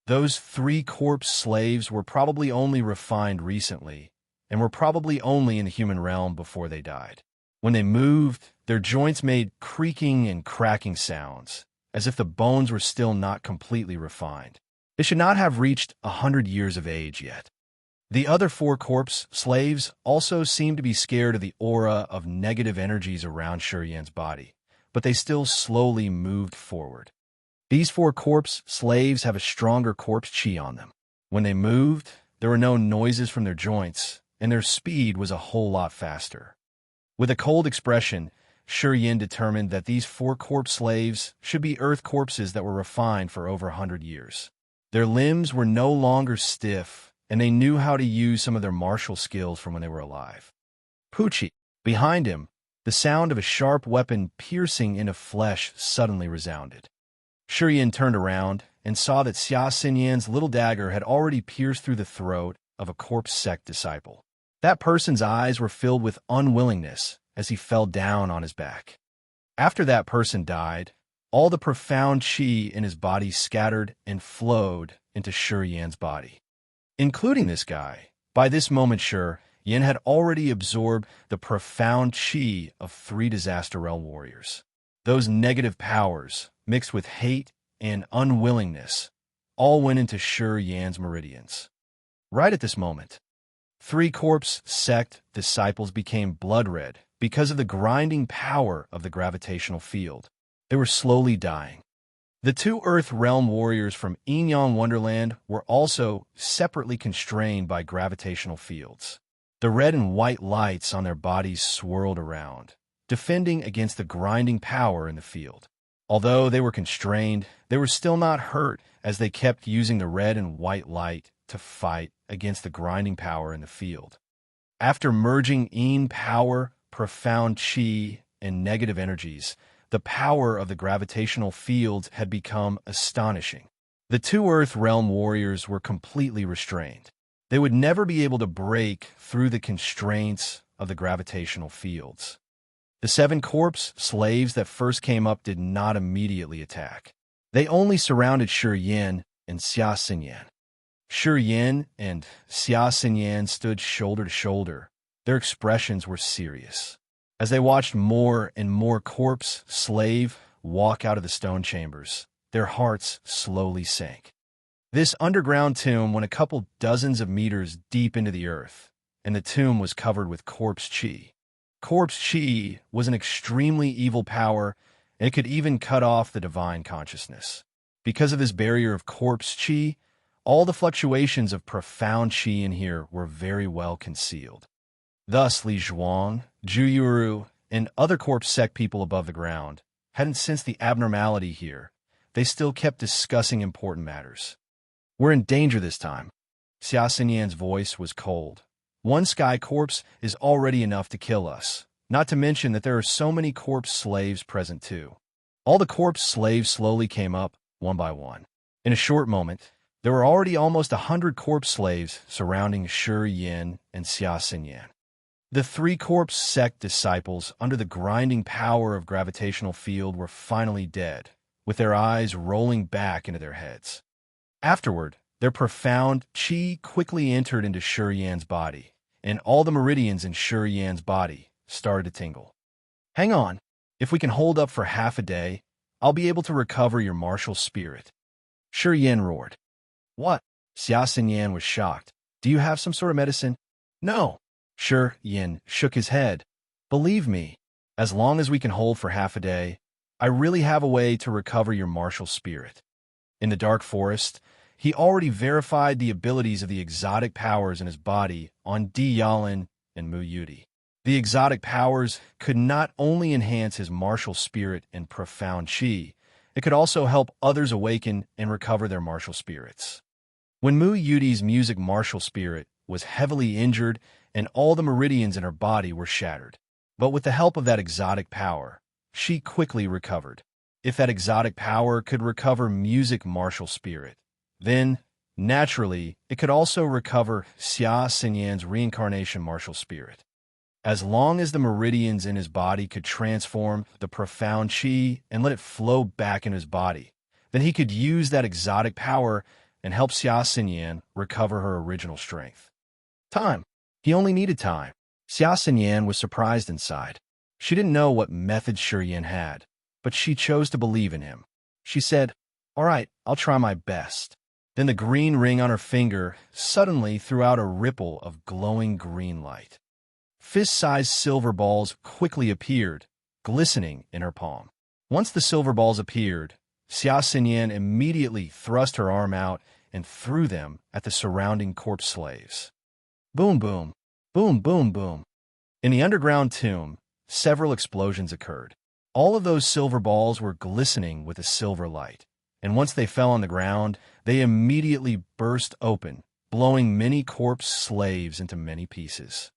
Those 3 corpse slaves were probably only refined recently, and were probably only in the human realm before they died. When they moved, their joints made creaking and cracking sounds, as if the bones were still not completely refined. They should not have reached 100 years of age yet. The other 4 corpse slaves also seemed to be scared of the aura of negative energies around Shi Yin's body, but they still slowly moved forward. These 4 corpse slaves have a stronger corpse qi on them. When they moved, there were no noises from their joints, and their speed was a whole lot faster. With a cold expression, Shi Yin determined that these 4 corpse slaves should be earth corpses that were refined for over 100 years. Their limbs were no longer stiff, and they knew how to use some of their martial skills from when they were alive. Pucci. Behind him, the sound of a sharp weapon piercing into flesh suddenly resounded. Shi Yin turned around and saw that Xia Xinyan's little dagger had already pierced through the throat of a corpse sect disciple. That person's eyes were filled with unwillingness as he fell down on his back. After that person died, all the profound qi in his body scattered and flowed into Shi Yin's body. Including this guy, by this moment Shi Yin had already absorbed the profound qi of 3 disaster realm warriors. Those negative powers, mixed with hate and unwillingness, all went into Shi Yin's meridians. Right at this moment, 3 corpse sect disciples became blood red because of the grinding power of the gravitational field. They were slowly dying. The 2 Earth Realm warriors from Yin Wonderland were also separately constrained by gravitational fields. The red and white lights on their bodies swirled around, defending against the grinding power in the field. Although they were constrained, they were still not hurt as they kept using the red and white light to fight against the grinding power in the field. After merging Yin power, profound qi, and negative energies, the power of the gravitational field had become astonishing. The 2 Earth Realm warriors were completely restrained. They would never be able to break through the constraints of the gravitational fields. The 7 corpse slaves that first came up did not immediately attack. They only surrounded Shi Yin and Xia Xinyan. Shi Yin and Xia Xinyan stood shoulder to shoulder. Their expressions were serious. As they watched more and more corpse slave walk out of the stone chambers, their hearts slowly sank. This underground tomb went a couple dozens of meters deep into the earth, and the tomb was covered with corpse chi. Corpse chi was an extremely evil power, and it could even cut off the divine consciousness. Because of this barrier of corpse chi, all the fluctuations of profound chi in here were very well concealed. Thus, Li Zhuang, Zhu Yuru, and other corpse sect people above the ground hadn't sensed the abnormality here. They still kept discussing important matters. We're in danger this time. Xia Xinyan's voice was cold. One sky corpse is already enough to kill us, not to mention that there are so many corpse slaves present too. All the corpse slaves slowly came up, one by one. In a short moment, there were already almost 100 corpse slaves surrounding Shi Yin and Xia Xinyan. The 3 corpse sect disciples, under the grinding power of gravitational field, were finally dead, with their eyes rolling back into their heads. Afterward, their profound chi quickly entered into Shi Yan's body, and all the meridians in Shi Yan's body started to tingle. Hang on. If we can hold up for half a day, I'll be able to recover your martial spirit. Shi Yan roared. What? Xia Xinyan was shocked. Do you have some sort of medicine? No. Shi Yan shook his head. Believe me, as long as we can hold for half a day, I really have a way to recover your martial spirit. In the dark forest, he already verified the abilities of the exotic powers in his body on Di Yalin and Mu Yudi. The exotic powers could not only enhance his martial spirit and profound chi, it could also help others awaken and recover their martial spirits. When Mu Yudi's music martial spirit was heavily injured and all the meridians in her body were shattered, but with the help of that exotic power, she quickly recovered. If that exotic power could recover music martial spirit, then, naturally, it could also recover Xia Xinyan's reincarnation martial spirit. As long as the meridians in his body could transform the profound chi and let it flow back in his body, then he could use that exotic power and help Xia Xinyan recover her original strength. Time. He only needed time. Xia Xinyan was surprised inside. She didn't know what methods Shi Yan had, but she chose to believe in him. She said, "All right, I'll try my best." Then the green ring on her finger suddenly threw out a ripple of glowing green light. Fist-sized silver balls quickly appeared, glistening in her palm. Once the silver balls appeared, Xia Xinyan immediately thrust her arm out and threw them at the surrounding corpse slaves. Boom, boom, boom, boom, boom. In the underground tomb, several explosions occurred. All of those silver balls were glistening with a silver light, and once they fell on the ground, they immediately burst open, blowing many corpse slaves into many pieces.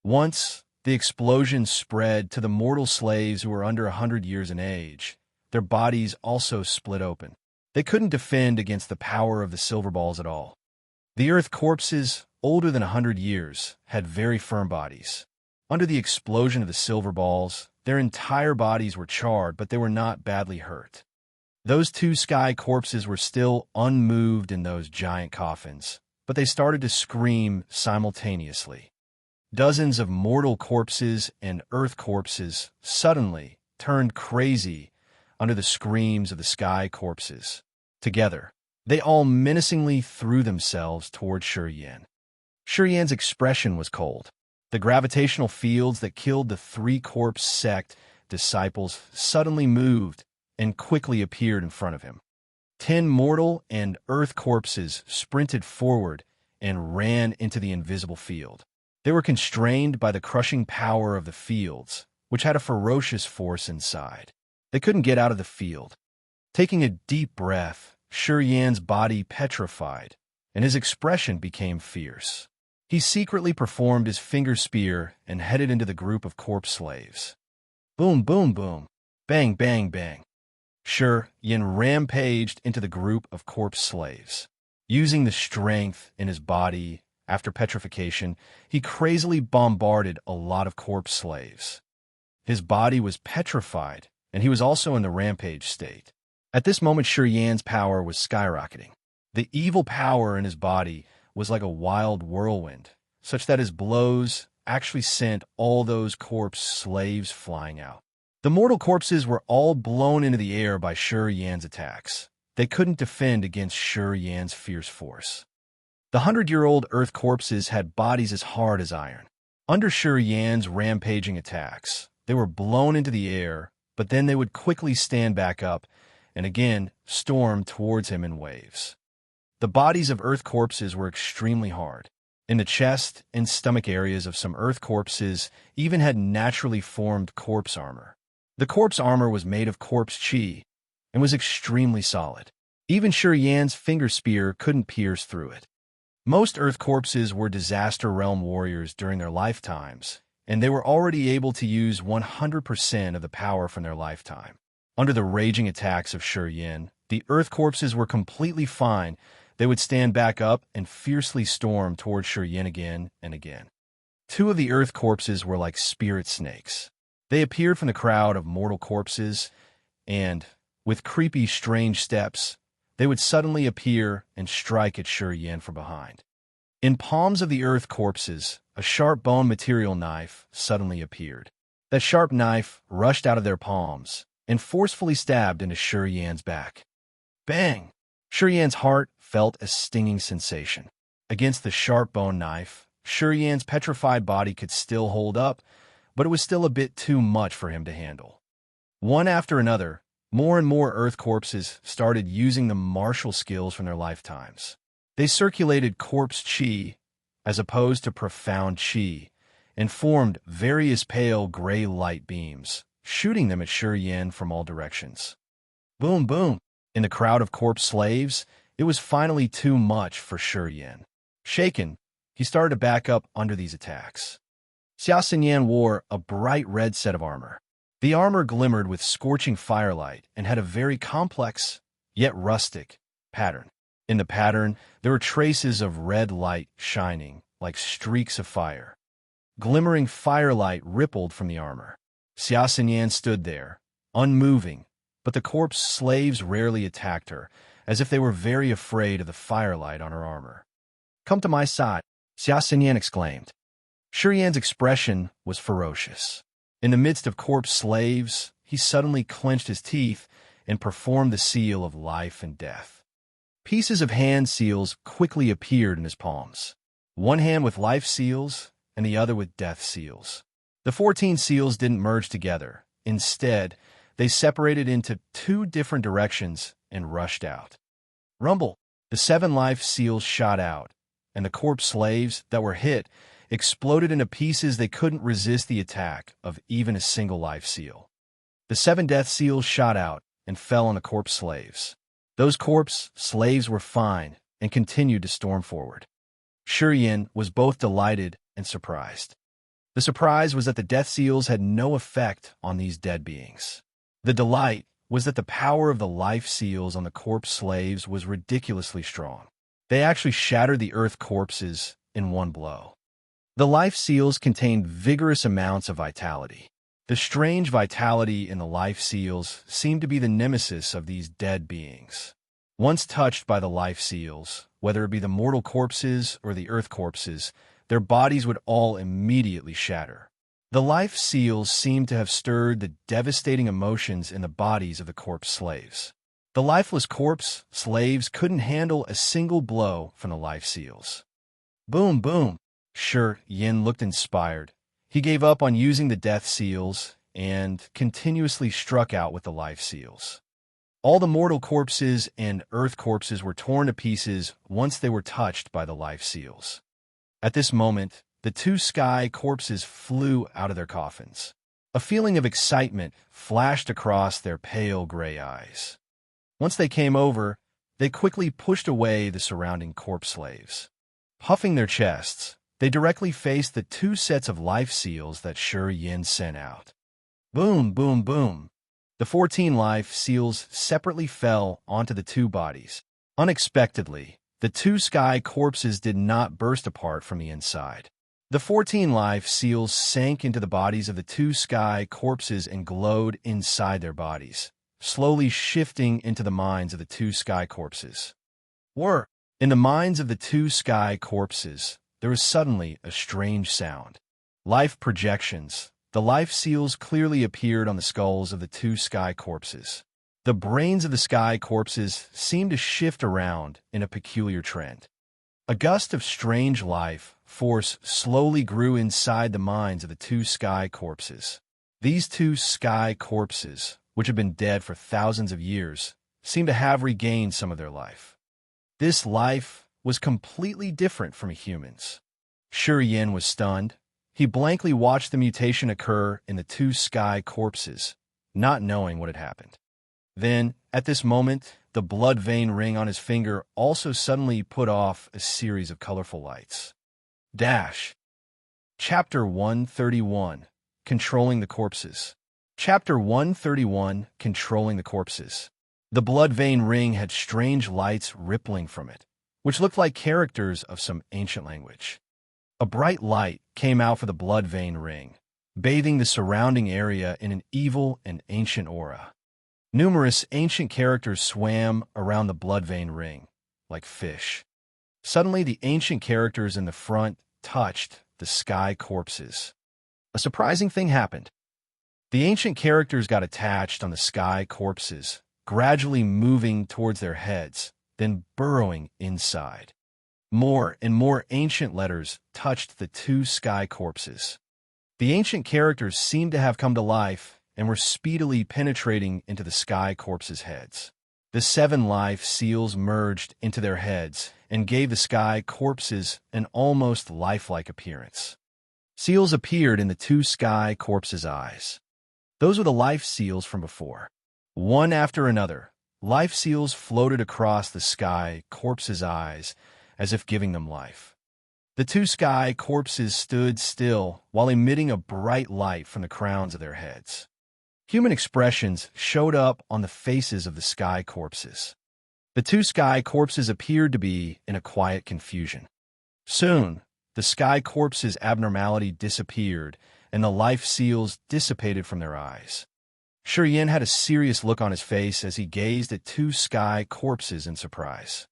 Once the explosion spread to the mortal slaves who were under 100 years in age, their bodies also split open. They couldn't defend against the power of the silver balls at all. The earth corpses, older than 100 years, had very firm bodies. Under the explosion of the silver balls, their entire bodies were charred, but they were not badly hurt. Those 2 sky corpses were still unmoved in those giant coffins, but they started to scream simultaneously. Dozens of mortal corpses and earth corpses suddenly turned crazy under the screams of the sky corpses. Together, they all menacingly threw themselves toward Shi Yan. Shi Yan's expression was cold. The gravitational fields that killed the 3 corpse sect disciples suddenly moved and quickly appeared in front of him. 10 mortal and earth corpses sprinted forward and ran into the invisible field. They were constrained by the crushing power of the fields, which had a ferocious force inside. They couldn't get out of the field. Taking a deep breath, Shi Yan's body petrified, and his expression became fierce. He secretly performed his finger spear and headed into the group of corpse slaves. Boom, boom, boom. Bang, bang, bang. Shi Yan rampaged into the group of corpse slaves. Using the strength in his body After petrification, he crazily bombarded a lot of corpse slaves. His body was petrified, and he was also in the rampage state. At this moment, Shi Yan's power was skyrocketing. The evil power in his body was like a wild whirlwind, such that his blows actually sent all those corpse slaves flying out. The mortal corpses were all blown into the air by Shi Yan's attacks. They couldn't defend against Shi Yan's fierce force. The 100-year-old earth corpses had bodies as hard as iron. Under Shi Yan's rampaging attacks, they were blown into the air, but then they would quickly stand back up and again storm towards him in waves. The bodies of earth corpses were extremely hard. In the chest and stomach areas of some earth corpses even had naturally formed corpse armor. The corpse armor was made of corpse chi and was extremely solid. Even Shi Yan's finger spear couldn't pierce through it. Most earth corpses were disaster realm warriors during their lifetimes, and they were already able to use 100% of the power from their lifetime. Under the raging attacks of Shi Yan, the earth corpses were completely fine. They would stand back up and fiercely storm towards Shi Yan again and again. Two of the earth corpses were like spirit snakes. They appeared from the crowd of mortal corpses, and, with creepy, strange steps, they would suddenly appear and strike at Shi Yan from behind. In palms of the earth corpses, a sharp bone material knife suddenly appeared. That sharp knife rushed out of their palms and forcefully stabbed into Shi Yan's back. Bang! Shi Yan's heart felt a stinging sensation. Against the sharp bone knife, Shi Yan's petrified body could still hold up, but it was still a bit too much for him to handle. One after another, more and more earth corpses started using the martial skills from their lifetimes. They circulated corpse chi, as opposed to profound chi, and formed various pale gray light beams, shooting them at Shi Yan from all directions. Boom, boom! In the crowd of corpse slaves, it was finally too much for Shi Yan. Shaken, he started to back up under these attacks. Xia Yan wore a bright red set of armor. The armor glimmered with scorching firelight and had a very complex, yet rustic, pattern. In the pattern, there were traces of red light shining like streaks of fire. Glimmering firelight rippled from the armor. Xia Yan stood there, unmoving, but the corpse slaves rarely attacked her, as if they were very afraid of the firelight on her armor. "Come to my side," Xia Yan exclaimed. Shi Yan's expression was ferocious. In the midst of corpse slaves, he suddenly clenched his teeth and performed the seal of life and death. Pieces of hand seals quickly appeared in his palms. One hand with life seals and the other with death seals. The 14 seals didn't merge together. Instead, they separated into two different directions and rushed out. Rumble! The 7 life seals shot out, and the corpse slaves that were hit exploded into pieces. They couldn't resist the attack of even a single life seal. The 7 death seals shot out and fell on the corpse slaves. Those corpse slaves were fine and continued to storm forward. Shi Yan was both delighted and surprised. The surprise was that the death seals had no effect on these dead beings. The delight was that the power of the life seals on the corpse slaves was ridiculously strong. They actually shattered the earth corpses in one blow. The life seals contained vigorous amounts of vitality. The strange vitality in the life seals seemed to be the nemesis of these dead beings. Once touched by the life seals, whether it be the mortal corpses or the earth corpses, their bodies would all immediately shatter. The life seals seemed to have stirred the devastating emotions in the bodies of the corpse slaves. The lifeless corpse slaves couldn't handle a single blow from the life seals. Boom, boom! Shi Yan looked inspired. He gave up on using the death seals and continuously struck out with the life seals. All the mortal corpses and earth corpses were torn to pieces once they were touched by the life seals. At this moment, the 2 sky corpses flew out of their coffins. A feeling of excitement flashed across their pale gray eyes. Once they came over, they quickly pushed away the surrounding corpse slaves. Puffing their chests, they directly faced the 2 sets of life seals that Shi Yan sent out. Boom, boom, boom! The 14 life seals separately fell onto the 2 bodies. Unexpectedly, The two sky corpses did not burst apart from the inside. The 14 life seals sank into the bodies of the two sky corpses and glowed inside their bodies, slowly shifting into the minds of the two sky corpses. In the minds of the two sky corpses, there was suddenly a strange sound. Life projections. The life seals clearly appeared on the skulls of the two sky corpses. The brains of the sky corpses seemed to shift around in a peculiar trend. A gust of strange life force slowly grew inside the minds of the two sky corpses. These two sky corpses, which had been dead for thousands of years, seemed to have regained some of their life. This life was completely different from humans. Shi Yin was stunned. He blankly watched the mutation occur in the two sky corpses, not knowing what had happened. Then, at this moment, the blood vein ring on his finger also suddenly put off a series of colorful lights. Chapter 131, Controlling the Corpses. Chapter 131, Controlling the Corpses. The blood vein ring had strange lights rippling from it, which looked like characters of some ancient language. A bright light came out from the blood vein ring, bathing the surrounding area in an evil and ancient aura. Numerous ancient characters swam around the blood vein ring, like fish. Suddenly, the ancient characters in the front touched the sky corpses. A surprising thing happened. The ancient characters got attached on the sky corpses, gradually moving towards their heads, then burrowing inside. More and more ancient letters touched the two sky corpses. The ancient characters seemed to have come to life and were speedily penetrating into the sky corpses' heads. The 7 life seals merged into their heads and gave the sky corpses an almost lifelike appearance. Seals appeared in the two sky corpses' eyes. Those were the life seals from before. One after another, life seals floated across the sky corpses' eyes as if giving them life. The two sky corpses stood still while emitting a bright light from the crowns of their heads. Human expressions showed up on the faces of the sky corpses. The two sky corpses appeared to be in a quiet confusion. Soon, the sky corpses' abnormality disappeared, and the life seals dissipated from their eyes. Shi Yin had a serious look on his face as he gazed at two sky corpses in surprise.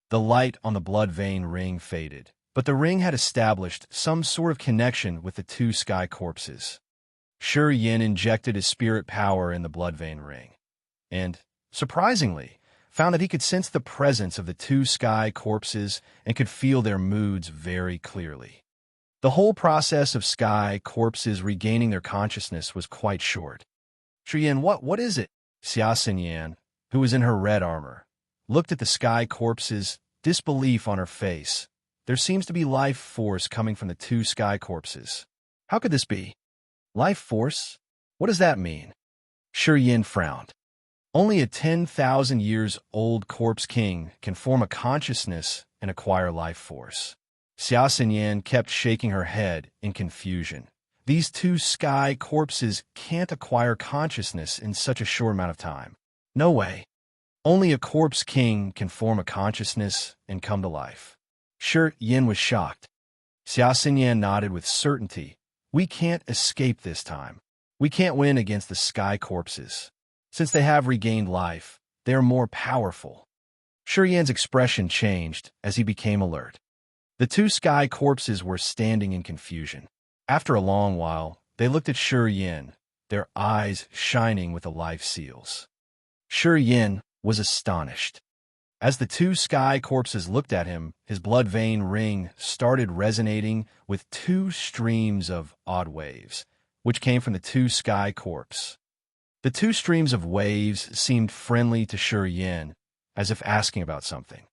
The light on the blood vein ring faded, but the ring had established some sort of connection with the two sky corpses. Shi Yin injected his spirit power in the blood vein ring, and, surprisingly, found that he could sense the presence of the two sky corpses and could feel their moods very clearly. The whole process of sky corpses regaining their consciousness was quite short. Shi Yin, what is it? Xia Yan, who was in her red armor, looked at the sky corpses, disbelief on her face. There seems to be life force coming from the two sky corpses. How could this be? Life force? What does that mean? Shi Yin frowned. Only a 10,000 years old corpse king can form a consciousness and acquire life force. Xia Yan kept shaking her head in confusion. These two sky corpses can't acquire consciousness in such a short amount of time. No way. Only a corpse king can form a consciousness and come to life. Shi Yin was shocked. Xia Yan nodded with certainty. We can't escape this time. We can't win against the sky corpses. Since they have regained life, they are more powerful. Shi Yan's expression changed as he became alert. The two sky corpses were standing in confusion. After a long while, they looked at Shi Yin, their eyes shining with the life seals. Shi Yin was astonished. As the two sky corpses looked at him, his blood vein ring started resonating with 2 streams of odd waves, which came from the two sky corpse. The 2 streams of waves seemed friendly to Shi Yin, as if asking about something.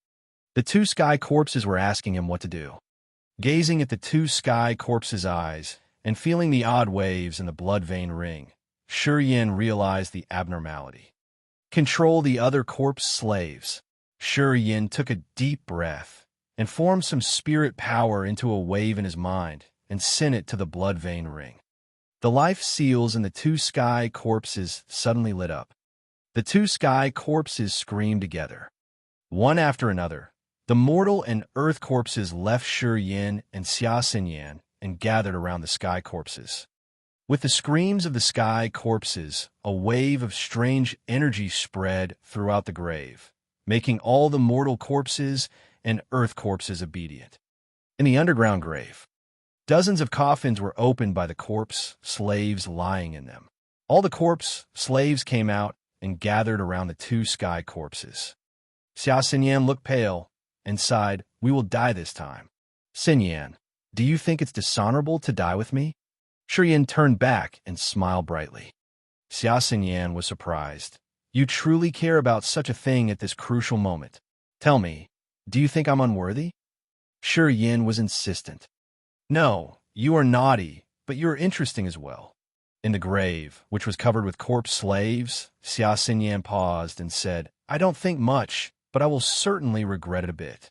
The two sky corpses were asking him what to do. Gazing at the two sky corpses' eyes and feeling the odd waves in the blood vein ring, Shi Yin realized the abnormality. Control the other corpse slaves. Shi Yin took a deep breath and formed some spirit power into a wave in his mind and sent it to the blood vein ring. The life seals in the two sky corpses suddenly lit up. The two sky corpses screamed together. One after another, The mortal and earth corpses left Shi Yin and Xia Xinyan and gathered around the sky corpses. With the screams of the sky corpses, a wave of strange energy spread throughout the grave, making all the mortal corpses and earth corpses obedient. In the underground grave, dozens of coffins were opened by the corpse slaves lying in them. All the corpse slaves came out and gathered around the two sky corpses. Xia Xinyan looked pale and sighed, "We will die this time." "Xinyan, do you think it's dishonorable to die with me?" Shi Yin turned back and smiled brightly. Xia Xinyan was surprised. "You truly care about such a thing at this crucial moment. Tell me, do you think I'm unworthy?" Shi Yin was insistent. "No, you are naughty, but you are interesting as well." In the grave, which was covered with corpse slaves, Xia Xinyan paused and said, "I don't think much, but I will certainly regret it a bit."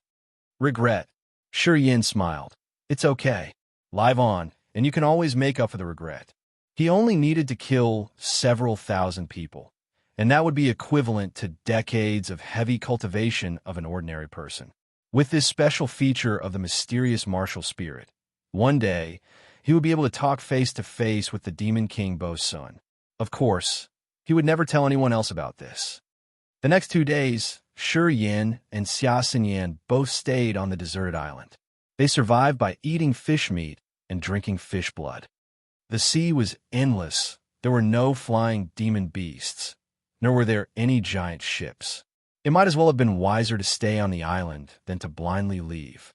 "Regret?" Shi Yin smiled. "It's okay. Live on, and you can always make up for the regret." He only needed to kill several thousand people, and that would be equivalent to decades of heavy cultivation of an ordinary person. With this special feature of the mysterious martial spirit, one day, he would be able to talk face to face with the Demon King Bo's son. Of course, he would never tell anyone else about this. The next 2 days, Shi Yin and Xia Xinyan both stayed on the deserted island. They survived by eating fish meat and drinking fish blood. The sea was endless. There were no flying demon beasts, nor were there any giant ships. It might as well have been wiser to stay on the island than to blindly leave.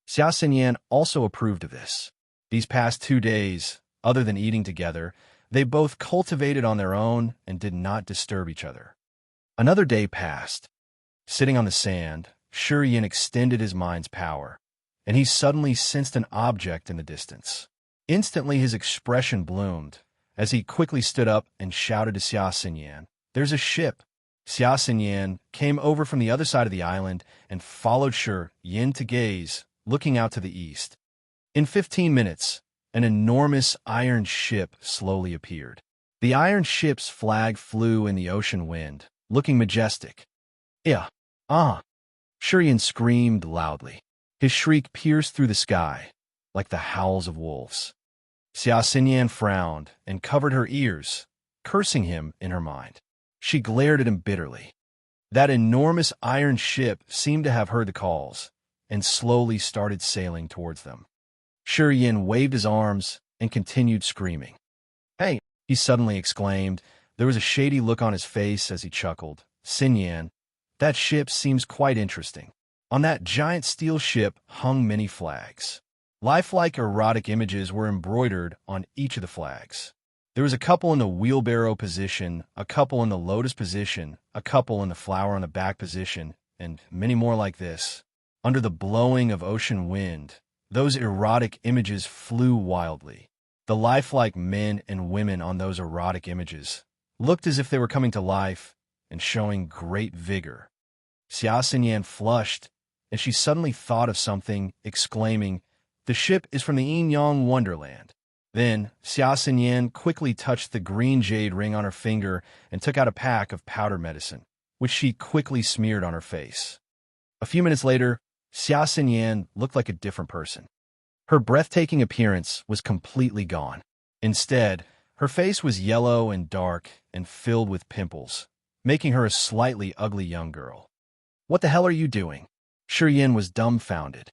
Xia Xinyan also approved of this. These past 2 days, other than eating together, they both cultivated on their own and did not disturb each other. Another day passed. Sitting on the sand, Shi Yin extended his mind's power, and he suddenly sensed an object in the distance. Instantly his expression bloomed, as he quickly stood up and shouted to Xia Xinyan, "There's a ship!" Xia Xinyan came over from the other side of the island and followed Shi Yin to gaze, looking out to the east. In 15 minutes, an enormous iron ship slowly appeared. The iron ship's flag flew in the ocean wind, looking majestic. "Yeah, ah!" Shi Yin screamed loudly. His shriek pierced through the sky, like the howls of wolves. Xia Xinyan frowned and covered her ears, cursing him in her mind. She glared at him bitterly. That enormous iron ship seemed to have heard the calls, and slowly started sailing towards them. Shi Yin waved his arms and continued screaming. "Hey!" he suddenly exclaimed. There was a shady look on his face as he chuckled. "Xinyan, that ship seems quite interesting." On that giant steel ship hung many flags. Lifelike erotic images were embroidered on each of the flags. There was a couple in the wheelbarrow position, a couple in the lotus position, a couple in the flower on the back position, and many more like this. Under the blowing of ocean wind, those erotic images flew wildly. The lifelike men and women on those erotic images looked as if they were coming to life and showing great vigor. Xia Xinyan flushed, and she suddenly thought of something, exclaiming, "The ship is from the Yin-Yang Wonderland." Then Xia Xinyan quickly touched the green jade ring on her finger and took out a pack of powder medicine, which she quickly smeared on her face. A few minutes later, Xia Xinyan looked like a different person. Her breathtaking appearance was completely gone. Instead, her face was yellow and dark and filled with pimples, making her a slightly ugly young girl. "What the hell are you doing?" Shi Yin was dumbfounded.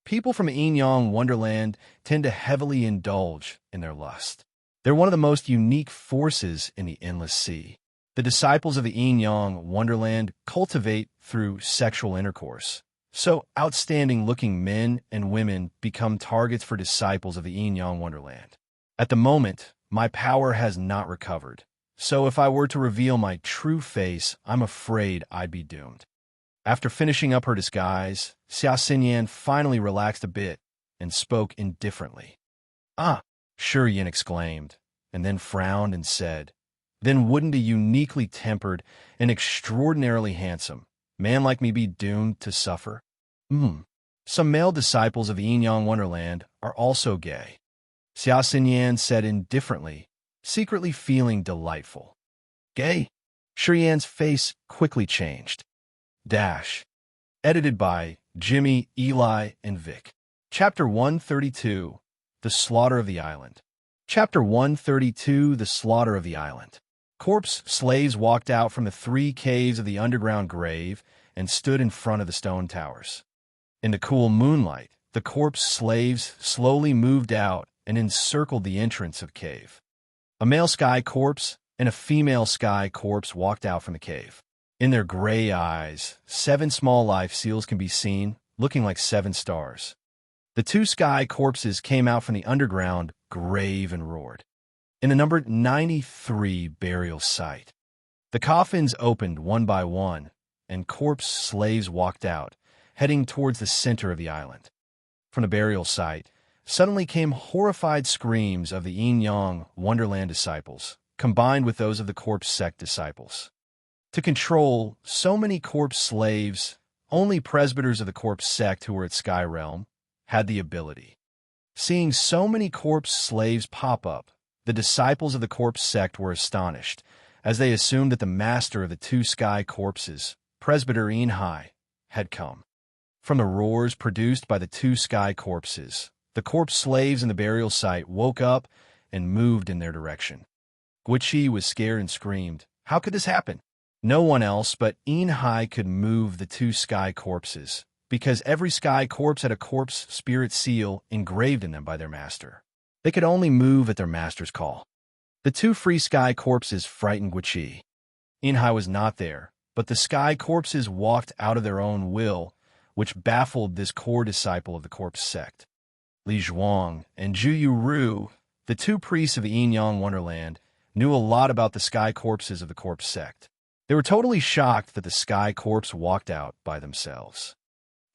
People from Yin-Yang Wonderland tend to heavily indulge in their lust. They're one of the most unique forces in the endless sea. The disciples of the Yin-Yang Wonderland cultivate through sexual intercourse. So outstanding-looking men and women become targets for disciples of the Yin-Yang Wonderland. At the moment, my power has not recovered. So if I were to reveal my true face, I'm afraid I'd be doomed. After finishing up her disguise, Xia Xinyan finally relaxed a bit and spoke indifferently. "Ah!" Shi Yin exclaimed, and then frowned and said, "Then wouldn't a uniquely tempered and extraordinarily handsome man like me be doomed to suffer?" Some male disciples of the Yin-Yang Wonderland are also gay," Xia Xinyan said indifferently, secretly feeling delightful. "Gay?" Shi Yan's face quickly changed. Edited by Jimmy, Eli, and Vic. Chapter 132, The Slaughter of the Island. Chapter 132, The Slaughter of the Island. Corpse slaves walked out from the 3 caves of the underground grave and stood in front of the stone towers. In the cool moonlight, the corpse slaves slowly moved out and encircled the entrance of the cave. A male sky corpse and a female sky corpse walked out from the cave. In their gray eyes, 7 small life seals can be seen, looking like 7 stars. The 2 sky corpses came out from the underground grave and roared. In the number 93 burial site, the coffins opened one by one, and corpse slaves walked out, heading towards the center of the island. From the burial site, suddenly came horrified screams of the Yin-Yang Wonderland disciples, combined with those of the corpse sect disciples. To control so many corpse slaves, only presbyters of the corpse sect who were at Sky Realm had the ability. Seeing so many corpse slaves pop up, the disciples of the corpse sect were astonished, as they assumed that the master of the 2 sky corpses, Presbyter Enhai, had come. From the roars produced by the 2 sky corpses, the corpse slaves in the burial site woke up and moved in their direction. Guichi was scared and screamed, "How could this happen?" No one else but Enhai could move the 2 sky corpses, because every sky corpse had a corpse spirit seal engraved in them by their master. They could only move at their master's call. The 2 free sky corpses frightened Guichi. Enhai was not there, but the sky corpses walked out of their own will, which baffled this core disciple of the corpse sect. Li Zhuang and Zhu Yu, the 2 priests of the Yin-Yang Wonderland, knew a lot about the sky corpses of the corpse sect. They were totally shocked that the sky corpse walked out by themselves.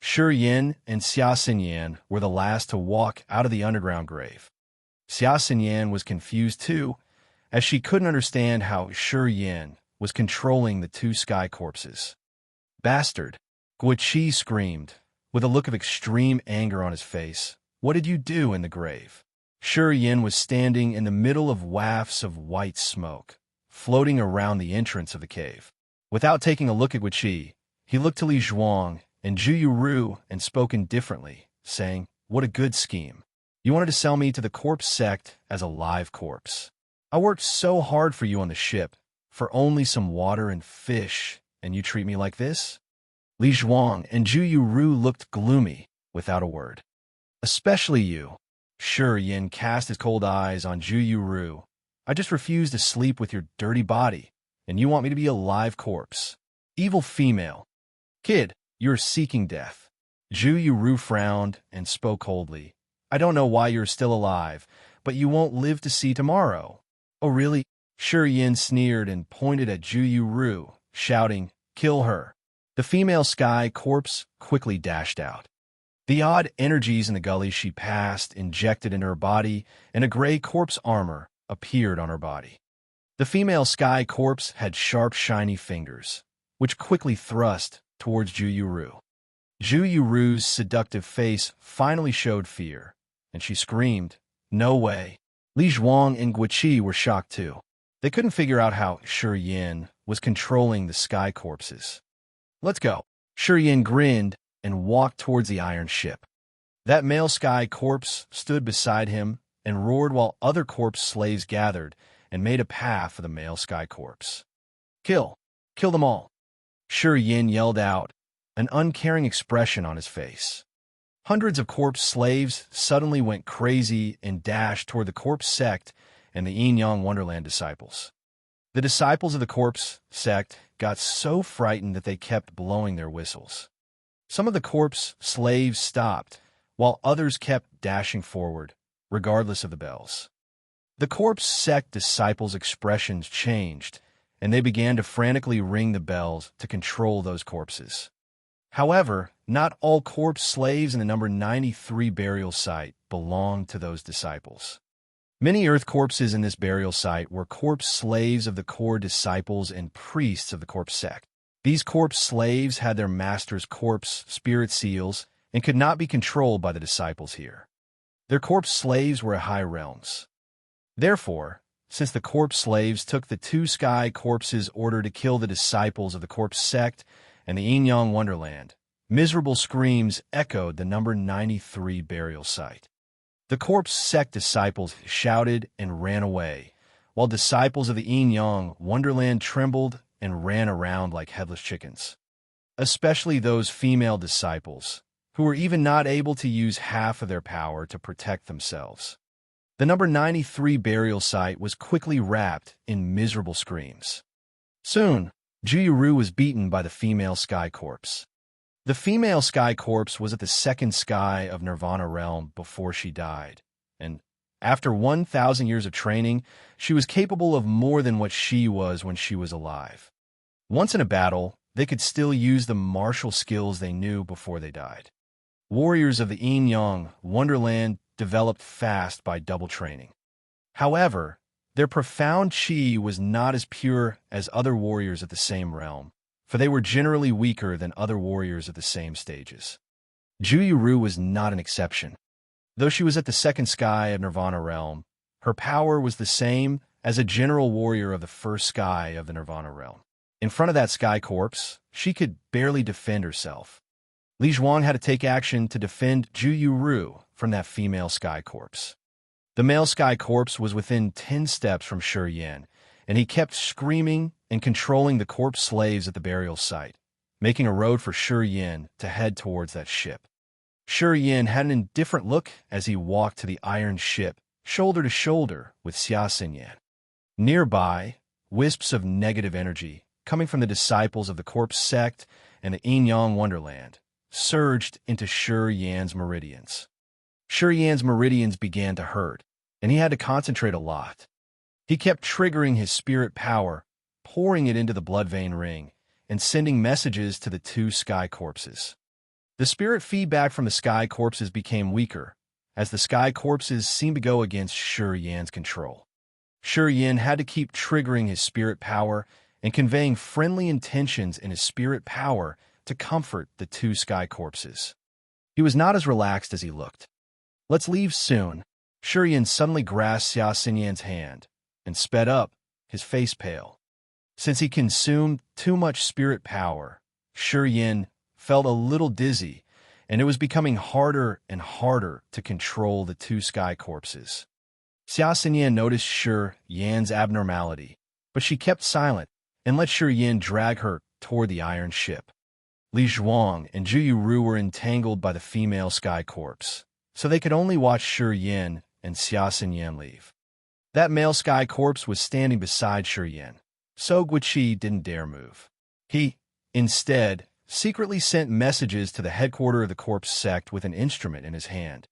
Shi Yin and Xia Xinyan were the last to walk out of the underground grave. Xia Xinyan was confused too, as she couldn't understand how Shi Yin was controlling the 2 sky corpses. "Bastard!" Guichi screamed, with a look of extreme anger on his face. "What did you do in the grave?" Shi Yin was standing in the middle of wafts of white smoke, floating around the entrance of the cave. Without taking a look at Guichi, he looked to Li Zhuang and Zhu Yu and spoke indifferently, saying, "What a good scheme. You wanted to sell me to the corpse sect as a live corpse. I worked so hard for you on the ship, for only some water and fish, and you treat me like this?" Li Zhuang and Zhu Yu looked gloomy, without a word. "Especially you." Shi Yin cast his cold eyes on Zhu Yu. "I just refuse to sleep with your dirty body, and you want me to be a live corpse. Evil female. Kid, you're seeking death." Zhu Yu frowned and spoke coldly. "I don't know why you're still alive, but you won't live to see tomorrow." "Oh really?" Shi Yin sneered and pointed at Zhu Yu, shouting, "Kill her." The female sky corpse quickly dashed out. The odd energies in the gully she passed injected into her body, and a gray corpse armor appeared on her body. The female sky corpse had sharp, shiny fingers, which quickly thrust towards Zhu Yu. Zhu Yu's seductive face finally showed fear, and she screamed, "No way." Li Zhuang and Guichi were shocked too. They couldn't figure out how Shi Yin was controlling the sky corpses. "Let's go." Shi Yin grinned and walked towards the iron ship. That male sky corpse stood beside him and roared while other corpse slaves gathered and made a path for the male sky corpse. "Kill! Kill them all!" Shi Yin yelled out, an uncaring expression on his face. Hundreds of corpse slaves suddenly went crazy and dashed toward the corpse sect and the Yin-Yang Wonderland disciples. The disciples of the corpse sect got so frightened that they kept blowing their whistles. Some of the corpse slaves stopped, while others kept dashing forward, regardless of the bells. The corpse sect disciples' expressions changed, and they began to frantically ring the bells to control those corpses. However, not all corpse slaves in the number 93 burial site belonged to those disciples. Many earth corpses in this burial site were corpse slaves of the core disciples and priests of the corpse sect. These corpse slaves had their master's corpse spirit seals and could not be controlled by the disciples here. Their corpse slaves were at high realms. Therefore, since the corpse slaves took the 2 sky corpses' order to kill the disciples of the corpse sect and the Yin-Yang Wonderland, Miserable screams echoed the number 93 burial site. The corpse sect disciples shouted and ran away, while disciples of the Yin Yang Wonderland trembled and ran around like headless chickens. Especially those female disciples, who were even not able to use half of their power to protect themselves. The number 93 burial site was quickly wrapped in miserable screams. Soon, Juyuru was beaten by the female sky corpse. The female sky corpse was at the second sky of Nirvana realm before she died, and after 1,000 years of training, she was capable of more than what she was when she was alive. Once in a battle, they could still use the martial skills they knew before they died. Warriors of the Yin Yang Wonderland developed fast by double training. However, their profound chi was not as pure as other warriors of the same realm, for they were generally weaker than other warriors of the same stages. Juyuru was not an exception. Though she was at the second sky of Nirvana realm, her power was the same as a general warrior of the first sky of the Nirvana realm. In front of that sky corpse, she could barely defend herself. Li Zhuang had to take action to defend Juyuru from that female sky corpse. The male sky corpse was within 10 steps from Shi Yan, and he kept screaming and controlling the corpse slaves at the burial site, making a road for Shi Yan to head towards that ship. Shi Yan had an indifferent look as he walked to the iron ship, shoulder to shoulder with Xia Xinyan. Nearby, wisps of negative energy, coming from the disciples of the corpse sect and the Yin Yang Wonderland, surged into Shi Yan's meridians. Shi Yan's meridians began to hurt, and he had to concentrate a lot. He kept triggering his spirit power, pouring it into the blood vein ring, and sending messages to the two sky corpses. The spirit feedback from the sky corpses became weaker, as the sky corpses seemed to go against Shi Yan's control. Shi Yan had to keep triggering his spirit power and conveying friendly intentions in his spirit power to comfort the two sky corpses. He was not as relaxed as he looked. "Let's leave soon." Shi Yan suddenly grasped Xia Xinyan's hand and sped up, his face pale. Since he consumed too much spirit power, Shi Yan felt a little dizzy, and it was becoming harder and harder to control the two sky corpses. Xia Xinyan noticed Shi Yan's abnormality, but she kept silent and let Shi Yan drag her toward the iron ship. Li Zhuang and Juyuru were entangled by the female sky corpse, so they could only watch Shi Yan and Xia Xinyan leave. That male sky corpse was standing beside Shi Yan, so Guiqi didn't dare move. He, instead, secretly sent messages to the headquarters of the corpse sect with an instrument in his hand.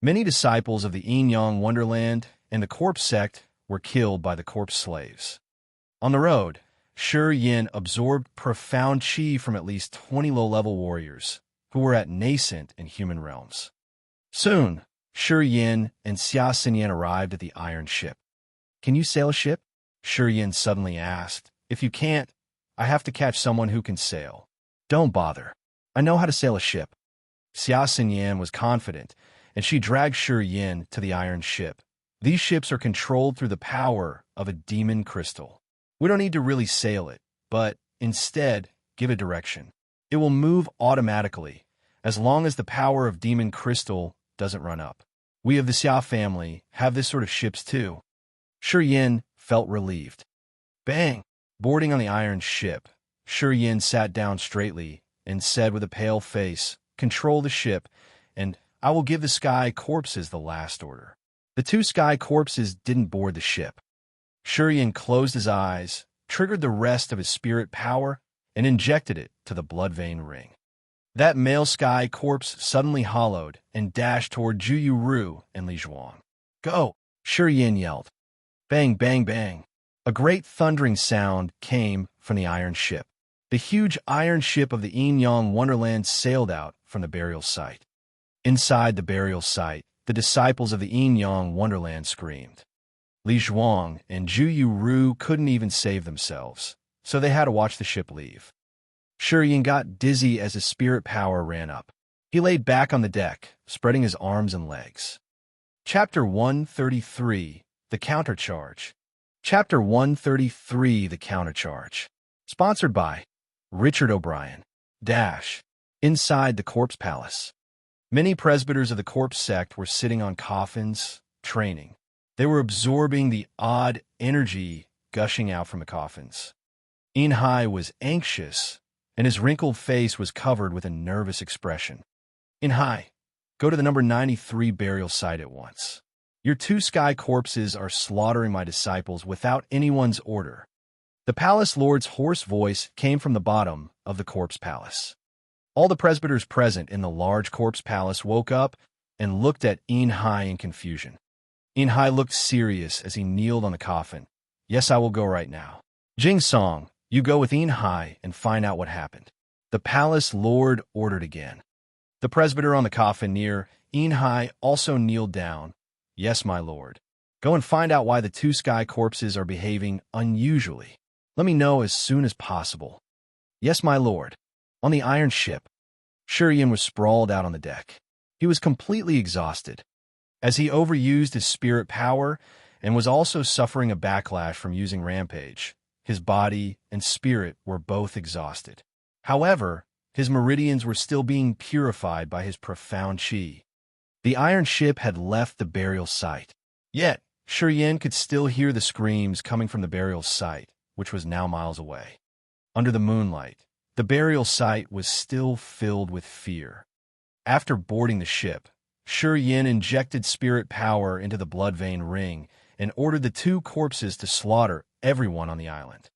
Many disciples of the Yin Yang Wonderland and the corpse sect were killed by the corpse slaves. On the road, Shi Yan absorbed profound chi from at least 20 low-level warriors who were at nascent and human realms. Soon, Shi Yan and Xia Xinyan arrived at the iron ship. "Can you sail a ship?" Shi Yan suddenly asked. "If you can't, I have to catch someone who can sail." "Don't bother. I know how to sail a ship." Xia Xinyan was confident, and she dragged Shi Yan to the iron ship. "These ships are controlled through the power of a demon crystal. We don't need to really sail it, but instead give it direction. It will move automatically, as long as the power of demon crystal doesn't run up. We of the Xia family have this sort of ships too." Shi Yan felt relieved. Bang! Boarding on the iron ship, Shi Yan sat down straightly and said with a pale face, "Control the ship, and I will give the sky corpses the last order." The two sky corpses didn't board the ship. Shi Yan closed his eyes, triggered the rest of his spirit power, and injected it to the blood vein ring. That male sky corpse suddenly hollowed and dashed toward Juyuru and Li Zhuang. "Go!" Shi Yan yelled. Bang, bang, bang. A great thundering sound came from the iron ship. The huge iron ship of the Yin Yang Wonderland sailed out from the burial site. Inside the burial site, the disciples of the Yin Yang Wonderland screamed. Li Zhuang and Juyuru couldn't even save themselves, so they had to watch the ship leave. Shi Yan got dizzy as his spirit power ran up. He laid back on the deck, spreading his arms and legs. Chapter 133, The Countercharge. Chapter 133, The Countercharge. Sponsored by Richard O'Brien. Inside the corpse palace, many presbyters of the corpse sect were sitting on coffins, training. They were absorbing the odd energy gushing out from the coffins. Inhai was anxious, and his wrinkled face was covered with a nervous expression. Inhai, go to the number 93 burial site at once. Your 2 sky corpses are slaughtering my disciples without anyone's order. The palace lord's hoarse voice came from the bottom of the corpse palace. All the presbyters present in the large corpse palace woke up and looked at Inhai in confusion. Inhai looked serious as he kneeled on the coffin. Yes, I will go right now. Jing Song, you go with Inhai and find out what happened. The palace lord ordered again. The presbyter on the coffin near Inhai also kneeled down. Yes, my lord. Go and find out why the 2 sky corpses are behaving unusually. Let me know as soon as possible. Yes, my lord. On the iron ship, Shurian was sprawled out on the deck. He was completely exhausted, as he overused his spirit power and was also suffering a backlash from using Rampage. His body and spirit were both exhausted. However, his meridians were still being purified by his profound chi. The iron ship had left the burial site. Yet, Shurian could still hear the screams coming from the burial site, which was now miles away. Under the moonlight, the burial site was still filled with fear. After boarding the ship, Shurian injected spirit power into the blood vein ring and ordered the 2 corpses to slaughter everyone on the island.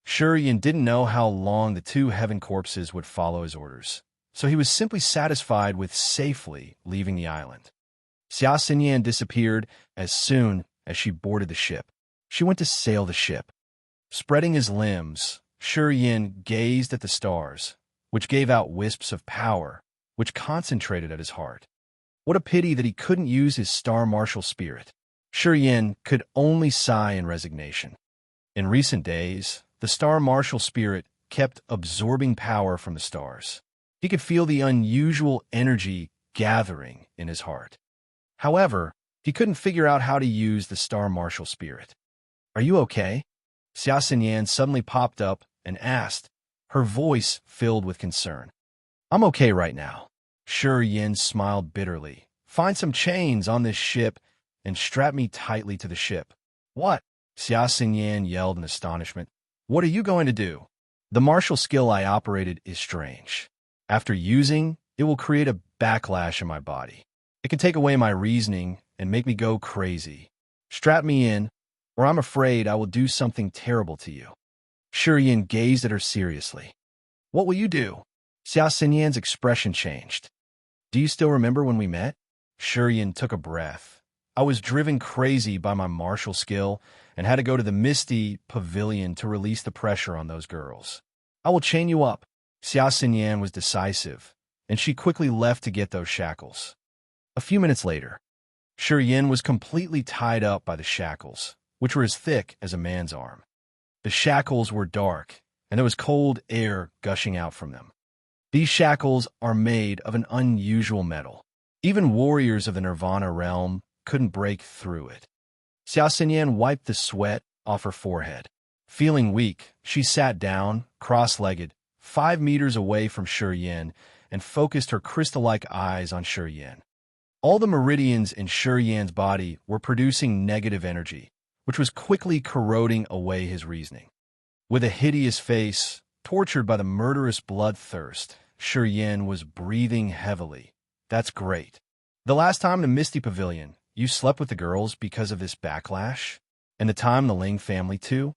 Shurian didn't know how long the 2 heaven corpses would follow his orders, so he was simply satisfied with safely leaving the island. Xia Xinyan disappeared as soon as she boarded the ship. She went to sail the ship. Spreading his limbs, Shurian gazed at the stars, which gave out wisps of power, which concentrated at his heart. What a pity that he couldn't use his star martial spirit. Shurian could only sigh in resignation. In recent days, the star martial spirit kept absorbing power from the stars. He could feel the unusual energy gathering in his heart. However, he couldn't figure out how to use the star martial spirit. Are you okay? Xia Xinyan suddenly popped up and asked, her voice filled with concern. I'm okay right now. Shurian smiled bitterly. Find some chains on this ship and strap me tightly to the ship. What? Xia Xinyan yelled in astonishment. What are you going to do? The martial skill I operated is strange. After using, it will create a backlash in my body. It can take away my reasoning and make me go crazy. Strap me in, or I'm afraid I will do something terrible to you. Shurian gazed at her seriously. What will you do? Xia Xinyan's expression changed. Do you still remember when we met? Shurian took a breath. I was driven crazy by my martial skill and had to go to the Misty Pavilion to release the pressure on those girls. I will chain you up. Xia Xinyan was decisive, and she quickly left to get those shackles. A few minutes later, Shurian was completely tied up by the shackles, which were as thick as a man's arm. The shackles were dark, and there was cold air gushing out from them. These shackles are made of an unusual metal. Even warriors of the Nirvana realm couldn't break through it. Xia Xinyan wiped the sweat off her forehead. Feeling weak, she sat down, cross-legged, 5 meters away from Shurian, and focused her crystal-like eyes on Shurian. All the meridians in Shurian's body were producing negative energy, which was quickly corroding away his reasoning. With a hideous face, tortured by the murderous bloodthirst, Shurian was breathing heavily. That's great. The last time in the Misty Pavilion, you slept with the girls because of this backlash? And the time the Ling family too?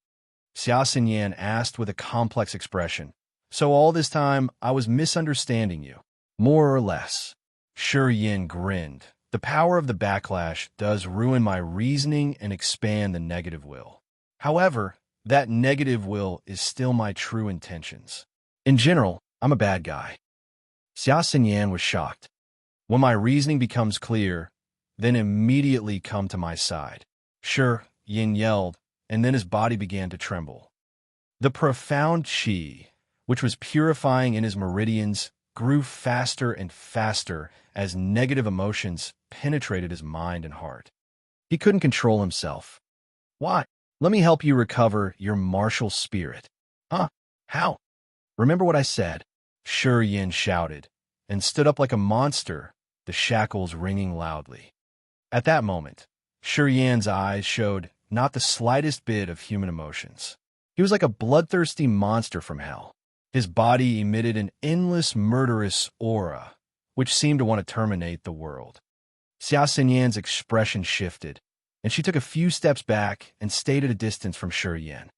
Xia Xinyan asked with a complex expression. So all this time, I was misunderstanding you. More or less. Shurian grinned. The power of the backlash does ruin my reasoning and expand the negative will. However, that negative will is still my true intentions. In general, I'm a bad guy. Xia Xinyan was shocked. When my reasoning becomes clear, then immediately come to my side. Sure, Yin yelled, and then his body began to tremble. The profound chi, which was purifying in his meridians, grew faster and faster as negative emotions penetrated his mind and heart. He couldn't control himself. Why? Let me help you recover your martial spirit. Huh? How? Remember what I said? Shurian shouted, and stood up like a monster, the shackles ringing loudly. At that moment, Shi Yan's eyes showed not the slightest bit of human emotions. He was like a bloodthirsty monster from hell. His body emitted an endless, murderous aura, which seemed to want to terminate the world. Xia Xinyan's expression shifted, and she took a few steps back and stayed at a distance from Shi Yan.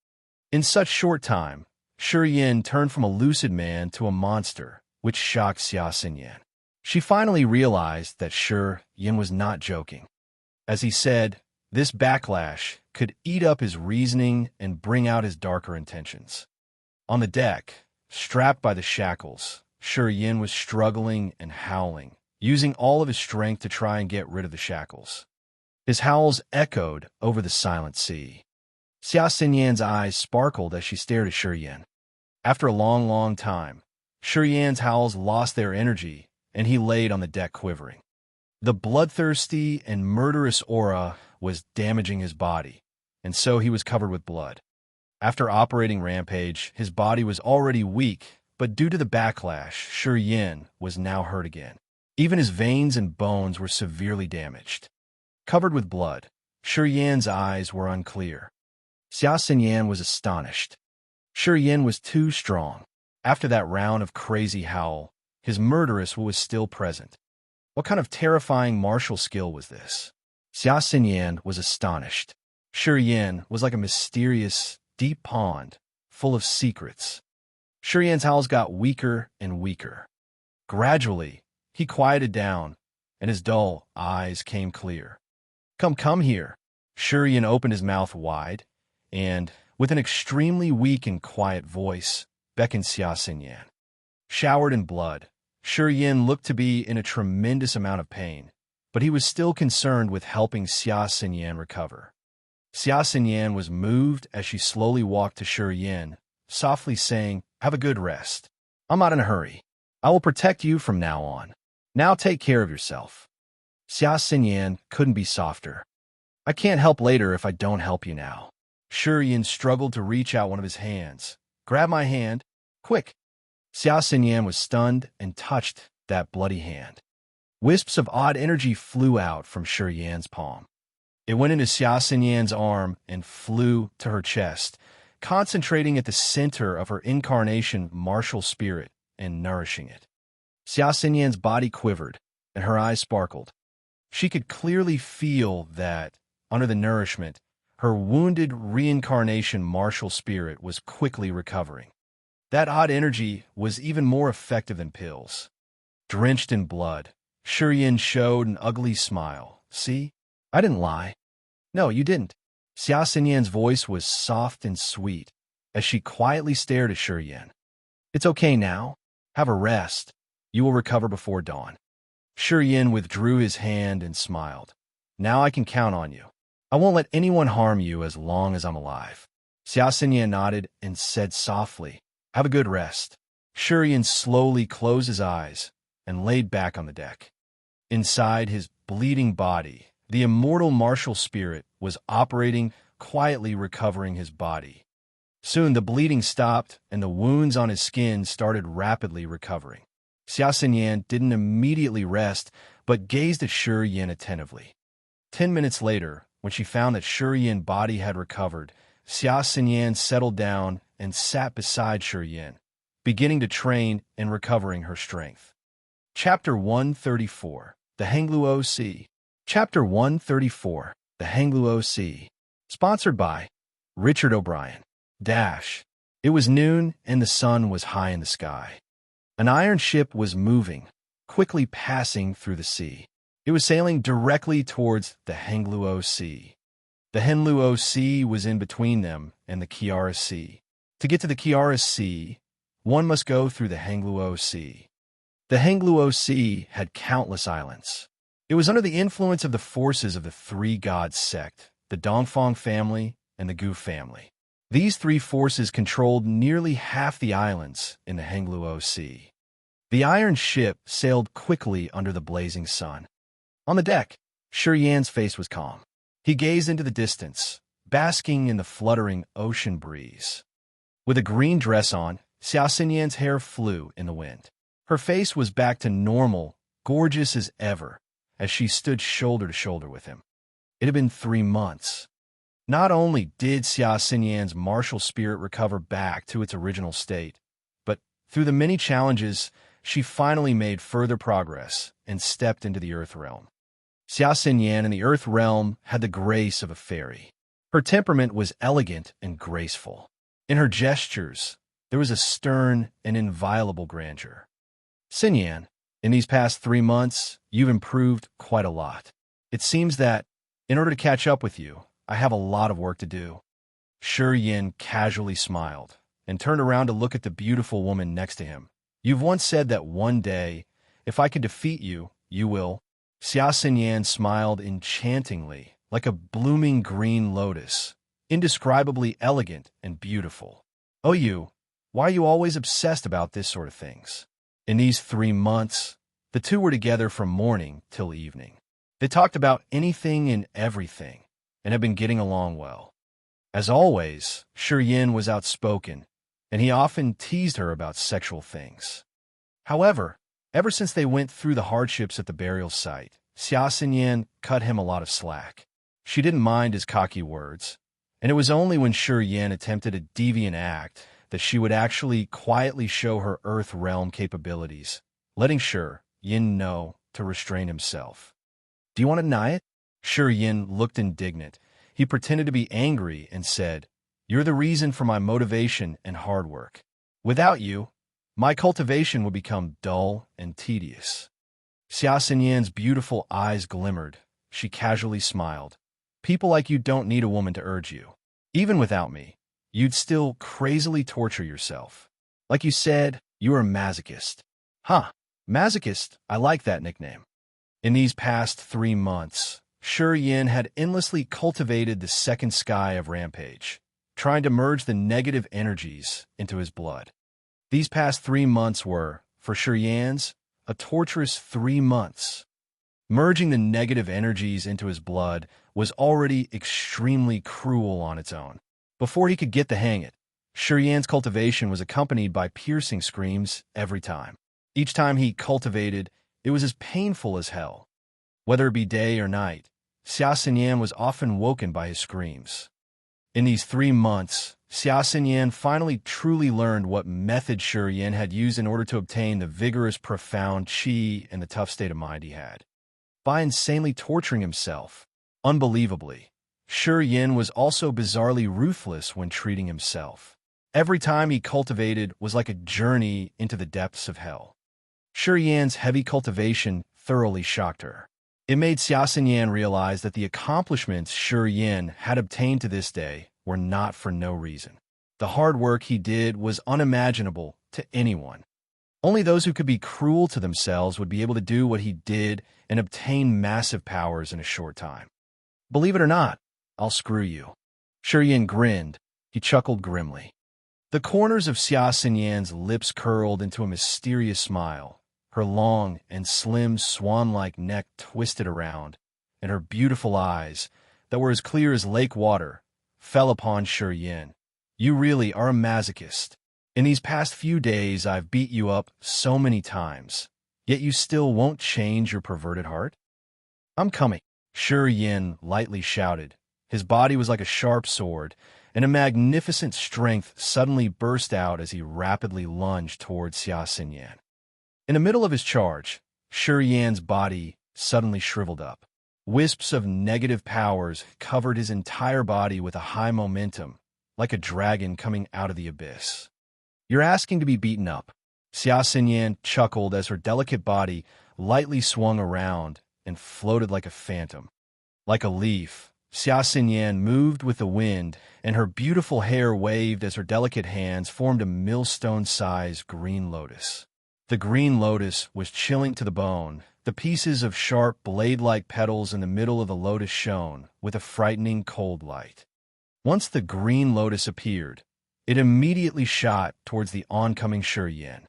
In such short time, Shi Yan turned from a lucid man to a monster, which shocked Xia Xinyan. She finally realized that Shi Yan was not joking. As he said, this backlash could eat up his reasoning and bring out his darker intentions. On the deck, strapped by the shackles, Shi Yan was struggling and howling, using all of his strength to try and get rid of the shackles. His howls echoed over the silent sea. Xia Xinyan's eyes sparkled as she stared at Shi Yan. After a long, long time, Shi Yan's howls lost their energy, and he laid on the deck quivering. The bloodthirsty and murderous aura was damaging his body, and so he was covered with blood. After operating Rampage, his body was already weak, but due to the backlash, Shi Yan was now hurt again. Even his veins and bones were severely damaged. Covered with blood, Shi Yan's eyes were unclear. Xia Xinyan was astonished. Shi Yan was too strong. After that round of crazy howl, his murderous was still present. What kind of terrifying martial skill was this? Xia Xinyan was astonished. Shi Yan was like a mysterious, deep pond, full of secrets. Shi Yan's howls got weaker and weaker. Gradually, he quieted down, and his dull eyes came clear. Come here." Shi Yan opened his mouth wide, and, with an extremely weak and quiet voice, beckoned Xia Xinyan. Showered in blood, Shi Yan looked to be in a tremendous amount of pain, but he was still concerned with helping Xia Xinyan recover. Xia Xinyan was moved as she slowly walked to Shi Yan, softly saying, "Have a good rest. I'm not in a hurry. I will protect you from now on. Now take care of yourself." Xia Xinyan couldn't be softer. "I can't help later if I don't help you now." Shi Yan struggled to reach out one of his hands. "Grab my hand. Quick." Xia Xinyan was stunned and touched that bloody hand. Wisps of odd energy flew out from Shi Yan's palm. It went into Xia Xinyan's arm and flew to her chest, concentrating at the center of her incarnation martial spirit and nourishing it. Xia Xinyan's body quivered, and her eyes sparkled. She could clearly feel that, under the nourishment, her wounded reincarnation martial spirit was quickly recovering. That odd energy was even more effective than pills. Drenched in blood, Shi Yan showed an ugly smile. "See? I didn't lie." "No, you didn't." Xia Xinyan's voice was soft and sweet as she quietly stared at Shi Yan. "It's okay now. Have a rest. You will recover before dawn." Shi Yan withdrew his hand and smiled. "Now I can count on you. I won't let anyone harm you as long as I'm alive." Xia Xinyan nodded and said softly, "Have a good rest." Shi Yan slowly closed his eyes and laid back on the deck. Inside his bleeding body, the immortal martial spirit was operating, quietly recovering his body. Soon the bleeding stopped and the wounds on his skin started rapidly recovering. Xia Xinyan didn't immediately rest, but gazed at Shi Yan attentively. 10 minutes later, when she found that Shi Yan's body had recovered, Xia Xinyan settled down and sat beside Shi Yan, beginning to train and recovering her strength. Chapter 134, The Hangluo Sea. Chapter 134, The Hangluo Sea. Sponsored by Richard O'Brien. It was noon and the sun was high in the sky. An iron ship was moving, quickly passing through the sea. It was sailing directly towards the Hangluo Sea. The Hangluo Sea was in between them and the Kiara Sea. To get to the Kiara Sea, one must go through the Hangluo Sea. The Hangluo Sea had countless islands. It was under the influence of the forces of the three gods sect, the Dongfang family and the Gu family. These three forces controlled nearly half the islands in the Hangluo Sea. The iron ship sailed quickly under the blazing sun. On the deck, Shi Yan's face was calm. He gazed into the distance, basking in the fluttering ocean breeze. With a green dress on, Xia Xinyan's hair flew in the wind. Her face was back to normal, gorgeous as ever, as she stood shoulder to shoulder with him. It had been 3 months. Not only did Xia Xinyan's martial spirit recover back to its original state, but through the many challenges, she finally made further progress and stepped into the Earth Realm. Xia Xinyan in the Earth Realm had the grace of a fairy. Her temperament was elegant and graceful. In her gestures, there was a stern and inviolable grandeur. Xinyan, in these past 3 months, you've improved quite a lot. It seems that, in order to catch up with you, I have a lot of work to do. Shi Yin casually smiled and turned around to look at the beautiful woman next to him. You've once said that one day, if I can defeat you, you will. Xia Xinyan smiled enchantingly, like a blooming green lotus, indescribably elegant and beautiful. Oh, you, why are you always obsessed about this sort of things? In these 3 months, the two were together from morning till evening. They talked about anything and everything, and had been getting along well. As always, Shi Yin was outspoken, and he often teased her about sexual things. However, ever since they went through the hardships at the burial site, Xia Xinyan cut him a lot of slack. She didn't mind his cocky words, and it was only when Shi Yin attempted a deviant act that she would actually quietly show her Earth Realm capabilities, letting Shi Yin know to restrain himself. Do you want to deny it? Shi Yin looked indignant. He pretended to be angry and said, You're the reason for my motivation and hard work. Without you, my cultivation would become dull and tedious. Xia Xinyan's beautiful eyes glimmered. She casually smiled. People like you don't need a woman to urge you. Even without me, you'd still crazily torture yourself. Like you said, you are a masochist. Huh, masochist, I like that nickname. In these past 3 months, Shi Yin had endlessly cultivated the second sky of rampage, trying to merge the negative energies into his blood. These past 3 months were, for Shi Yan's, a torturous 3 months. Merging the negative energies into his blood was already extremely cruel on its own. Before he could get the hang of it, Shi Yan's cultivation was accompanied by piercing screams every time. Each time he cultivated, it was as painful as hell. Whether it be day or night, Xia Xinyan was often woken by his screams. In these 3 months, Xia Xinyan finally truly learned what method Shi Yin had used in order to obtain the vigorous, profound qi and the tough state of mind he had. By insanely torturing himself, unbelievably, Shi Yin was also bizarrely ruthless when treating himself. Every time he cultivated was like a journey into the depths of hell. Shi Yan's heavy cultivation thoroughly shocked her. It made Xia Xinyan realize that the accomplishments Shi Yin had obtained to this day were not for no reason. The hard work he did was unimaginable to anyone. Only those who could be cruel to themselves would be able to do what he did and obtain massive powers in a short time. Believe it or not, I'll screw you. Shi Yin grinned. He chuckled grimly. The corners of Xia Xinyan's lips curled into a mysterious smile. Her long and slim swan-like neck twisted around, and her beautiful eyes, that were as clear as lake water, fell upon Shi Yin. You really are a masochist. In these past few days, I've beat you up so many times, yet you still won't change your perverted heart? I'm coming, Shi Yin lightly shouted. His body was like a sharp sword, and a magnificent strength suddenly burst out as he rapidly lunged towards Xia Xinyan. In the middle of his charge, Shi Yan's body suddenly shriveled up. Wisps of negative powers covered his entire body with a high momentum, like a dragon coming out of the abyss. You're asking to be beaten up. Xia Xinyan chuckled as her delicate body lightly swung around and floated like a phantom. Like a leaf, Xia Xinyan moved with the wind, and her beautiful hair waved as her delicate hands formed a millstone-sized green lotus. The green lotus was chilling to the bone. The pieces of sharp, blade-like petals in the middle of the lotus shone with a frightening cold light. Once the green lotus appeared, it immediately shot towards the oncoming Shi Yin.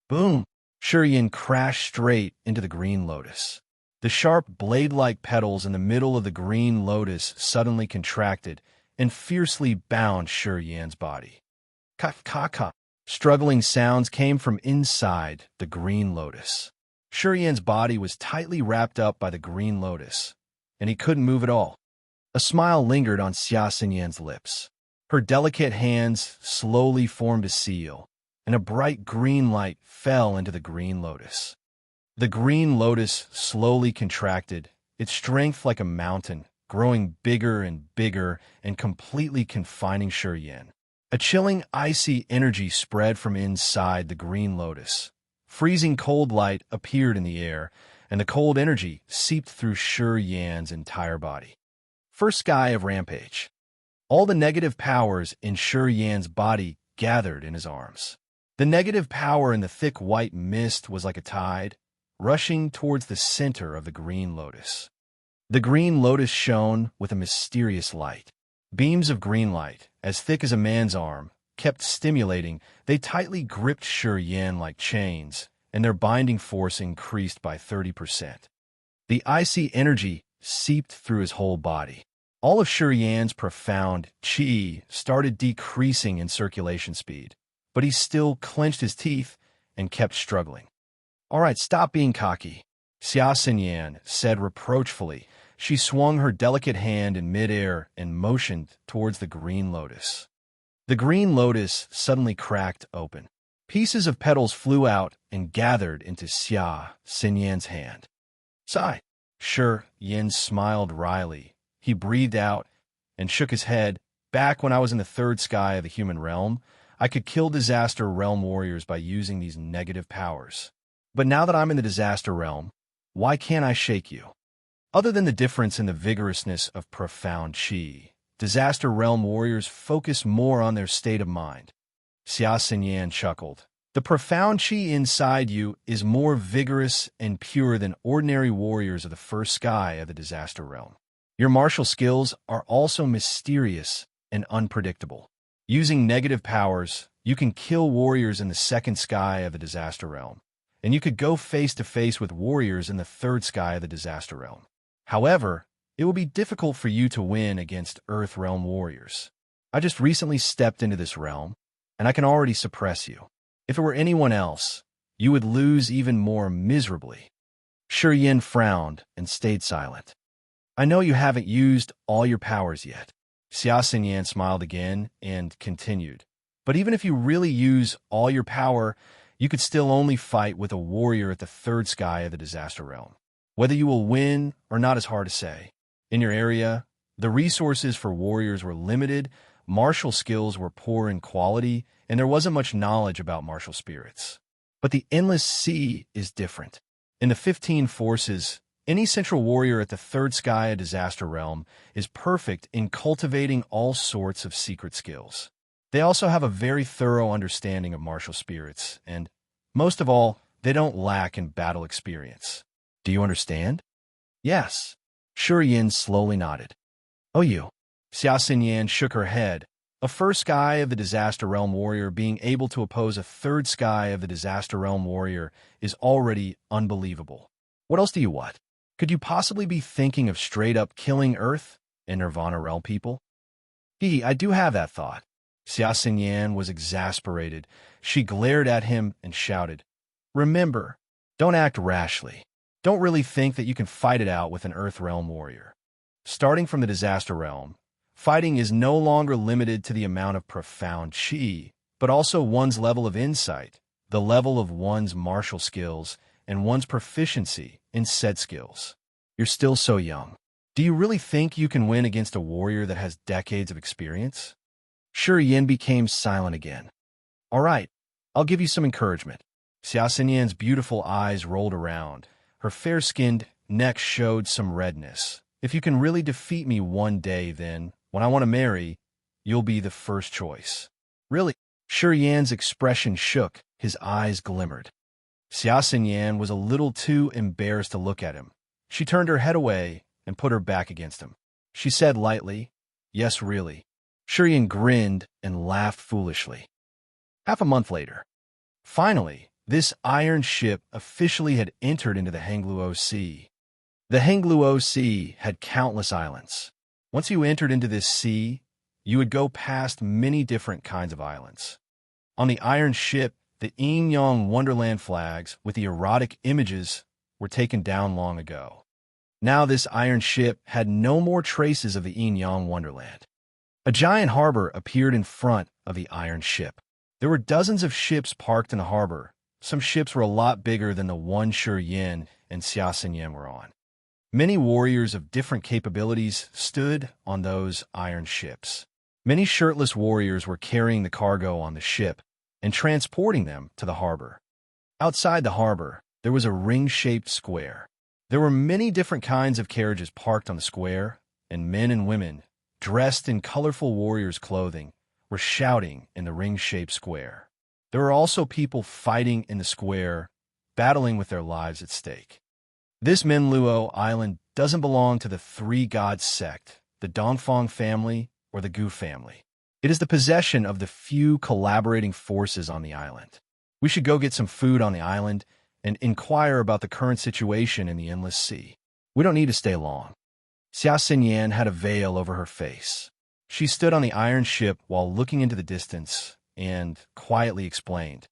Boom! Shi Yin crashed straight into the green lotus. The sharp, blade-like petals in the middle of the green lotus suddenly contracted and fiercely bound Shi Yan's body. Ka-ka-ka! Struggling sounds came from inside the green lotus. Shi Yan's body was tightly wrapped up by the green lotus, and he couldn't move at all. A smile lingered on Xia Yan's lips. Her delicate hands slowly formed a seal, and a bright green light fell into the green lotus. The green lotus slowly contracted, its strength like a mountain, growing bigger and completely confining Shi Yan. A chilling, icy energy spread from inside the green lotus. Freezing cold light appeared in the air, and the cold energy seeped through Shi Yan's entire body. First sky of rampage. All the negative powers in Shi Yan's body gathered in his arms. The negative power in the thick white mist was like a tide, rushing towards the center of the green lotus. The green lotus shone with a mysterious light. Beams of green light, as thick as a man's arm, kept stimulating. They tightly gripped Shi Yan like chains, and their binding force increased by 30%. The icy energy seeped through his whole body. All of Shi Yan's profound qi started decreasing in circulation speed, but he still clenched his teeth and kept struggling. "All right, stop being cocky," Xia Yan said reproachfully. She swung her delicate hand in midair and motioned towards the green lotus. The green lotus suddenly cracked open. Pieces of petals flew out and gathered into Xia Yan's hand. "Sigh." Shi Yan smiled wryly. He breathed out and shook his head. "Back when I was in the third sky of the human realm, I could kill disaster realm warriors by using these negative powers. But now that I'm in the disaster realm, why can't I shake you? Other than the difference in the vigorousness of profound qi, disaster realm warriors focus more on their state of mind." Xia Yan chuckled. "The profound qi inside you is more vigorous and pure than ordinary warriors of the first sky of the disaster realm. Your martial skills are also mysterious and unpredictable. Using negative powers, you can kill warriors in the second sky of the disaster realm, and you could go face-to-face with warriors in the third sky of the disaster realm. However, it will be difficult for you to win against Earth Realm warriors. I just recently stepped into this realm, and I can already suppress you. If it were anyone else, you would lose even more miserably." Shi Yan frowned and stayed silent. "I know you haven't used all your powers yet." Xia Yan smiled again and continued. "But even if you really use all your power, you could still only fight with a warrior at the third sky of the disaster realm. Whether you will win or not is hard to say. In your area, the resources for warriors were limited, martial skills were poor in quality, and there wasn't much knowledge about martial spirits. But the endless sea is different. In the 15 forces, any central warrior at the third sky of disaster realm is perfect in cultivating all sorts of secret skills. They also have a very thorough understanding of martial spirits, and, most of all, they don't lack in battle experience. Do you understand?" "Yes." Shi Yan slowly nodded. "Oh, you." Xia Yan shook her head. A first sky of the disaster realm warrior being able to oppose a third sky of the disaster realm warrior is already unbelievable. What else do you want? Could you possibly be thinking of straight-up killing Earth and Nirvana realm people? I do have that thought." Xia Yan was exasperated. She glared at him and shouted, "Remember, don't act rashly. Don't really think that you can fight it out with an Earth Realm warrior. Starting from the disaster realm, fighting is no longer limited to the amount of profound qi, but also one's level of insight, the level of one's martial skills, and one's proficiency in said skills. You're still so young. Do you really think you can win against a warrior that has decades of experience?" Shi Yan became silent again. "All right, I'll give you some encouragement." Xia Yan's beautiful eyes rolled around. Her fair-skinned neck showed some redness. "If you can really defeat me one day, then, when I want to marry, you'll be the first choice." "Really?" Shi Yan's expression shook, his eyes glimmered. Xia Yan was a little too embarrassed to look at him. She turned her head away and put her back against him. She said lightly, "Yes, really." Shi Yan grinned and laughed foolishly. Half a month later. Finally, this iron ship officially had entered into the Hangluo Sea. The Hangluo Sea had countless islands. Once you entered into this sea, you would go past many different kinds of islands. On the iron ship, the Yin-Yang Wonderland flags with the erotic images were taken down long ago. Now this iron ship had no more traces of the Yin-Yang Wonderland. A giant harbor appeared in front of the iron ship. There were dozens of ships parked in the harbor. Some ships were a lot bigger than the one Shi Yin and Xia Xinyan were on. Many warriors of different capabilities stood on those iron ships. Many shirtless warriors were carrying the cargo on the ship and transporting them to the harbor. Outside the harbor, there was a ring-shaped square. There were many different kinds of carriages parked on the square, and men and women, dressed in colorful warriors' clothing, were shouting in the ring-shaped square. There were also people fighting in the square, battling with their lives at stake. This Menluo island doesn't belong to the three-god sect, the Dongfang family, or the Gu family. It is the possession of the few collaborating forces on the island. We should go get some food on the island and inquire about the current situation in the Endless Sea. We don't need to stay long. Xia Xinyan had a veil over her face. She stood on the iron ship while looking into the distance and quietly explained.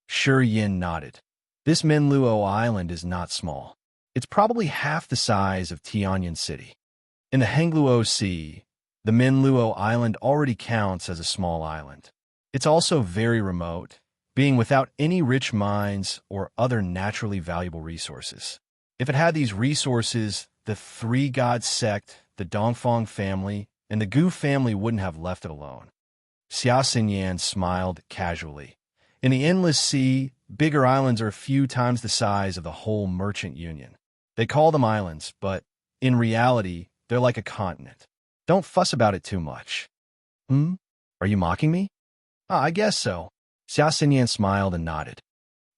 Shi Yin nodded. This Menluo island is not small. It's probably half the size of Tianyan City. In the Hengluo Sea, the Menluo island already counts as a small island. It's also very remote, being without any rich mines or other naturally valuable resources. If it had these resources, the three-god sect, the Dongfang family, and the Gu family wouldn't have left it alone. Xia Xinyan smiled casually. In the Endless Sea, bigger islands are a few times the size of the whole merchant union. They call them islands, but in reality, they're like a continent. Don't fuss about it too much. Are you mocking me? I guess so. Xia Xinyan smiled and nodded.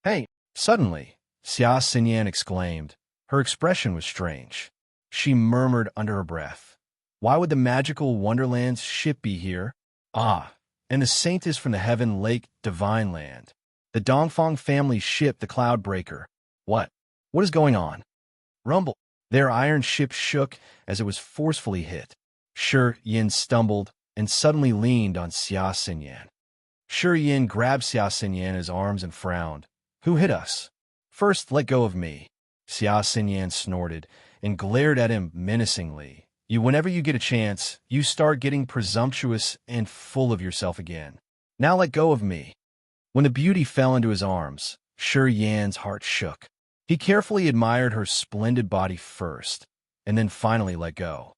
Hey, suddenly, Xia Xinyan exclaimed. Her expression was strange. She murmured under her breath. Why would the magical Wonderland's ship be here? Ah, and the saint is from the heaven lake divine land. The Dongfang family's ship, the Cloudbreaker. What? What is going on? Rumble. Their iron ship shook as it was forcefully hit. Shi Yin stumbled and suddenly leaned on Xia Xinyan. Shi Yin grabbed Xia Xinyan in his arms and frowned. Who hit us? First, let go of me. Xia Xinyan snorted and glared at him menacingly. Whenever you get a chance, you start getting presumptuous and full of yourself again. Now let go of me. When the beauty fell into his arms, Shi Yan's heart shook. He carefully admired her splendid body first, and then finally let go.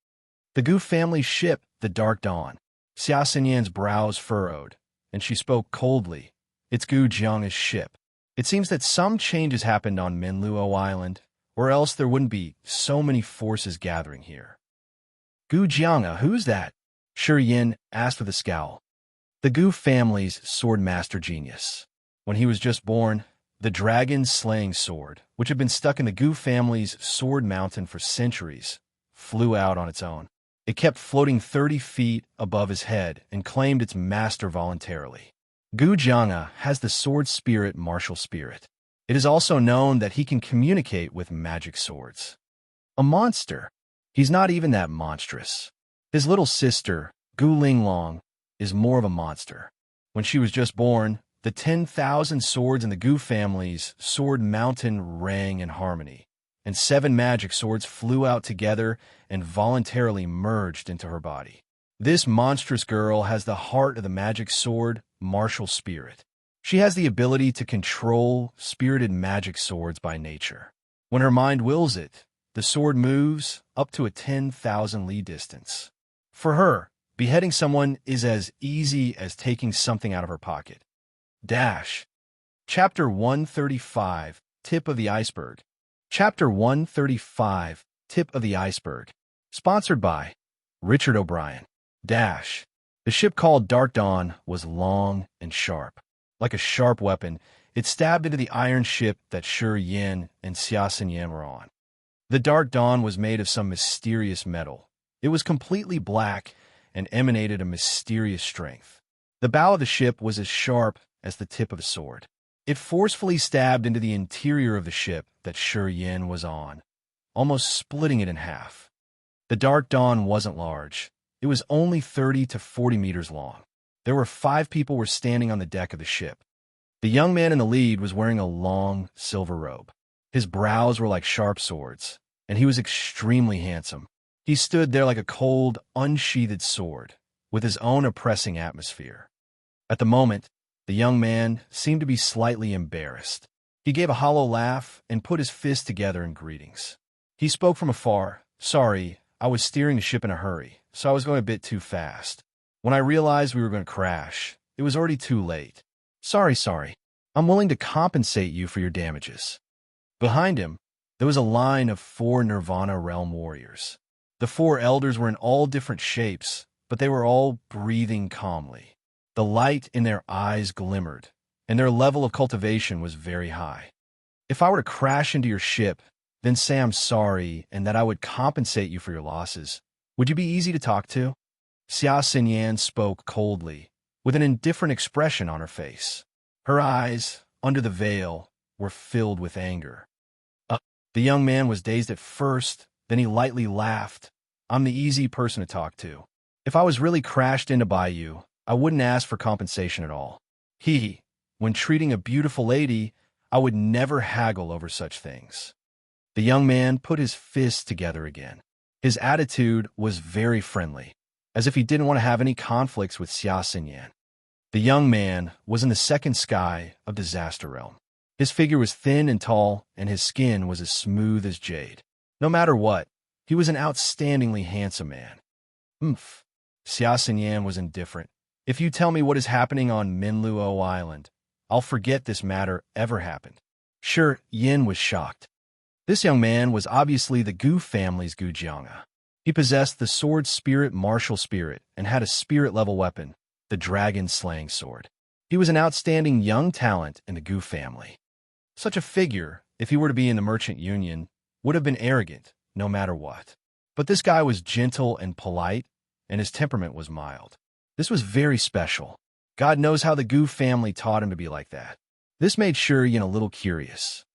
The Gu family's ship, the Dark Dawn. Xia Xinyan's brows furrowed, and she spoke coldly. It's Gu Jiang's ship. It seems that some changes happened on Menluo Island, or else there wouldn't be so many forces gathering here. Gu Jiang, who's that? Shi Yin asked with a scowl. The Gu family's sword master genius. When he was just born, the dragon's slaying sword, which had been stuck in the Gu family's sword mountain for centuries, flew out on its own. It kept floating 30 feet above his head and claimed its master voluntarily. Gu Jiang has the sword spirit martial spirit. It is also known that he can communicate with magic swords. A monster. He's not even that monstrous. His little sister, Gu Linglong, is more of a monster. When she was just born, the 10,000 swords in the Gu family's sword mountain rang in harmony, and 7 magic swords flew out together and voluntarily merged into her body. This monstrous girl has the heart of the magic sword, martial spirit. She has the ability to control spirited magic swords by nature. When her mind wills it, the sword moves up to a 10,000 li distance. For her, beheading someone is as easy as taking something out of her pocket. Dash. Chapter 135, Tip of the Iceberg. Chapter 135, Tip of the Iceberg. Sponsored by Richard O'Brien. Dash. The ship called Dark Dawn was long and sharp. Like a sharp weapon, it stabbed into the iron ship that Shi Yin and Xia Xinyan were on. The Dark Dawn was made of some mysterious metal. It was completely black and emanated a mysterious strength. The bow of the ship was as sharp as the tip of a sword. It forcefully stabbed into the interior of the ship that Shi Yin was on, almost splitting it in half. The Dark Dawn wasn't large. It was only 30 to 40 meters long. There were 5 people were standing on the deck of the ship. The young man in the lead was wearing a long, silver robe. His brows were like sharp swords, and he was extremely handsome. He stood there like a cold, unsheathed sword, with his own oppressing atmosphere. At the moment, the young man seemed to be slightly embarrassed. He gave a hollow laugh and put his fists together in greetings. He spoke from afar. "Sorry, I was steering the ship in a hurry, so I was going a bit too fast. When I realized we were going to crash, it was already too late. Sorry. I'm willing to compensate you for your damages." Behind him, there was a line of 4 Nirvana realm warriors. The 4 elders were in all different shapes, but they were all breathing calmly. The light in their eyes glimmered, and their level of cultivation was very high. "If I were to crash into your ship, then say I'm sorry and that I would compensate you for your losses, would you be easy to talk to?" Xia Xinyan spoke coldly, with an indifferent expression on her face. Her eyes, under the veil, were filled with anger. The young man was dazed at first, then he lightly laughed. "I'm the easy person to talk to. If I was really crashed in to buy you, I wouldn't ask for compensation at all. When treating a beautiful lady, I would never haggle over such things." The young man put his fists together again. His attitude was very friendly, as if he didn't want to have any conflicts with Xia Xinyan. The young man was in the second sky of Disaster Realm. His figure was thin and tall, and his skin was as smooth as jade. No matter what, he was an outstandingly handsome man. "Xia Xinyan was indifferent. "If you tell me what is happening on Minluo Island, I'll forget this matter ever happened." Shi Yin was shocked. This young man was obviously the Gu family's Gu Jianga. He possessed the sword spirit martial spirit and had a spirit-level weapon, the dragon-slaying sword. He was an outstanding young talent in the Gu family. Such a figure, if he were to be in the Merchant Union, would have been arrogant, no matter what. But this guy was gentle and polite, and his temperament was mild. This was very special. God knows how the Gu family taught him to be like that. This made Shi Yin a little curious.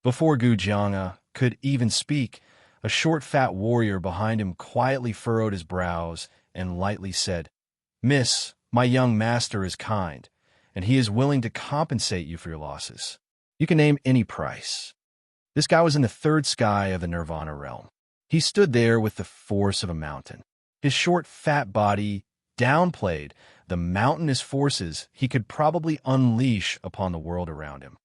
Before Gu Jianga could even speak, a short fat warrior behind him quietly furrowed his brows and lightly said, "Miss, my young master is kind, and he is willing to compensate you for your losses. You can name any price." This guy was in the third sky of the Nirvana realm. He stood there with the force of a mountain. His short, fat body downplayed the mountainous forces he could probably unleash upon the world around him.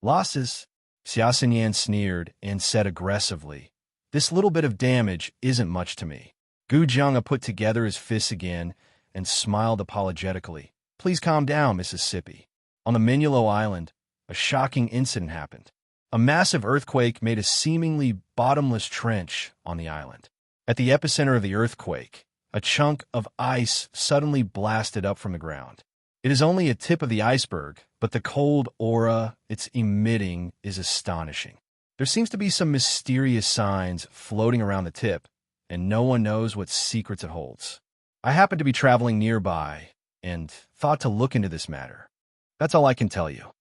"Losses?" Xia Xinyan sneered and said aggressively, "This little bit of damage isn't much to me." Gu Jianga put together his fists again and smiled apologetically. "Please calm down, Mississippi. On the Minulo Island, a shocking incident happened. A massive earthquake made a seemingly bottomless trench on the island. At the epicenter of the earthquake, a chunk of ice suddenly blasted up from the ground. It is only a tip of the iceberg, but the cold aura it's emitting is astonishing. There seems to be some mysterious signs floating around the tip, and no one knows what secrets it holds. I happened to be traveling nearby and thought to look into this matter. That's all I can tell you.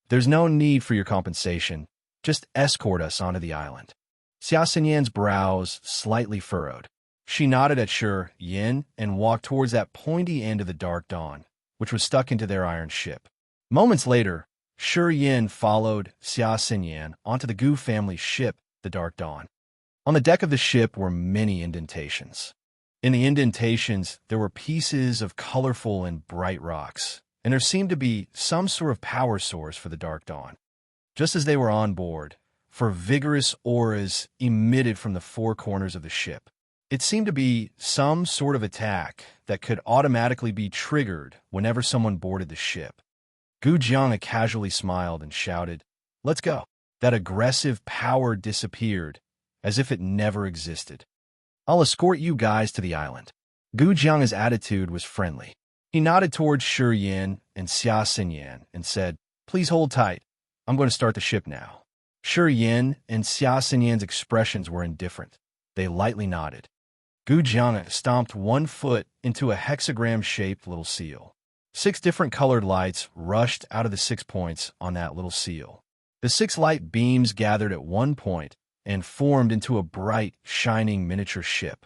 There's no need for your compensation. Just escort us onto the island." Xia Xinyan's brows slightly furrowed. She nodded at Shi Yin and walked towards that pointy end of the Dark Dawn, which was stuck into their iron ship. Moments later, Shi Yin followed Xia Xinyan onto the Gu family's ship, the Dark Dawn. On the deck of the ship were many indentations. In the indentations, there were pieces of colorful and bright rocks, and there seemed to be some sort of power source for the Dark Dawn. Just as they were on board, vigorous auras emitted from the 4 corners of the ship. It seemed to be some sort of attack that could automatically be triggered whenever someone boarded the ship. Gu Jianga casually smiled and shouted, "Let's go." That aggressive power disappeared, as if it never existed. "I'll escort you guys to the island." Gu Jianga's attitude was friendly. He nodded towards Shi Yin and Xia Xinyan and said, "Please hold tight. I'm going to start the ship now." Shi Yin and Xia Xinyan's expressions were indifferent. They lightly nodded. Gu Jianga stomped one foot into a hexagram-shaped little seal. 6 different colored lights rushed out of the 6 points on that little seal. The 6 light beams gathered at one point and formed into a bright, shining miniature ship.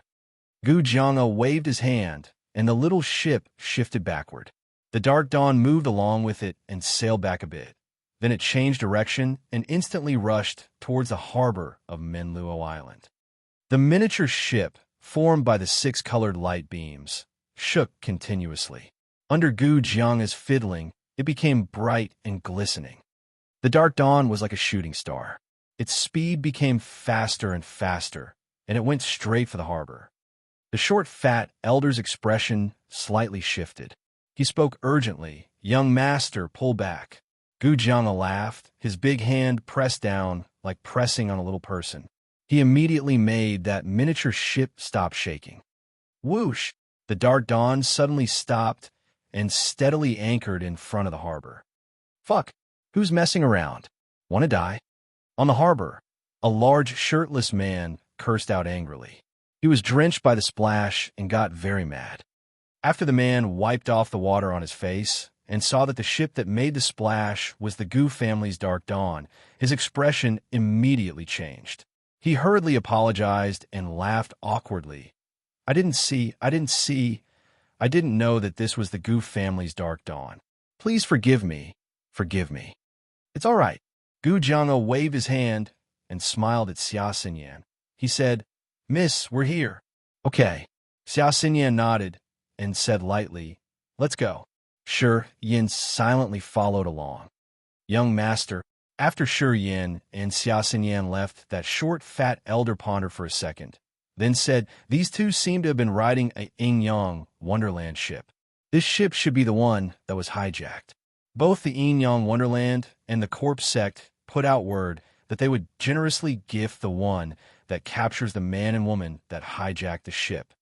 Gu Jianga waved his hand, and the little ship shifted backward. The dark dawn moved along with it and sailed back a bit. Then it changed direction and instantly rushed towards the harbor of Menluo Island. The miniature ship, formed by the 6 colored light beams, shook continuously. Under Gu Jianga's fiddling, it became bright and glistening. The dark dawn was like a shooting star. Its speed became faster and faster, and it went straight for the harbor. The short, fat elder's expression slightly shifted. He spoke urgently. "Young master, pull back." Gu Jianga laughed, his big hand pressed down like pressing on a little person. He immediately made that miniature ship stop shaking. Whoosh! The dark dawn suddenly stopped and steadily anchored in front of the harbor. Fuck! Who's messing around? Wanna die? On the harbor, a large shirtless man cursed out angrily. He was drenched by the splash and got very mad. After the man wiped off the water on his face and saw that the ship that made the splash was the Gu family's Dark Dawn, his expression immediately changed. He hurriedly apologized and laughed awkwardly. I didn't know that this was the Gu family's Dark Dawn. Please forgive me. Forgive me. It's all right." Gu Jianga waved his hand and smiled at Xia Xinyan. He said, "Miss, we're here." "Okay." Xia Xinyan nodded and said lightly, "Let's go." Shi Yin silently followed along. "Young master." After Shi Yin and Xia Xinyan left, that short, fat elder pondered for a second, then said, "These two seem to have been riding a Yin-Yang Wonderland ship. This ship should be the one that was hijacked." Both the Yin-Yang Wonderland and the Corpse sect put out word that they would generously gift the one that captures the man and woman that hijacked the ship.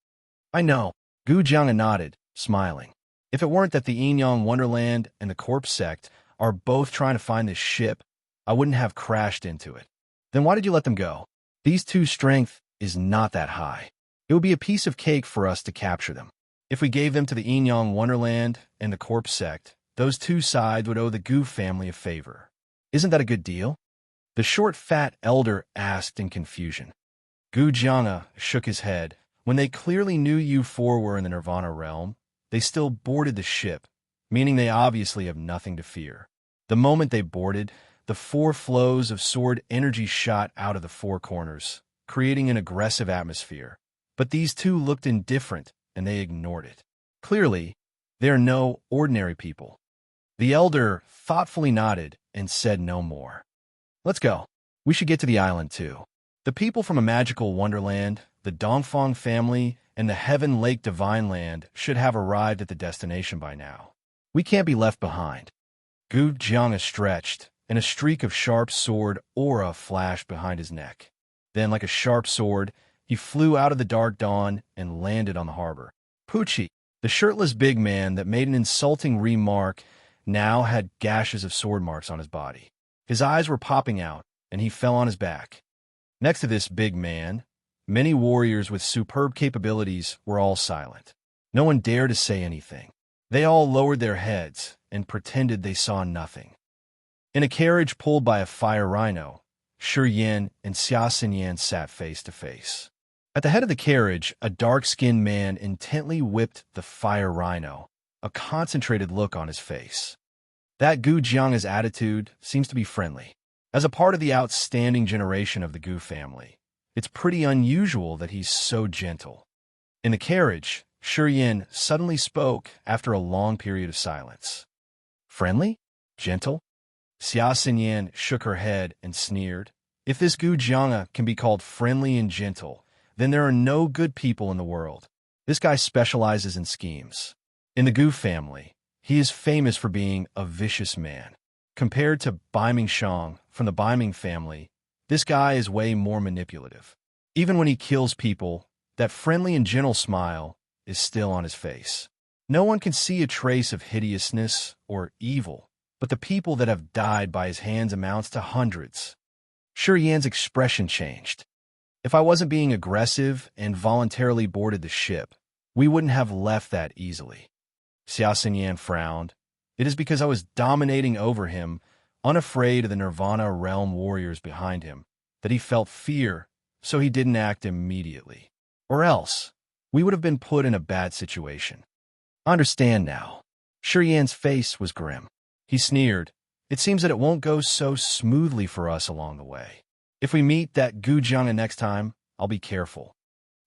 "I know." Gu Jianga nodded, smiling. "If it weren't that the Yin-Yang Wonderland and the Corpse sect are both trying to find this ship, I wouldn't have crashed into it." "Then why did you let them go?" "These two's strength is not that high. It would be a piece of cake for us to capture them. If we gave them to the Yin-Yang Wonderland and the Corpse sect, those two sides would owe the Gu family a favor. Isn't that a good deal?" The short, fat elder asked in confusion. Gu Jianga shook his head. "When they clearly knew you four were in the Nirvana realm, they still boarded the ship, meaning they obviously have nothing to fear. The moment they boarded, the 4 flows of sword energy shot out of the 4 corners, creating an aggressive atmosphere. But these two looked indifferent, and they ignored it. Clearly, they are no ordinary people." The elder thoughtfully nodded and said no more. "Let's go. We should get to the island, too. The people from a magical wonderland, the Dongfang family, and the Heaven Lake Divine Land should have arrived at the destination by now. We can't be left behind." Gu Jianga stretched, and a streak of sharp sword aura flashed behind his neck. Then, like a sharp sword, he flew out of the dark dawn and landed on the harbor. Pucci, the shirtless big man that made an insulting remark, now had gashes of sword marks on his body. His eyes were popping out, and he fell on his back. Next to this big man, many warriors with superb capabilities were all silent. No one dared to say anything. They all lowered their heads and pretended they saw nothing. In a carriage pulled by a fire rhino, Shi Yin and Xia Xinyan sat face to face. At the head of the carriage, a dark-skinned man intently whipped the fire rhino, a concentrated look on his face. That Gu Jianga's attitude seems to be friendly. As a part of the outstanding generation of the Gu family, it's pretty unusual that he's so gentle. In the carriage, Shi Yin suddenly spoke after a long period of silence. "Friendly? Gentle?" Xia Xinyan shook her head and sneered. "If this Gu Jianga can be called friendly and gentle, then there are no good people in the world. This guy specializes in schemes. In the Gu family, he is famous for being a vicious man. Compared to Baiming Shang from the Baiming family, this guy is way more manipulative. Even when he kills people, that friendly and gentle smile is still on his face. No one can see a trace of hideousness or evil, but the people that have died by his hands amounts to hundreds." Shi Yan's expression changed. "If I wasn't being aggressive and voluntarily boarded the ship, we wouldn't have left that easily." Xia Xinyan frowned. "It is because I was dominating over him, unafraid of the Nirvana realm warriors behind him, that he felt fear, so he didn't act immediately. Or else, we would have been put in a bad situation. I understand now." Yan's face was grim. He sneered. It seems that it won't go so smoothly for us along the way. If we meet that Gujianga next time, I'll be careful.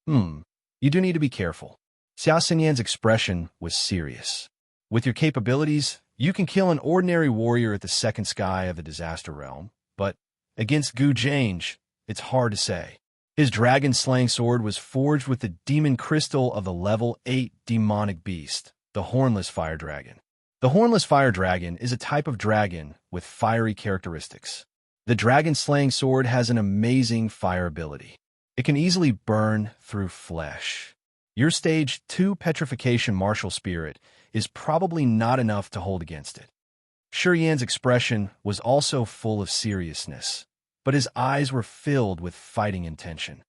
You do need to be careful. Yan's expression was serious. With your capabilities, you can kill an ordinary warrior at the second sky of the disaster realm, but against Gujange, it's hard to say. His dragon-slaying sword was forged with the demon crystal of the level 8 demonic beast, the Hornless Fire Dragon. The Hornless Fire Dragon is a type of dragon with fiery characteristics. The dragon-slaying sword has an amazing fire ability. It can easily burn through flesh. Your Stage 2 Petrification Martial Spirit is probably not enough to hold against it. Yan's expression was also full of seriousness, but his eyes were filled with fighting intention.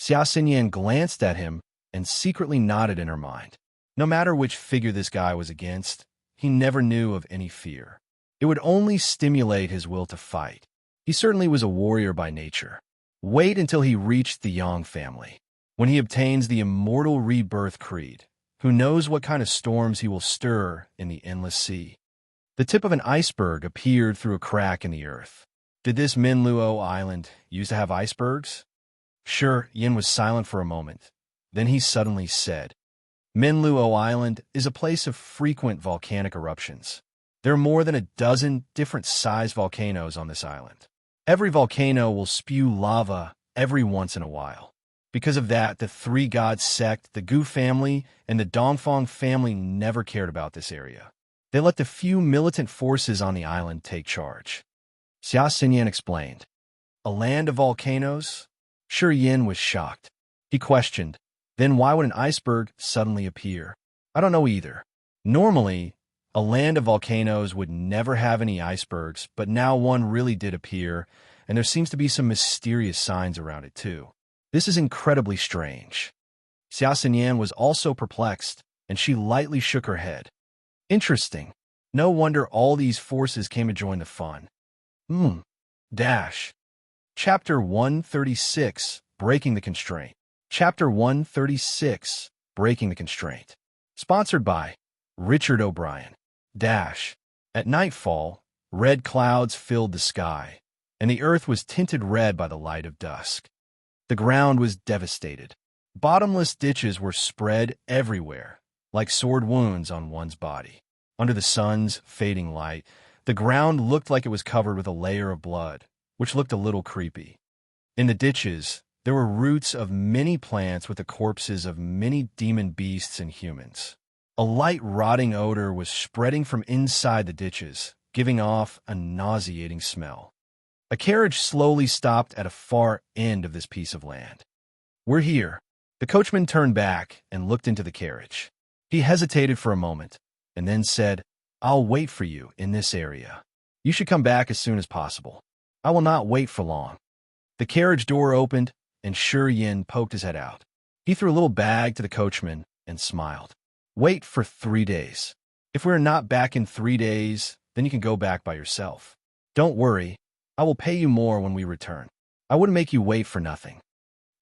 Yan glanced at him and secretly nodded in her mind. No matter which figure this guy was against, he never knew of any fear. It would only stimulate his will to fight. He certainly was a warrior by nature. Wait until he reached the Yang family. When he obtains the immortal rebirth creed, who knows what kind of storms he will stir in the endless sea. The tip of an iceberg appeared through a crack in the earth. Did this Minluo island used to have icebergs? Yin was silent for a moment. Then he suddenly said, Minluo Island is a place of frequent volcanic eruptions. There are more than a dozen different sized volcanoes on this island. Every volcano will spew lava every once in a while. Because of that, the Three Gods sect, the Gu family, and the Dongfang family never cared about this area. They let the few militant forces on the island take charge. Yan explained. A land of volcanoes? Yin was shocked. He questioned, then why would an iceberg suddenly appear? I don't know either. Normally, a land of volcanoes would never have any icebergs, but now one really did appear, and there seems to be some mysterious signs around it too. This is incredibly strange. Yan was also perplexed, and she lightly shook her head. Interesting. No wonder all these forces came to join the fun. Chapter 136, Breaking the Constraint. Chapter 136, Breaking the Constraint. Sponsored by Richard O'Brien. At nightfall, red clouds filled the sky, and the earth was tinted red by the light of dusk. The ground was devastated. Bottomless ditches were spread everywhere, like sword wounds on one's body. Under the sun's fading light, the ground looked like it was covered with a layer of blood, which looked a little creepy. In the ditches, there were roots of many plants with the corpses of many demon beasts and humans. A light rotting odor was spreading from inside the ditches, giving off a nauseating smell. A carriage slowly stopped at a far end of this piece of land. We're here. The coachman turned back and looked into the carriage. He hesitated for a moment, and then said, I'll wait for you in this area. You should come back as soon as possible. I will not wait for long. The carriage door opened, and Yin poked his head out. He threw a little bag to the coachman and smiled. Wait for 3 days. If we're not back in 3 days, then you can go back by yourself. Don't worry. I will pay you more when we return. I wouldn't make you wait for nothing.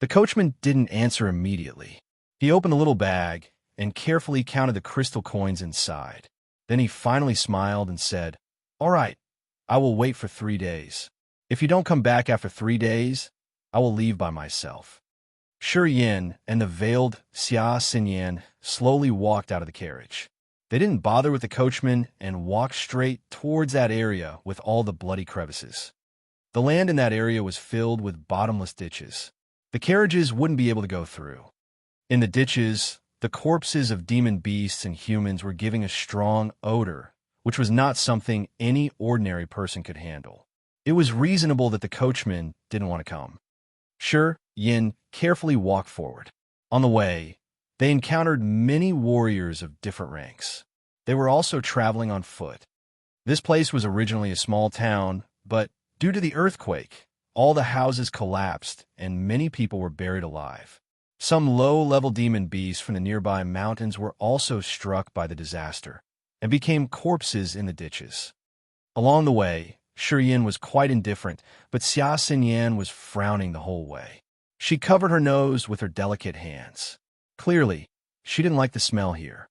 The coachman didn't answer immediately. He opened the little bag and carefully counted the crystal coins inside. Then he finally smiled and said, All right, I will wait for 3 days. If you don't come back after 3 days, I will leave by myself. Yin and the veiled Yan slowly walked out of the carriage. They didn't bother with the coachman and walked straight towards that area with all the bloody crevices. The land in that area was filled with bottomless ditches. The carriages wouldn't be able to go through. In the ditches, the corpses of demon beasts and humans were giving a strong odor, which was not something any ordinary person could handle. It was reasonable that the coachman didn't want to come. Yin carefully walked forward. On the way, they encountered many warriors of different ranks. They were also traveling on foot. This place was originally a small town, but due to the earthquake, all the houses collapsed and many people were buried alive. Some low-level demon beasts from the nearby mountains were also struck by the disaster and became corpses in the ditches. Along the way, Yin was quite indifferent, but Yan was frowning the whole way. She covered her nose with her delicate hands. Clearly, she didn't like the smell here.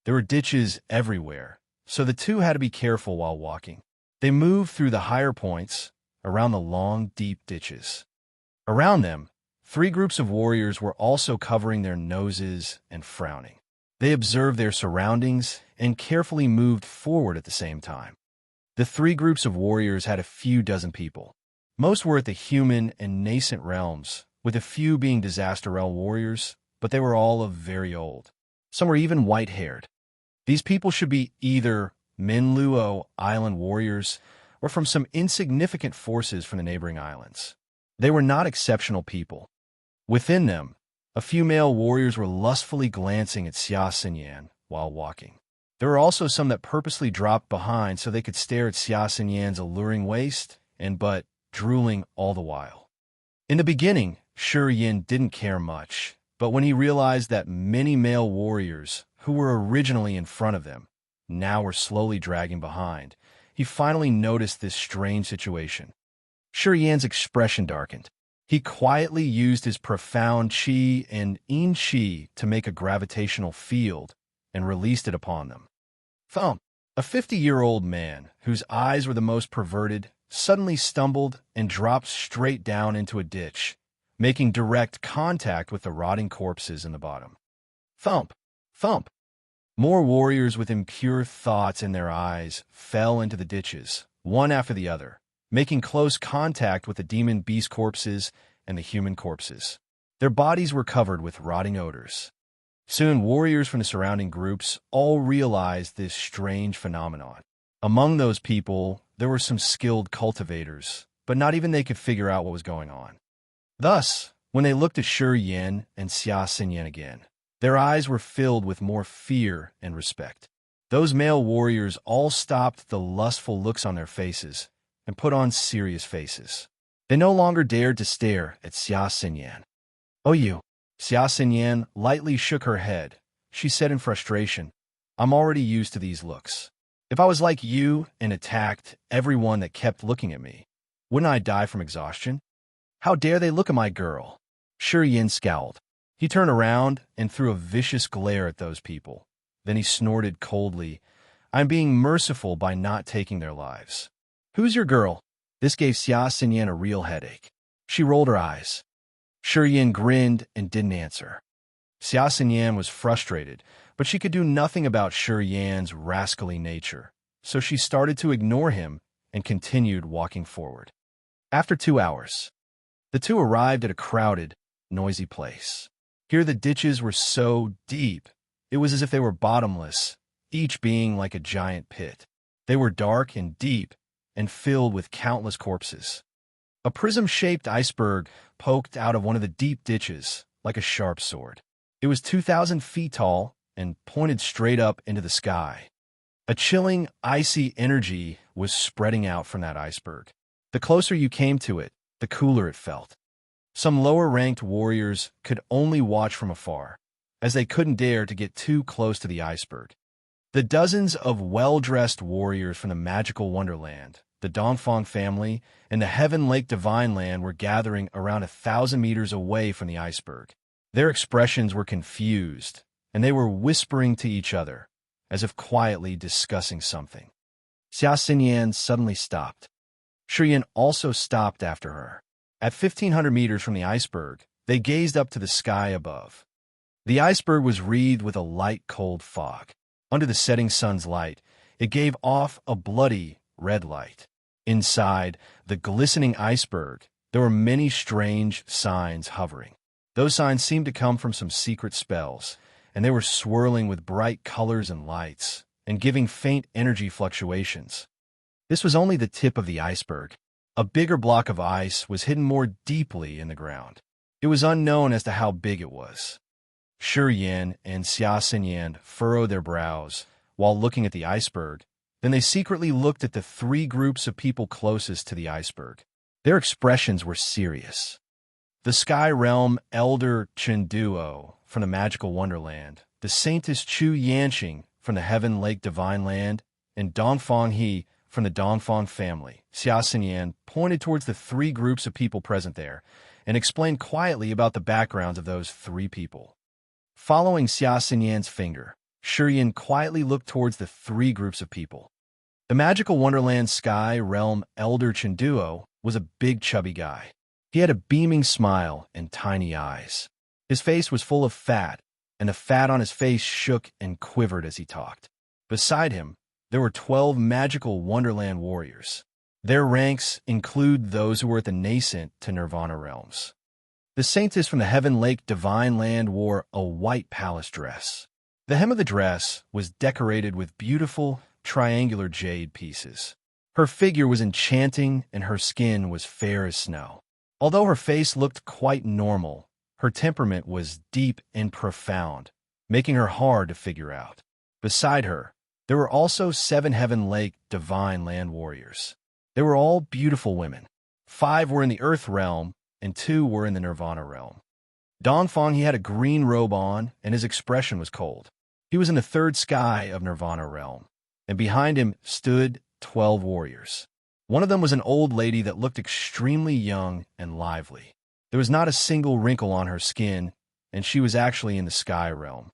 There were ditches everywhere, so the two had to be careful while walking. They moved through the higher points, around the long, deep ditches. Around them, 3 groups of warriors were also covering their noses and frowning. They observed their surroundings and carefully moved forward at the same time. The 3 groups of warriors had a few dozen people. Most were at the human and nascent realms, with a few being disaster realm warriors, but they were all of very old. Some were even white-haired. These people should be either Minluo Island warriors or from some insignificant forces from the neighboring islands. They were not exceptional people. Within them, a few male warriors were lustfully glancing at Xia Xinyan while walking. There were also some that purposely dropped behind so they could stare at Xia Xinyan's alluring waist and butt, drooling all the while. In the beginning, Shi Yin didn't care much, but when he realized that many male warriors who were originally in front of them now were slowly dragging behind, he finally noticed this strange situation. Shi Yan's expression darkened. He quietly used his profound qi and yin qi to make a gravitational field and released it upon them. Thump! A 50-year-old man, whose eyes were the most perverted, suddenly stumbled and dropped straight down into a ditch, making direct contact with the rotting corpses in the bottom. Thump! Thump! More warriors with impure thoughts in their eyes fell into the ditches, one after the other, making close contact with the demon beast corpses and the human corpses. Their bodies were covered with rotting odors. Soon, warriors from the surrounding groups all realized this strange phenomenon. Among those people, there were some skilled cultivators, but not even they could figure out what was going on. Thus, when they looked at Shi Yin and Xia Xinyan again, their eyes were filled with more fear and respect. Those male warriors all stopped the lustful looks on their faces and put on serious faces. They no longer dared to stare at Xia Xinyan. "Oh, you." Xia Xinyan lightly shook her head. She said in frustration, "I'm already used to these looks. If I was like you and attacked everyone that kept looking at me, wouldn't I die from exhaustion? How dare they look at my girl?" Shi Yin scowled. He turned around and threw a vicious glare at those people. Then he snorted coldly, "I'm being merciful by not taking their lives." "Who's your girl?" This gave Xia Xinyan a real headache. She rolled her eyes. Shi Yin grinned and didn't answer. Xia Xinyan was frustrated, but she could do nothing about Shi Yan's rascally nature, so she started to ignore him and continued walking forward. After 2 hours, the two arrived at a crowded, noisy place. Here the ditches were so deep, it was as if they were bottomless, each being like a giant pit. They were dark and deep and filled with countless corpses. A prism-shaped iceberg poked out of one of the deep ditches like a sharp sword. It was 2,000 feet tall and pointed straight up into the sky. A chilling, icy energy was spreading out from that iceberg. The closer you came to it, the cooler it felt. Some lower-ranked warriors could only watch from afar, as they couldn't dare to get too close to the iceberg. The dozens of well-dressed warriors from the magical wonderland, the Dongfang family, and the Heaven Lake Divine Land were gathering around 1,000 meters away from the iceberg. Their expressions were confused, and they were whispering to each other, as if quietly discussing something. Xia Xinyan suddenly stopped. Shi Yin also stopped after her. At 1,500 meters from the iceberg, they gazed up to the sky above. The iceberg was wreathed with a light, cold fog. Under the setting sun's light, it gave off a bloody red light. Inside the glistening iceberg, there were many strange signs hovering. Those signs seemed to come from some secret spells, and they were swirling with bright colors and lights, and giving faint energy fluctuations. This was only the tip of the iceberg. A bigger block of ice was hidden more deeply in the ground. It was unknown as to how big it was. Shi Yin and Xia Xinyan furrowed their brows while looking at the iceberg. Then they secretly looked at the 3 groups of people closest to the iceberg. Their expressions were serious. The Sky Realm Elder Chenduo from the Magical Wonderland, the Saintess Chu Yanqing from the Heaven Lake Divine Land, and Dongfang He from the Dongfang family. Xia Xinyan pointed towards the 3 groups of people present there and explained quietly about the backgrounds of those 3 people. Following Xia Xinyan's finger, Shurian quietly looked towards the three groups of people. The magical wonderland sky realm elder Chinduo was a big chubby guy. He had a beaming smile and tiny eyes. His face was full of fat, and the fat on his face shook and quivered as he talked. Beside him, there were 12 magical wonderland warriors. Their ranks include those who were at the nascent to Nirvana realms. The saintess from the Heaven Lake Divine Land wore a white palace dress. The hem of the dress was decorated with beautiful, triangular jade pieces. Her figure was enchanting and her skin was fair as snow. Although her face looked quite normal, her temperament was deep and profound, making her hard to figure out. Beside her, there were also 7 Heaven Lake Divine Land warriors. They were all beautiful women. 5 were in the Earth realm and 2 were in the Nirvana realm. Dongfang, he had a green robe on and his expression was cold. He was in the 3rd sky of Nirvana realm, and behind him stood 12 warriors. One of them was an old lady that looked extremely young and lively. There was not a single wrinkle on her skin, and she was actually in the Sky Realm.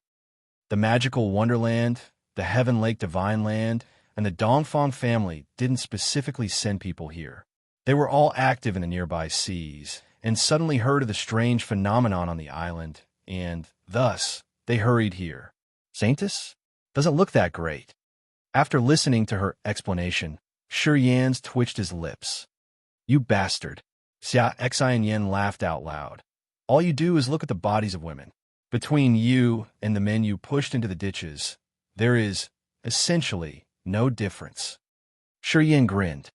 The magical Wonderland, the Heaven Lake Divine Land, and the Dongfang family didn't specifically send people here. They were all active in the nearby seas, and suddenly heard of the strange phenomenon on the island, and, thus, they hurried here. Saintess? Doesn't look that great. After listening to her explanation, Shurian's twitched his lips. You bastard. Xia Xianyan laughed out loud. All you do is look at the bodies of women. Between you and the men you pushed into the ditches, there is, essentially, no difference. Shurian grinned.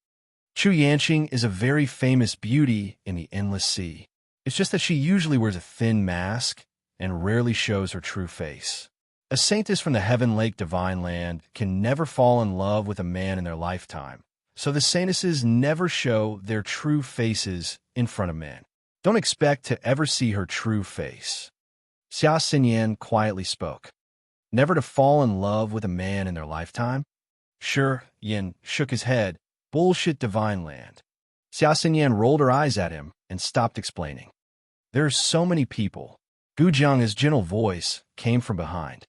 Chu Yanqing is a very famous beauty in the endless sea. It's just that she usually wears a thin mask and rarely shows her true face. A saintess from the Heaven Lake Divine Land can never fall in love with a man in their lifetime, so the saintesses never show their true faces in front of men. Don't expect to ever see her true face. Xia Xinyan quietly spoke. Never to fall in love with a man in their lifetime? Sure, Yin shook his head. Bullshit Divine Land. Xia Xinyan rolled her eyes at him and stopped explaining. There are so many people. Gu Jiang's gentle voice came from behind.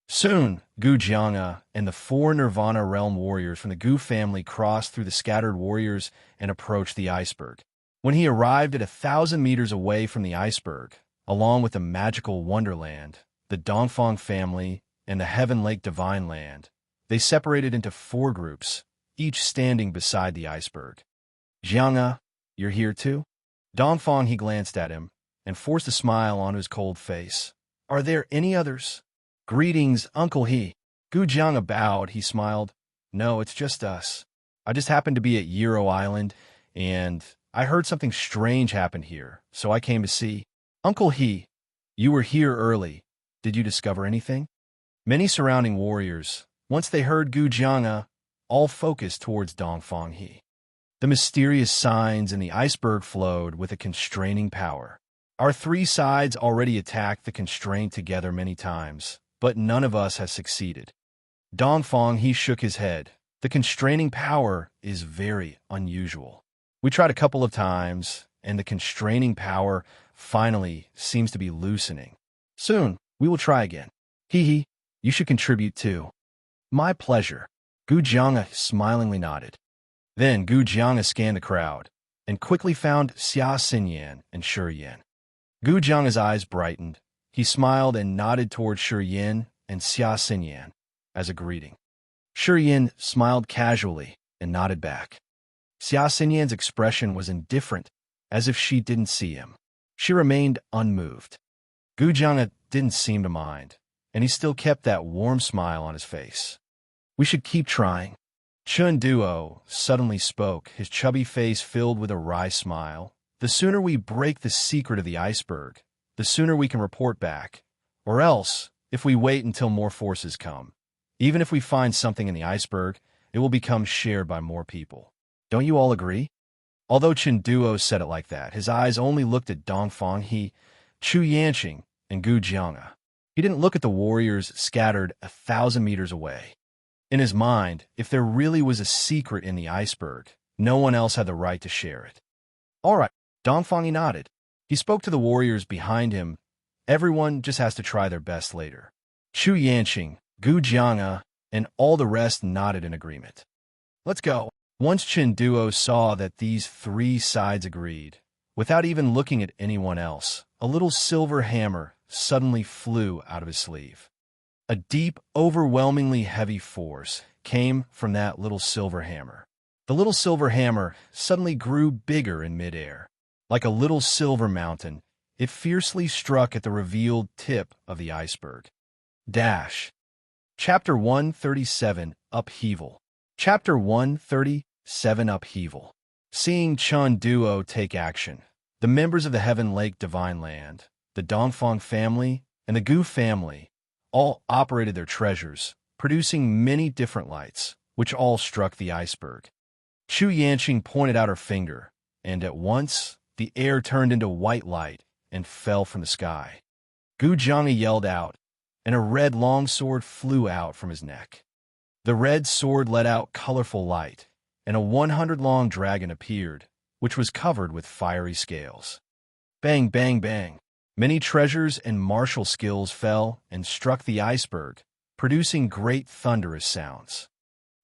Soon, Gu Jianga and the 4 Nirvana Realm warriors from the Gu family crossed through the scattered warriors and approached the iceberg. When he arrived at 1,000 meters away from the iceberg, along with the magical Wonderland, the Dongfang family, and the Heaven Lake Divine Land, they separated into 4 groups, each standing beside the iceberg. Jianga, you're here too? Dongfang, he glanced at him and forced a smile on his cold face. Are there any others? Greetings, Uncle He. Gu Jianga bowed, he smiled. No, it's just us. I just happened to be at Euro Island, and I heard something strange happened here, so I came to see. Uncle He, you were here early. Did you discover anything? Many surrounding warriors, once they heard Gu Jianga, all focused towards Dongfang He. The mysterious signs in the iceberg flowed with a constraining power. Our 3 sides already attacked the constraint together many times, but none of us has succeeded. Dongfang, he shook his head. The constraining power is very unusual. We tried a couple of times, and the constraining power finally seems to be loosening. Soon, we will try again. Hee, you should contribute too. My pleasure. Gu Jianga smilingly nodded. Then Gu Jianga scanned the crowd, and quickly found Xia Xinyan and Shurian. Gu Jianga's eyes brightened. He smiled and nodded toward Shurian and Xia Xinyan as a greeting. Shurian smiled casually and nodded back. Xia Xinyan's expression was indifferent, as if she didn't see him. She remained unmoved. Gu Jianga didn't seem to mind, and he still kept that warm smile on his face. We should keep trying. Chun Duo suddenly spoke, his chubby face filled with a wry smile. The sooner we break the secret of the iceberg, the sooner we can report back. Or else, if we wait until more forces come, even if we find something in the iceberg, it will become shared by more people. Don't you all agree? Although Chen Duo said it like that, his eyes only looked at Dongfang He, Chu Yanqing, and Gu Jianga. He didn't look at the warriors scattered 1,000 meters away. In his mind, if there really was a secret in the iceberg, no one else had the right to share it. All right, Dongfang, he nodded. He spoke to the warriors behind him. Everyone just has to try their best later. Chu Yanqing, Gu Jianga, and all the rest nodded in agreement. Let's go. Once Chen Duo saw that these three sides agreed, without even looking at anyone else, a little silver hammer suddenly flew out of his sleeve. A deep, overwhelmingly heavy force came from that little silver hammer. The little silver hammer suddenly grew bigger in midair. Like a little silver mountain, it fiercely struck at the revealed tip of the iceberg. Dash. Chapter 137, Upheaval. Chapter 137, Upheaval. Seeing Chen Duo take action, the members of the Heaven Lake Divine Land, the Dongfang family, and the Gu family all operated their treasures, producing many different lights, which all struck the iceberg. Chu Yanqing pointed out her finger, and at once the air turned into white light and fell from the sky. Gu Jianga yelled out, and a red longsword flew out from his neck. The red sword let out colorful light, and a 100-long dragon appeared, which was covered with fiery scales. Bang, bang, bang. Many treasures and martial skills fell and struck the iceberg, producing great thunderous sounds.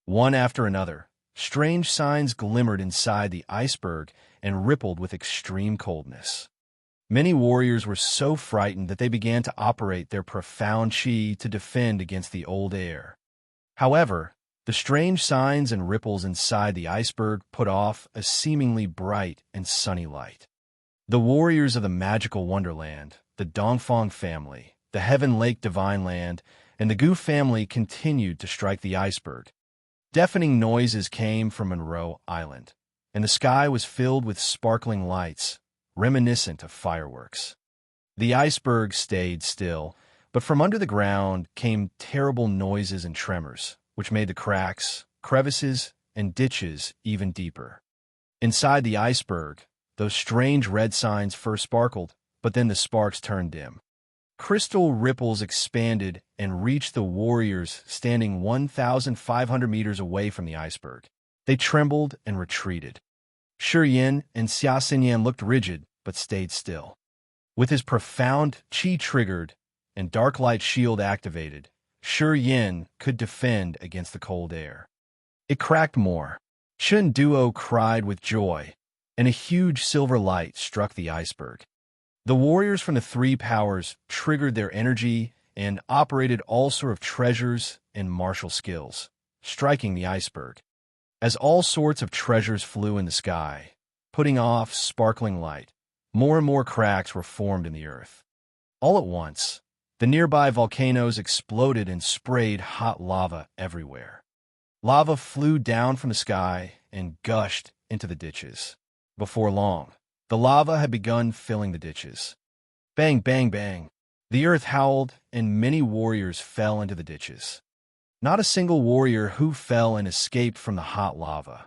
One after another, strange signs glimmered inside the iceberg and rippled with extreme coldness. Many warriors were so frightened that they began to operate their profound qi to defend against the old air. However, the strange signs and ripples inside the iceberg put off a seemingly bright and sunny light. The warriors of the magical wonderland, the Dongfang family, the Heaven Lake Divine Land, and the Gu family continued to strike the iceberg. Deafening noises came from Monroe Island, and the sky was filled with sparkling lights, reminiscent of fireworks. The iceberg stayed still, but from under the ground came terrible noises and tremors, which made the cracks, crevices, and ditches even deeper. Inside the iceberg, those strange red signs first sparkled, but then the sparks turned dim. Crystal ripples expanded and reached the warriors standing 1,500 meters away from the iceberg. They trembled and retreated. Shi Yin and Xia Xinyan looked rigid, but stayed still. With his profound qi triggered and dark light shield activated, Shi Yin could defend against the cold air. It cracked more. Chen Duo cried with joy, and a huge silver light struck the iceberg. The warriors from the three powers triggered their energy and operated all sorts of treasures and martial skills, striking the iceberg. As all sorts of treasures flew in the sky, putting off sparkling light, more and more cracks were formed in the earth. All at once, the nearby volcanoes exploded and sprayed hot lava everywhere. Lava flew down from the sky and gushed into the ditches. Before long, the lava had begun filling the ditches. Bang, bang, bang. The earth howled, and many warriors fell into the ditches. Not a single warrior who fell and escaped from the hot lava.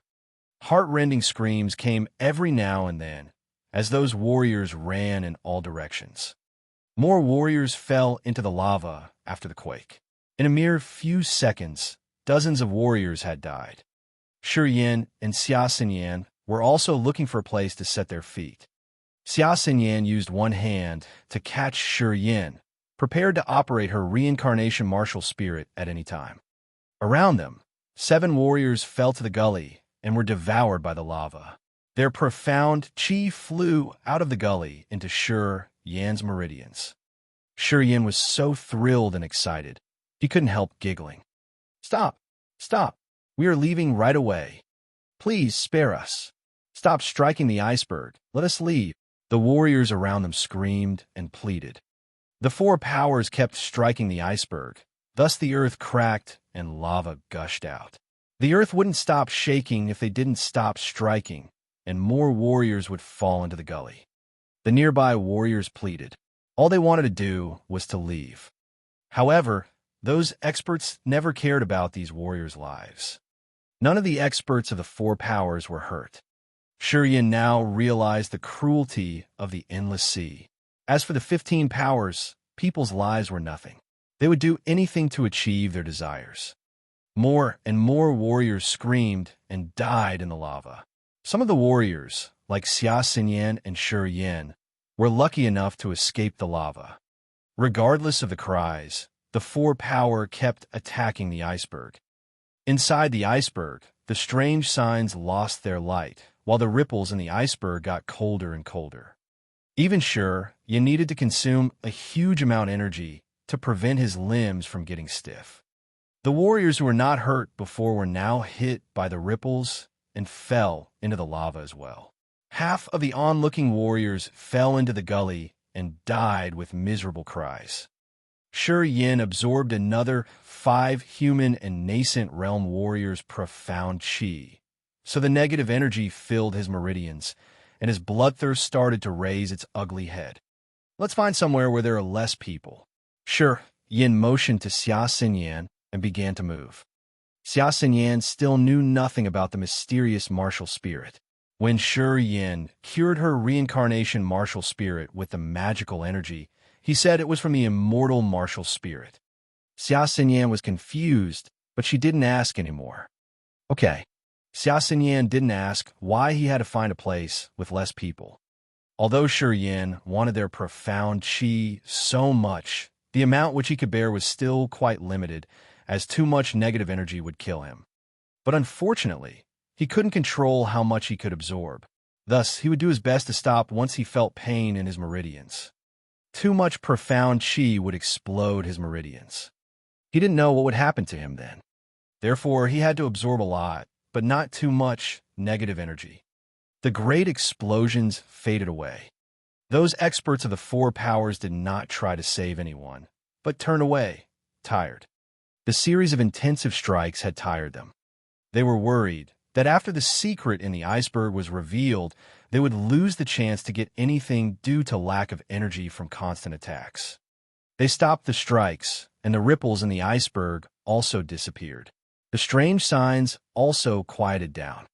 Heart-rending screams came every now and then as those warriors ran in all directions. More warriors fell into the lava after the quake. In a mere few seconds, dozens of warriors had died. Shi Yin and Xia Xinyan were also looking for a place to set their feet. Xia Xinyan used one hand to catch Shi Yin, prepared to operate her reincarnation martial spirit at any time. Around them, 7 warriors fell to the gully and were devoured by the lava. Their profound qi flew out of the gully into Shi Yan's meridians. Shi Yan was so thrilled and excited, he couldn't help giggling. Stop! Stop! We are leaving right away. Please spare us. Stop striking the iceberg. Let us leave. The warriors around them screamed and pleaded. The 4 powers kept striking the iceberg. Thus the earth cracked and lava gushed out. The earth wouldn't stop shaking if they didn't stop striking, and more warriors would fall into the gully. The nearby warriors pleaded. All they wanted to do was to leave. However, those experts never cared about these warriors' lives. None of the experts of the 4 powers were hurt. Shi Yin now realized the cruelty of the endless sea. As for the 15 powers, people's lives were nothing. They would do anything to achieve their desires. More and more warriors screamed and died in the lava. Some of the warriors, like Xia Xinyan and Shi Yin, were lucky enough to escape the lava. Regardless of the cries, the four power kept attacking the iceberg. Inside the iceberg, the strange signs lost their light, while the ripples in the iceberg got colder and colder. Even sure, you needed to consume a huge amount of energy to prevent his limbs from getting stiff. The warriors who were not hurt before were now hit by the ripples and fell into the lava as well. Half of the onlooking warriors fell into the gully and died with miserable cries. Shi Yin absorbed another 5 human and nascent realm warriors' profound qi, so the negative energy filled his meridians, and his bloodthirst started to raise its ugly head. Let's find somewhere where there are less people. Shi Yin motioned to Xia Xinyan and began to move. Xia Xinyan still knew nothing about the mysterious martial spirit. When Shi Yin cured her reincarnation martial spirit with the magical energy, he said it was from the immortal martial spirit. Xia Xinyan was confused, but she didn't ask anymore. Okay. Xia Xinyan didn't ask why he had to find a place with less people. Although Shi Yin wanted their profound qi so much, the amount which he could bear was still quite limited, as too much negative energy would kill him. But unfortunately, he couldn't control how much he could absorb. Thus, he would do his best to stop once he felt pain in his meridians. Too much profound qi would explode his meridians. He didn't know what would happen to him then. Therefore, he had to absorb a lot, but not too much negative energy. The great explosions faded away. Those experts of the four powers did not try to save anyone, but turned away, tired. The series of intensive strikes had tired them. They were worried that after the secret in the iceberg was revealed, they would lose the chance to get anything due to lack of energy from constant attacks. They stopped the strikes, and the ripples in the iceberg also disappeared. The strange signs also quieted down.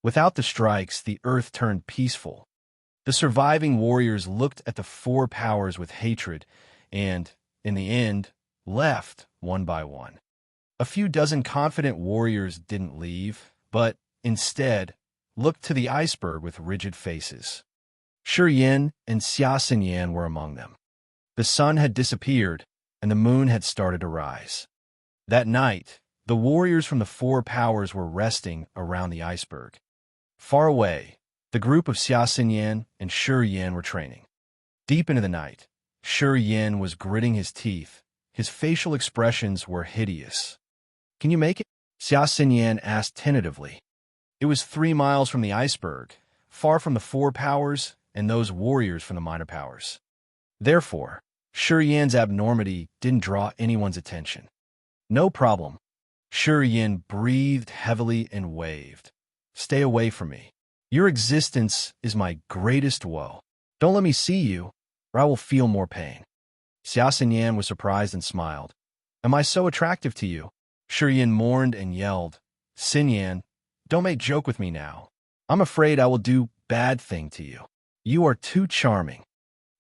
Without the strikes, the earth turned peaceful. The surviving warriors looked at the four powers with hatred and, in the end, left one by one. A few dozen confident warriors didn't leave, but, instead, looked to the iceberg with rigid faces. Shi Yin and Xia Xinyan were among them. The sun had disappeared, and the moon had started to rise. That night, the warriors from the four powers were resting around the iceberg. Far away, the group of Xia Xinyan and Shi Yin were training. Deep into the night, Shi Yin was gritting his teeth. His facial expressions were hideous. "Can you make it?" Xia Xinyan asked tentatively. It was 3 miles from the iceberg, far from the four powers and those warriors from the minor powers. Therefore, Shi Yin's abnormity didn't draw anyone's attention. "No problem." Shi Yin breathed heavily and waved. "Stay away from me. Your existence is my greatest woe. Don't let me see you, or I will feel more pain." Xia Xinyan was surprised and smiled. "Am I so attractive to you?" Shi Yin mourned and yelled, "Xinyan, don't make joke with me now. I'm afraid I will do bad thing to you. You are too charming."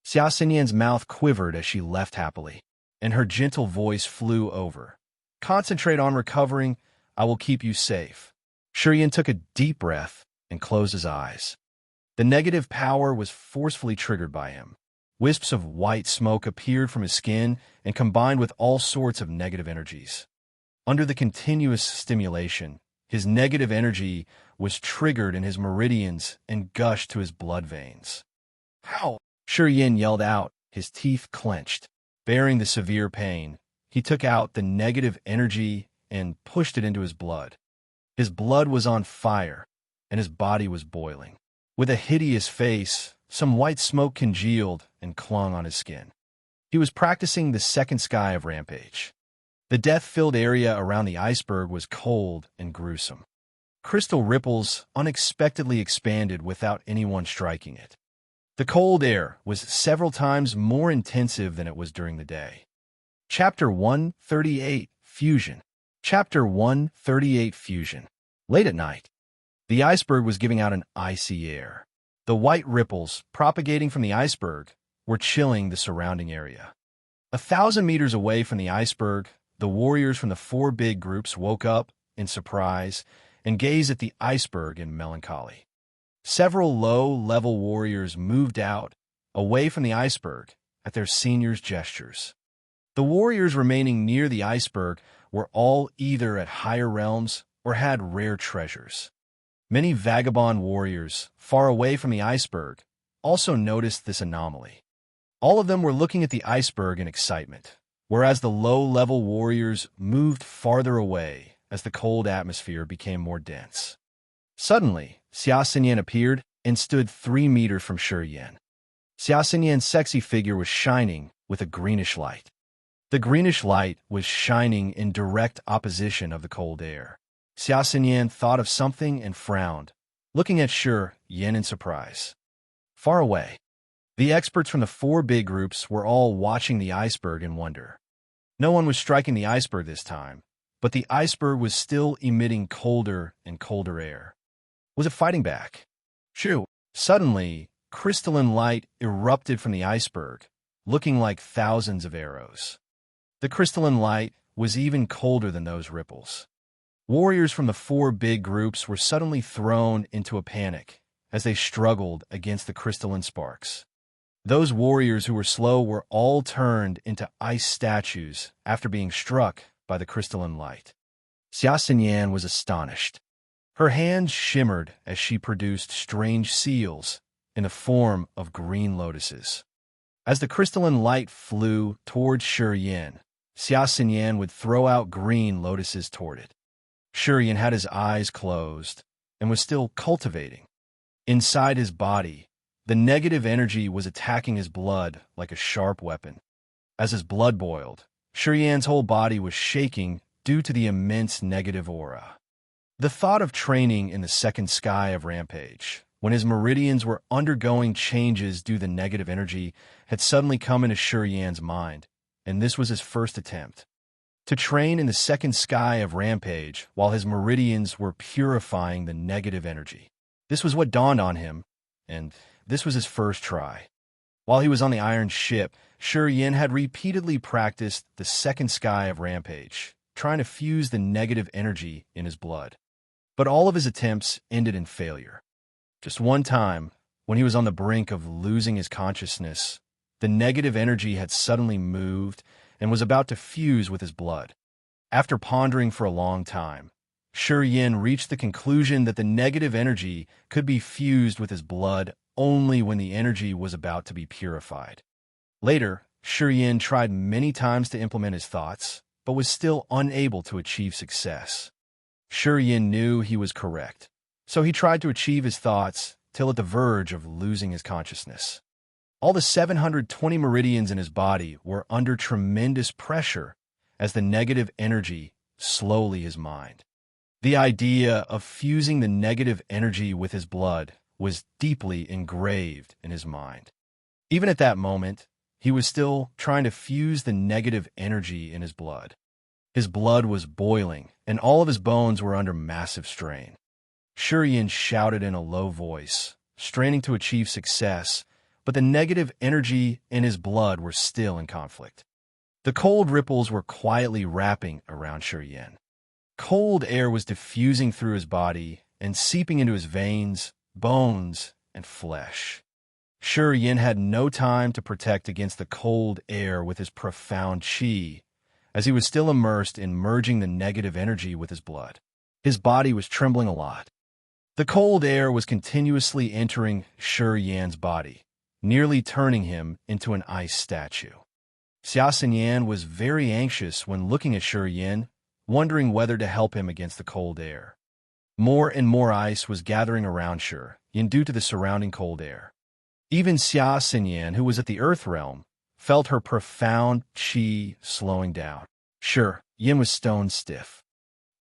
Xia Xinyan's mouth quivered as she left happily, and her gentle voice flew over. "Concentrate on recovering. I will keep you safe." Shi Yin took a deep breath and closed his eyes. The negative power was forcefully triggered by him. Wisps of white smoke appeared from his skin and combined with all sorts of negative energies. Under the continuous stimulation, his negative energy was triggered in his meridians and gushed to his blood veins. "How?" Shi Yin yelled out, his teeth clenched. Bearing the severe pain, he took out the negative energy and pushed it into his blood. His blood was on fire, and his body was boiling. With a hideous face, some white smoke congealed and clung on his skin. He was practicing the second sky of rampage. The death-filled area around the iceberg was cold and gruesome. Crystal ripples unexpectedly expanded without anyone striking it. The cold air was several times more intensive than it was during the day. Chapter 138, Fusion. Chapter 138, Fusion. Late at night, the iceberg was giving out an icy air. The white ripples, propagating from the iceberg, were chilling the surrounding area. 1,000 meters away from the iceberg, the warriors from the four big groups woke up in surprise and gazed at the iceberg in melancholy. Several low-level warriors moved out, away from the iceberg, at their seniors' gestures. The warriors remaining near the iceberg were all either at higher realms or had rare treasures. Many vagabond warriors, far away from the iceberg, also noticed this anomaly. All of them were looking at the iceberg in excitement, whereas the low-level warriors moved farther away as the cold atmosphere became more dense. Suddenly, Xia Xinyan appeared and stood 3 meters from Shi Yin. Xia Xinyan's sexy figure was shining with a greenish light. The greenish light was shining in direct opposition of the cold air. Xia Xinyan thought of something and frowned, looking at Shi Yin in surprise. Far away, the experts from the 4 big groups were all watching the iceberg in wonder. No one was striking the iceberg this time, but the iceberg was still emitting colder and colder air. Was it fighting back? Shoo! Suddenly, crystalline light erupted from the iceberg, looking like thousands of arrows. The crystalline light was even colder than those ripples. Warriors from the 4 big groups were suddenly thrown into a panic as they struggled against the crystalline sparks. Those warriors who were slow were all turned into ice statues after being struck by the crystalline light. Xia Xinyan was astonished. Her hands shimmered as she produced strange seals in the form of green lotuses. As the crystalline light flew towards Shi Yin, Xia Xinyan would throw out green lotuses toward it. Shi Yin had his eyes closed and was still cultivating. Inside his body, the negative energy was attacking his blood like a sharp weapon. As his blood boiled, Shi Yan's whole body was shaking due to the immense negative aura. The thought of training in the second sky of Rampage, when his meridians were undergoing changes due to the negative energy, had suddenly come into Shi Yan's mind, and this was his first attempt. To train in the second sky of Rampage while his meridians were purifying the negative energy. This was what dawned on him, and this was his first try. While he was on the Iron Ship, Shi Yin had repeatedly practiced the second sky of Rampage, trying to fuse the negative energy in his blood. But all of his attempts ended in failure. Just one time, when he was on the brink of losing his consciousness, the negative energy had suddenly moved and was about to fuse with his blood. After pondering for a long time, Shi Yin reached the conclusion that the negative energy could be fused with his blood only when the energy was about to be purified. Later, Shi Yin tried many times to implement his thoughts, but was still unable to achieve success. Shi Yin knew he was correct, so he tried to achieve his thoughts till at the verge of losing his consciousness. All the 720 meridians in his body were under tremendous pressure as the negative energy slowly his mind. The idea of fusing the negative energy with his blood was deeply engraved in his mind. Even at that moment, he was still trying to fuse the negative energy in his blood. His blood was boiling, and all of his bones were under massive strain. Shi Yin shouted in a low voice, straining to achieve success, but the negative energy in his blood were still in conflict. The cold ripples were quietly wrapping around Shi Yin. Cold air was diffusing through his body and seeping into his veins, bones, and flesh. Shi Yin had no time to protect against the cold air with his profound qi, as he was still immersed in merging the negative energy with his blood. His body was trembling a lot. The cold air was continuously entering Shi Yan's body, nearly turning him into an ice statue. Xia Xinyan was very anxious when looking at Shi Yin, wondering whether to help him against the cold air. More and more ice was gathering around Shi Yin due to the surrounding cold air. Even Xia Xinyan, who was at the Earth realm, felt her profound qi slowing down. Shi Yin was stone stiff.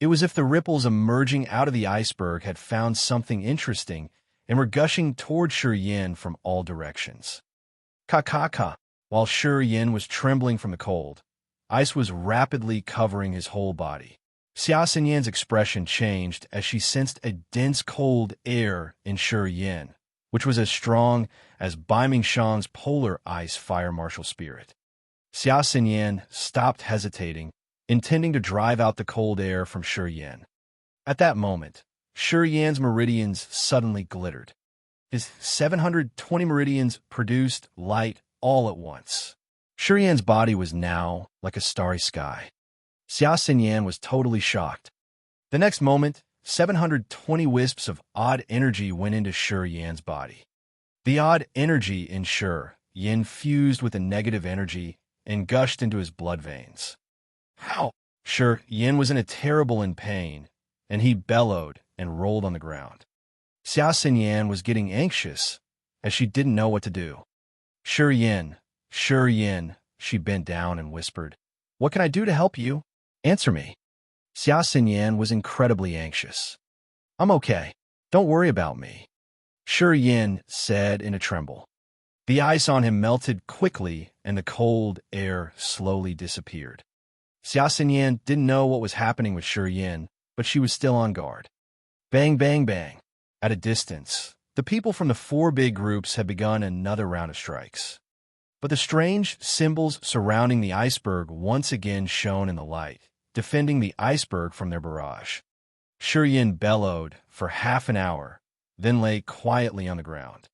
It was as if the ripples emerging out of the iceberg had found something interesting and were gushing toward Shi Yin from all directions. Ka. While Shi Yin was trembling from the cold, ice was rapidly covering his whole body. Xia Xinyan's expression changed as she sensed a dense cold air in Shi Yin, which was as strong as Bai Mingshang's polar ice fire martial spirit. Xia Xinyan stopped hesitating, intending to drive out the cold air from Shi Yin. At that moment, Shi Yan's meridians suddenly glittered. His 720 meridians produced light all at once. Shi Yan's body was now like a starry sky. Xia Yan was totally shocked. The next moment, 720 wisps of odd energy went into Shi Yan's body. The odd energy in Shi Yan fused with the negative energy and gushed into his blood veins. How? Shi Yan was in a terrible in pain, and he bellowed and rolled on the ground. Xia Yan was getting anxious, as she didn't know what to do. Shi Yan, she bent down and whispered, "What can I do to help you? Answer me." Xia Yan was incredibly anxious. "I'm okay. Don't worry about me," Shi Yan said in a tremble. The ice on him melted quickly, and the cold air slowly disappeared. Xia Yan didn't know what was happening with Shi Yan, but she was still on guard. Bang, bang, bang. At a distance, the people from the four big groups had begun another round of strikes. But the strange symbols surrounding the iceberg once again shone in the light, defending the iceberg from their barrage. Shi Yan bellowed for half an hour, then lay quietly on the ground.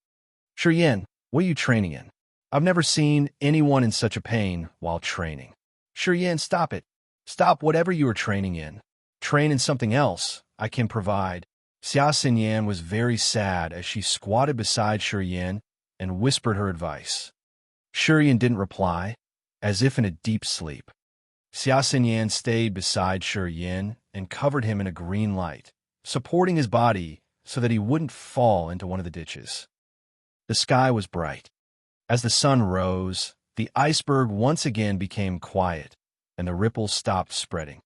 "Shi Yan, what are you training in? I've never seen anyone in such a pain while training." "Shi Yan, stop it. Stop whatever you are training in. Train in something else I can provide." Xia Yan was very sad as she squatted beside Shi Yan and whispered her advice. Shi Yan didn't reply, as if in a deep sleep. Xia Yan stayed beside Shi Yan and covered him in a green light, supporting his body so that he wouldn't fall into one of the ditches. The sky was bright. As the sun rose, the iceberg once again became quiet, and the ripples stopped spreading.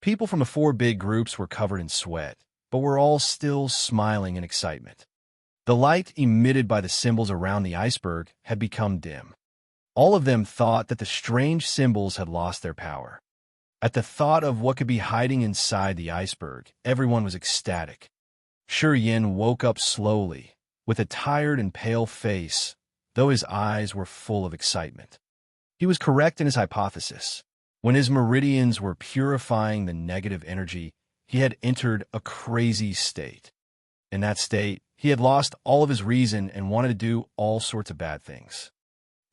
People from the four big groups were covered in sweat, but were all still smiling in excitement. The light emitted by the symbols around the iceberg had become dim. All of them thought that the strange symbols had lost their power. At the thought of what could be hiding inside the iceberg, everyone was ecstatic. Shi Yan woke up slowly, with a tired and pale face, though his eyes were full of excitement. He was correct in his hypothesis. When his meridians were purifying the negative energy, he had entered a crazy state. In that state, he had lost all of his reason and wanted to do all sorts of bad things.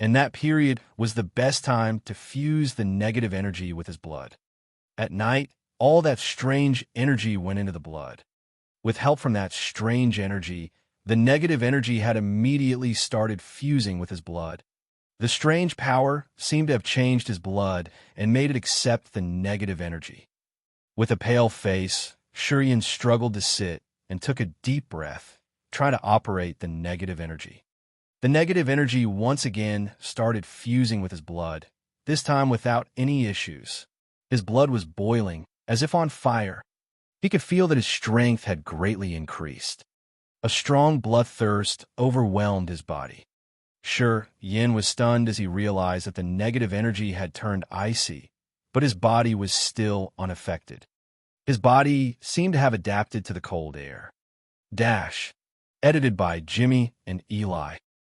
And that period was the best time to fuse the negative energy with his blood. At night, all that strange energy went into the blood. With help from that strange energy, the negative energy had immediately started fusing with his blood. The strange power seemed to have changed his blood and made it accept the negative energy. With a pale face, Shi Yan struggled to sit and took a deep breath, trying to operate the negative energy. The negative energy once again started fusing with his blood, this time without any issues. His blood was boiling, as if on fire. He could feel that his strength had greatly increased. A strong bloodthirst overwhelmed his body. Shi Yan was stunned as he realized that the negative energy had turned icy, but his body was still unaffected. His body seemed to have adapted to the cold air. Edited by Jimmy and Eli.